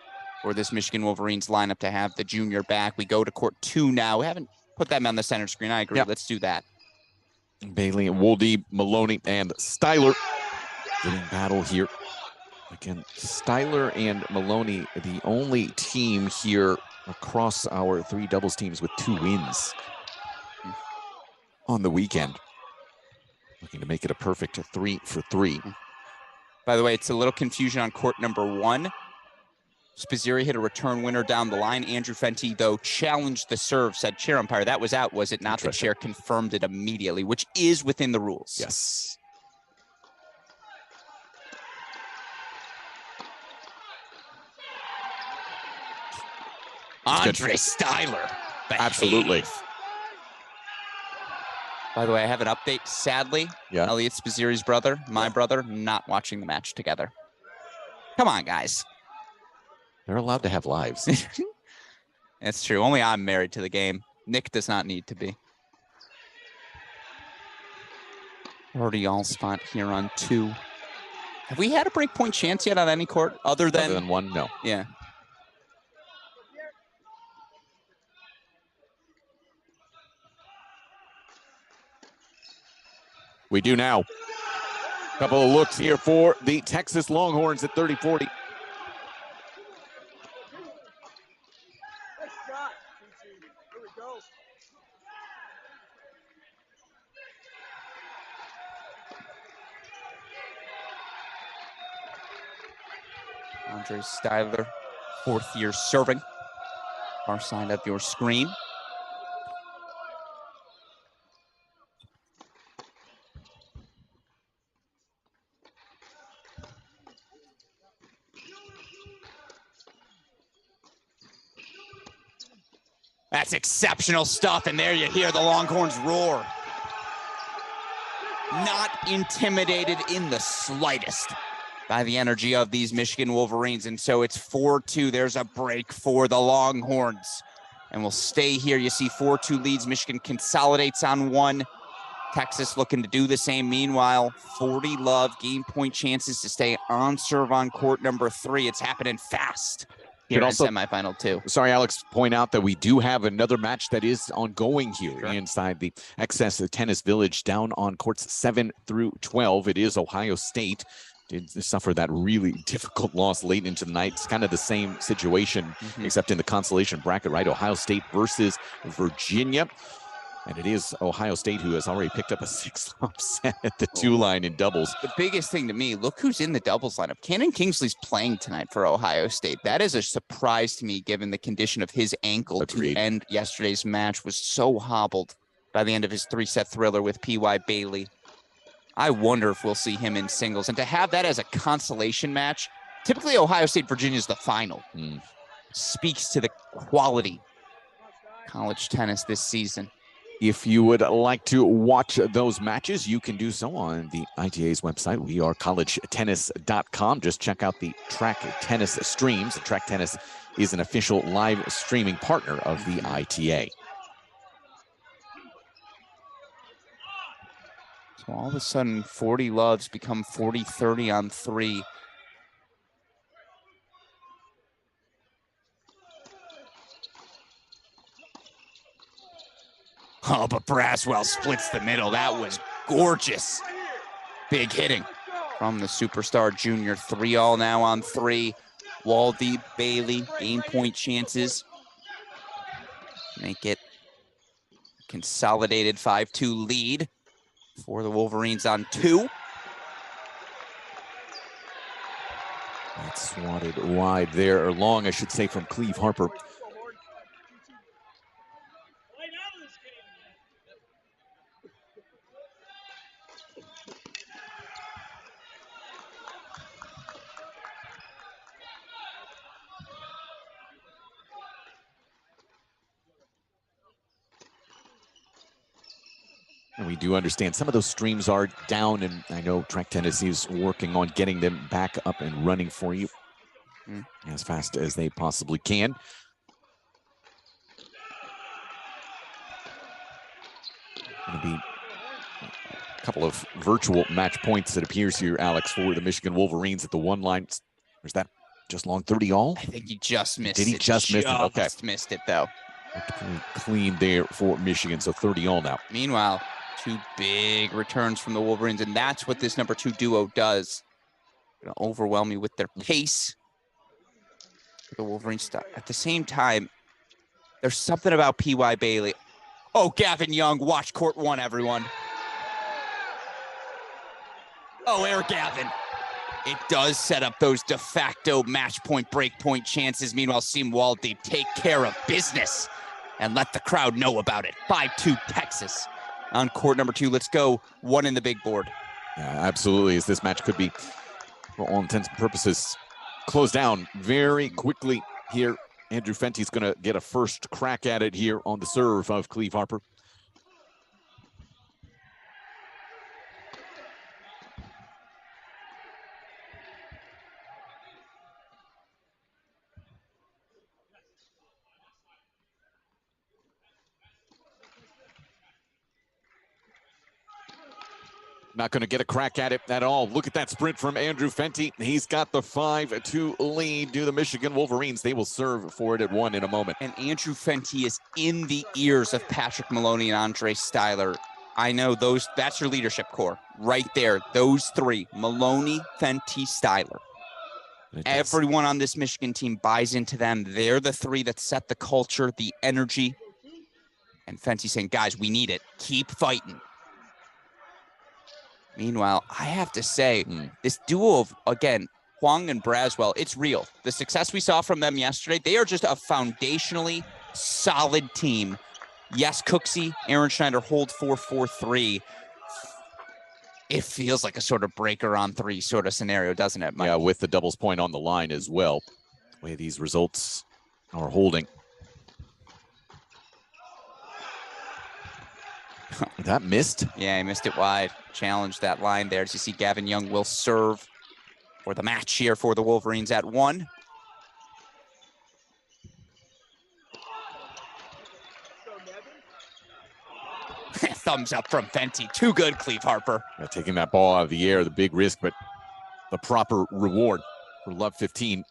for this Michigan Wolverines lineup to have the junior back. We go to court 2 now. We haven't put them on the center screen. I agree. Yep. Let's do that. Bailey and Wolde, Maloney and Styler getting battle here. Again, Styler and Maloney, the only team here across our 3 doubles teams with 2 wins on the weekend. Looking to make it a perfect 3 for 3. By the way, it's a little confusion on court number 1. Spizzirri hit a return winner down the line. Andrew Fenty, though, challenged the serve, said, chair umpire, that was out, was it not? The chair confirmed it immediately, which is within the rules. Yes. Andre Styler. Behave. Absolutely. By the way, I have an update. Sadly, Elliot Spizzirri's brother, my brother, not watching the match together. Come on, guys. They're allowed to have lives. That's true. Only I'm married to the game. Nick does not need to be. Already all spot here on 2. Have we had a breakpoint chance yet on any court other than 1? No. Yeah. We do now. Couple of looks here for the Texas Longhorns at 30-40. Andre Styler, 4th year serving. Far side of your screen. That's exceptional stuff, and there you hear the Longhorns roar. Not intimidated in the slightest by the energy of these Michigan Wolverines, and so it's 4-2. There's a break for the Longhorns, and we'll stay here. You see 4-2 leads. Michigan consolidates on 1. Texas looking to do the same. Meanwhile, 40 love, game point chances to stay on serve on court number 3. It's happening fast. Here in semifinal 2. Sorry, Alex, point out that we do have another match that is ongoing here inside the Excess Tennis Village down on courts 7 through 12. It is Ohio State. Did suffer that really difficult loss late into the night. It's kind of the same situation, except in the consolation bracket, right? Ohio State versus Virginia. And it is Ohio State who has already picked up a 6-love set at the 2 line in doubles. The biggest thing to me, look who's in the doubles lineup. Cannon Kingsley's playing tonight for Ohio State. That is a surprise to me, given the condition of his ankle. Agreed. To end yesterday's match. Was so hobbled by the end of his 3-set thriller with P.Y. Bailey. I wonder if we'll see him in singles. And to have that as a consolation match, typically Ohio State Virginia is the final. Speaks to the quality of college tennis this season. If you would like to watch those matches, you can do so on the ITA's website. We are collegetennis.com. Just check out the Track Tennis streams. Track Tennis is an official live streaming partner of the ITA. So all of a sudden, 40 loves become 40-30 on 3. Oh, but Braswell splits the middle. That was gorgeous. Big hitting from the superstar junior. 3-all now on 3. Waldy, Bailey, game point chances. Make it consolidated 5-2 lead for the Wolverines on 2. That's swatted wide there, or long, I should say, from Cleve Harper. And we do understand some of those streams are down, and I know Track Tennis is working on getting them back up and running for you as fast as they possibly can. Going to be a couple of virtual match points, it appears here, Alex, for the Michigan Wolverines at the 1 line. Was that just long 30-all? I think he just missed it. Did he just miss it? Okay. Missed it, though. Clean there for Michigan, so 30-all now. Meanwhile, 2 big returns from the Wolverines, and that's what this number 2 duo does. Gonna overwhelm you with their pace. The Wolverines at the same time, there's something about P.Y. Bailey. Oh, Gavin Young, watch court 1, everyone. Oh, Eric Gavin. It does set up those de facto match point, break point chances. Meanwhile, Seam Waldy take care of business and let the crowd know about it. 5-2 Texas on court number 2. Let's go 1 in the big board. Yeah, absolutely, as this match could be, for all intents and purposes, closed down very quickly here. Andrew Fenty's going to get a first crack at it here on the serve of Cleve Harper. Not going to get a crack at it at all. Look at that sprint from Andrew Fenty. He's got the 5-2 lead to the Michigan Wolverines. They will serve for it at 1 in a moment. And Andrew Fenty is in the ears of Patrick Maloney and Andre Styler. I know that's your leadership core right there. Those 3, Maloney, Fenty, Styler. Everyone on this Michigan team buys into them. They're the 3 that set the culture, the energy. And Fenty saying, guys, we need it. Keep fighting. Meanwhile, I have to say, this duo of, again, Kwong and Braswell, it's real. The success we saw from them yesterday, they are just a foundationally solid team. Yes, Cooksey, Aaron Schneider hold 4-4-3. It feels like a sort of breaker on 3 sort of scenario, doesn't it, Mike? Yeah, with the doubles point on the line as well. The way these results are holding. That missed? Yeah, he missed it wide. Challenged that line there. As you see, Gavin Young will serve for the match here for the Wolverines at 1. Thumbs up from Fenty. Too good, Cleve Harper. Yeah, taking that ball out of the air, the big risk, but the proper reward for Love 15.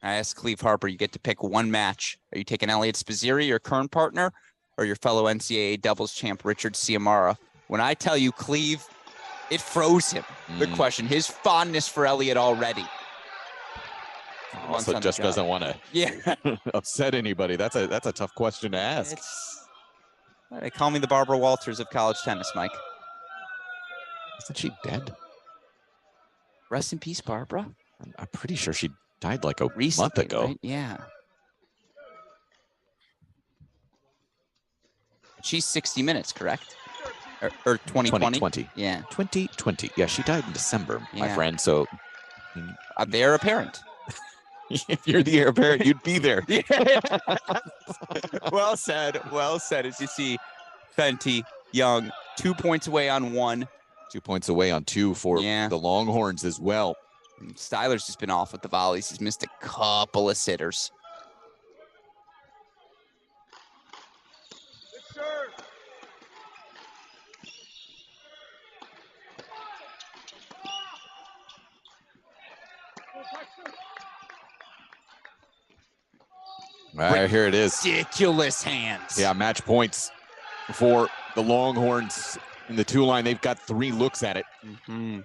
I asked Cleve Harper, you get to pick one match. Are you taking Elliot Spizzirri, your current partner, or your fellow NCAA doubles champ Richard Ciamara? When I tell you Cleve, it froze him. The question, his fondness for Elliot already. Also just doesn't want to upset anybody. That's a tough question to ask. They call me the Barbara Walters of college tennis, Mike. Isn't she dead? Rest in peace, Barbara. I'm pretty sure she died like a Recently, month ago. Right? Yeah. She's 60 Minutes, correct? Or 2020? 2020. Yeah. 2020. Yeah, she died in December, my Yeah. friend. So the heir apparent. if you're the heir apparent, you'd be there. Well said. Well said. As you see, Fenty, Young, 2 points away on 1. 2 points away on 2 for the Longhorns as well. And Styler's just been off with the volleys. He's missed a couple of sitters. Here it is. Ridiculous hands. Yeah, match points for the Longhorns in the 2 line. They've got 3 looks at it. It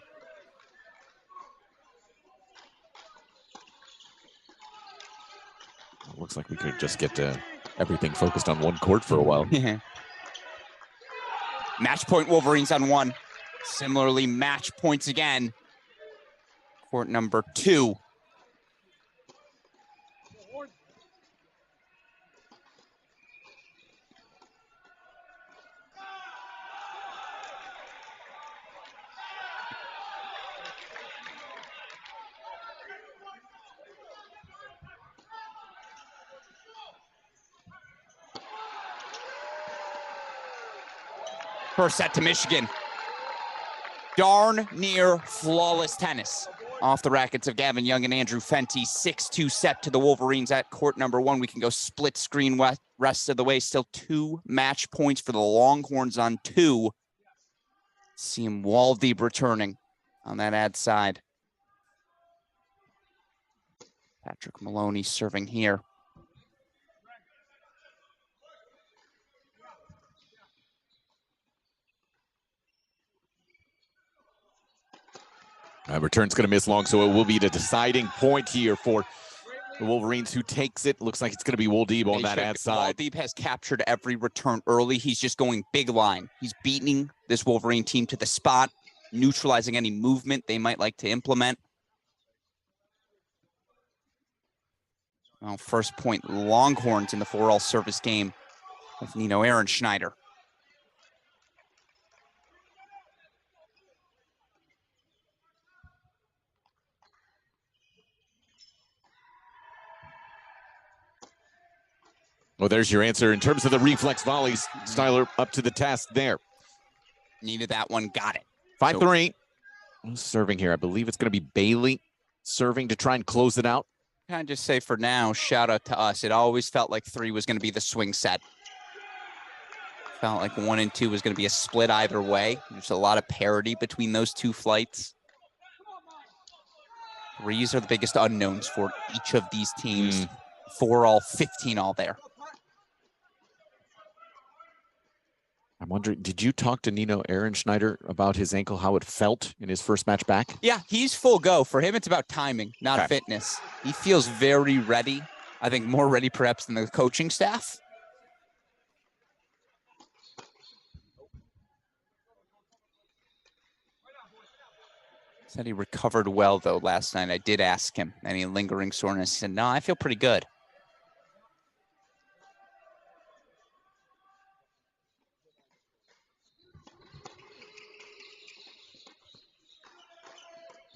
looks like we could just get everything focused on one court for a while. Match point Wolverines on 1. Similarly, match points again. Court number 2. First set to Michigan. Darn near flawless tennis off the rackets of Gavin Young and Andrew Fenty. 6-2 set to the Wolverines at court number 1. We can go split screen rest of the way. Still 2 match points for the Longhorns on 2. See him wall deep returning on that ad side. Patrick Maloney serving here. Return's going to miss long, so it will be the deciding point here for the Wolverines. Who takes it? Looks like it's going to be Woldib on that ad side. Woldib has captured every return early. He's just going big line. He's beating this Wolverine team to the spot, neutralizing any movement they might like to implement. Well, first point Longhorns in the 4-all service game with Nino Aaron Schneider. Well, there's your answer in terms of the reflex volleys. Styler up to the task there. Needed that one, got it. 5-3. Serving here. I believe it's going to be Bailey serving to try and close it out. Can I just say for now, shout out to us. It always felt like 3 was going to be the swing set. Felt like 1 and 2 was going to be a split either way. There's a lot of parity between those 2 flights. 3s are the biggest unknowns for each of these teams. 4-all, 15-all there. I'm wondering, did you talk to Nino Aaron Schneider about his ankle, how it felt in his first match back? Yeah, he's full go. For him, it's about timing, not fitness. He feels very ready. I think more ready perhaps than the coaching staff. Said he recovered well, though, last night. I did ask him, any lingering soreness? He said, no, I feel pretty good.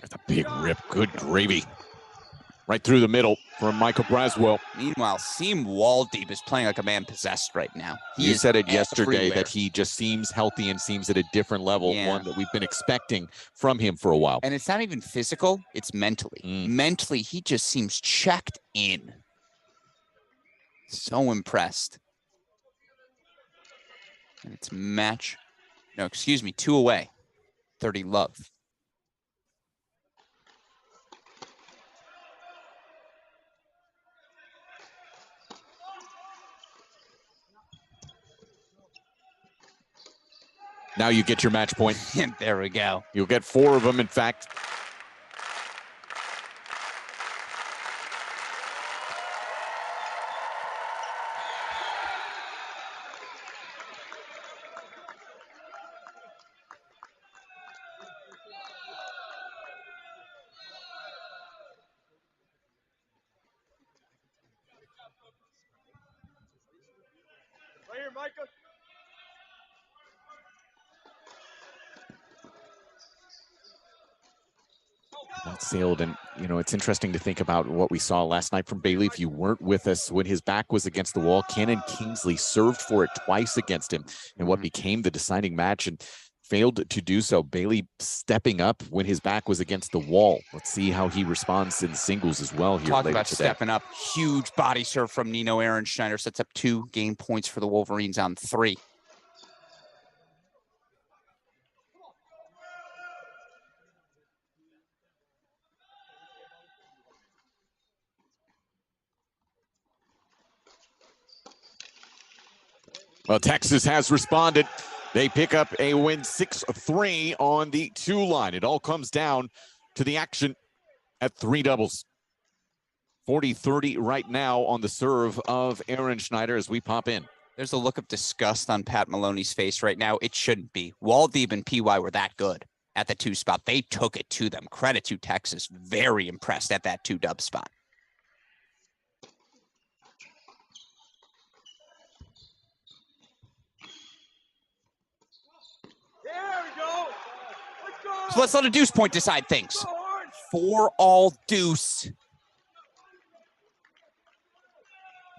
There's a big rip. Good gravy. Right through the middle from Michael Braswell. Meanwhile, Seam Waldeep is playing like a man possessed right now. You said it yesterday everywhere. that he just seems healthy and seems at a different level, one that we've been expecting from him for a while. And it's not even physical, it's mentally. Mentally, he just seems checked in. So impressed. And it's match, no, excuse me, 2 away. 30 love. Now you get your match point. There we go. You'll get 4 of them, in fact. Right here, Micah. That sailed, and you know, it's interesting to think about what we saw last night from Bailey. If you weren't with us when his back was against the wall, Cannon Kingsley served for it twice against him in what became the deciding match and failed to do so. Bailey stepping up when his back was against the wall. Let's see how he responds in singles as well here. Talk about stepping up. Huge body serve from Nino Ehrenschneider, sets up 2 game points for the Wolverines on 3. Well, Texas has responded. They pick up a win 6-3 on the 2 line. It all comes down to the action at 3 doubles. 40-30 right now on the serve of Ehrenschneider as we pop in. There's a look of disgust on Pat Maloney's face right now. It shouldn't be. Waldeep and PY were that good at the 2 spot. They took it to them. Credit to Texas. Very impressed at that 2 dub spot. So let's let a deuce point decide things. 4 all deuce.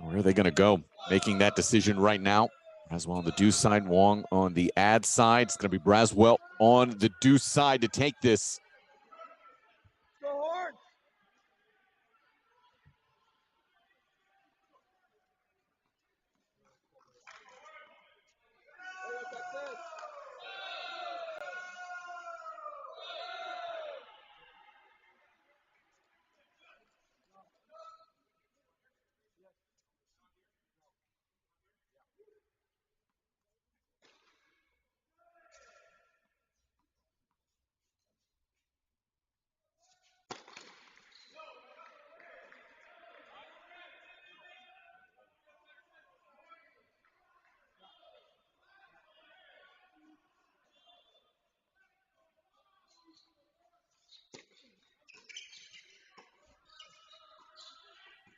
Where are they going to go? Making that decision right now. Braswell on the deuce side, Wong on the ad side. It's going to be Braswell on the deuce side to take this.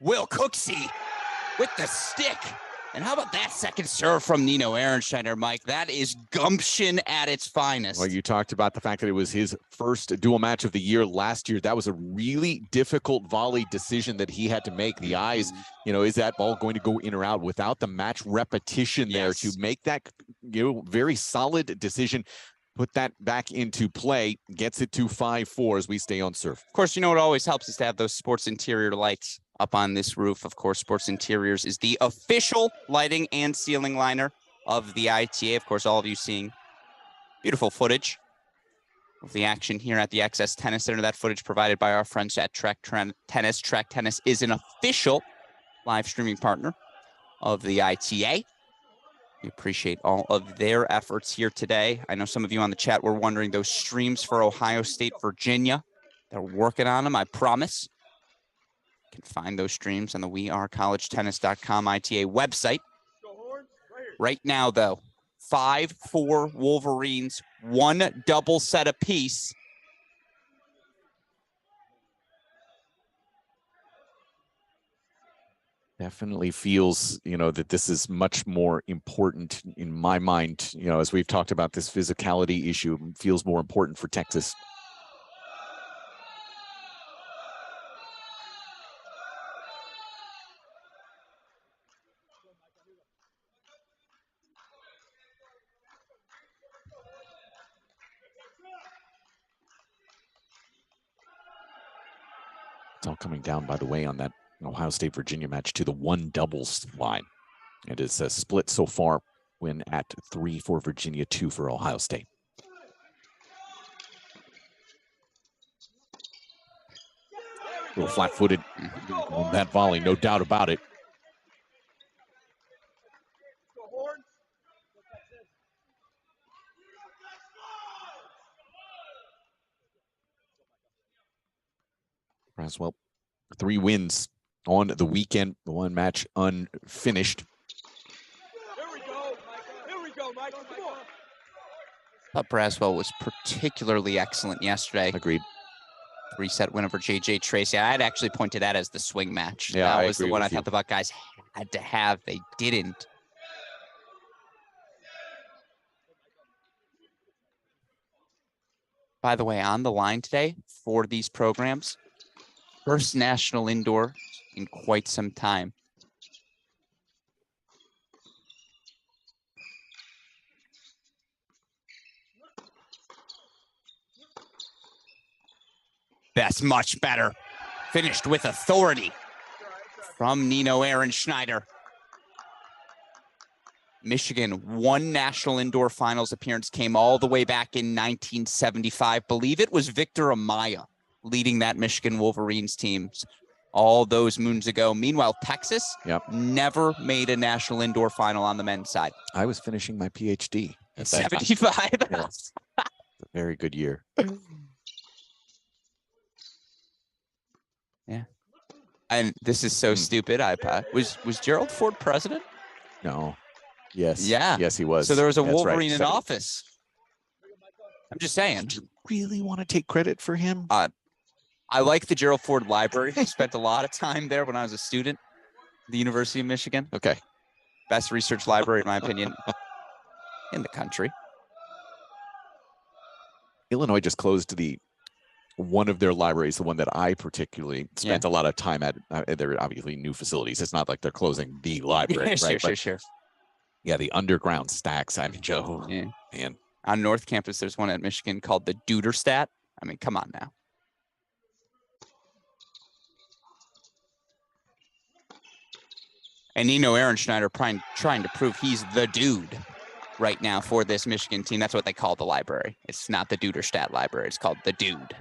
Will Cooksey with the stick. And how about that second serve from Nino Ehrenschneider, Mike? That is gumption at its finest. Well, you talked about the fact that it was his first dual match of the year last year. That was a really difficult volley decision that he had to make. The eyes, you know, is that ball going to go in or out? Without the match repetition there to make that, you know, very solid decision, put that back into play, gets it to 5-4 as we stay on serve. Of course, you know what always helps is to have those Sports Interior lights up on this roof. Of course, Sports Interiors is the official lighting and ceiling liner of the ITA. Of course, all of you seeing beautiful footage of the action here at the XS Tennis Center. That footage provided by our friends at Track Tennis. Track Tennis is an official live streaming partner of the ITA. We appreciate all of their efforts here today. I know some of you on the chat were wondering those streams for Ohio State, Virginia. They're working on them, I promise. You can find those streams on the wearecollegetennis.com ITA website. Right now, though, 5-4 Wolverines, 1 double set apiece. Definitely feels, that this is much more important in my mind, as we've talked about this physicality issue, feels more important for Texas. It's all coming down, by the way, on that Ohio State-Virginia match to the 1 doubles line. It is a split so far, win at 3 for Virginia, 2 for Ohio State. A little flat-footed on that volley, no doubt about it. Braswell, 3 wins on the weekend, the 1 match unfinished. Thought Braswell was particularly excellent yesterday. Agreed. 3-set win over JJ Tracy. I'd actually point to that as the swing match. Yeah, that I was the agree one with I thought the Buckeyes had to have. They didn't. By the way, on the line today for these programs, first national indoor in quite some time. That's much better. Finished with authority from Nino Ehrenschneider. Michigan, 1 national indoor finals appearance, came all the way back in 1975. Believe it was Victor Amaya leading that Michigan Wolverines team all those moons ago. Meanwhile, Texas never made a national indoor final on the men's side. I was finishing my PhD at 75. Yeah. A very good year. Yeah. And this is so stupid. Was Gerald Ford president? No. Yes. Yeah. Yes, he was. So there was a That's Wolverine right. in office. I'm just saying. Do you really want to take credit for him? I like the Gerald Ford Library. I spent a lot of time there when I was a student at the University of Michigan. Okay. Best research library, in my opinion, in the country. Illinois just closed one of their libraries, the one that I particularly spent a lot of time at. They're obviously new facilities. It's not like they're closing the library, right? Sure. Yeah, the underground stacks. I mean, Joe, man. On North Campus, there's one at Michigan called the Duderstadt. I mean, come on now. And Nino Ehrenschneider trying to prove he's the dude right now for this Michigan team. That's what they call the library. It's not the Duderstadt library. It's called the dude.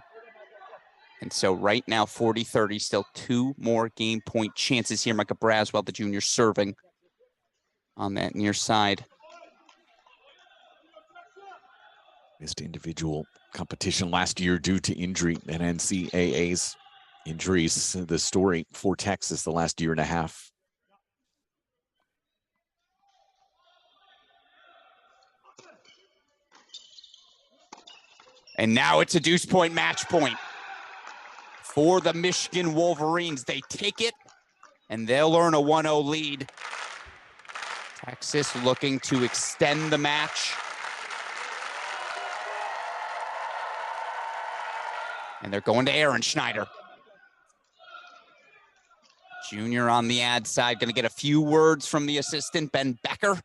And so right now, 40-30, still 2 more game point chances here. Micah Braswell, the junior, serving on that near side. Missed individual competition last year due to injury and NCAA's injuries. The story for Texas the last year and a half. And now it's a deuce point match point for the Michigan Wolverines. They take it, and they'll earn a 1-0 lead. Texas looking to extend the match. And they're going to Ehrenschneider. Junior on the ad side, going to get a few words from the assistant, Ben Becker.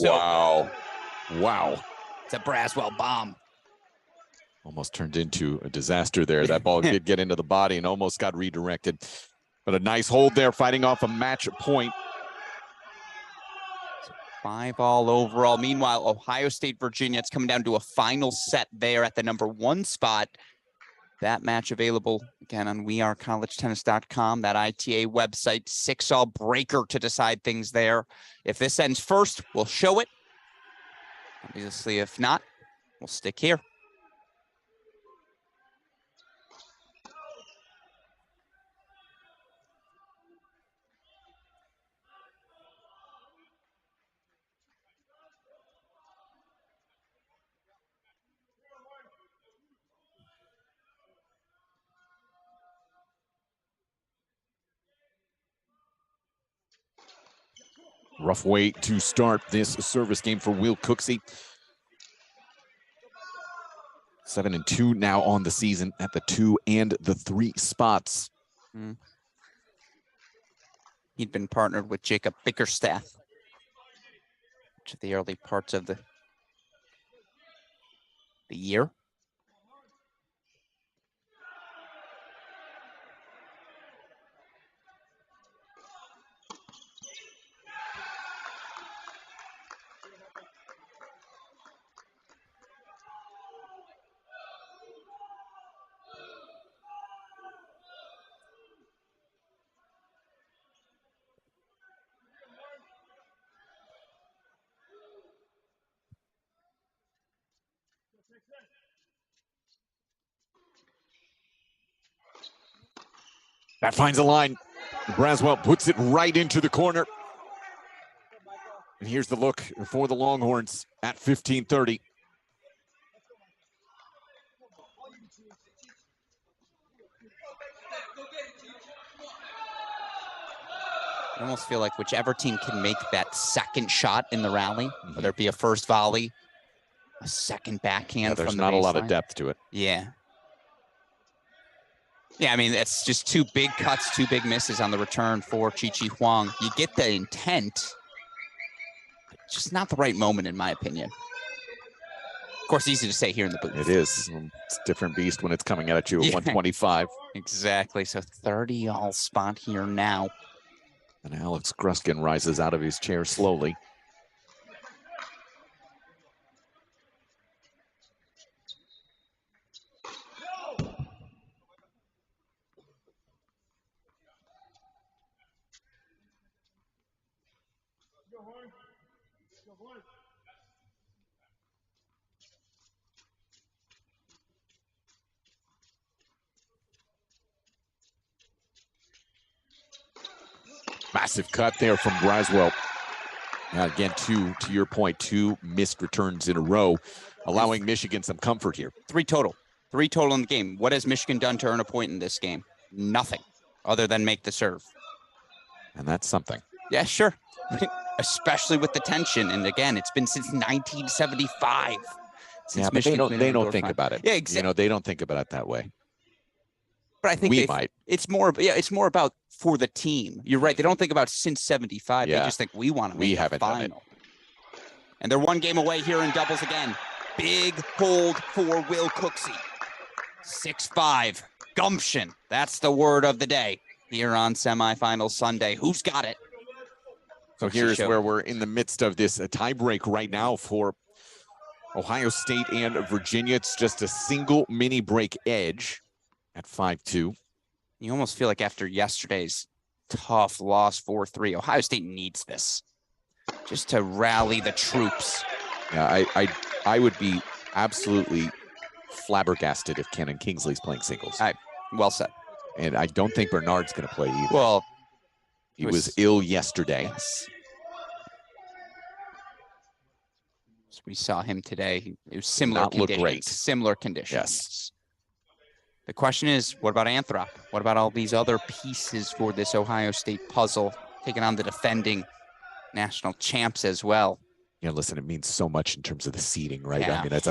Wow. It's a Braswell bomb. Almost turned into a disaster there. That ball did get into the body and almost got redirected. But a nice hold there, fighting off a match point. 5-all overall. Meanwhile, Ohio State, Virginia, it's coming down to a final set there at the number 1 spot. That match available, again, on wearecollegetennis.com, that ITA website. 6-all breaker to decide things there. If this ends first, we'll show it. Obviously, if not, we'll stick here. Rough way to start this service game for Will Cooksey. 7-2 now on the season at the 2 and the 3 spots. He'd been partnered with Jacob Bickerstaff to the early parts of the year. That finds a line. Braswell puts it right into the corner. And here's the look for the Longhorns at 15:30. I almost feel like whichever team can make that second shot in the rally, whether it be a first volley, a second backhand. There's from the not a lot of baseline. depth to it. Yeah. Yeah, I mean, that's just 2 big cuts, 2 big misses on the return for Chi Huang. You get the intent, just not the right moment, in my opinion. Of course, easy to say here in the booth. It is. It's a different beast when it's coming at you at 125. Exactly. So 30 all spot here now. And Alex Gruskin rises out of his chair slowly. Massive cut there from Braswell. Again, to your point, 2 missed returns in a row, allowing Michigan some comfort here. 3 total. 3 total in the game. What has Michigan done to earn a point in this game? Nothing, other than make the serve. And that's something. Yeah, sure. Especially with the tension. And again, it's been since 1975. Yeah, but they don't think about it. Yeah, exactly. You know, they don't think about it that way. But I think we might. It's more about for the team. You're right. They don't think about since 75. Yeah. They just think we want to make the final. And they're 1 game away here in doubles again. Big hold for Will Cooksey. 6-5. Gumption. That's the word of the day here on Semifinal Sunday. Who's got it? So here's where we're in the midst of this tiebreak right now for Ohio State and Virginia. It's just a single mini break edge at 5-2. You almost feel like after yesterday's tough loss 4-3, Ohio State needs this just to rally the troops. Yeah, I would be absolutely flabbergasted if Cannon Kingsley's playing singles. Well said. And I don't think Bernard's going to play either. Well, he was ill yesterday. Yes. So we saw him today. It was similar Not look conditions. great. Similar conditions. Yes. The question is, what about Anthrop? What about all these other pieces for this Ohio State puzzle, taking on the defending national champs as well? Yeah, listen, it means so much in terms of the seeding, right? Yeah, I mean, it's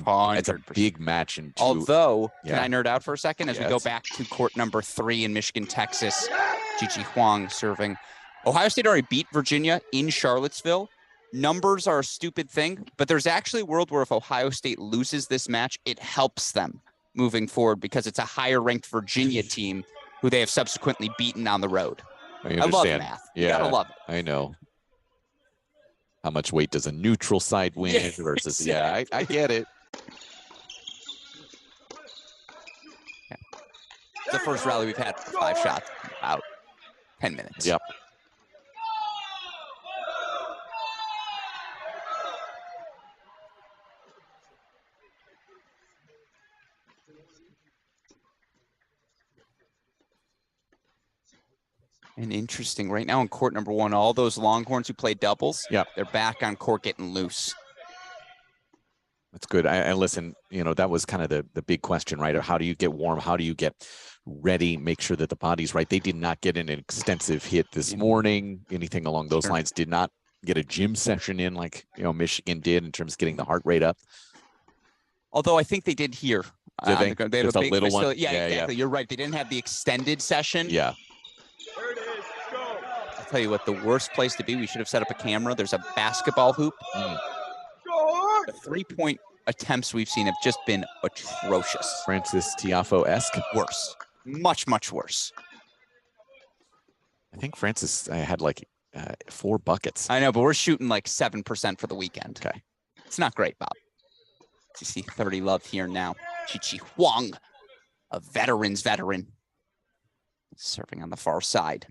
a big match. And although, can I nerd out for a second as we go Yes. back to court number 3 in Michigan, Texas? Chi Huang serving. Ohio State already beat Virginia in Charlottesville. Numbers are a stupid thing, but there's actually a world where if Ohio State loses this match, it helps them moving forward because it's a higher ranked Virginia team who they have subsequently beaten on the road. I love understand. math. Yeah, You gotta love it. I know. How much weight does a neutral side win Yeah, versus? exactly. Yeah, I get it. It's the first rally we've had for 5 shots in about 10 minutes. Yep. And interesting, right now in court number 1, all those Longhorns who play doubles, Yep. they're back on court getting loose. That's good. And listen, you know, that was kind of the big question, right? How do you get warm? How do you get ready? Make sure that the body's right. They did not get an extensive hit this morning. Anything along those lines did not get a gym session in like, Michigan did in terms of getting the heart rate up. Although I think they did here. Did they? They have Just a little one? facility. Yeah, Yeah, exactly. You're right. They didn't have the extended session. Yeah. There it is. Go. I'll tell you what, the worst place to be, we should have set up a camera. There's a basketball hoop. Go. The 3-point attempts we've seen have just been atrocious. Francis Tiafo-esque. Worse. Much, much worse. I think Francis had like 4 buckets. I know, but we're shooting like 7% for the weekend. Okay. It's not great, Bob. You see 30 love here now. Chi Huang, a veteran's veteran, serving on the far side.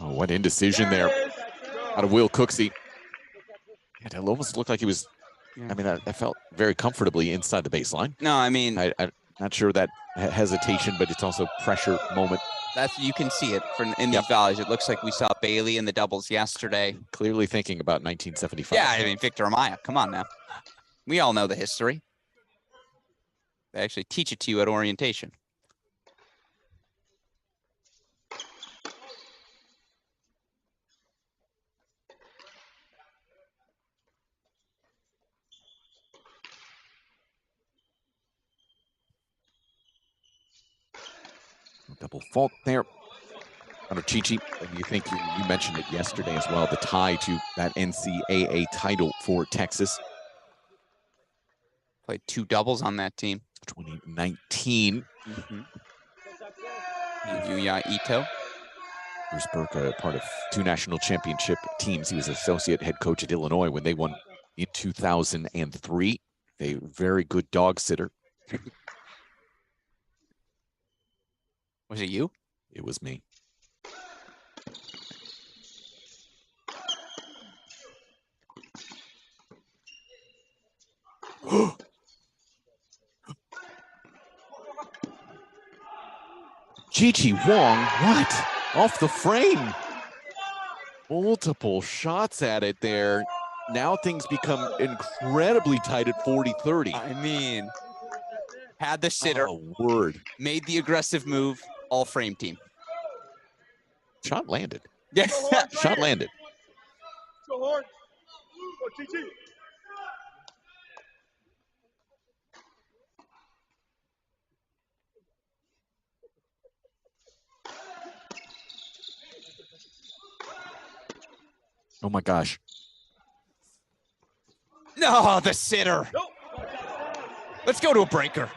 Oh, what indecision there out of Will Cooksey. It almost looked like he was, I mean, I felt very comfortably inside the baseline. No, I mean, I'm not sure that hesitation, but it's also pressure moment. That's, you can see it in these volleys. It looks like we saw Bailey in the doubles yesterday. Clearly thinking about 1975. Yeah, I mean, Victor Amaya, come on now. We all know the history. They actually teach it to you at orientation. Double fault there. Under Chi-Chi, and you think you mentioned it yesterday as well, the tie to that NCAA title for Texas. Played 2 doubles on that team. 2019. Yuya Ito. Bruce Burke, part of 2 national championship teams. He was associate head coach at Illinois when they won in 2003. A very good dog sitter. Was it you? It was me. Chi-Chi Huang, what? Off the frame. Multiple shots at it there. Now things become incredibly tight at 40-30. I mean, had the sitter. Oh, word. Made the aggressive move. All frame team. Shot landed. Yeah. Shot landed. Go hard. Go, Chi-Chi. Oh my gosh. No, the sitter. Let's go to a breaker.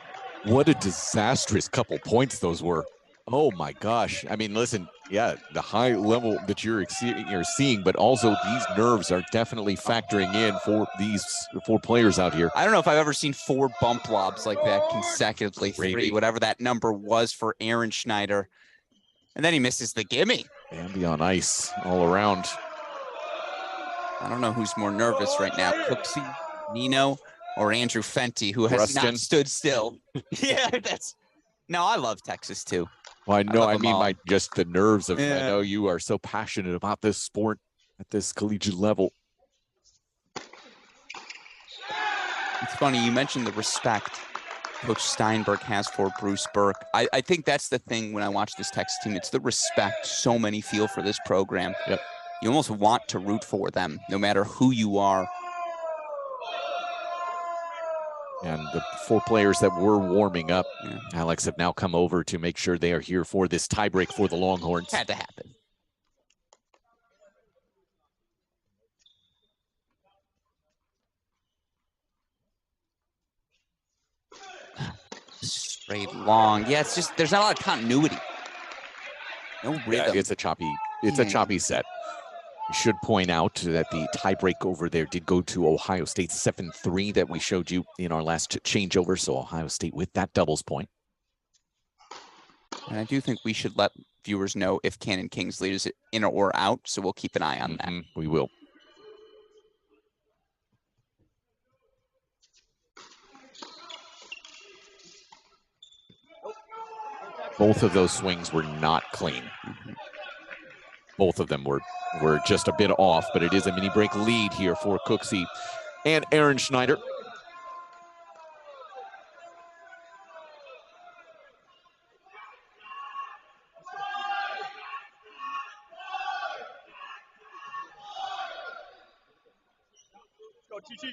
What a disastrous couple points those were. Oh my gosh. I mean, listen, yeah, the high level that you're seeing, but also these nerves are definitely factoring in for these 4 players out here. I don't know if I've ever seen 4 bump lobs like that consecutively. 3, whatever that number was for Aaron Schneider. And then he misses the gimme. Bambi on ice all around. I don't know who's more nervous right now, Cooksey, Nino, or Andrew Fenty, who has not stood still. Yeah, that's... No, I love Texas too. Well, I know. I mean, just the nerves of. Yeah. I know you are so passionate about this sport at this collegiate level. It's funny you mentioned the respect Coach Steinberg has for Bruce Burke. I think that's the thing when I watch this Texas team. It's the respect so many feel for this program. Yep. You almost want to root for them, no matter who you are. And the 4 players that were warming up, Alex, have now come over to make sure they are here for this tiebreak for the Longhorns. Had to happen. Straight long. Yeah, it's just there's not a lot of continuity. No rhythm. Yeah, it's a choppy set. We should point out that the tiebreak over there did go to Ohio State 7-3 that we showed you in our last changeover. So Ohio State with that doubles point. And I do think we should let viewers know if Cannon Kingsley is in or out. So we'll keep an eye on that. We will. Both of those swings were not clean. both of them were just a bit off, but it is a mini break lead here for Cooksey and Aaron Schneider. Go, Chi-Chi.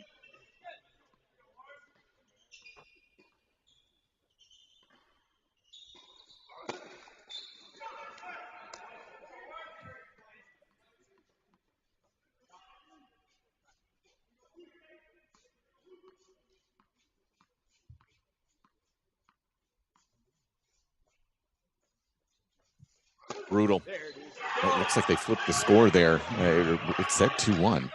Brutal. It looks like they flipped the score there. It said 2-1.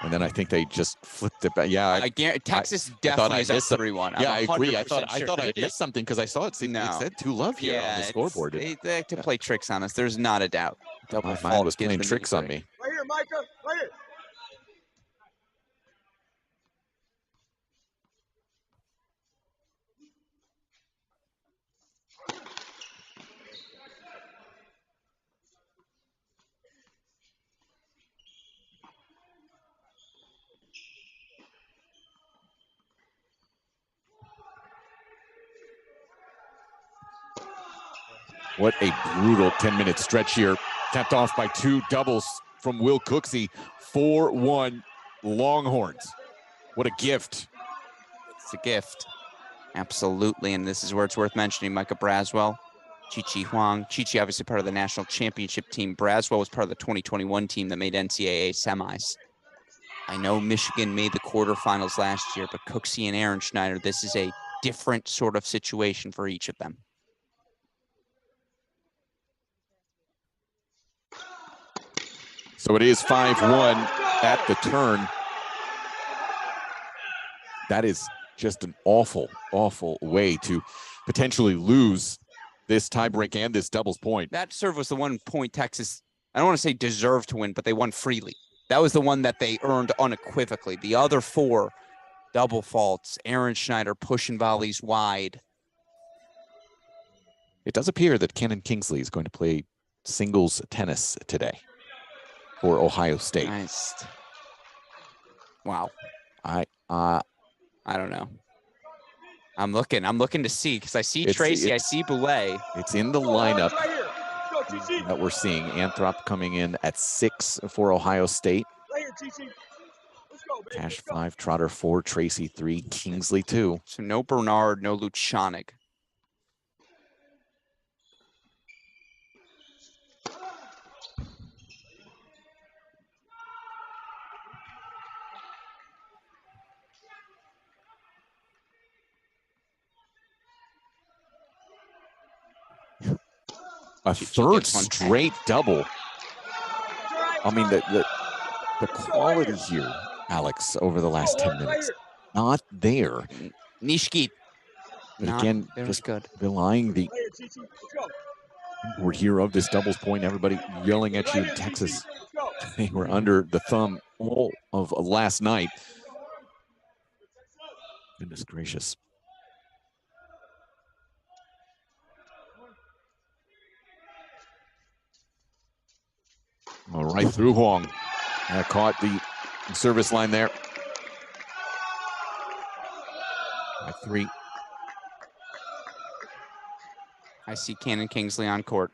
And then I think they just flipped it back. Yeah, I guarantee Texas definitely is up 3-1. Yeah, I agree. I 100% thought I missed something because I saw it said 2-love here on the scoreboard. They like to play tricks on us. There's not a doubt. My mind was playing tricks on me. Right here, Micah. Right here. What a brutal 10-minute stretch here. Capped off by 2 doubles from Will Cooksey. 4-1 Longhorns. What a gift. It's a gift. Absolutely. And this is where it's worth mentioning Micah Braswell, Chi-Chi Huang. Chi-Chi obviously part of the national championship team. Braswell was part of the 2021 team that made NCAA semis. I know Michigan made the quarterfinals last year, but Cooksey and Aaron Schneider, this is a different sort of situation for each of them. So it is 5-1 at the turn. That is just an awful, awful way to potentially lose this tiebreak and this doubles point. That serve was the one point Texas, I don't want to say deserved to win, but they won freely. That was the one that they earned unequivocally. The other 4 double faults, Aaron Schneider pushing volleys wide. It does appear that Cannon Kingsley is going to play singles tennis today for Ohio State. Nice. Wow. I don't know. I'm looking to see because I see Tracy, I see Boulay. It's in the lineup that we're seeing. Anthrop coming in at 6 for Ohio State. Cash 5, Trotter 4, Tracy 3, Kingsley 2. So no Bernard, no Luchanik. A third straight double. I mean, the quality here, Alex, over the last 10 minutes, not there. Nishkit. Again, just good. Belying the we're here of this doubles point. Everybody yelling at you in Texas. They were under the thumb all of last night. Goodness gracious. All right, through Huang. Caught the service line there. By 3. I see Cannon Kingsley on court.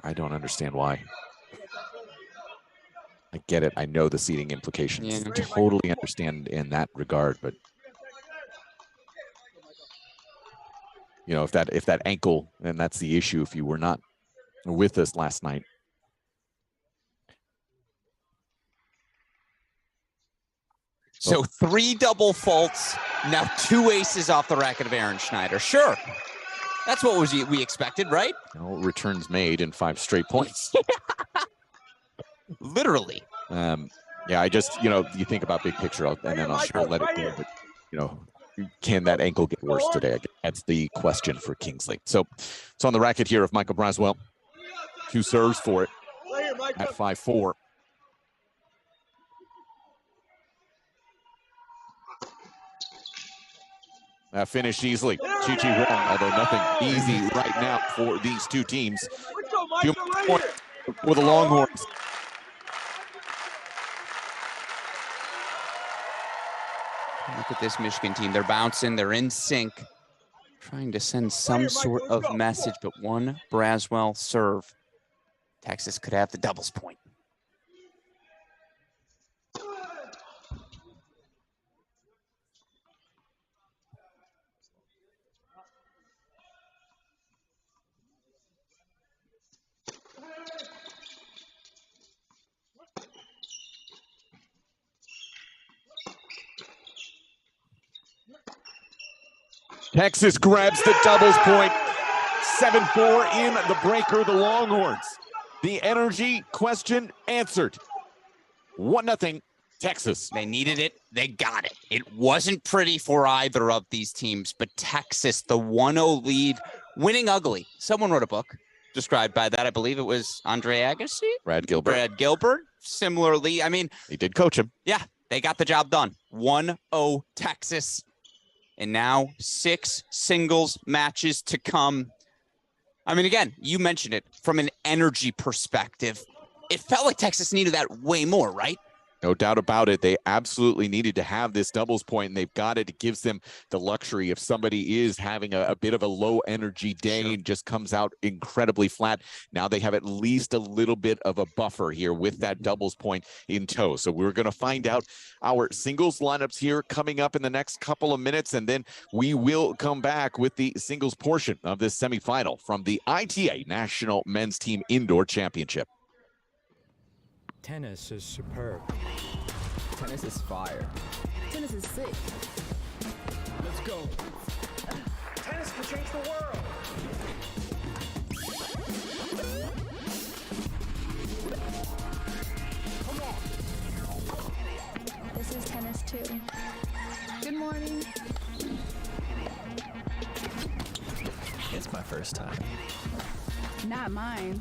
I don't understand why. I get it. I know the seating implications. Yeah. Totally understand in that regard, but you know, if that ankle, and that's the issue, if you were not with us last night. So 3 double faults, now 2 aces off the racket of Aaron Schneider. Sure. That's what we expected, right? No returns made in 5 straight points. Literally. Yeah, I just, you think about big picture, and then I'll let it go. But, can that ankle get worse today? That's the question for Kingsley. So it's on the racket here of Michael Braswell. 2 serves for it at 5-4. Finished easily. Chi-Chi Huang, although nothing easy right now for these 2 teams. 2 points for the Longhorns. Look at this Michigan team. They're bouncing. They're in sync, trying to send some sort of message, but one Braswell serve. Texas could have the doubles point. Texas grabs the doubles point. 7-4 in the breaker, the Longhorns. The energy question answered. 1-0 Texas. They needed it. They got it. It wasn't pretty for either of these teams, but Texas, the 1-0 lead, winning ugly. Someone wrote a book described by that. I believe it was Andre Agassi? Brad Gilbert. Brad Gilbert. Similarly, I mean, he did coach him. Yeah, they got the job done. 1-0 Texas. And now 6 singles matches to come. I mean, again, you mentioned it from an energy perspective. It felt like Texas needed that way more, right? No doubt about it. They absolutely needed to have this doubles point, and they've got it. It gives them the luxury if somebody is having a bit of a low energy day and just comes out incredibly flat. Now they have at least a little bit of a buffer here with that doubles point in tow. So we're going to find out our singles lineups here coming up in the next couple of minutes, and then we will come back with the singles portion of this semifinal from the ITA National Men's Team Indoor Championship. Tennis is superb. Tennis is fire. Tennis is sick. Let's go. Tennis can change the world. Come on. This is tennis too. Good morning. It's my first time. Not mine.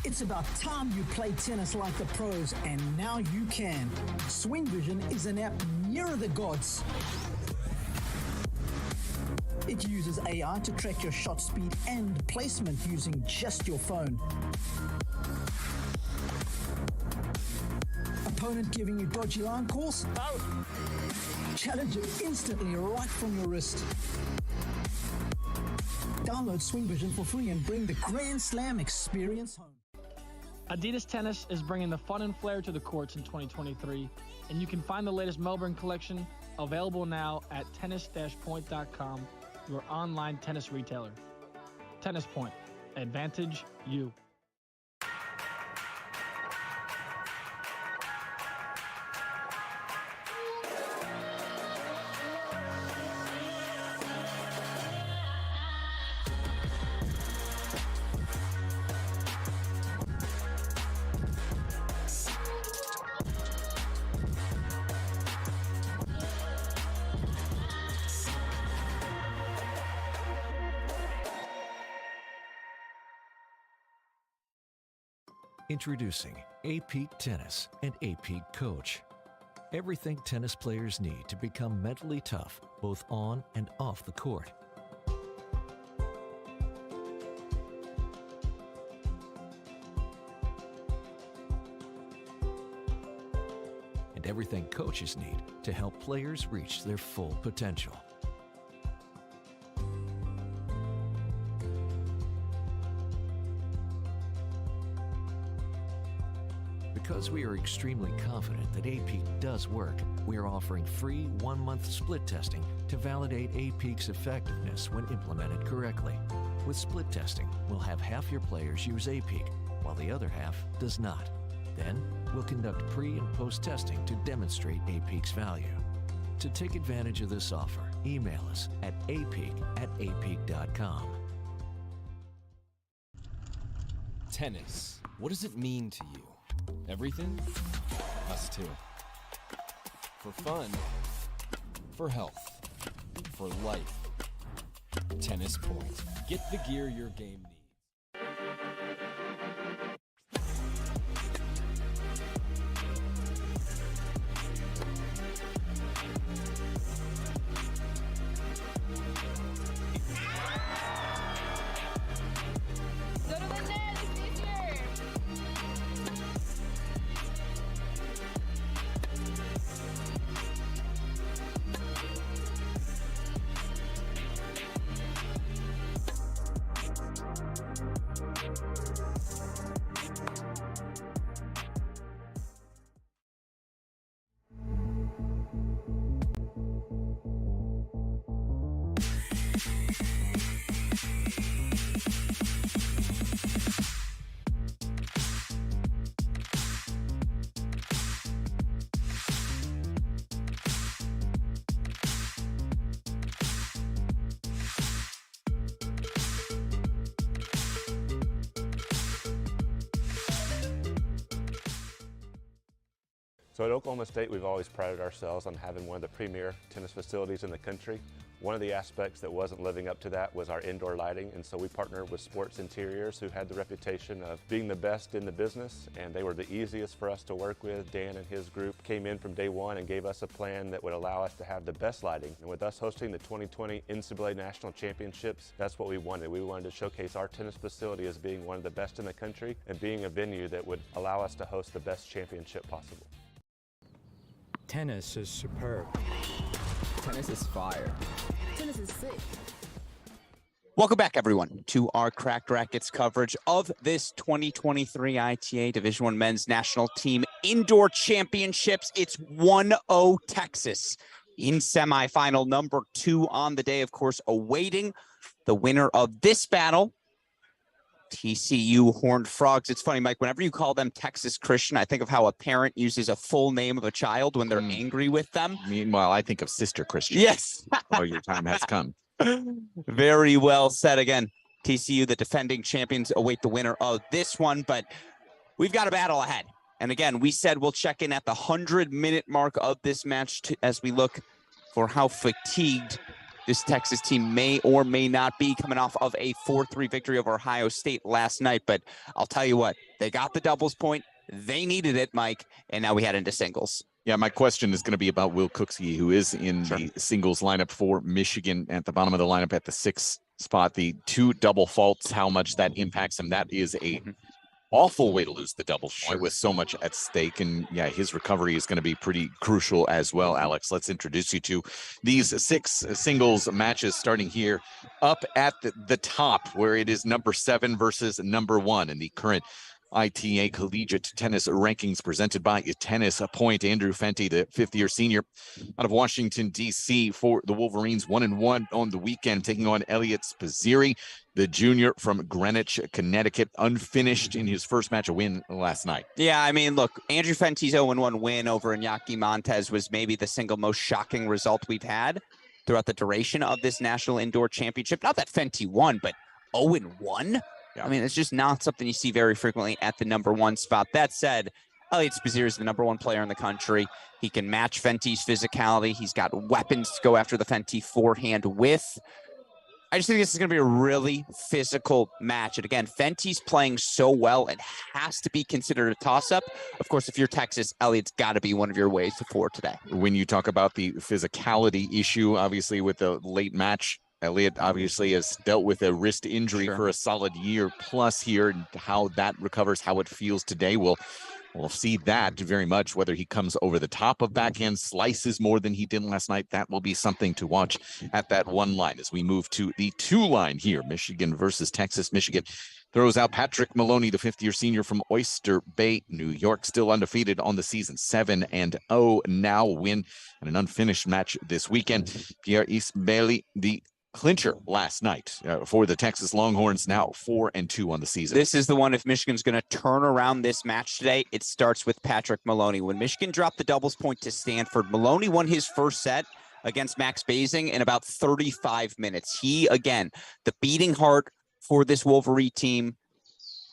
It's about time you play tennis like the pros, and now you can. Swing Vision is an app nearer the gods. It uses AI to track your shot speed and placement using just your phone. Opponent giving you dodgy line calls? Out. Challenge it instantly right from your wrist. Download Swing Vision for free and bring the Grand Slam experience home. Adidas Tennis is bringing the fun and flair to the courts in 2023, and you can find the latest Melbourne collection available now at tennis-point.com, your online tennis retailer. Tennis Point. Advantage you. Introducing A-Peak Tennis and A-Peak Coach. Everything tennis players need to become mentally tough, both on and off the court. And everything coaches need to help players reach their full potential. Because we are extremely confident that A-Peak does work, we are offering free 1-month split testing to validate A-Peak's effectiveness when implemented correctly. With split testing, we'll have half your players use A-Peak, while the other half does not. Then, we'll conduct pre- and post-testing to demonstrate A-Peak's value. To take advantage of this offer, email us at apeak@apeak.com. Tennis. What does it mean to you? Everything? Us too. For fun. For health. For life. Tennis Point. Get the gear your game needs. Go to the net, it's easier. So at Oklahoma State, we've always prided ourselves on having one of the premier tennis facilities in the country. One of the aspects that wasn't living up to that was our indoor lighting, and so we partnered with Schwartz Interiors, who had the reputation of being the best in the business, and they were the easiest for us to work with. Dan and his group came in from day one and gave us a plan that would allow us to have the best lighting. And with us hosting the 2020 NCAA National Championships, that's what we wanted. We wanted to showcase our tennis facility as being one of the best in the country and being a venue that would allow us to host the best championship possible. Tennis is superb. Tennis is fire. Tennis is sick. Welcome back, everyone, to our Cracked Racquets coverage of this 2023 ITA Division I Men's National Team Indoor Championships. It's 1-0 Texas in semifinal number 2 on the day, of course, awaiting the winner of this battle, TCU Horned Frogs. It's funny, Mike, whenever you call them Texas Christian, I think of how a parent uses a full name of a child when they're angry with them. Meanwhile, I think of Sister Christian. Yes. Oh, your time has come. Very well said. Again, TCU, the defending champions, await the winner of this one, but we've got a battle ahead. And again, we said we'll check in at the 100-minute mark of this match as we look for how fatigued this Texas team may or may not be, coming off of a 4-3 victory over Ohio State last night. But I'll tell you what, they got the doubles point. They needed it, Mike, and now we head into singles. Yeah, my question is going to be about Will Cooksey, who is in the singles lineup for Michigan at the bottom of the lineup at the 6th spot. The 2 double faults, how much that impacts him. That is a awful way to lose the doubles point with so much at stake. And yeah, his recovery is going to be pretty crucial as well. Alex, let's introduce you to these 6 singles matches, starting here up at the top, where it is number 7 versus number 1 in the current ITA Collegiate Tennis Rankings presented by Tennis Point. Andrew Fenty, the 5th-year senior out of Washington, D.C. for the Wolverines, 1-1 on the weekend, taking on Elliot Spazzeri, the junior from Greenwich, Connecticut, unfinished in his first match, a win last night. Yeah, I mean, look, Andrew Fenty's 0-1 win over Iñaki Montes was maybe the single most shocking result we've had throughout the duration of this National Indoor Championship. Not that Fenty won, but 0-1? I mean, it's just not something you see very frequently at the number 1 spot. That said, Elliot Spazzeri is the number 1 player in the country. He can match Fenty's physicality. He's got weapons to go after the Fenty forehand with. I just think this is going to be a really physical match. And again, Fenty's playing so well, it has to be considered a toss-up. Of course, if you're Texas, Elliot's got to be one of your ways to 4 today. When you talk about the physicality issue, obviously with the late match, Elliot obviously has dealt with a wrist injury for a solid year plus here, and how that recovers, how it feels today. We'll see that very much, whether he comes over the top of backhand slices more than he did last night. That will be something to watch at that 1 line as we move to the 2 line here. Michigan versus Texas. Michigan throws out Patrick Maloney, the 5th-year senior from Oyster Bay, New York, still undefeated on the season, 7-0 now, win and an unfinished match this weekend. Pierre Isbeli, the clincher last night for the Texas Longhorns, now 4-2 on the season. This is the one, if Michigan's going to turn around this match today, it starts with Patrick Maloney. When Michigan dropped the doubles point to Stanford, Maloney won his first set against Max Basing in about 35 minutes. He, again, the beating heart for this Wolverine team,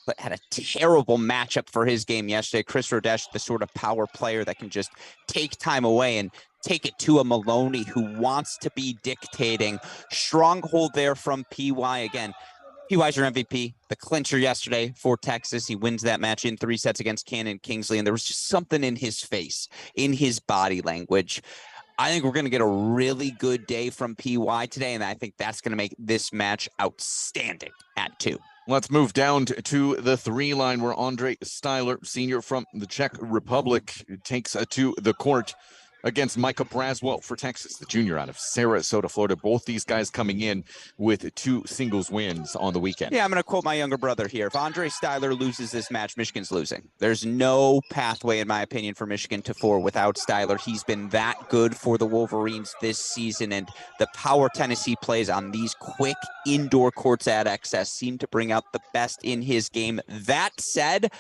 but had a terrible matchup for his game yesterday. Chris Rodesh, the sort of power player that can just take time away and take it to a Maloney who wants to be dictating. Stronghold there from PY. Again, PY's your MVP, the clincher yesterday for Texas. He wins that match in 3 sets against Cannon Kingsley, and there was just something in his face, in his body language. I think we're going to get a really good day from PY today, and I think that's going to make this match outstanding at 2. Let's move down to the 3 line where Andre Styler, senior from the Czech Republic, takes to the court against Micah Braswell for Texas, the junior out of Sarasota, Florida. Both these guys coming in with 2 singles wins on the weekend. Yeah, I'm going to quote my younger brother here. If Andre Styler loses this match, Michigan's losing. There's no pathway, in my opinion, for Michigan to 4 without Styler. He's been that good for the Wolverines this season, and the power tennis he plays on these quick indoor courts at XS seem to bring out the best in his game. That said,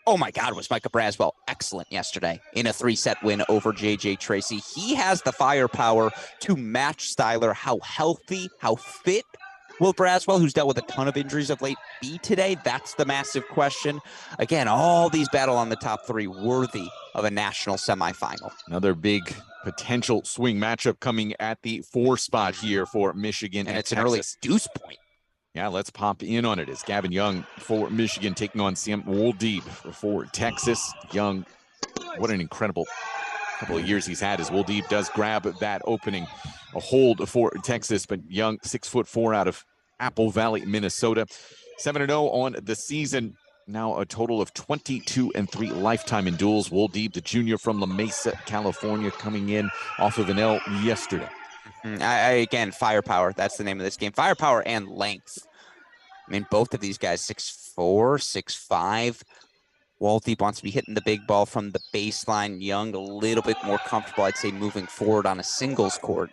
oh my God, was Micah Braswell excellent yesterday in a 3-set win over JJ Tracy. He has the firepower to match Styler. How healthy, how fit will Braswell, who's dealt with a ton of injuries of late, be today? That's the massive question. Again, all these battle on the top 3 worthy of a national semifinal. Another big potential swing matchup coming at the 4 spot here for Michigan. And it's Texas. an early deuce point. Yeah, let's pop in on it as Gavin Young for Michigan taking on Sam Wooldeep for Texas. Young, what an incredible couple of years he's had as Wooldeep does grab that opening, a hold for Texas, but Young, 6'4" out of Apple Valley, Minnesota, 7-0 on the season. Now a total of 22-3 lifetime in duels. Wooldeep, the junior from La Mesa, California, coming in off of an L yesterday. Again, firepower. That's the name of this game. Firepower and length. I mean, both of these guys, 6'4", 6'5". Wooldeep wants to be hitting the big ball from the baseline. Young, a little bit more comfortable, I'd say, moving forward on a singles court.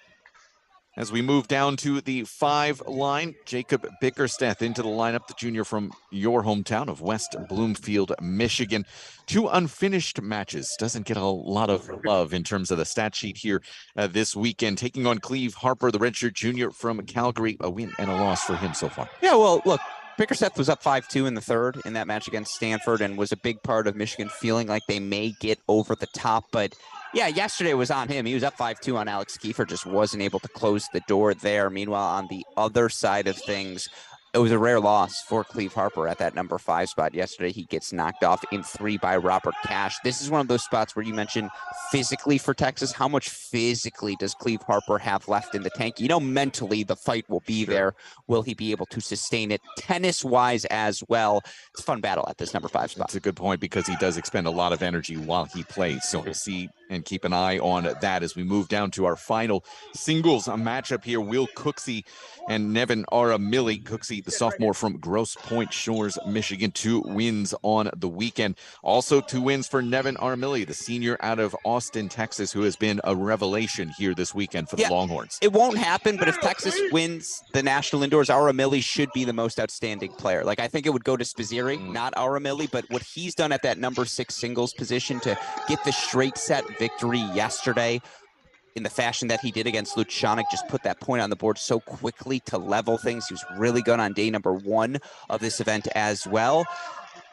As we move down to the 5 line, Jacob Bickersteth into the lineup, the junior from your hometown of West Bloomfield, Michigan. 2 unfinished matches. Doesn't get a lot of love in terms of the stat sheet here this weekend. Taking on Cleve Harper, the redshirt junior from Calgary. A win and a loss for him so far. Yeah, well, look, Bickersteth was up 5-2 in the 3rd in that match against Stanford and was a big part of Michigan feeling like they may get over the top, but yeah, yesterday was on him. He was up 5-2 on Alex Kiefer, just wasn't able to close the door there. Meanwhile, on the other side of things, it was a rare loss for Cleve Harper at that number 5 spot yesterday. He gets knocked off in 3 by Robert Cash. This is one of those spots where you mentioned physically for Texas. How much physically does Cleve Harper have left in the tank? You know, mentally the fight will be there. Will he be able to sustain it tennis-wise as well? It's a fun battle at this number 5 spot. That's a good point because he does expend a lot of energy while he plays. So we'll see and keep an eye on that as we move down to our final singles matchup here. Will Cooksey and Nevin Aramilli. Cooksey, the sophomore from Grosse Pointe Shores, Michigan, 2 wins on the weekend. Also 2 wins for Nevin Aramilli, the senior out of Austin, Texas, who has been a revelation here this weekend for the Longhorns. It won't happen, but if Texas wins the national indoors, Aramilli should be the most outstanding player. Like, I think it would go to Spizzirri, not Aramilli, but what he's done at that number 6 singles position to get the straight set victory yesterday in the fashion that he did against Lucianic, just put that point on the board so quickly to level things. He was really good on day number 1 of this event as well.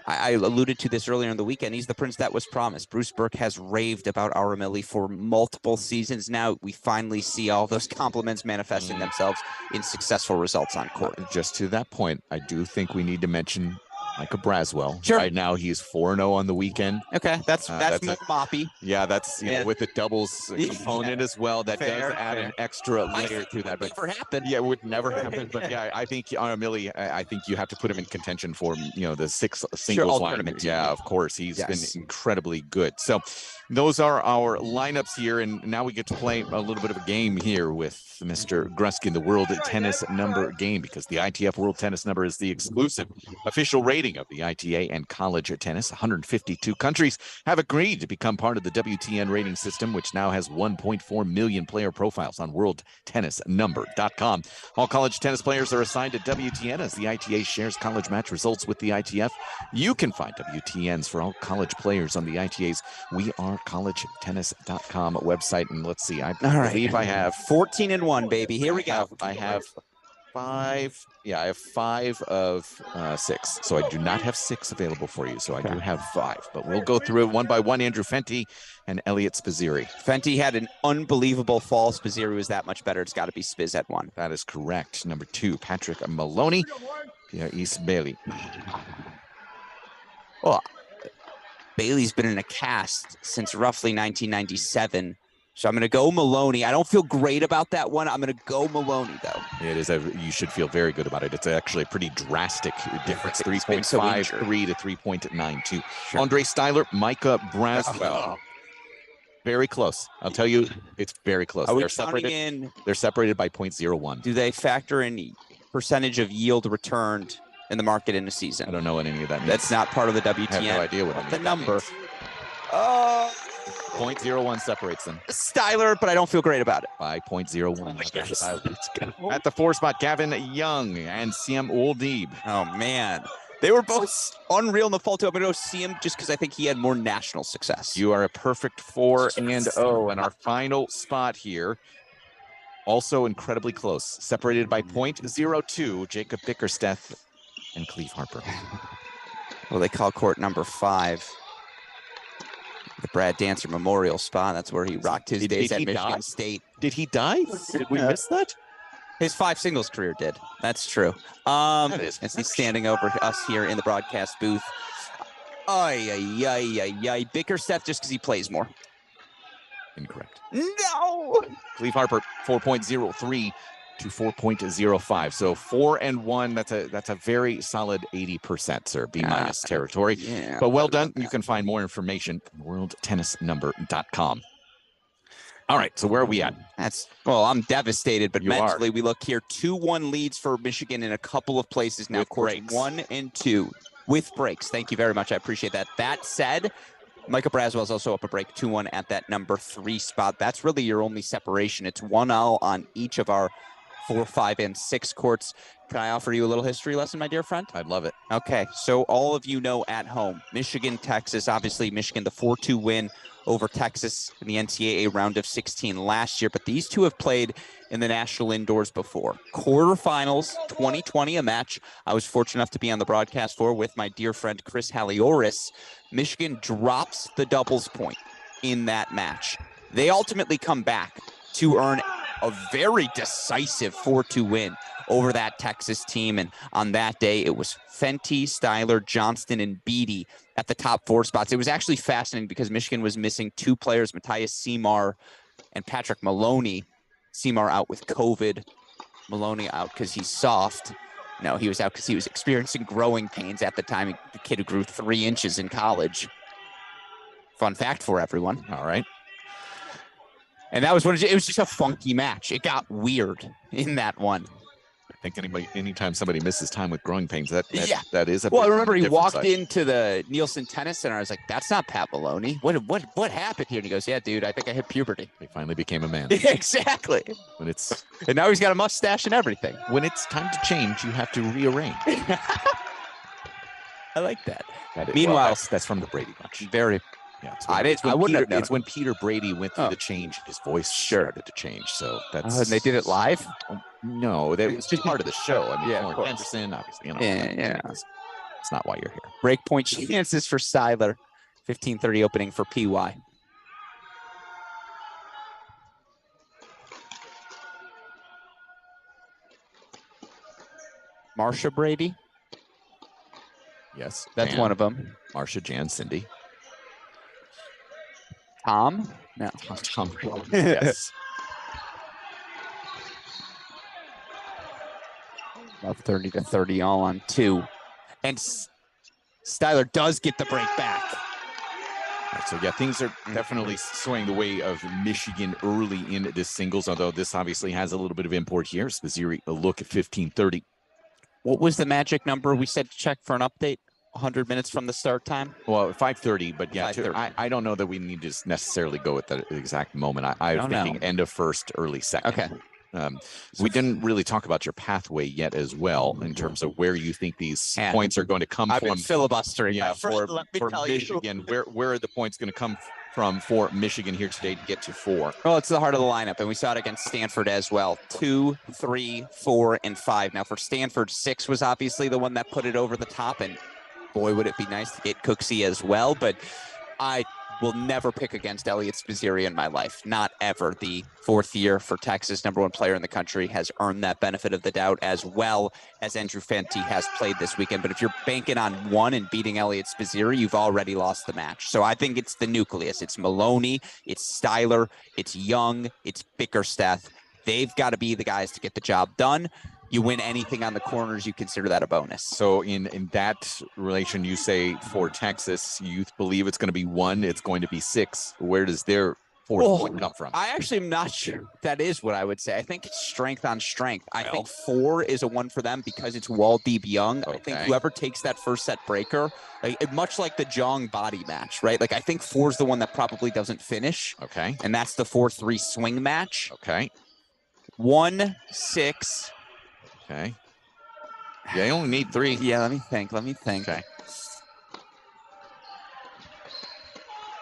I alluded to this earlier in the weekend. He's the prince that was promised. Bruce Burke has raved about Aramilli for multiple seasons now. We finally see all those compliments manifesting themselves in successful results on court. Just to that point, I do think we need to mention Micah Braswell. Sure. Right now, he's 4-0 on the weekend. Okay, that's more moppy. Yeah, that's you know, with the doubles component as well. That does add an extra layer to that. But never happened. Yeah, it would never happen. But yeah, I think Aramilli, I think you have to put him in contention for the 6 singles line. Yeah, of course, he's been incredibly good. So those are our lineups here, and now we get to play a little bit of a game here with Mr. Gruskin, the World Tennis Number game, because the ITF World Tennis Number is the exclusive official rating rating of the ITA and college tennis. 152 countries have agreed to become part of the WTN rating system, which now has 1.4 million player profiles on worldtennisnumber.com. All college tennis players are assigned to WTN as the ITA shares college match results with the ITF. You can find WTNs for all college players on the ITA's wearecollegetennis.com website. And let's see, I believe I have 14-1, baby. Here we go. I have 5. Yeah, I have 5 of 6. So I do not have 6 available for you. So I do have 5, but we'll go through it one by one. Andrew Fenty and Elliot Spizzirri. Fenty had an unbelievable fall. Spizzirri was that much better. It's got to be Spiz at 1. That is correct. Number 2, Patrick Maloney. East Bailey. Well, Bailey's been in a cast since roughly 1997. So I'm going to go Maloney. I don't feel great about that one. I'm going to go Maloney, though. It is you should feel very good about it. It's actually a pretty drastic difference. 3.53 to 3.92. Sure. Andre Styler, Micah Braswell. Very close. I'll tell you, it's very close. They're separated. They're separated by 0.01. Do they factor in percentage of yield returned in the market in a season? I don't know what any of that means. That's not part of the WTN. I have no idea what the number. Means. 0.01 separates them. Styler, but I don't feel great about it. By 0.01. At the 4 spot, Gavin Young and Siem Oldib. Oh, man. They were both unreal in the fall, too. I'm going to go Siem just because I think he had more national success. You are a perfect 4-0. And our final spot here, also incredibly close, separated by 0.02, Jacob Bickersteth and Cleve Harper. Well, they call court number 5. The Brad Dancer Memorial spot. That's where he rocked his days at Michigan State. Did he die? Did we miss that? His 5 singles career did. That's true. As he's standing over us here in the broadcast booth. Bickersteth just because he plays more. Incorrect. No! Cleve Harper, 4.03 to 4.05. So 4-1. That's a very solid 80%, sir. B- territory. Yeah, but well done. You can find more information at worldtennisnumber.com. All right, so where are we at? I'm devastated, but mentally we look here. 2-1 leads for Michigan in a couple of places now. Courts 1 and 2 with breaks. Thank you very much. I appreciate that. That said, Micah Braswell is also up a break 2-1 at that number 3 spot. That's really your only separation. It's 1-0 on each of our 4, 5, and 6 courts. Can I offer you a little history lesson, my dear friend? I'd love it. Okay, so all of you know at home, Michigan, Texas, obviously Michigan, the 4-2 win over Texas in the NCAA round of 16 last year, but these two have played in the national indoors before. Quarterfinals, 2020, a match I was fortunate enough to be on the broadcast for with my dear friend Chris Halioris. Michigan drops the doubles point in that match. They ultimately come back to earn a very decisive 4-2 win over that Texas team. And on that day, it was Fenty, Styler, Johnston, and Beatty at the top 4 spots. It was actually fascinating because Michigan was missing 2 players, Matthias Seymour and Patrick Maloney. Seymour out with COVID, Maloney out because he's soft. No, he was out because he was experiencing growing pains at the time. The kid who grew 3 inches in college. Fun fact for everyone. All right. And that was it was just a funky match. It got weird in that one. I think anytime somebody misses time with growing pains, that is a well. I remember he walked into the Nielsen Tennis Center. I was like, "That's not Pat Maloney. What happened here?" And he goes, "Yeah, dude, I think I hit puberty." He finally became a man. Exactly. And now he's got a mustache and everything. When it's time to change, you have to rearrange. I like that. Meanwhile, that's from the Brady bunch. Very. Yeah, I wouldn't have known. It's when Peter Brady went through the change, his voice started to change. So that's. And they did it live? No, that was just part of the show. I mean, yeah, Lauren Henderson, obviously. It's not why you're here. Breakpoint chances for Styler. 15:30 opening for PY. Marsha Brady. Yes, that's one of them. Marsha, Jan, Cindy. Tom? No. Tom. Yes. About 30-30 all on 2. And Styler does get the break back. Right, so, yeah, things are definitely swaying the way of Michigan early in this singles, although this obviously has a little bit of import here. Spizzirri, a look at 15:30. What was the magic number we said to check for an update? 100 minutes from the start time? Well, 5:30, but yeah, 5:30. I don't know that we need to necessarily go at the exact moment. I was thinking end of first, early second. Okay. We didn't really talk about your pathway yet as well in terms of where you think these points are going to come I've from. been filibustering. Yeah, for Michigan. Where are the points going to come from for Michigan here today to get to 4? Well, it's the heart of the lineup, and we saw it against Stanford as well. 2, 3, 4, and 5. Now for Stanford, 6 was obviously the one that put it over the top, and boy, would it be nice to get Cooksey as well, but I will never pick against Elliot Spizzirri in my life. Not ever. The 4th year for Texas, #1 player in the country, has earned that benefit of the doubt as well as Andrew Fenty has played this weekend. But if you're banking on one and beating Elliot Spizzirri, you've already lost the match. So I think it's the nucleus. It's Maloney, it's Styler, it's Young, it's Bickerstaff. They've got to be the guys to get the job done. You win anything on the corners, you consider that a bonus. So in that relation, you say for Texas, you believe it's going to be 1, it's going to be 6. Where does their 4th point come from? I actually am not sure that is what I would say. I think it's strength on strength. I think 4 is a 1 for them because it's Wall Deep Young. I think whoever takes that first set breaker, much like the Jong body match, right? Like I think 4 is the one that probably doesn't finish. Okay. And that's the 4-3 swing match. Okay. 1, 6. Okay. Yeah, you only need 3. Yeah, let me think. Okay.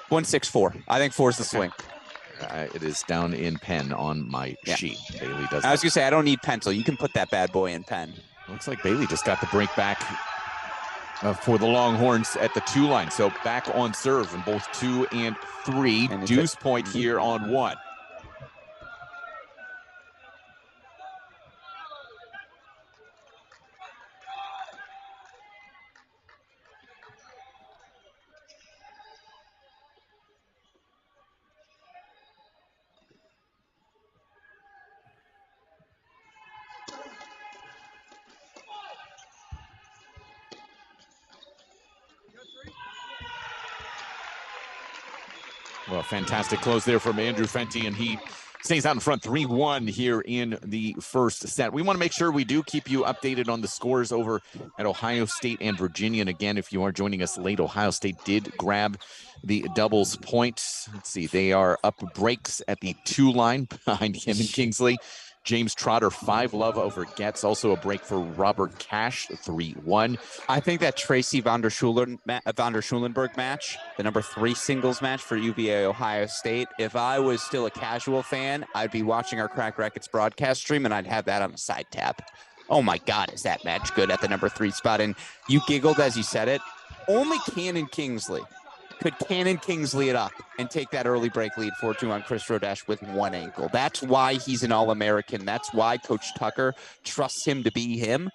1, 6, 4. I think 4 is the swing. It is down in pen on my sheet. Bailey does. I was gonna say I don't need pencil. You can put that bad boy in pen. Looks like Bailey just got the break back for the Longhorns at the 2 line. So back on serve in both 2 and 3. And deuce point here on 1. Well, fantastic close there from Andrew Fenty, and he stays out in front 3-1 here in the first set. We want to make sure we do keep you updated on the scores over at Ohio State and Virginia. And again, if you are joining us late, Ohio State did grab the doubles point. Let's see, they are up breaks at the 2 line behind him and Kingsley. James Trotter, 5-love over Getz. Also a break for Robert Cash, 3-1. I think that Tracy van der Schulenberg match, the #3 singles match for UVA Ohio State, if I was still a casual fan, I'd be watching our Crack Rackets broadcast stream and I'd have that on the side tab. Oh my God, is that match good at the #3 spot? And you giggled as you said it. Only Cannon Kingsley could Cannon Kingsley it up and take that early break lead 4-2 on Chris Rodesh with 1 ankle. That's why he's an All-American. That's why Coach Tucker trusts him to be him.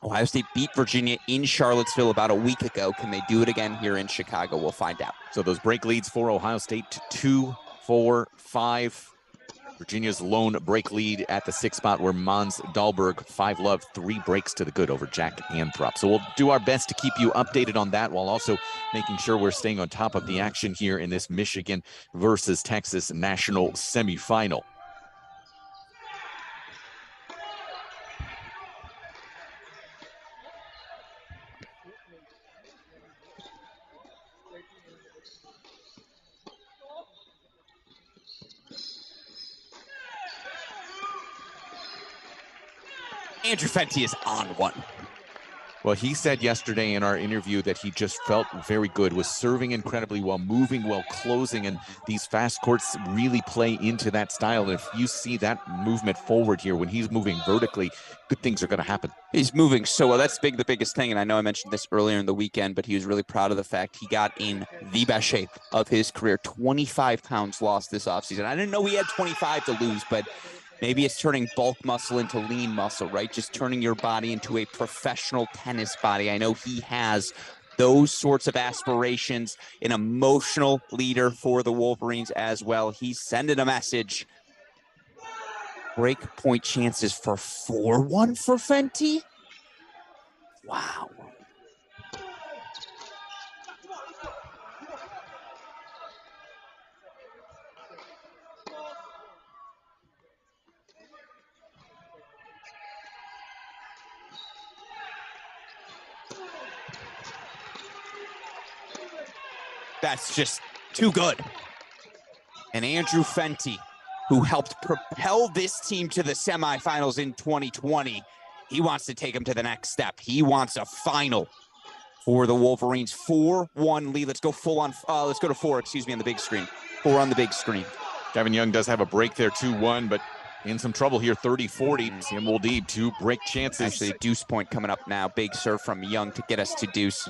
Ohio State beat Virginia in Charlottesville about a week ago. Can they do it again here in Chicago? We'll find out. So those break leads for Ohio State, 2, 4, 5. Virginia's lone break lead at the 6th spot where Mons Dahlberg, 5-love, 3 breaks to the good over Jack Anthrop. So we'll do our best to keep you updated on that while also making sure we're staying on top of the action here in this Michigan versus Texas national semifinal. Andrew Fenty is on 1. Well, he said yesterday in our interview that he just felt very good, was serving incredibly well, moving well, closing, and these fast courts really play into that style. And if you see that movement forward here, when he's moving vertically, good things are going to happen. He's moving so well. That's the biggest thing, and I know I mentioned this earlier in the weekend, but he was really proud of the fact he got in the best shape of his career. 25 pounds lost this offseason. I didn't know he had 25 to lose, but maybe it's turning bulk muscle into lean muscle, right? Just turning your body into a professional tennis body. I know he has those sorts of aspirations, an emotional leader for the Wolverines as well. He's sending a message. Break point chances for 4-1 for Fenty. Wow. That's just too good. And Andrew Fenty, who helped propel this team to the semifinals in 2020, he wants to take them to the next step. He wants a final for the Wolverines. 4-1 lead. Let's go full on. Let's go to 4, excuse me, on the big screen. 4 on the big screen. Gavin Young does have a break there, 2-1, but in some trouble here, 30-40. Sam Woldeeb, 2 break chances. Actually, a deuce point coming up now. Big serve from Young to get us to deuce.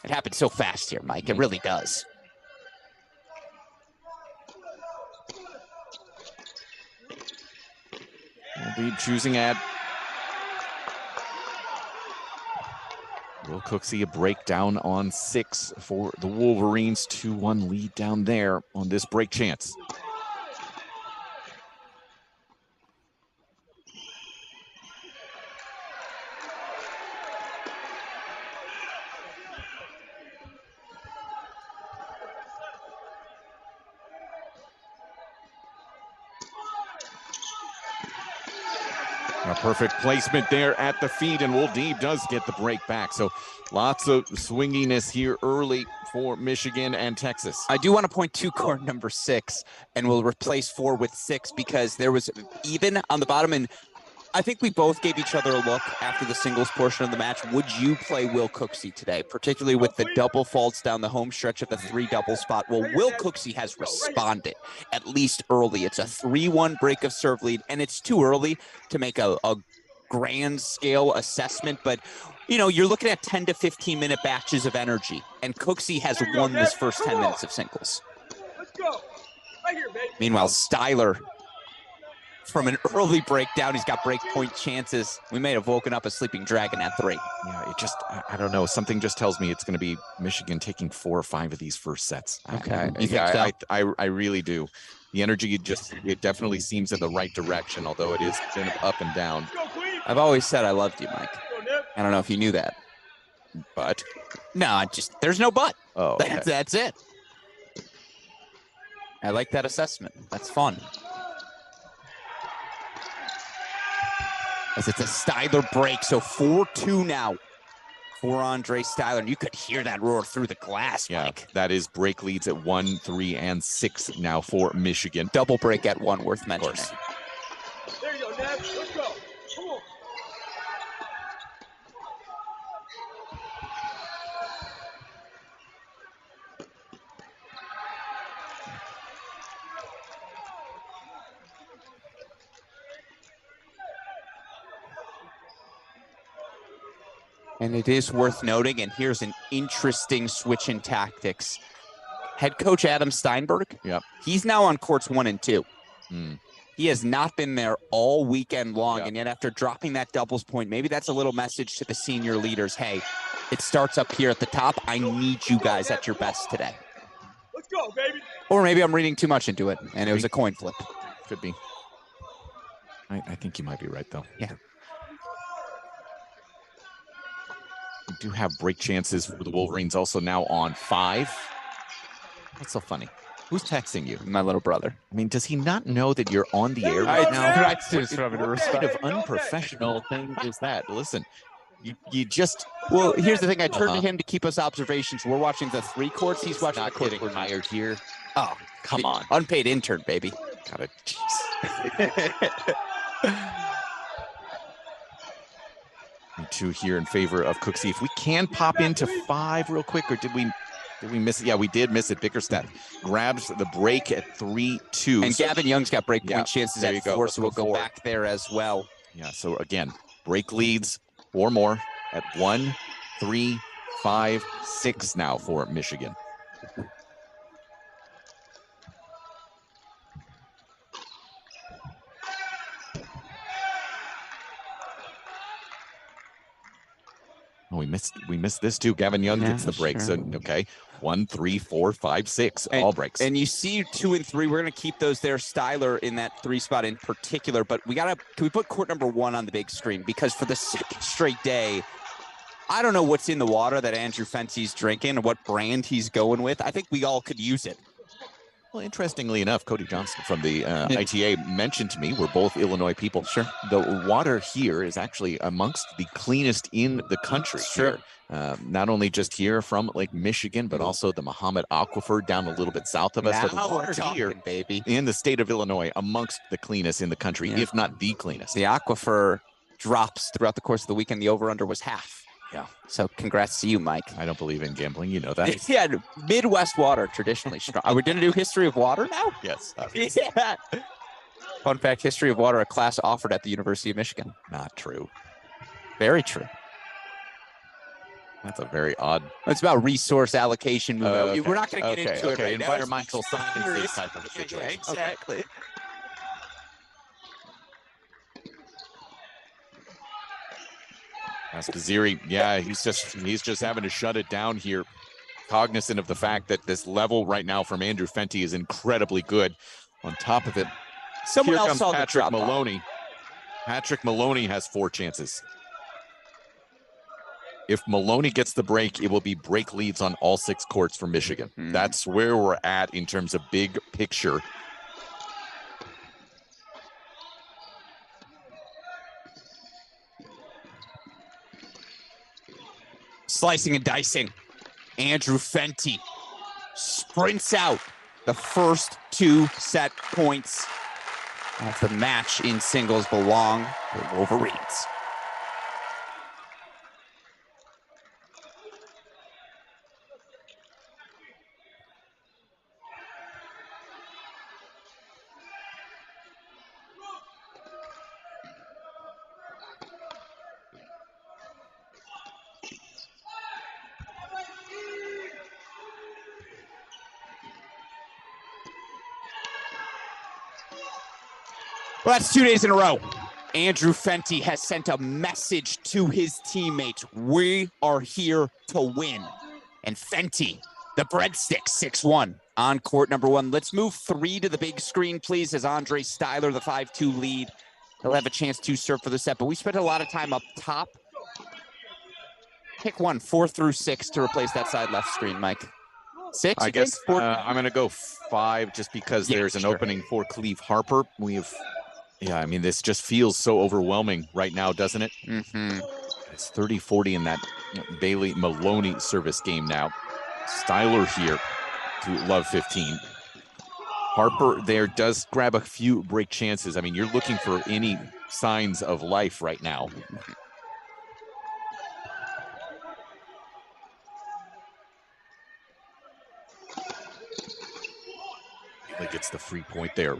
It happens so fast here, Mike. It really does. Woldeeb choosing at Will Cooksey, a breakdown on 6 for the Wolverines. 2-1 lead down there on this break chance. A perfect placement there at the feet, and Woldeeb does get the break back. So lots of swinginess here early for Michigan and Texas. I do want to point to court number 6, and we'll replace 4 with 6 because there was even on the bottom, and I think we both gave each other a look after the singles portion of the match. Would you play Will Cooksey today, particularly with the double faults down the home stretch of the 3 double spot? Well, Will Cooksey has responded, at least early. It's a 3-1 break of serve lead, and it's too early to make a grand scale assessment, but you know, you're looking at 10 to 15 minute batches of energy, and Cooksey has won this first 10 minutes of singles. Let's go. Right here, baby. Meanwhile, Styler, from an early breakdown, he's got break point chances. We may have woken up a sleeping dragon at 3. Yeah, it just, I don't know. Something just tells me it's going to be Michigan taking 4 or 5 of these first sets. Okay. I really do. The energy it definitely seems in the right direction, although it is kind of up and down. I've always said I loved you, Mike. I don't know if you knew that. But? No, there's no but. Oh, okay. That's it. I like that assessment. That's fun. As it's a Styler break, so 4-2 now for Andre Styler. And you could hear that roar through the glass, Mike. Yeah, that is break leads at 1, 3, and 6 now for Michigan. Double break at 1, worth mentioning. There you go, Neb. Let's go. Come on. And it is worth noting, and here's an interesting switch in tactics. Head coach Adam Steinberg, he's now on courts 1 and 2. He has not been there all weekend long, and yet after dropping that doubles point, maybe that's a little message to the senior leaders. Hey, it starts up here at the top. I need you guys at your best today. Let's go, baby. Or maybe I'm reading too much into it, and it was a coin flip. Could be. I think you might be right, though. Yeah. We do have break chances for the Wolverines also now on 5. What's so funny? Who's texting you? My little brother. I mean, does he not know that you're on the air right now? What kind of unprofessional thing is that? Listen, you just... Well, here's the thing. I turned to him to keep us observations. We're watching the 3 courts. He's watching the court. We're hired here. Oh, come on. Unpaid intern, baby. Got it. Jeez. 2 here in favor of Cooksey. If we can pop into 5 real quick, or did we miss it? Yeah, we did miss it. Bickerstaff grabs the break at 3-2. And Gavin Young's got break point chances at 4, so we'll go back there as well. Yeah, so again, break leads 4 more at 1, 3, 5, 6 now for Michigan. Oh, we missed this too. Gavin Young gets the break. So okay, 1, 3, 4, 5, 6, all breaks. And you see 2 and 3. We're gonna keep those there. Styler in that 3 spot in particular, but can we put court number 1 on the big screen? Because for the 2nd straight day, I don't know what's in the water that Andrew Fenty's drinking and what brand he's going with. I think we all could use it. Well, interestingly enough, Cody Johnson from the ITA mentioned to me, we're both Illinois people. Sure. The water here is actually amongst the cleanest in the country. Sure. Not only just here from Lake Michigan, but also the Mahomet Aquifer down a little bit south of us. Now So the water here, baby, in the state of Illinois, amongst the cleanest in the country, if not the cleanest. The aquifer drops throughout the course of the weekend. The over-under was half. Yeah. So congrats to you, Mike. I don't believe in gambling. You know that. Yeah, Midwest water, traditionally strong. Are we going to do history of water now? Yes. Yeah. Fun fact, history of water, a class offered at the University of Michigan. Not true. Very true. That's a very odd. It's about resource allocation. Okay. We're not going to get into it right Environmental now. sciences type of situation. Yeah, exactly. Okay. As Kaziri, yeah, he's just having to shut it down here, cognizant of the fact that this level right now from Andrew Fenty is incredibly good. On top of it, Someone here else comes saw the Patrick drop off. Maloney. Patrick Maloney has 4 chances. If Maloney gets the break, it will be break leads on all 6 courts for Michigan. That's where we're at in terms of big picture. Slicing and dicing. Andrew Fenty sprints out the first 2 set points of the match in singles belong to the Wolverines. Well, that's 2 days in a row. Andrew Fenty has sent a message to his teammates. We are here to win. And Fenty, the breadstick, 6-1 on court number 1. Let's move 3 to the big screen, please, as Andre Styler, the 5-2 lead. He'll have a chance to serve for the set, but we spent a lot of time up top. Pick one, 4 through 6 to replace that side left screen, Mike. 6, I guess I'm going to go 5 just because there's an opening for Cleve Harper. Yeah, I mean, this just feels so overwhelming right now, doesn't it? It's 30-40 in that Bailey Maloney service game now. Styler here to love 15. Harper there does grab a few break chances. I mean, you're looking for any signs of life right now. Bailey gets the free point there.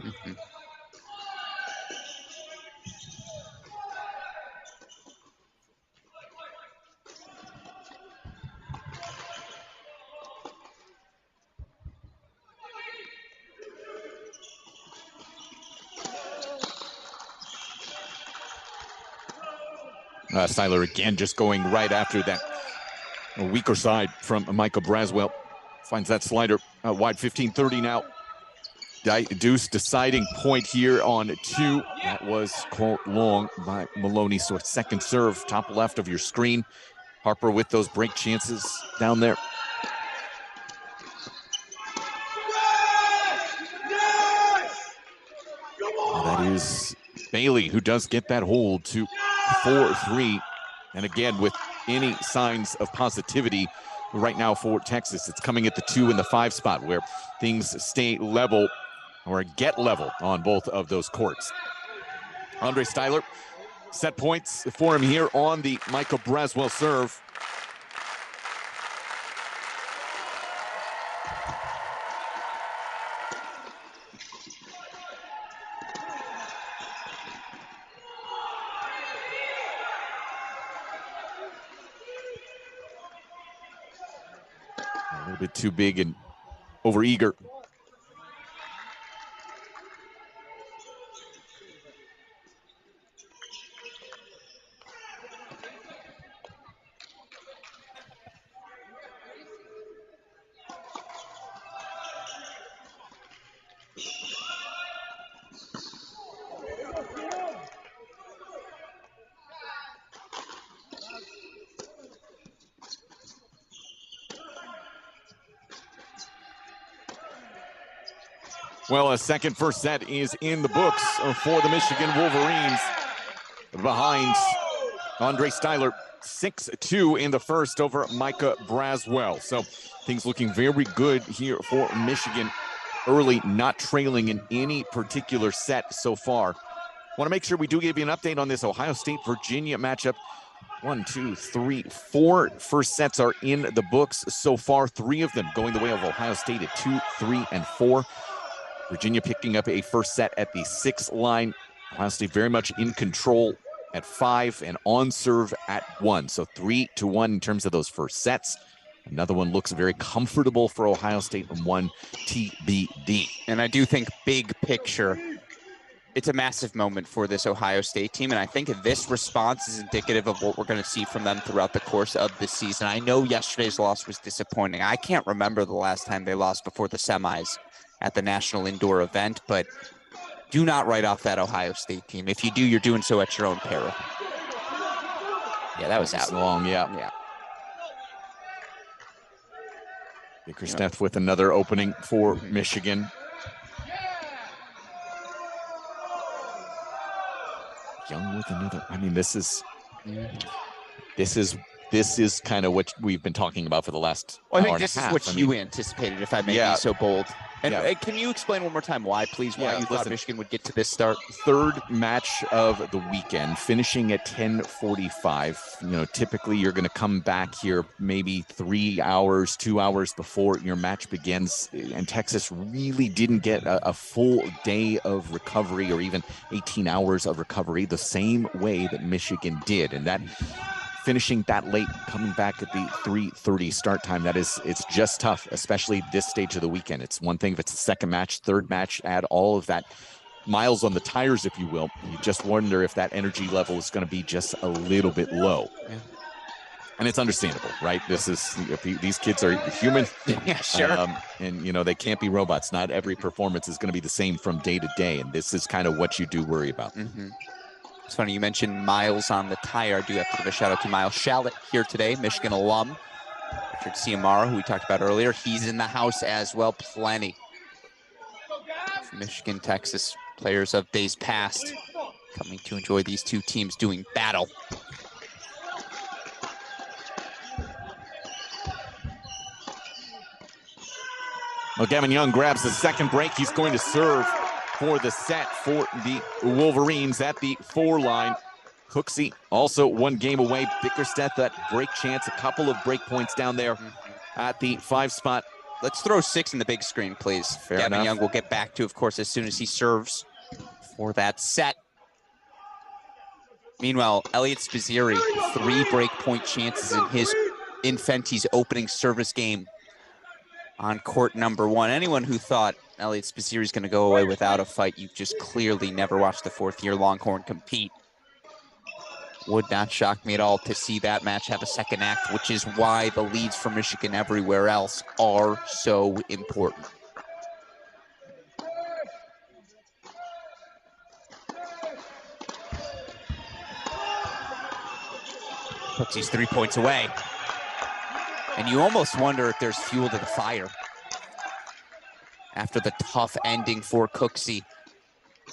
Styler again just going right after that weaker side from Michael Braswell. Finds that slider wide, 15-30 now. Deuce deciding point here on 2. That was called long by Maloney. So a second serve, top left of your screen. Harper with those break chances down there. That is Bailey who does get that hold to 4-3. And again, with any signs of positivity right now for Texas, it's coming at the 2 and the 5 spot where things stay level or get level on both of those courts. Andre Styler, set points for him here on the Michael Braswell serve. A little bit too big and overeager. Well, a second first set is in the books for the Michigan Wolverines. Behind Andre Styler, 6-2 in the first over Micah Braswell. So things looking very good here for Michigan. Early, not trailing in any particular set so far. Want to make sure we do give you an update on this Ohio State-Virginia matchup. 1, 2, 3, 4 first sets are in the books so far. 3 of them going the way of Ohio State at 2, 3, and 4. Virginia picking up a first set at the 6 line. Ohio State very much in control at 5 and on serve at 1. So 3-1 in terms of those first sets. Another one looks very comfortable for Ohio State and 1 TBD. And I do think big picture, it's a massive moment for this Ohio State team. And I think this response is indicative of what we're going to see from them throughout the course of the season. I know yesterday's loss was disappointing. I can't remember the last time they lost before the semis at the national indoor event, but do not write off that Ohio State team. If you do, you're doing so at your own peril. Yeah, that was out. Long, yeah. Yeah. Bickerstaff with another opening for Michigan. Young with another. I mean, this is kind of what we've been talking about for the last Well, I hour think and this a is half. what you anticipated, if I may be so bold. And can you explain one more time why, please, why you thought Michigan would get to this start? Third match of the weekend, finishing at 10:45. You know, typically you're going to come back here maybe 3 hours, 2 hours before your match begins. And Texas really didn't get a full day of recovery or even 18 hours of recovery the same way that Michigan did. And that finishing that late, coming back at the 3:30 start time, it's just tough, especially this stage of the weekend. It's one thing if it's the second match, third match, add all of that miles on the tires, if you will. You just wonder if that energy level is going to be just a little bit low. Yeah. And it's understandable, right? These kids are human. Yeah, sure. And, you know, they can't be robots. Not every performance is going to be the same from day to day. And this is kind of what you do worry about. Mm-hmm. It's funny you mentioned miles on the tire. I do have to give a shout out to Miles Shallett here today, Michigan alum. Richard Ciamaro, who we talked about earlier, he's in the house as well. Plenty of Michigan, Texas players of days past coming to enjoy these two teams doing battle. Well, Gavin Young grabs the second break. He's going to serve for the set for the Wolverines at the 4 line. Cooksey also 1 game away. Bickerstaff, that break chance, a couple of break points down there at the 5 spot. Let's throw 6 in the big screen, please. Fair Gavin enough. Young will get back to, of course, as soon as he serves for that set. Meanwhile, Elliot Spizzirri, 3 break point chances in Fenty's opening service game on court number 1. Anyone who thought Elliot Spizzirri is going to go away without a fight, you've just clearly never watched the 4th-year Longhorn compete. Would not shock me at all to see that match have a second act, which is why the leads for Michigan everywhere else are so important. Puts these 3 points away. And you almost wonder if there's fuel to the fire after the tough ending for Cooksey.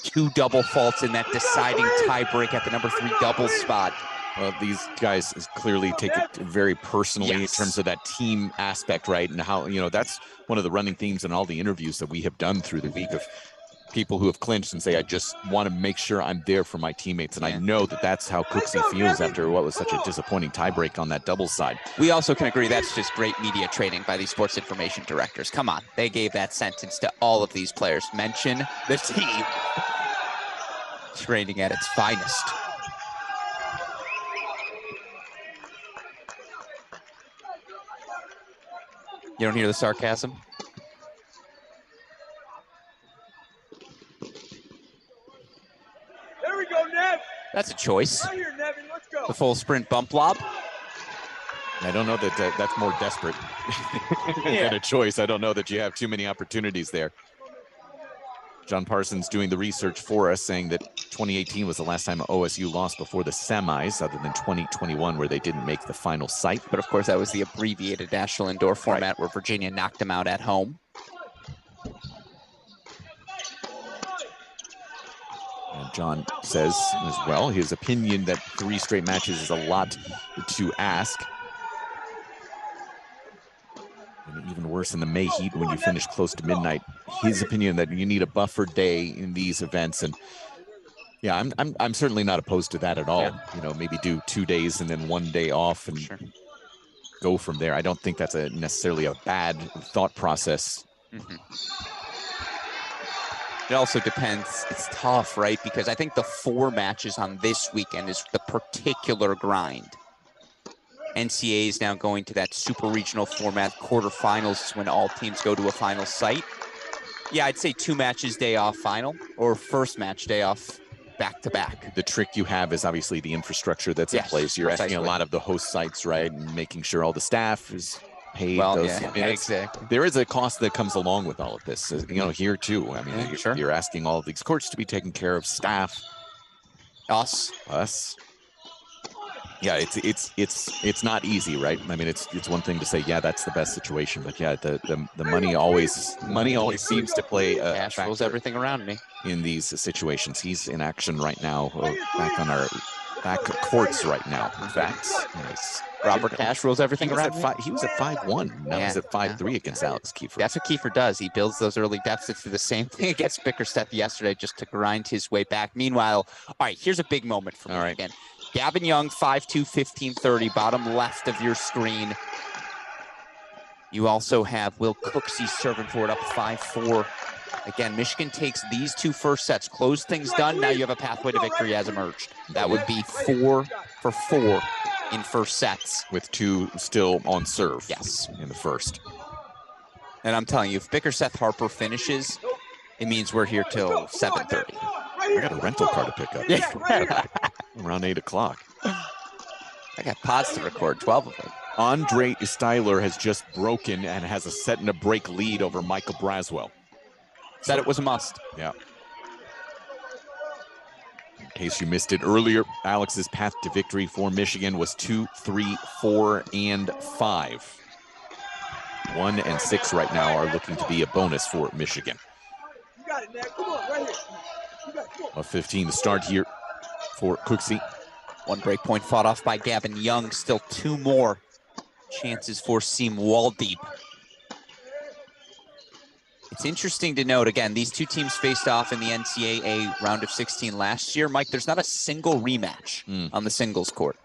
2 double faults in that deciding tie break at the number 3 doubles spot. Well, these guys clearly take it very personally in terms of that team aspect, right? And how, you know, that's one of the running themes in all the interviews that we have done through the week of people who have clinched and say, I just want to make sure I'm there for my teammates. And I know that that's how Cooksey feels after what was such a disappointing tiebreak on that doubles side. We also can agree that's just great media training by these sports information directors. Come on, they gave that sentence to all of these players. Mention the team training at its finest. You don't hear the sarcasm? There we go, Nev. That's a choice. Right here, Nevin. Let's go. The full sprint bump lob. I don't know that that's more desperate than a choice. I don't know that you have too many opportunities there. John Parsons doing the research for us, saying that 2018 was the last time OSU lost before the semis, other than 2021, where they didn't make the final site. But of course, that was the abbreviated national indoor format where Virginia knocked them out at home. John says as well, his opinion that 3 straight matches is a lot to ask. And even worse in the May heat when you finish close to midnight. His opinion that you need a buffer day in these events. And yeah, I'm certainly not opposed to that at all. Yeah. You know, maybe do 2 days and then 1 day off and go from there. I don't think that's necessarily a bad thought process. It also depends. It's tough, right? Because I think the 4 matches on this weekend is the particular grind. NCAA is now going to that super regional format. Quarterfinals is when all teams go to a final site. Yeah, I'd say 2 matches, day off final, or first match, day off back to back. The trick you have is obviously the infrastructure that's in place. You're asking a lot of the host sites, right? And making sure all the staff is paid. Exactly. There is a cost that comes along with all of this, you know, here too. I mean, you're asking all of these courts to be taken care of, staff. Us. Yeah, it's not easy, right? I mean, it's one thing to say, yeah, that's the best situation, but yeah, the money always seems to play a cash rules everything around me in these situations. He's in action right now, back on our back courts right now. In fact, nice. Robert Cash rules everything around me. He was at 5-1. Now he's at 5-3 against Alex Kiefer. That's what Kiefer does. He builds those early deficits. Do the same thing against Bickersteth yesterday, just to grind his way back. Meanwhile, all right, here's a big moment for me again. Gavin Young, 5'2", 1530, bottom left of your screen. You also have Will Cooksey serving for it up 5-4. Again, Michigan takes these 2 first sets, close things done. Now you have a pathway to victory has emerged. That would be 4 for 4 in first sets. With 2 still on serve. Yes. In the first. And I'm telling you, if Bickersteth Harper finishes, it means we're here till 7:30. I got a rental car to pick up. Yeah. Around 8 o'clock. I got pods to record, 12 of them. Andre Styler has just broken and has a set and a break lead over Michael Braswell. Said it was a must. Yeah. In case you missed it earlier, Alex's path to victory for Michigan was 2, 3, 4, and 5. 1 and 6 right now are looking to be a bonus for Michigan. You got it, man. Come on, right here. A 15 to start here for Cooksey. 1 break point fought off by Gavin Young. Still 2 more chances for Seam Waldeep. It's interesting to note, again, these 2 teams faced off in the NCAA round of 16 last year. Mike, there's not a single rematch on the singles court.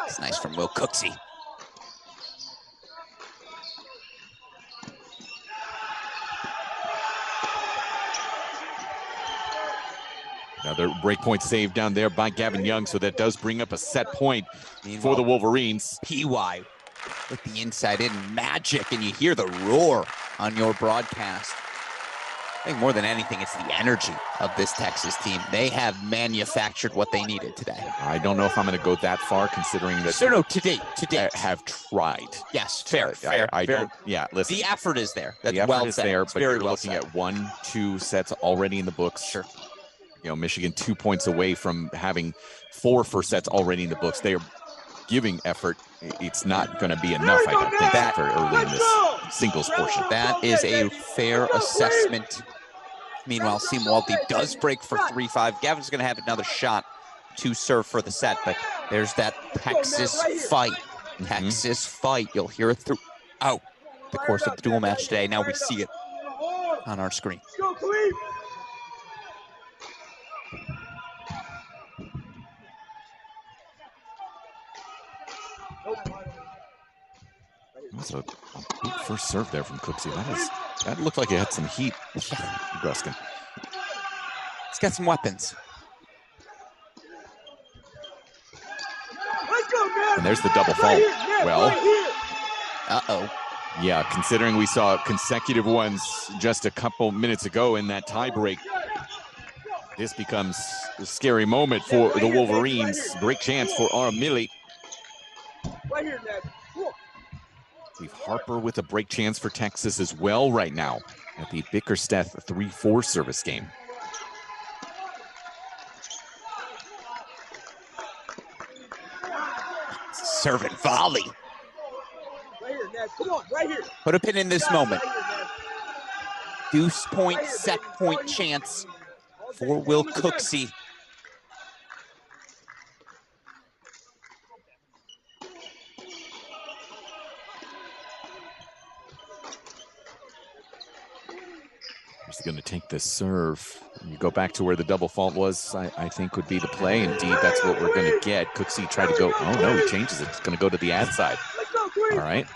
It's nice from Will Cooksey. Another breakpoint save down there by Gavin Young, so that does bring up a set point for the Wolverines. PY with the inside in magic, and you hear the roar on your broadcast. I think more than anything, it's the energy of this Texas team. They have manufactured what they needed today. I don't know if I'm going to go that far, considering that to date. Have tried. Yes, fair. I don't. Yeah, listen. The effort is there. That's the effort well is said. there, It's but very you're well looking said. at 1-2 sets already in the books. Sure. You know, Michigan 2 points away from having 4 first sets already in the books. They are giving effort. It's not going to be enough, I don't think, that for early in this singles portion. That is a fair assessment. Meanwhile, Seam Waldeep does break for 3-5. Gavin's going to have another shot to serve for the set, but there's that Texas fight. Texas fight. You'll hear it throughout the course of the dual match today. Now we see it on our screen. That's a big first serve there from Cooksey. That looked like it had some heat. Gruskin. It's got some weapons. And there's the double fault. Well, yeah, considering we saw consecutive ones just a couple minutes ago in that tie break, this becomes a scary moment for the Wolverines. Break chance for Aramili. Right here, Ned. Steve Harper with a break chance for Texas as well right now at the Bickersteth 3-4 service game. Serve and volley. Right here, Ned. Come on, right here. Put a pin in this moment. Deuce point, set point chance for Will Cooksey. He's going to take this serve. You go back to where the double fault was, I think would be the play. Indeed, that's what we're going to get. Cooksey tried to go. Oh, no, he changes it. It's going to go to the ad side. All right.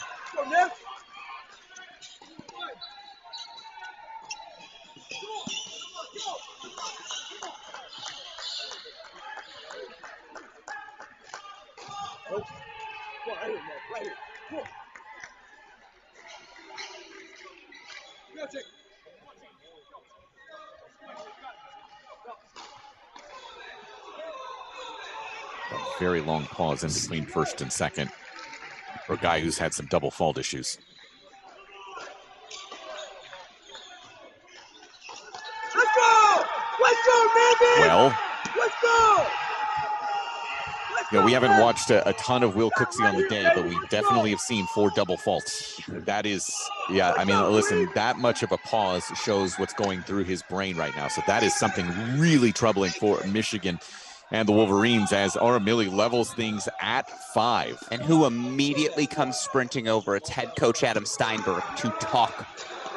A very long pause in between first and second for a guy who's had some double fault issues. Let's go! Let's go, baby! Well, let's go! you know, we haven't watched a ton of Will Cooksey on the day, but we definitely have seen 4 double faults. That is, yeah, I mean, listen, that much of a pause shows what's going through his brain right now. So that is something really troubling for Michigan and the Wolverines as Aramili levels things at 5. And who immediately comes sprinting over? It's head coach Adam Steinberg to talk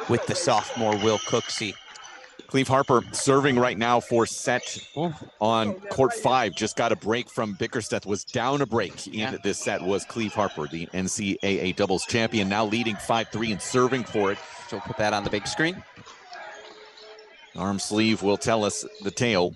with the sophomore Will Cooksey. Cleve Harper serving right now for set on court 5. Just got a break from Bickersteth. Was down a break in this set was Cleve Harper, the NCAA doubles champion, now leading 5-3 and serving for it. So we'll put that on the big screen. Arm sleeve will tell us the tale.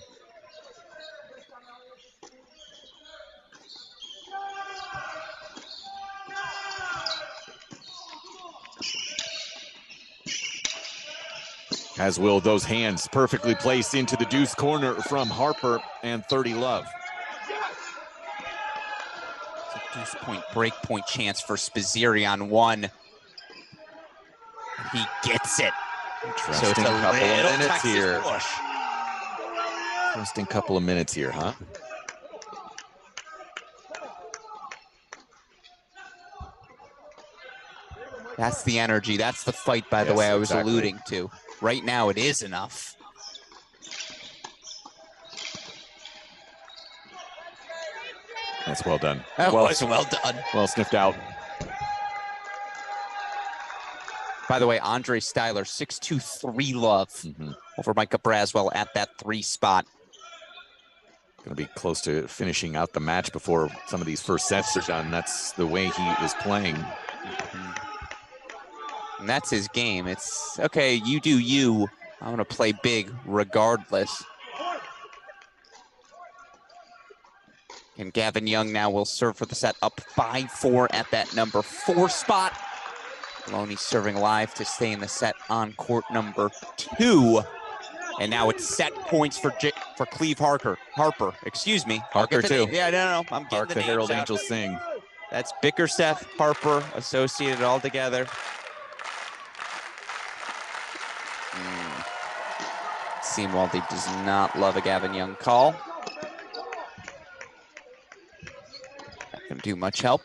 As will those hands perfectly placed into the deuce corner from Harper and 30 love. It's a deuce point break point chance for Spizzeri on 1. He gets it. Interesting so it's a couple of minutes Texas here. Push. Interesting couple of minutes here, huh? That's the energy. That's the fight, by the way, I was alluding to. Right now, it is enough. That's well done. That was well done. Well sniffed out. By the way, Andre Styler, 6'2", 3 love over Micah Braswell at that 3 spot. Going to be close to finishing out the match before some of these first sets are done. That's the way he is playing. And that's his game. It's, okay, you do you. I'm going to play big regardless. And Gavin Young now will serve for the set, up 5-4 at that number 4 spot. Maloney serving live to stay in the set on court number 2. And now it's set points for Cleve Harper. Excuse me. Harper too. Yeah, no. I'm getting Hark the Herald Angels sing. That's Bickersteth, Harper, associated all together. Seamwaldy does not love a Gavin Young call. Not going to do much help.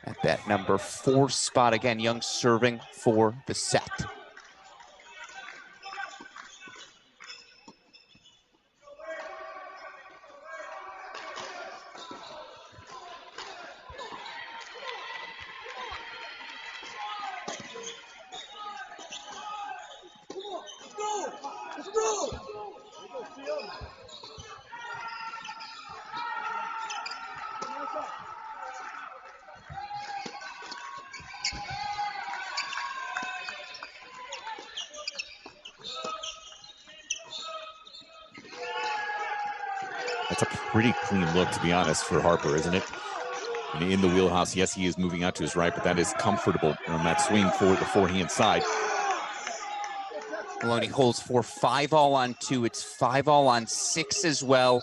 At that number 4 spot, again, Young serving for the set. That's a pretty clean look, to be honest, for Harper, isn't it? In the wheelhouse, yes, he is moving out to his right, but that is comfortable on that swing for the forehand side. Maloney holds for 5 all on 2. It's 5 all on 6 as well.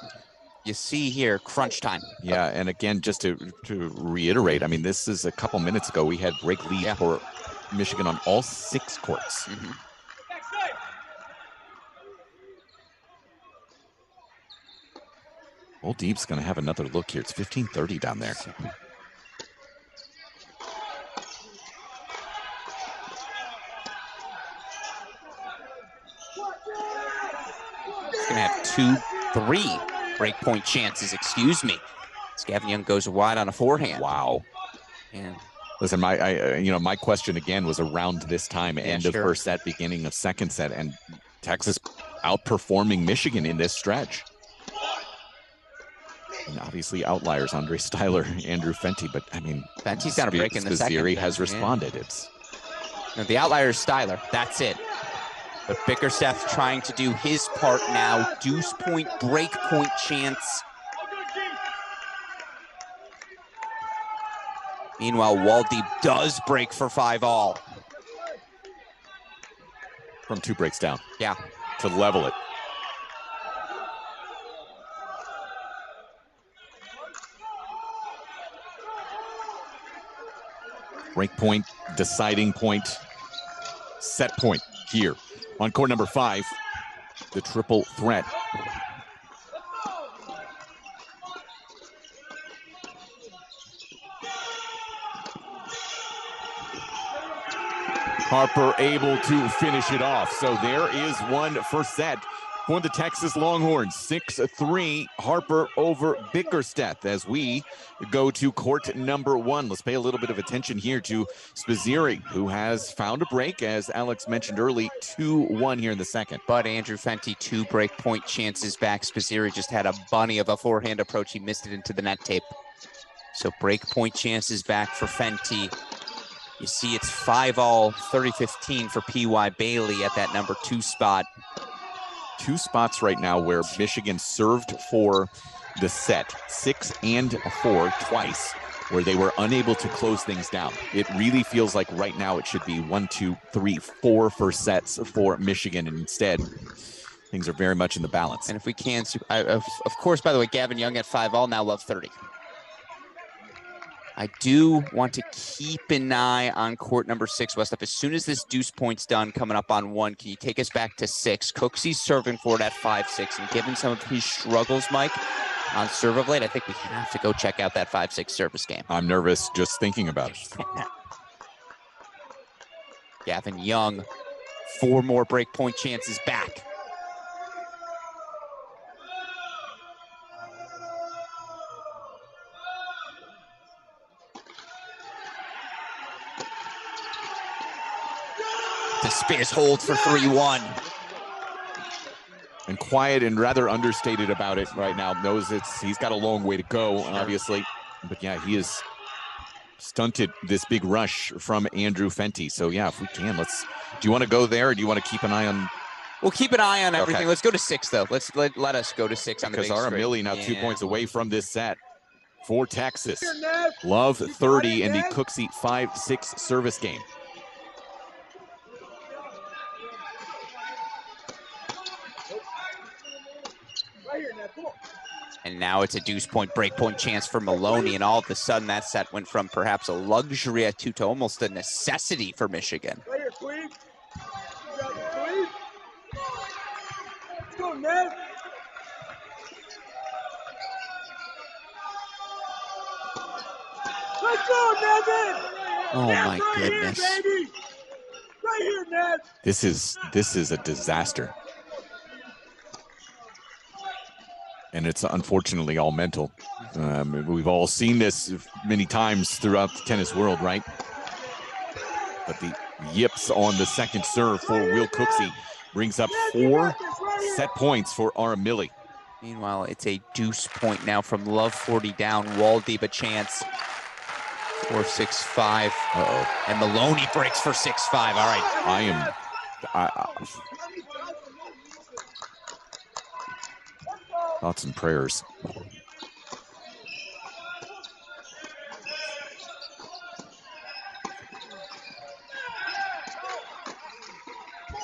You see here, crunch time. Yeah, and again, just to reiterate, I mean, this is a couple minutes ago. We had break lead for Michigan on all 6 courts. Old Deep's going to have another look here. It's 15:30 down there. going to have 3 breakpoint chances, excuse me. As Gavin Young goes wide on a forehand. Wow. And listen, my question again was around this time, end of sure. first set, beginning of second set, and Texas outperforming Michigan in this stretch. And obviously outliers, Andre Styler, Andrew Fenty, but I mean, Fenty's got a break in the second. Spizzirri has responded. No, the outlier is Styler. That's it. But Bickerstaff trying to do his part now. Deuce point, break point chance. Meanwhile, Waldeep does break for 5-all. From 2 breaks down. Yeah. To level it. Break point, deciding point, set point here on court number 5, the triple threat. Harper able to finish it off. So there is one first set for the Texas Longhorns. 6-3, Harper over Bickerstaff as we go to court number 1. Let's pay a little bit of attention here to Spizzirri, who has found a break, as Alex mentioned early, 2-1 here in the second. But Andrew Fenty, 2 break point chances back. Spizzirri just had a bunny of a forehand approach. He missed it into the net tape. So break point chances back for Fenty. You see it's 5-all, 30-15 for P.Y. Bailey at that number 2 spot. 2 spots right now where Michigan served for the set, 6 and 4 twice, where they were unable to close things down. It really feels like right now it should be 1, 2, 3, 4 first sets for Michigan, and instead things are very much in the balance. And if we can, of course, by the way, Gavin Young at 5-all, now love 30. I do want to keep an eye on court number 6, Westlife. As soon as this deuce point's done, coming up on 1, can you take us back to 6? Cooksy's serving for it at 5-6, and given some of his struggles, Mike, on serve of late, I think we have to go check out that 5-6 service game. I'm nervous just thinking about it. Gavin Young, 4 more break point chances back. The Spiz hold for 3-1. And quiet and rather understated about it right now. Knows he's got a long way to go, obviously. But yeah, he has stunted this big rush from Andrew Fenty. So yeah, if we can, do you want to go there, or do you want to keep an eye on? We'll keep an eye on everything. Okay. Let's go to 6, though. Let us go to 6 on the big Because straight. Aramili now 2 points away from this set for Texas. Love 30 in the Cooksey 5-6 service game. And now it's a deuce point, break point chance for Maloney, and all of a sudden that set went from perhaps a luxury at 2 to almost a necessity for Michigan. Right here, Queen. You got it, Queen. Let's go, Ned. Let's go, Nevin. Oh my right goodness. Here, baby. Right here, Ned. This is a disaster. And it's unfortunately all mental. We've all seen this many times throughout the tennis world, right? But the yips on the second serve for Will Cooksey brings up 4 set points for Aramili. Meanwhile, it's a deuce point now from Love 40 down. Waldeep a chance. 4-6-5. Uh-oh. And Maloney breaks for 6-5. All right. Thoughts and prayers.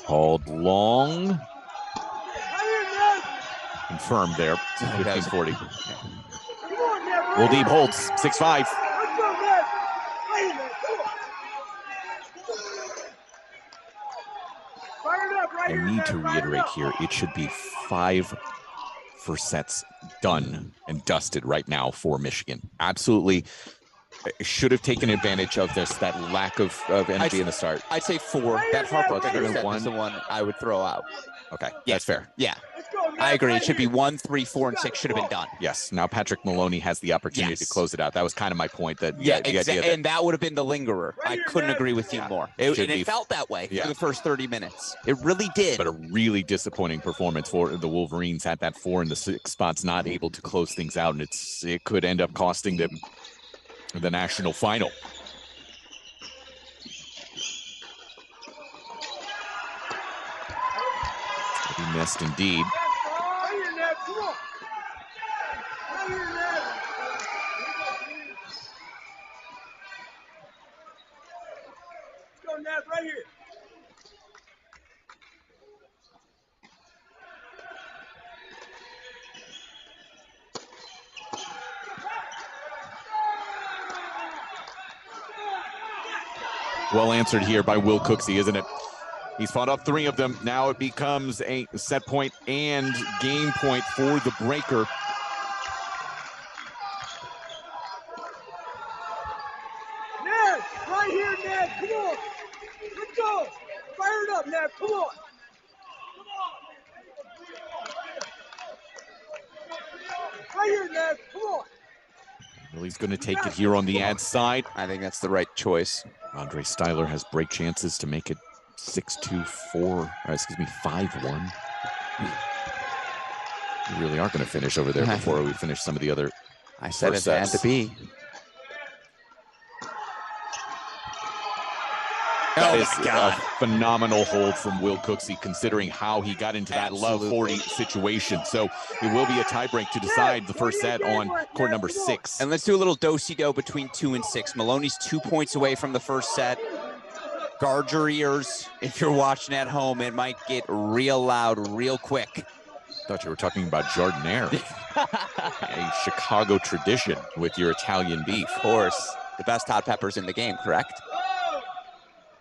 Called long. Confirmed there. 15-40. Waldeep holds 6-5. I need to reiterate here, it should be 5 first sets done and dusted right now for Michigan. Absolutely should have taken advantage of that lack of energy in the start. I'd say 4. That Harper is the one I would throw out. Okay, that's fair. Yeah. I agree. It should be 1, 3, 4, and 6 should have been done. Yes. Now Patrick Maloney has the opportunity to close it out. That was kind of my point. That the idea that, and that would have been the lingerer. I couldn't agree with you more. It felt that way for the first 30 minutes. It really did. But a really disappointing performance for the Wolverines at that 4 and the 6 spots, not able to close things out, and it could end up costing them the national final. He missed indeed. Right here. Well answered here by Will Cooksey, isn't it? He's fought up 3 of them. Now it becomes a set point and game point for the breaker. Ned, right here, Ned. Come on. Let's go. Fire it up, Ned. Come on. Right here, Ned. Come on. Well, he's going to take it here on the ad side. I think that's the right choice. Andre Styler has break chances to make it 5-1. We really are going to finish over there before we finish some of the other. I said it had to be. That is a phenomenal hold from Will Cooksey, considering how he got into that love 40 situation. So it will be a tiebreak to decide the first set on court number 6. And let's do a little do-si-do between 2 and 6. Maloney's 2 points away from the first set. Guard your ears. If you're watching at home, it might get real loud real quick. Thought you were talking about jardiniere, a Chicago tradition with your Italian beef. Of course, the best hot peppers in the game, correct?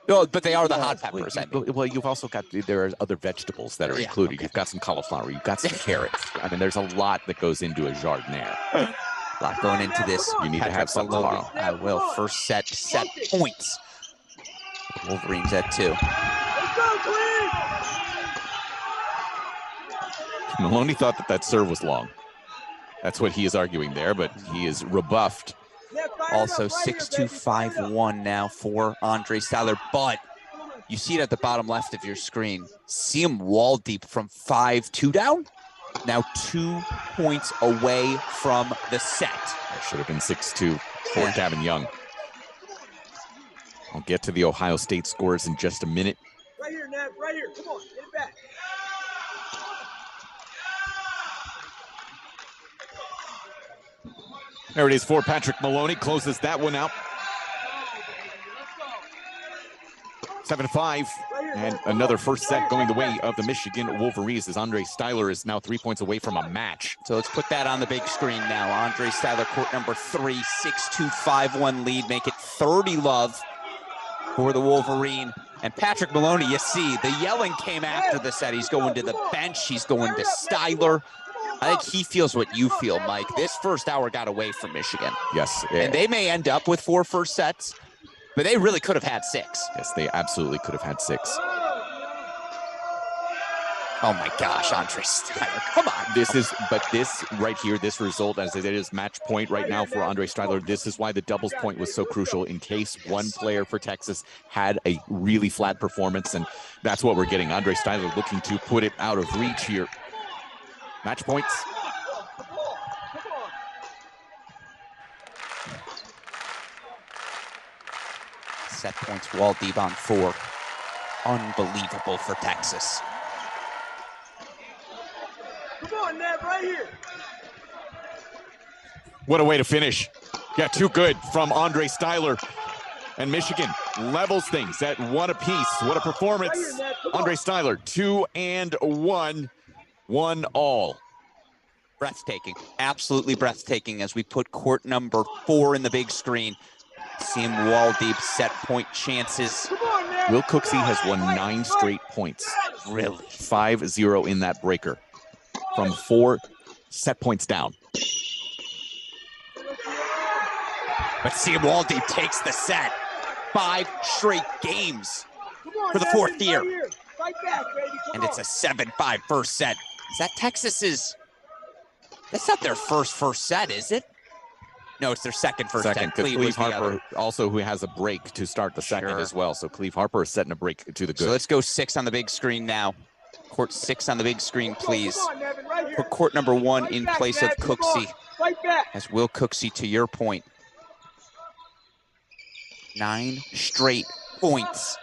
No, but they are the hot peppers. Well, you've also got, there are other vegetables that are included. Okay. You've got some cauliflower, you've got some carrots. I mean, there's a lot that goes into a jardiniere. A lot going into this. You need to have some tomorrow. I will. First set points. Wolverines at 2. Maloney thought that serve was long. That's what he is arguing there, but he is rebuffed. Also 6-2-5-1 now for Andre Styler, but you see it at the bottom left of your screen. See him wall deep from 5-2 down. Now 2 points away from the set. That should have been 6-2 for Gavin Young. I'll get to the Ohio State scores in just a minute. Right here, Ned. Right here. Come on, get it back. There it is for Patrick Maloney. Closes that one out. 7-5. And another first set going the way of the Michigan Wolverines as Andre Styler is now 3 points away from a match. So let's put that on the big screen now. Andre Styler, court number 3, 6-2-5-1 lead. Make it 30-love for the Wolverine. And Patrick Maloney, you see, the yelling came after the set. He's going to the bench. He's going to Styler. I think he feels what you feel, Mike. This first hour got away from Michigan. Yes. And they may end up with 4 first sets, but they really could have had 6. Yes, they absolutely could have had 6. Oh my gosh, Andre Styler, come on. This right here, this result, as it is match point right now for Andre Styler, this is why the doubles point was so crucial in case one player for Texas had a really flat performance, and that's what we're getting. Andre Styler looking to put it out of reach here. Match points. Set points wall deep on 4. Unbelievable for Texas. Come on, Ned, right here. What a way to finish. Yeah, too good from Andre Styler. And Michigan levels things at 1 apiece. What a performance. Andre Styler, 2-1. 1-all. Breathtaking, absolutely breathtaking as we put court number 4 in the big screen. See him wall deep, set point chances. Will Cooksey has won 9 straight points. Really? 5-0 in that breaker from 4 set points down. But see him wall deep takes the set. 5 straight games for the 4th year. And it's a 7-5 first set. Is that Texas's? That's not their first set, is it? No, it's their second set. Cleve Harper also who has a break to start the second as well. So Cleve Harper is setting a break to the good. So let's go 6 on the big screen now. Court 6 on the big screen, please. Put court number 1 in place of Cooksey. As Will Cooksey, to your point. 9 straight points.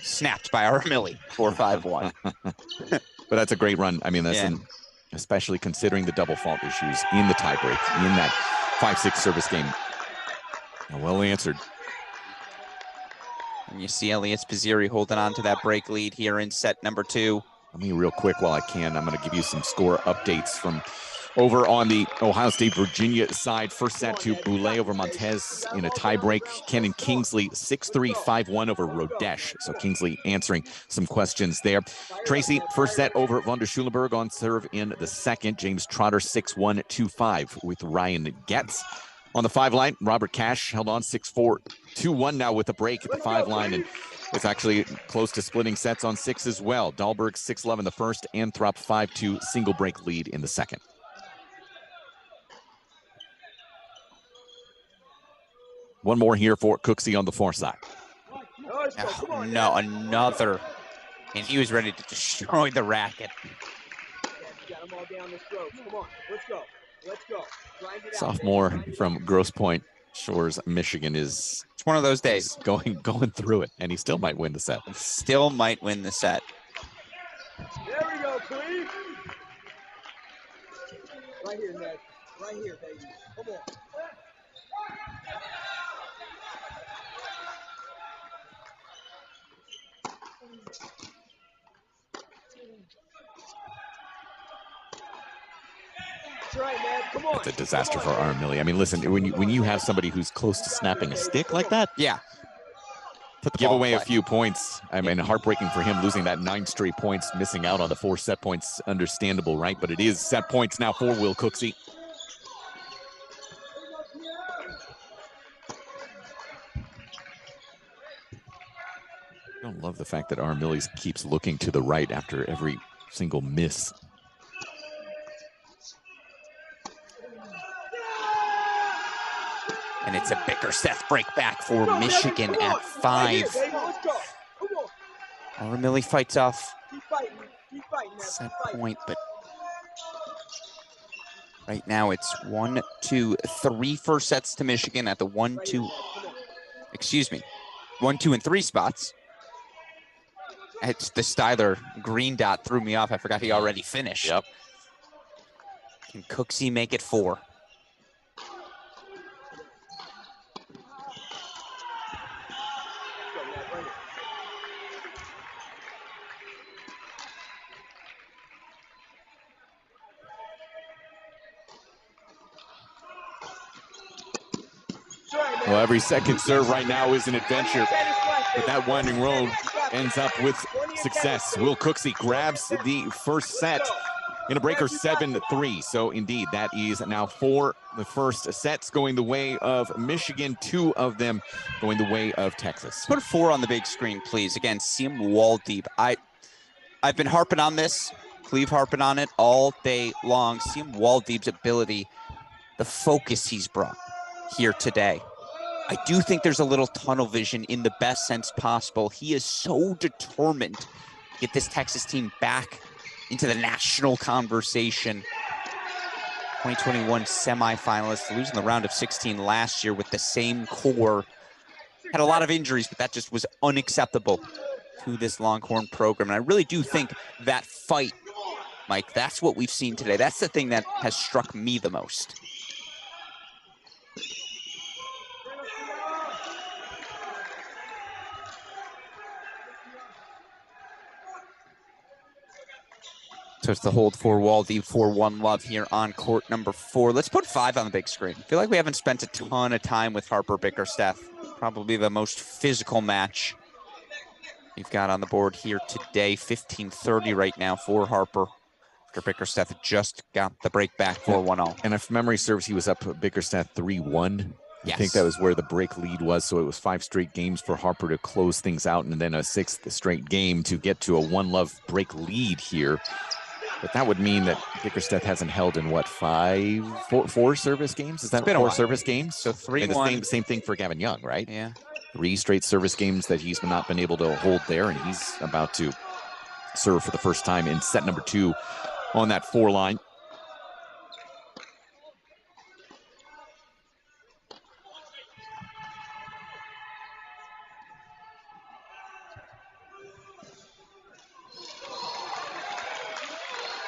Snapped by our Millie, 4-5-1. But that's a great run. I mean, that's especially considering the double fault issues in the tiebreak, in that 5-6 service game. Well answered. And you see Elias Pizziri holding on to that break lead here in set number 2. Let me real quick while I can, I'm going to give you some score updates from over on the Ohio State-Virginia side. First set to Boulay over Montez in a tiebreak. Kenan Kingsley 6-3, 5-1 over Rodesh. So Kingsley answering some questions there. Tracy, first set over Von der Schulenberg on serve in the second. James Trotter 6-1, 2-5 with Ryan Getz. On the 5 line, Robert Cash held on 6-4, 2-1 now with a break at the 5 line, and it's actually close to splitting sets on 6 as well. Dahlberg 6-11 the first, Anthrop 5-2 single break lead in the second. One more here for Cooksey on the far side. Oh, no, another. And he was ready to destroy the racket. Sophomore from Grosse Pointe Shores, Michigan is... It's one of those days. Going through it, and he still might win the set. Still might win the set. There we go, Cleve. Right here, Ned. Right here, baby. Come on. It's a disaster for Aaron Millie. I mean, listen, when you have somebody who's close to snapping a stick like that, give away a few points. I mean, heartbreaking for him losing that 9 straight points, missing out on the 4 set points. Understandable, right? But it is set points now for Will Cooksey. I don't love the fact that Aaron Millie keeps looking to the right after every single miss. And it's a Bickersteth break back for Michigan at 5. Aaron Millie fights off set point, but right now it's 1, 2, 3 first sets to Michigan at the 1, 2, 1, 2, and 3 spots. It's the Styler green dot threw me off. I forgot he already finished. Yep. Can Cooksey make it 4? Well, every second serve right now is an adventure, but that winding road ends up with success. Will Cooksey grabs the first set in a breaker 7-3. So indeed, that is now 4 the first sets going the way of Michigan, 2 of them going the way of Texas. Put 4 on the big screen, please. Again, see him wall deep. I've been harping on this, Cleve harping on it all day long. See him wall deep's ability, the focus he's brought here today. I do think there's a little tunnel vision in the best sense possible. He is so determined to get this Texas team back into the national conversation. 2021 semifinalist, losing the round of 16 last year with the same core. Had a lot of injuries, but that just was unacceptable to this Longhorn program. And I really do think that fight, Mike, that's what we've seen today. That's the thing that has struck me the most. So it's the hold 4 wall deep 4-1 love here on court number 4. Let's put 5 on the big screen. I feel like we haven't spent a ton of time with Harper Bickersteth. Probably the most physical match we've got on the board here today. 15-30 right now for Harper. After Bickersteth just got the break back 4-1-0. And if memory serves, he was up Bickersteth 3-1 I think that was where the break lead was. So it was 5 straight games for Harper to close things out, and then a 6th straight game to get to a 1-love break lead here. But that would mean that Bickersteth hasn't held in what, 4 service games? Is that been a 4 while. service games? So 3-1. And the same thing for Gavin Young, right? Yeah. 3 straight service games that he's not been able to hold there, and he's about to serve for the first time in set number 2 on that 4 line.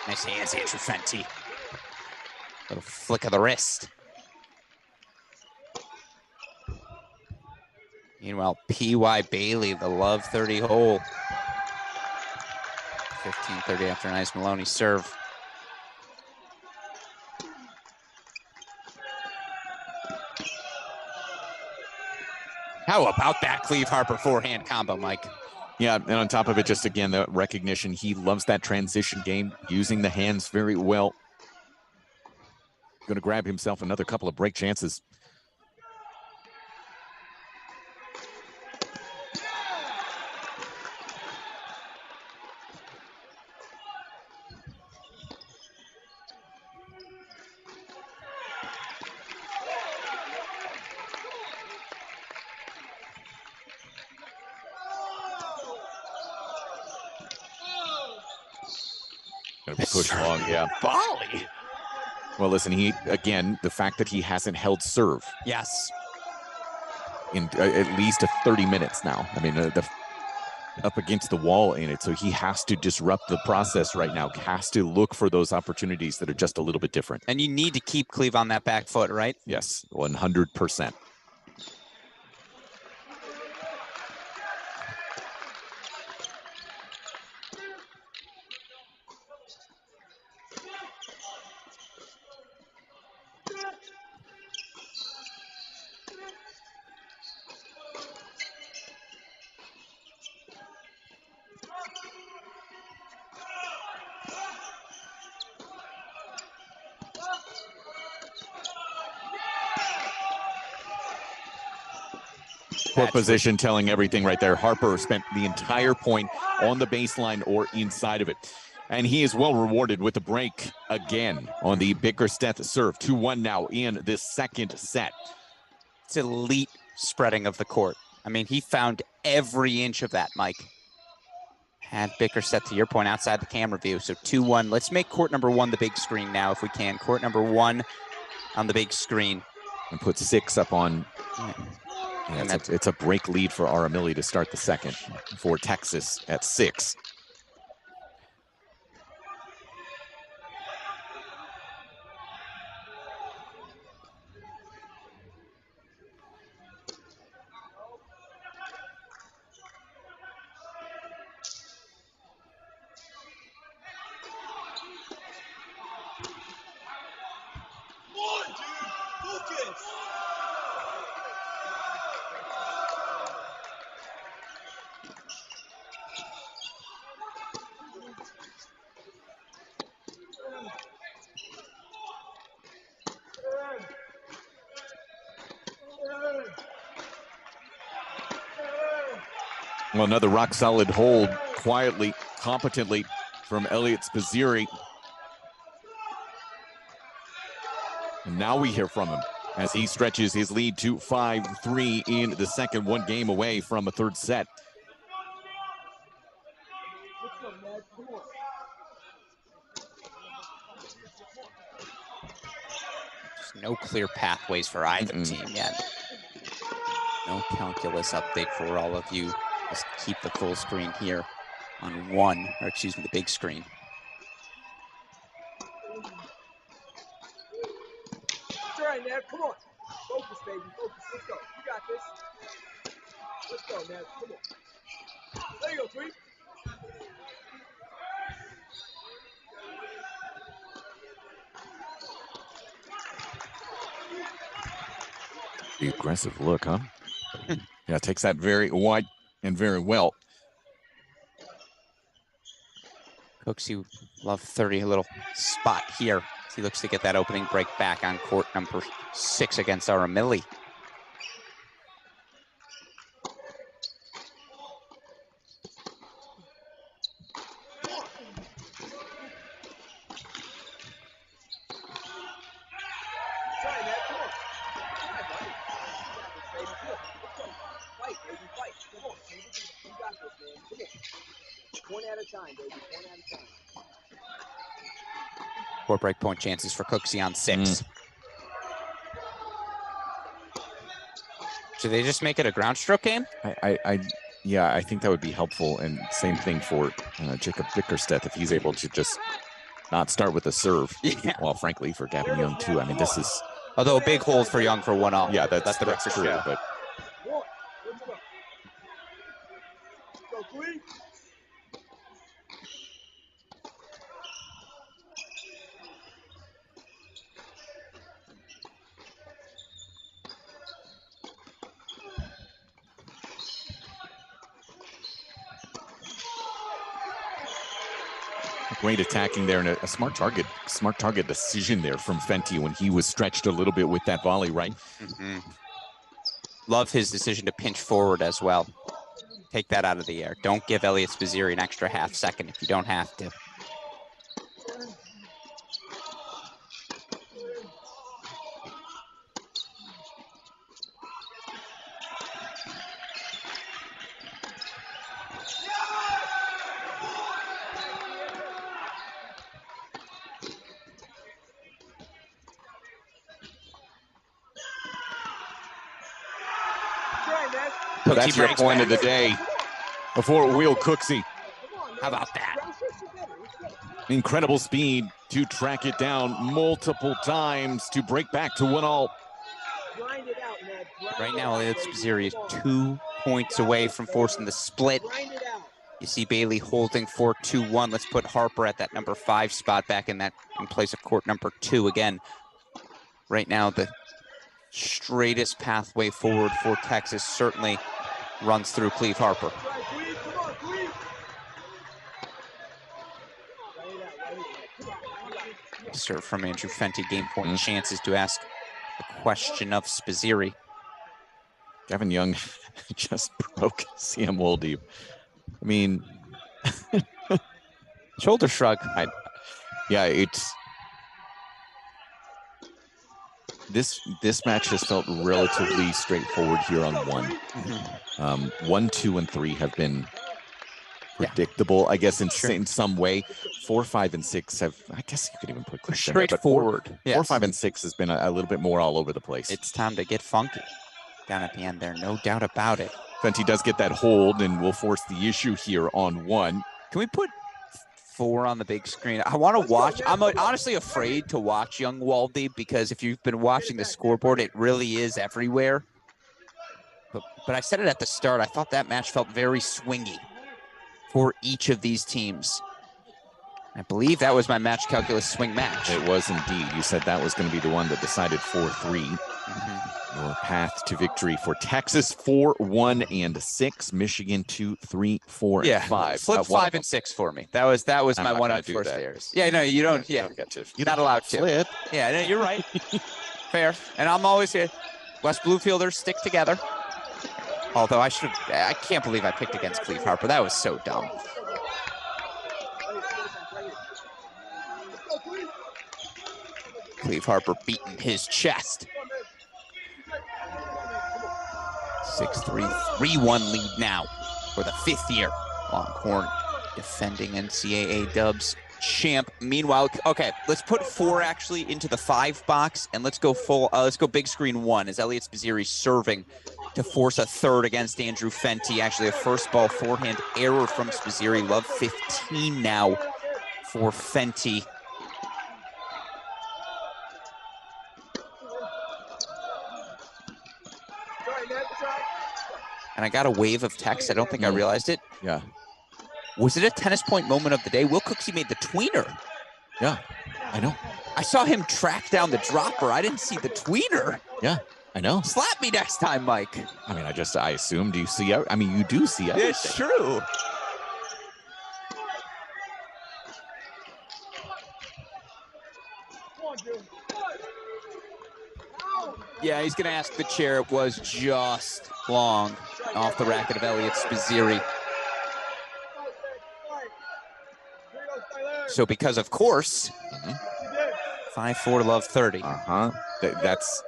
Nice hands, Andrew Fenty. Little flick of the wrist. Meanwhile, P.Y. Bailey, the love 30 hole. 15-30 after a nice Maloney serve. How about that Cleve Harper forehand combo, Mike? Yeah, and on top of it, just again, the recognition. He loves that transition game, using the hands very well. Going to grab himself another couple of break chances. Push long, yeah. Volley. Well, listen, again, the fact that he hasn't held serve. Yes. In at least 30 minutes now. I mean, up against the wall in it. So he has to disrupt the process right now. Has to look for those opportunities that are just a little bit different. And you need to keep Cleve on that back foot, right? Yes, 100%. Court position telling everything right there. Harper spent the entire point on the baseline or inside of it. And he is well rewarded with the break again on the Bickersteth serve. 2-1 now in this second set. It's elite spreading of the court. I mean, he found every inch of that, Mike. Had Bickersteth, to your point, outside the camera view. So 2-1. Let's make court number 1 the big screen now if we can. Court number 1 on the big screen. And put 6 up on... Yeah, it's a break lead for Aramilli to start the second for Texas at 6. Well, another rock-solid hold, quietly, competently from Elliot Spazzeri. And now we hear from him as he stretches his lead to 5-3 in the second, 1 game away from a third set. There's no clear pathways for either team yet. No calculus update for all of you. Just keep the full screen here on the big screen. That's right, Ned. Come on. Focus, baby. Focus. Let's go. You got this. Let's go, Ned. Come on. There you go, Tweet. The aggressive look, huh? Yeah, takes that very wide and very well. Cooksey, love 30, a little spot here. He looks to get that opening break back on court number 6 against Aramilli. Try, man. Come on. Try, buddy. You got this, baby. Come on. Let's go. Fight, baby. Fight. Come on. You got this, man. Come on. One at a time, baby. One at a time. Court break point chances for Cooksey on 6. Should they just make it a ground stroke game? Yeah, I think that would be helpful. And same thing for Jacob Bickerstedt if he's able to just not start with a serve. Yeah. Well, frankly, for Gavin Young too. I mean, this is. Although a big hold for Young for 1-0. Yeah, that's true. But Go, Queen. great attacking there and a smart target decision there from Fenty when he was stretched a little bit with that volley, right? Love his decision to pinch forward as well. Take that out of the air. Don't give Elliot Spizzirri an extra half second if you don't have to. So that's your point of the day before Will Cooksey. How about that? Incredible speed to track it down multiple times to break back to 1-all. Right now, Elliot Spizzirri is 2 points away from forcing the split. You see Bailey holding for 2-1. Let's put Harper at that number 5 spot back in place of court number 2 again. Right now, the straightest pathway forward for Texas certainly runs through Cleve Harper. Serve from Andrew Fenty, game point chances to ask the question of Spizzirri. Gavin Young just broke CM Woldeab. I mean, shoulder shrug. Yeah, it's this match has felt relatively straightforward here on 1. 1, 2, and 3 have been predictable, I guess, in some way. 4, 5, and 6 have, I guess you could even put straightforward. 4, 5, and 6 has been a little bit more all over the place. It's time to get funky down at the end there, no doubt about it. Fenty does get that hold and will force the issue here on 1. Can we put 4 on the big screen? I want to watch. I'm honestly afraid to watch young Waldy because if you've been watching the scoreboard, it really is everywhere. But I said it at the start. I thought that match felt very swingy for each of these teams. I believe that was my match calculus swing match. It was indeed. You said that was going to be the one that decided 4-3. Your path to victory for Texas 4, 1, and 6. Michigan 2, 3, 4, and 5. Flip 5 and 6 for me. That was my one on first layers. Yeah, no, you don't. Yeah, you're not allowed to flip. Yeah, no, you're right. Fair. And I'm always here. West Bluefielders stick together. Although I can't believe I picked against Cleve Harper. That was so dumb. Cleve Harper beating his chest. 6-3, 3-1 lead now for the 5th year. Longhorn defending NCAA dubs champ. Meanwhile, okay, let's put 4 actually into the 5 box and let's go big screen 1 as Elliot Spizzirri serving to force a third against Andrew Fenty. Actually a first ball forehand error from Spizzirri. Love 15 now for Fenty. And I got a wave of text. I don't think I realized it. Yeah. Was it a tennis point moment of the day? Will Cooksey made the tweener. Yeah, I know. I saw him track down the dropper. I didn't see the tweener. Yeah, I know. Slap me next time, Mike. I mean, I assumed you see. I mean, you do see everything. It's true. Yeah, he's going to ask the chair. It was just long off the racket of Elliot Spizzirri. So because, of course, 5-4 love 30. that's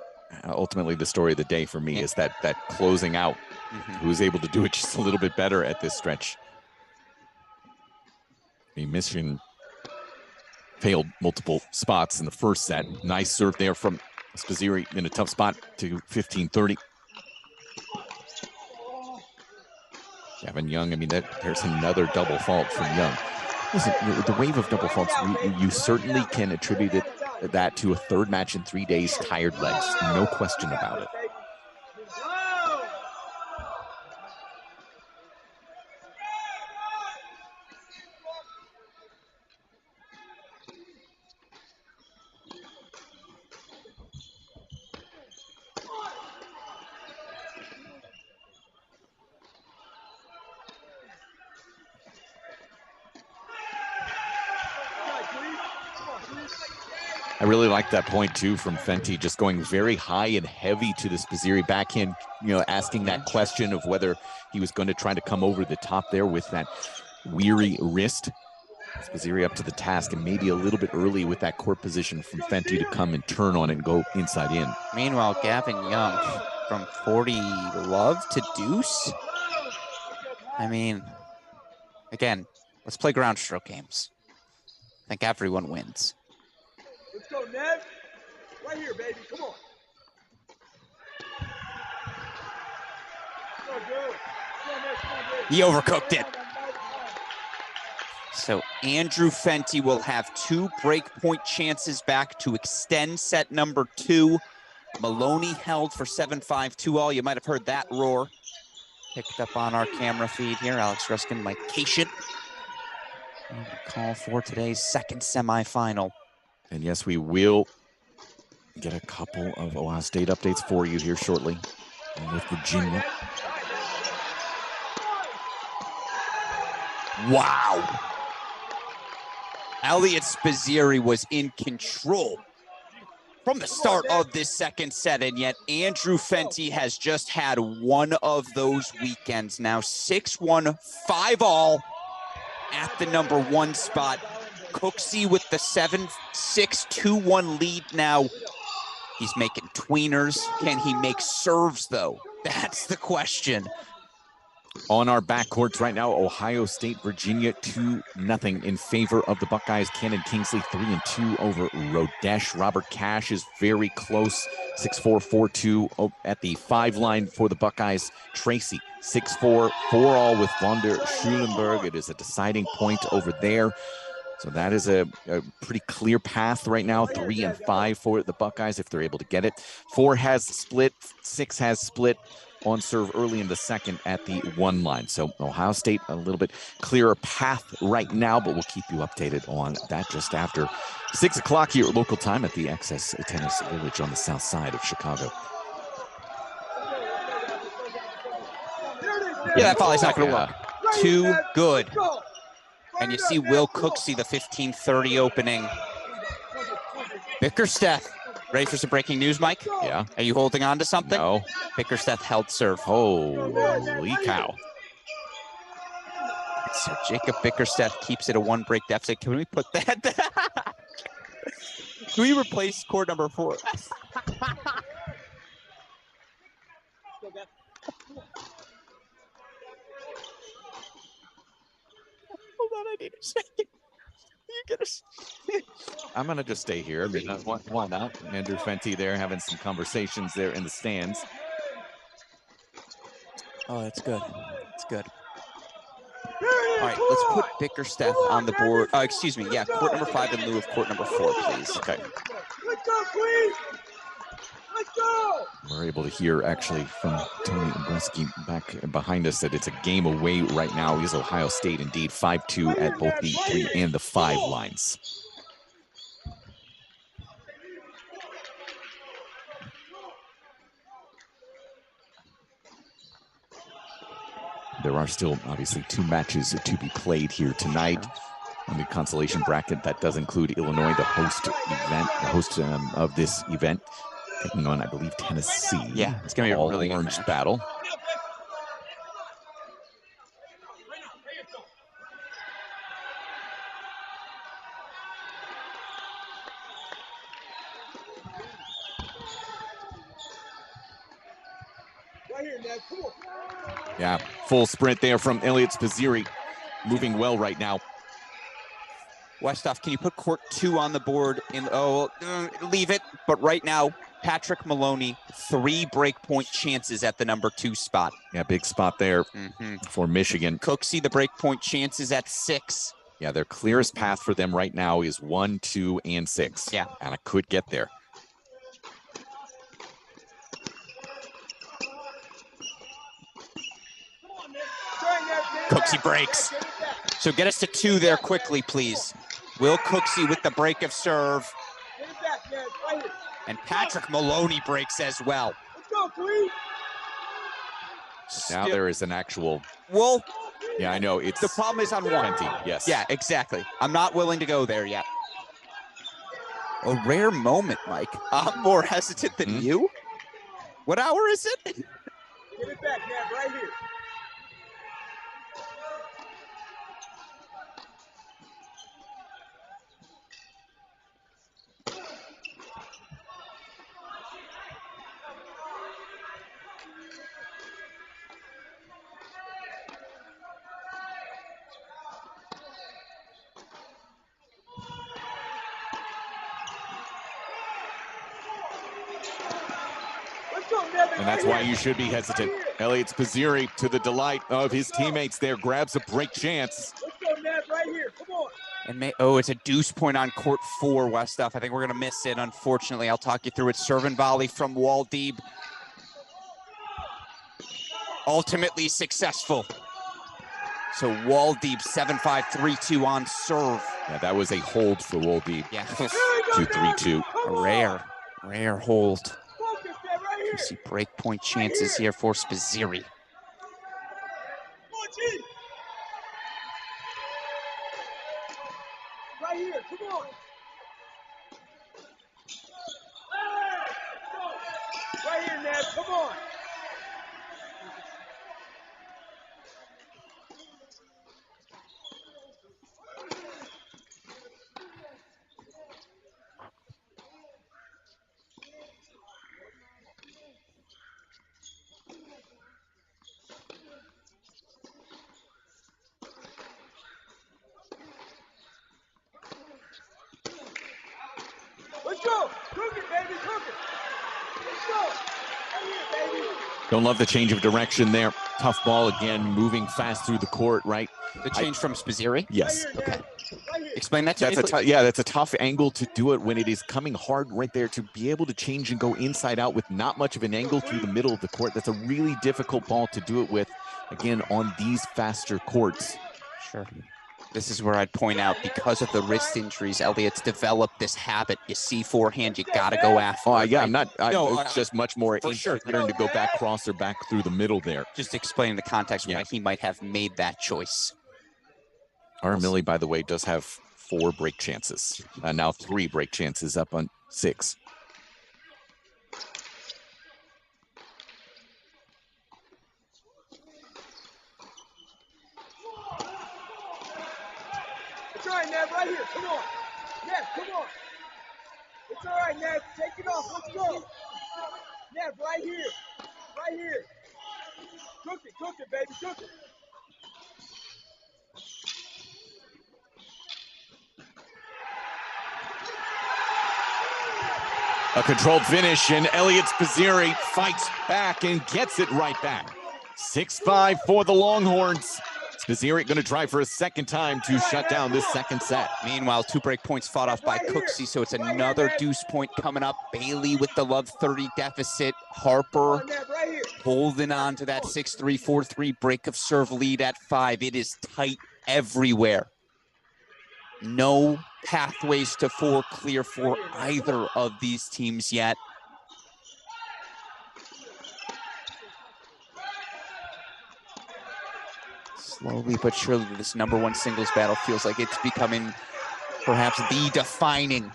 ultimately the story of the day for me, is that closing out. Who's able to do it just a little bit better at this stretch. A mission failed multiple spots in the first set. Nice serve there from Spazzeri in a tough spot to 15-30. Gavin Young, I mean, there's another double fault from Young. Listen, the wave of double faults, you certainly can attribute that to a third match in 3 days, tired legs. No question about it. I really like that point too from Fenty, just going very high and heavy to the Spazzeri backhand, asking that question of whether he was going to try to come over the top there with that weary wrist. Spazzeri up to the task, and maybe a little bit early with that court position from Fenty to come and turn on it and go inside in. Meanwhile, Gavin Young from 40 love to deuce. I mean, again, let's play ground stroke games. I think everyone wins. Let's go, Ned. Right here, baby. Come on. So good. He overcooked it. So Andrew Fenty will have 2 breakpoint chances back to extend set number 2. Maloney held for 7-5, 2-all. You might have heard that roar. Picked up on our camera feed here. Alex Ruskin, Mike Cation. Call for today's second semifinal. And yes, we will get a couple of Ohio State updates for you here shortly. And with Virginia. Wow. Elliot Spazzeri was in control from the start of this second set, and yet Andrew Fenty has just had one of those weekends. Now 6-1, 5-all at the number 1 spot. Cooksey with the 7-6, 2-1 lead now. He's making tweeners. Can he make serves, though? That's the question. On our backcourts right now, Ohio State, Virginia 2-0 in favor of the Buckeyes. Cannon Kingsley 3-2 over Rodesh. Robert Cash is very close, 6-4, 4-2 at the 5 line for the Buckeyes. Tracy 6-4, 4-all with von der Schulenberg. It is a deciding point over there. So that is a pretty clear path right now, 3-5 for the Buckeyes if they're able to get it. 4 has split, 6 has split on serve early in the second at the 1 line. So Ohio State a little bit clearer path right now, but we'll keep you updated on that just after 6 o'clock here local time at the Access Tennis Village on the south side of Chicago. Yeah, that volley's not going to work. Too good. And you see Will Cooksey, the 15-30 opening. Bickersteth, ready for some breaking news, Mike? Yeah. Are you holding on to something? No. Bickersteth held serve. Holy cow. So Jacob Bickersteth keeps it a 1-break deficit. Can we put that? Can we replace court number 4? Hold on, I need a second. You get us. I'm going to just stay here. I mean, why not? Andrew Fenty there having some conversations there in the stands. Oh, that's good. That's good. All right, let's put Bickersteth on the board. Excuse me. Yeah, court number 5 in lieu of court number 4, please. Okay. Let's go, Queen! Let's go! We're able to hear actually from Tony Bresky back behind us that it's a game away right now. Is Ohio State indeed 5-2 at both the 3 and the 5 lines. There are still obviously 2 matches to be played here tonight on the consolation bracket. That does include Illinois, the host of this event, taking on, I believe, Tennessee. Yeah, it's going to be a really orange battle. Right here, Ned. Come on. Yeah, full sprint there from Elliot Spizzirri. Moving well right now. Westhoff, can you put court 2 on the board? Leave it. But right now, Patrick Maloney, 3 breakpoint chances at the number 2 spot. Yeah, big spot there for Michigan. Cooksey, the breakpoint chances at 6. Yeah, their clearest path for them right now is 1, 2, and 6. Yeah. And I could get there. Cooksey breaks. So get us to 2 there quickly, please. Will Cooksey with the break of serve. And Patrick Maloney breaks as well. Let's go, Cleve. Now there is an actual... Well, yeah, I know. It's the problem is on 1. Yes. Yeah, exactly. I'm not willing to go there yet. A rare moment, Mike. I'm more hesitant than you. What hour is it? Get it back, Ned, right here. And that's why you should be hesitant. Elliot Spizzirri, to the delight of his teammates there, grabs a break chance. Let's go, Ned, right here. Come on. And it's a deuce point on court 4, Westhoff. I think we're going to miss it, unfortunately. I'll talk you through it. Serve and volley from Waldeeb. Ultimately successful. So Waldeeb 7-5, 3-2 on serve. Yeah, that was a hold for Waldeeb. Yeah. 2-3-2. A rare hold. You see breakpoint chances here for Spizzirri. Right here, come on. Right here, Ned, come on. Let's go. Cook it, baby. Cook it. Let's go. Right here, baby. Don't love the change of direction there. Tough ball again, moving fast through the court, right? The change from Spizzirri? Yes. Okay. Explain that to me. That's a tough angle to do it when it is coming hard right there, to be able to change and go inside out with not much of an angle through the middle of the court. That's a really difficult ball to do it with, again, on these faster courts. Sure. This is where I'd point out, because of the wrist injuries, Elliot's developed this habit. You see forehand, you got to go after. Oh, yeah, right? it's just much more sure. to go back cross or back through the middle there. Just explaining the context why he might have made that choice. Millie, by the way, does have 4 break chances. Now 3 break chances up on 6. It's all right, Ned, right here. Come on. Ned, come on. It's all right, Ned. Take it off. Let's go. Ned, right here. Right here. Cook it, baby. Cook it. A controlled finish, and Elliot Spizzirri fights back and gets it right back. 6-5 for the Longhorns. Spizzirri going to try for a second time to shut down this second set. Meanwhile, 2 break points fought off by Cooksey, so it's another deuce point coming up. Bailey with the love 30 deficit. Harper holding on to that 6-3, 4-3 break of serve lead at 5. It is tight everywhere. No pathways to 4 clear for either of these teams yet. Slowly but surely, this #1 singles battle feels like it's becoming perhaps the defining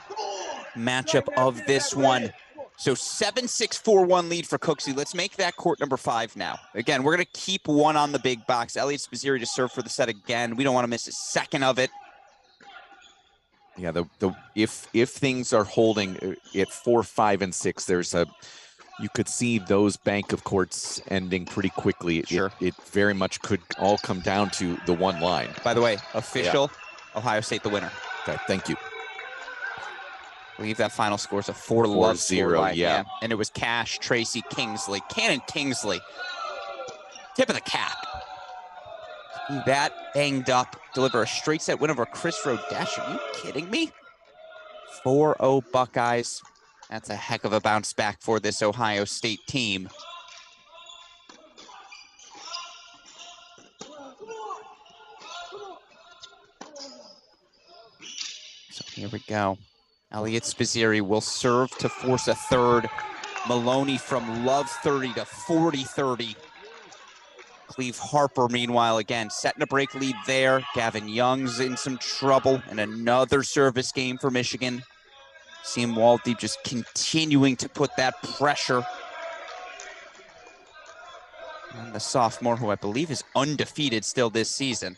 matchup of this one. So 7-6, 4-1 lead for Cooksey. Let's make that court number 5 now. Again, we're going to keep 1 on the big box. Elliot Spizzirri to serve for the set again. We don't want to miss a second of it. Yeah, if things are holding at 4, 5, and 6, there's a you could see those bank of courts ending pretty quickly. Sure. It very much could all come down to the one line. By the way, official, Ohio State the winner. Okay, thank you. I believe that final score is a 4-love 4-0, yeah. And it was Cash, Tracy, Kingsley, Cannon Kingsley. Tip of the cap. That banged up, deliver a straight set win over Chris Rodesh. Are you kidding me? 4-0 Buckeyes. That's a heck of a bounce back for this Ohio State team. So here we go. Elliot Spizzeri will serve to force a third. Maloney from love 30 to 40-30. Cleve Harper, meanwhile, again, setting a break lead there. Gavin Young's in some trouble, and another service game for Michigan. Seeing Waldeep just continuing to put that pressure on the sophomore, who I believe is undefeated still this season.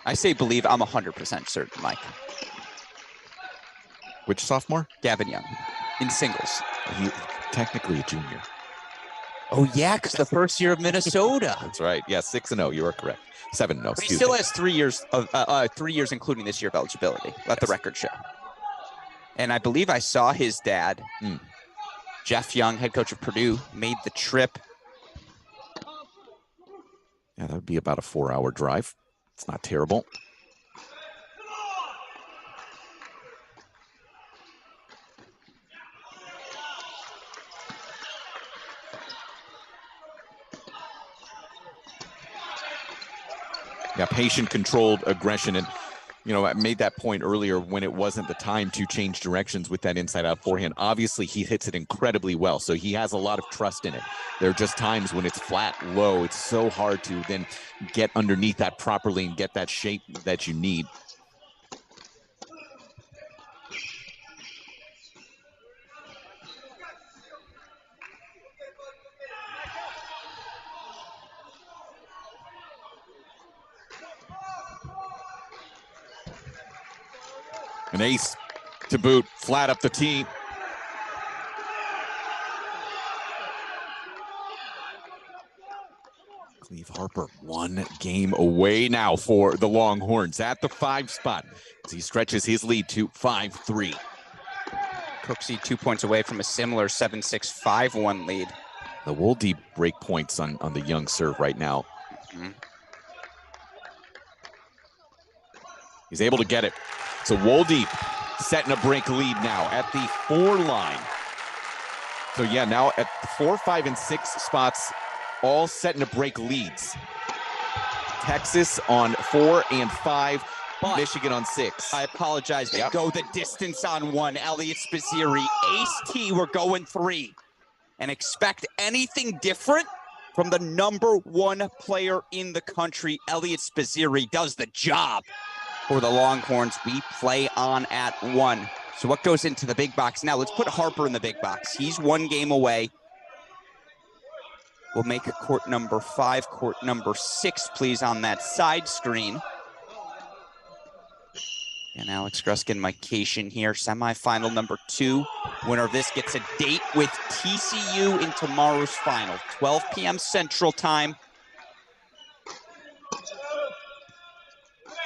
I say believe, I'm 100% certain, Mike. Which sophomore? Gavin Young, in singles. He technically a junior. Oh, yeah, because the first year of Minnesota. That's right. Yeah, 6-0. You are correct. 7-0. But he still has 3 years of 3 years, including this year of eligibility. Let the record show. And I believe I saw his dad, Jeff Young, head coach of Purdue, made the trip. Yeah, that would be about a 4-hour drive. It's not terrible. Yeah, patient, controlled aggression. And, you know, I made that point earlier when it wasn't the time to change directions with that inside-out forehand. Obviously, he hits it incredibly well, so he has a lot of trust in it. There are just times when it's flat, low. It's so hard to then get underneath that properly and get that shape that you need. An ace to boot, flat up the tee. Cleve Harper, one game away now for the Longhorns at the 5 spot as he stretches his lead to 5-3. Cooksey 2 points away from a similar 7-6, 5-1 lead. The Wolde break points on the Young serve right now. He's able to get it. So Wolde setting a break lead now at the 4 line. So yeah, now at 4, 5, and 6 spots, all setting to break leads. Texas on 4 and 5, but Michigan on 6. I apologize. They go the distance on 1. Elliot Spizzeri, ace T, we're going 3. And expect anything different from the #1 player in the country. Elliot Spizzeri does the job. For the Longhorns, we play on at 1. So what goes into the big box? Now let's put Harper in the big box. He's 1 game away. We'll make a court number 5, court number 6, please, on that side screen. And Alex Gruskin, Mike Cation here, semifinal number 2. Winner of this gets a date with TCU in tomorrow's final, 12 p.m. Central Time.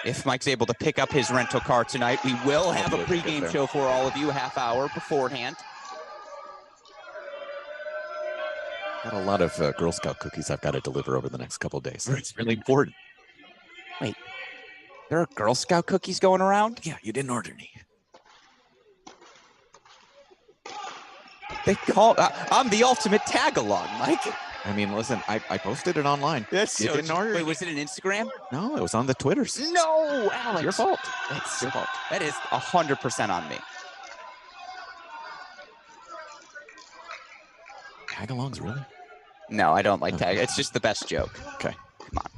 If Mike's able to pick up his rental car tonight, we will have a pregame show for all of you, a half hour beforehand. Got a lot of Girl Scout cookies I've got to deliver over the next couple of days. It's really important. Wait, there are Girl Scout cookies going around? Yeah, you didn't order any. They call, I'm the ultimate tag-along, Mike. I mean, listen, I posted it online. That's you so didn't order Wait, it. was it an Instagram? No, it was on the Twitters. No, Alex. It's your fault. It's your fault. That is 100% on me. Tag-alongs, really? No, I don't like tag. It's just the best joke. Okay. Come on.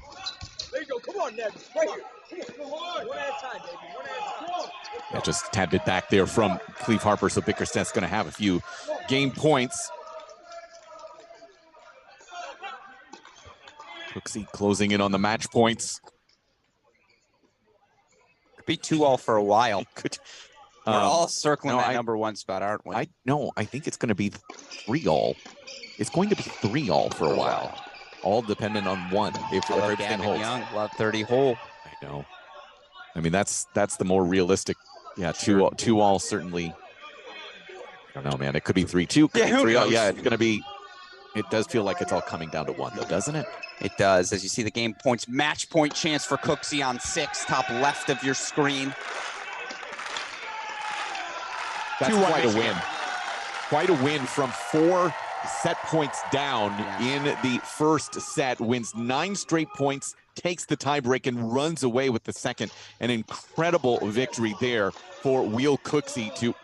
There you go. Come on, Ned. Right here. Come on. 1 at a time, baby. 1 at a time. Yeah, just tabbed it back there from Cleve Harper, so Bickerstedt's going to have a few game points. Cooksey closing in on the match points. Could be 2-all for a while. We're all circling no, that number 1 spot, aren't we? I think it's going to be 3-all. It's going to be 3-all for a while. All dependent on one. If everything Gavin holds. Young, love 30 hole. I know. I mean, that's the more realistic. Yeah, 2-all certainly. I don't know, man. It could be 3-2. Yeah, 3-all. Yeah, it's going to be. It does feel like it's all coming down to one, though, doesn't it? It does. As you see the game points, match point chance for Cooksey on 6, top left of your screen. That's quite a win. Quite a win from 4 set points down in the first set, wins 9 straight points, takes the tiebreak and runs away with the second. An incredible victory there for Will Cooksey to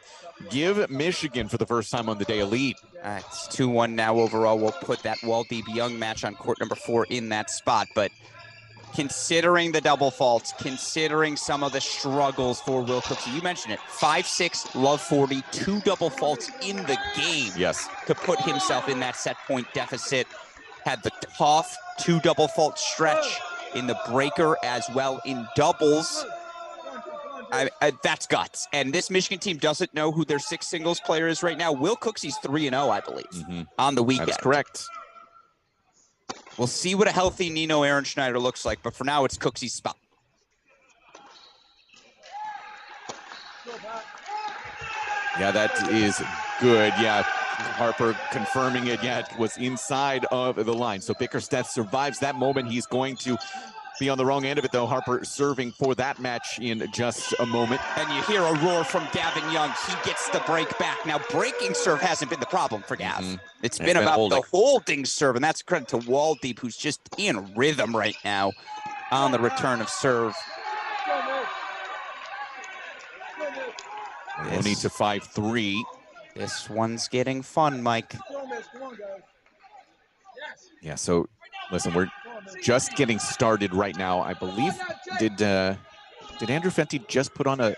give Michigan for the first time on the day a lead. It's 2-1 now overall. We'll put that Waldeep Young match on court number 4 in that spot, but considering the double faults, considering some of the struggles for Will Cooksey, you mentioned it, 5-6, love 40, 2 double faults in the game. Yes. To put himself in that set point deficit. Had the tough 2 double fault stretch in the breaker as well in doubles. That's guts. And this Michigan team doesn't know who their 6 singles player is right now. Will Cooksey's 3-0, I believe, on the weekend. That's correct. We'll see what a healthy Nino Ehrenschneider looks like, but for now, it's Cooksey's spot. Yeah, that is good. Yeah, Harper confirming it. Yeah, it was inside of the line. So Bickerstaff survives that moment. He's going to be on the wrong end of it, though. Harper serving for that match in just a moment. And you hear a roar from Gavin Young. He gets the break back. Now, breaking serve hasn't been the problem for Gav. It's been about the holding serve, and that's credit to Waldeep, who's just in rhythm right now on the return of serve. Only to 5-3. This one's getting fun, Mike. Yeah, so listen, we're just getting started right now. I believe, did Andrew Fenty just put on a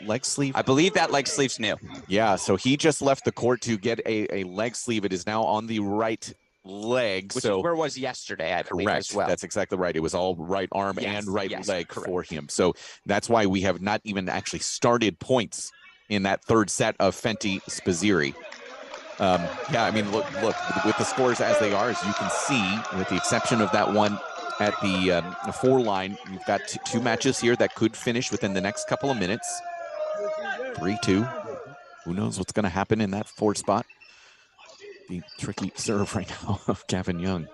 leg sleeve? I believe that leg sleeve's new. Yeah, so he just left the court to get a leg sleeve. It is now on the right leg. Which is where it was yesterday, I believe, correct. as well. That's exactly right. It was all right arm and right leg for him. So that's why we have not even actually started points in that third set of Fenty Spazziri. Yeah, I mean, look, with the scores as they are, as you can see, with the exception of that one at the 4 line, you've got 2 matches here that could finish within the next couple of minutes. 3-2. Who knows what's going to happen in that 4th spot? The tricky serve right now of Gavin Young.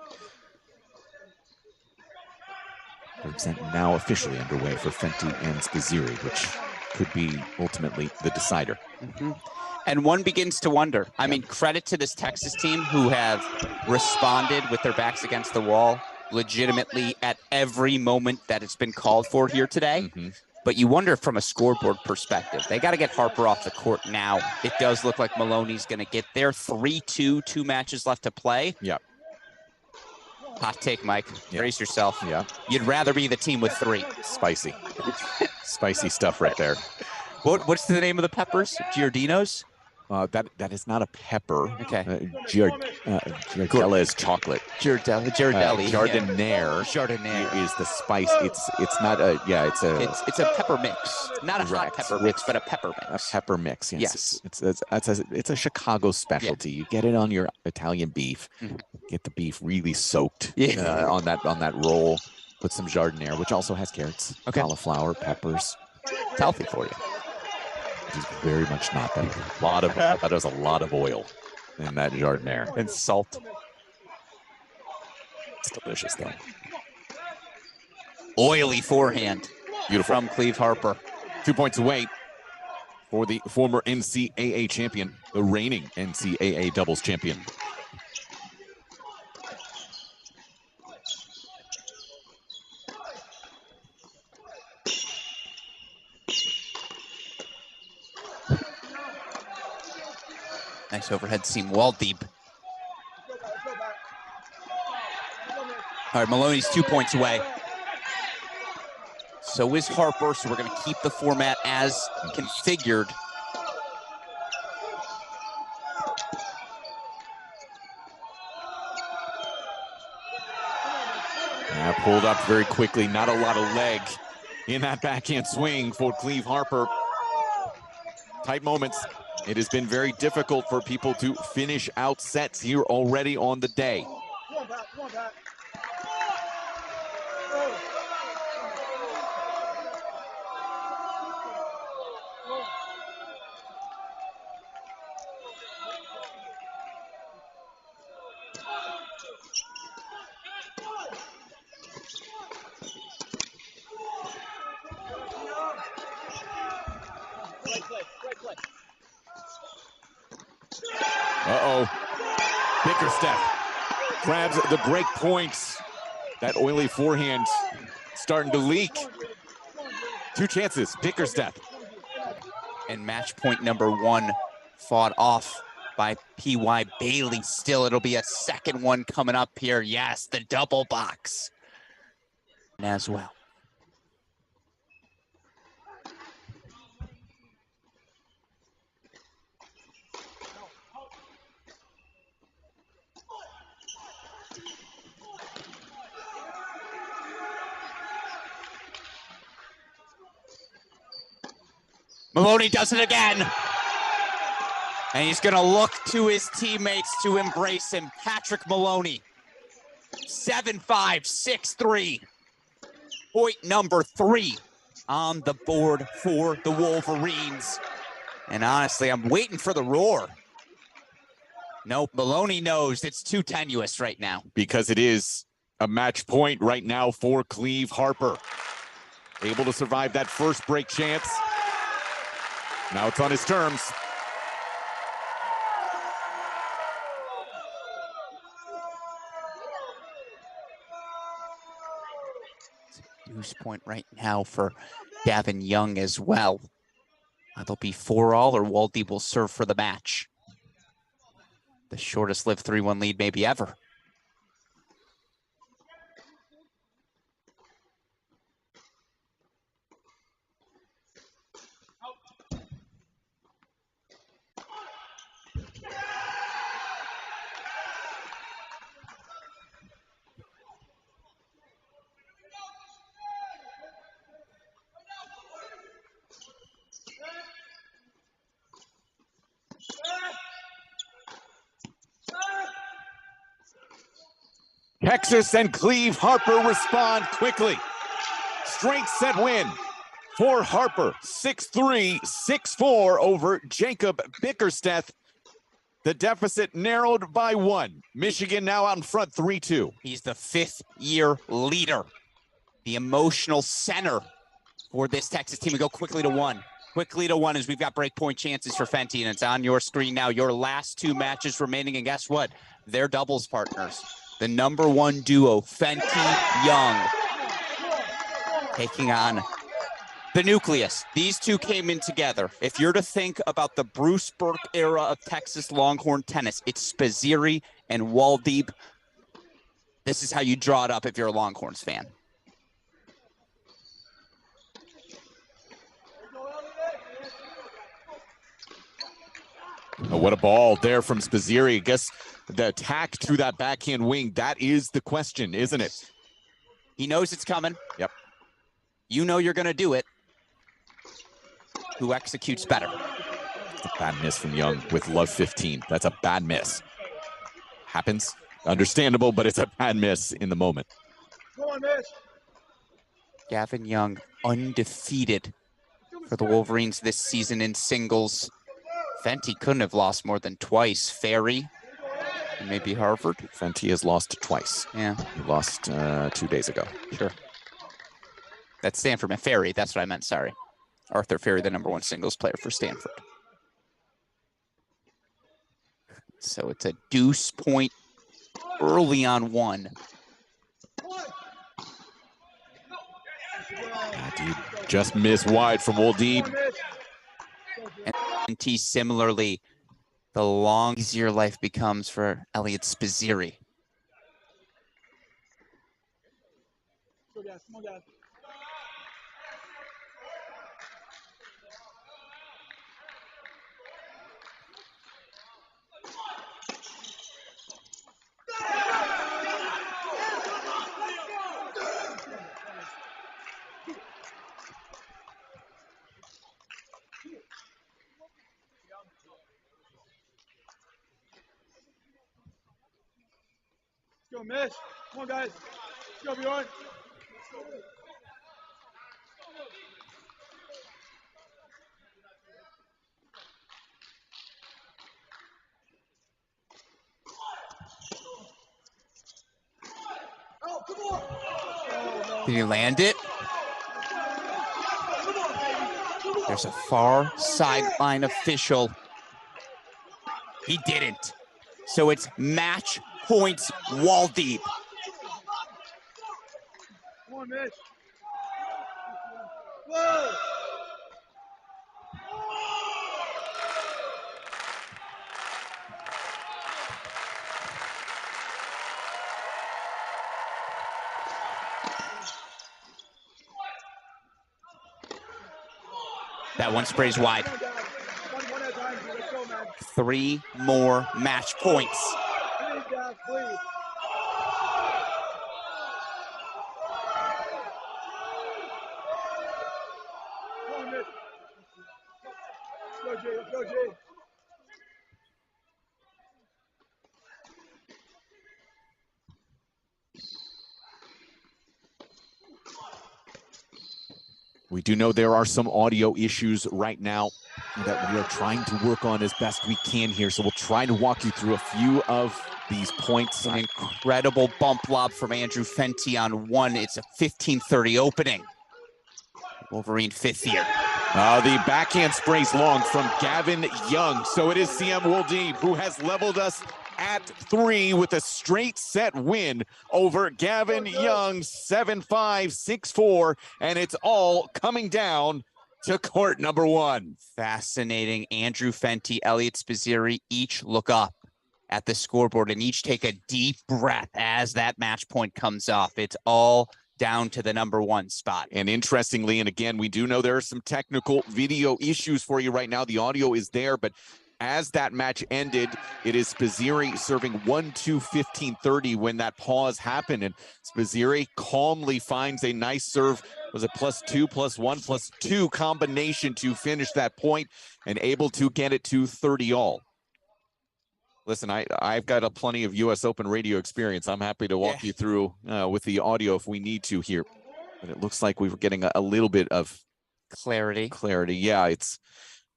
Third set now officially underway for Fenty and Spazziri, which could be ultimately the decider. And one begins to wonder. I mean, credit to this Texas team who have responded with their backs against the wall legitimately at every moment that it's been called for here today. But you wonder from a scoreboard perspective, they got to get Harper off the court now. It does look like Maloney's going to get there. 3-2, 2 matches left to play. Yeah. Hot take, Mike. Brace yourself. Yeah. You'd rather be the team with 3. Spicy. Spicy stuff right there. What's the name of the peppers? Giardino's? That is not a pepper. Okay. Giardella is chocolate. Giardelli. Jardiniere is the spice. It's not a it's a pepper mix, not a hot pepper mix, but a pepper mix. A pepper mix. Yes. It's a Chicago specialty. You get it on your Italian beef. Get the beef really soaked on that roll. Put some jardiniere, which also has carrots, cauliflower, peppers. It's healthy for you. It is very much not that. That is a lot of oil in that jardiniere. And salt. It's delicious, though. Oily forehand. Beautiful. From Cleve Harper. 2 points away for the former NCAA champion, the reigning NCAA doubles champion. Nice overhead seam, Waldeep. All right, Maloney's 2 points away. So is Harper, so we're going to keep the format as configured. Yeah, pulled up very quickly. Not a lot of leg in that backhand swing for Cleve Harper. tight moments. It has been very difficult for people to finish out sets here already on the day. Come on, Pat. Come on, Pat. Uh-oh. Bickerstaff grabs the break points. That oily forehand starting to leak. 2 chances, Bickerstaff. And match point number 1 fought off by P.Y. Bailey. Still, it'll be a second one coming up here. Yes, the double box as well. Maloney does it again. And he's going to look to his teammates to embrace him. Patrick Maloney, 7-5, 6-3. Point number 3 on the board for the Wolverines. And honestly, I'm waiting for the roar. Nope, Maloney knows it's too tenuous right now. Because it is a match point right now for Cleve Harper. Able to survive that first break chance. Now it's on his terms. Deuce point right now for Gavin Young as well. That'll be 4-all, or Waldy will serve for the match. The shortest lived 3-1 lead maybe ever. Texas and Cleve Harper respond quickly. Straight set win for Harper, 6-3, 6-4 over Jacob Bickerstaff. The deficit narrowed by 1. Michigan now out in front, 3-2. He's the 5th-year leader, the emotional center for this Texas team. We go quickly to 1. Quickly to 1 as we've got breakpoint chances for Fenty, and it's on your screen now. Your last 2 matches remaining, and guess what? They're doubles partners. The number 1 duo, Fenty Young, taking on the nucleus. These two came in together. If you're to think about the Bruce Burke era of Texas Longhorn tennis, it's Spaziri and Waldeep. This is how you draw it up if you're a Longhorns fan. Oh, what a ball there from Spaziri. I guess the attack to that backhand wing, that is the question, isn't it? He knows it's coming. Yep. You know you're going to do it. Who executes better? It's a bad miss from Young with love 15. That's a bad miss. Happens. Understandable, but it's a bad miss in the moment. Come on, miss. Gavin Young, undefeated for the Wolverines this season in singles. Fenty couldn't have lost more than twice. Ferry, and maybe Harvard. Fenty has lost twice. Yeah. He lost 2 days ago. Sure. That's Stanford and Ferry. That's what I meant. Sorry. Arthur Ferry, the number 1 singles player for Stanford. So it's a deuce point early on 1. Dude, just missed wide from Waldeep. And T similarly, the long easier life becomes for Elliot Spaziri. Come on, guys. go, Mitch. Come on, guys. Let's go, Bjorn. Oh, come on. Did he land it? There's a far sideline official. He didn't. So it's match points, Waldeep. Come on, Mitch. Whoa. That one sprays wide. 3 more match points. Let's go, Jay. We do know there are some audio issues right now that we are trying to work on as best we can here. So we'll try to walk you through a few of these points. An incredible bump lob from Andrew Fenty on one. It's a 15-30 opening. Wolverine fifth year. The backhand sprays long from Gavin Young. So it is CM Waldeep who has leveled us at 3 with a straight set win over Gavin Young, 7-5, 6-4, and it's all coming down to court number 1. Fascinating. Andrew Fenty, Elliot Spizzirri each look up at the scoreboard and each take a deep breath as that match point comes off. It's all down to the number 1 spot. And interestingly, and again, we do know there are some technical video issues for you right now. The audio is there, but as that match ended, it is Spizzirri serving 1-2, 15-30 when that pause happened. And Spizzirri calmly finds a nice serve. Was it +2, +1, +2 combination to finish that point and able to get it to 30 all. Listen, I've got a plenty of US Open radio experience. I'm happy to walk you through with the audio if we need to here. But it looks like we were getting a little bit of clarity. Yeah, it's,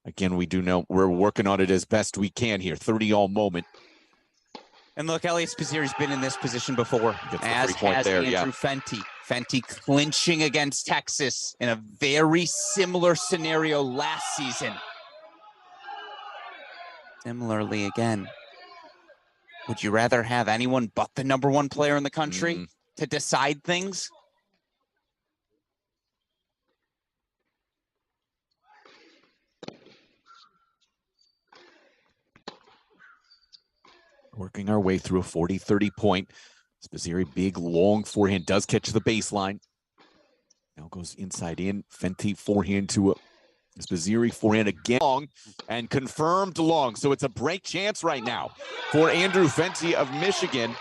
again, we do know we're working on it as best we can here. 30 all moment. And look, Elliot Spizzirri's been in this position before, as has Andrew Fenty. Fenty clinching against Texas in a very similar scenario last season. Similarly, again, would you rather have anyone but the number 1 player in the country to decide things? Working our way through a 40-30 point. Spizzirri, big, long forehand, does catch the baseline. Now goes inside in. Fenty forehand to Spizzirri, forehand again. Long and confirmed long. So it's a break chance right now for Andrew Fenty of Michigan.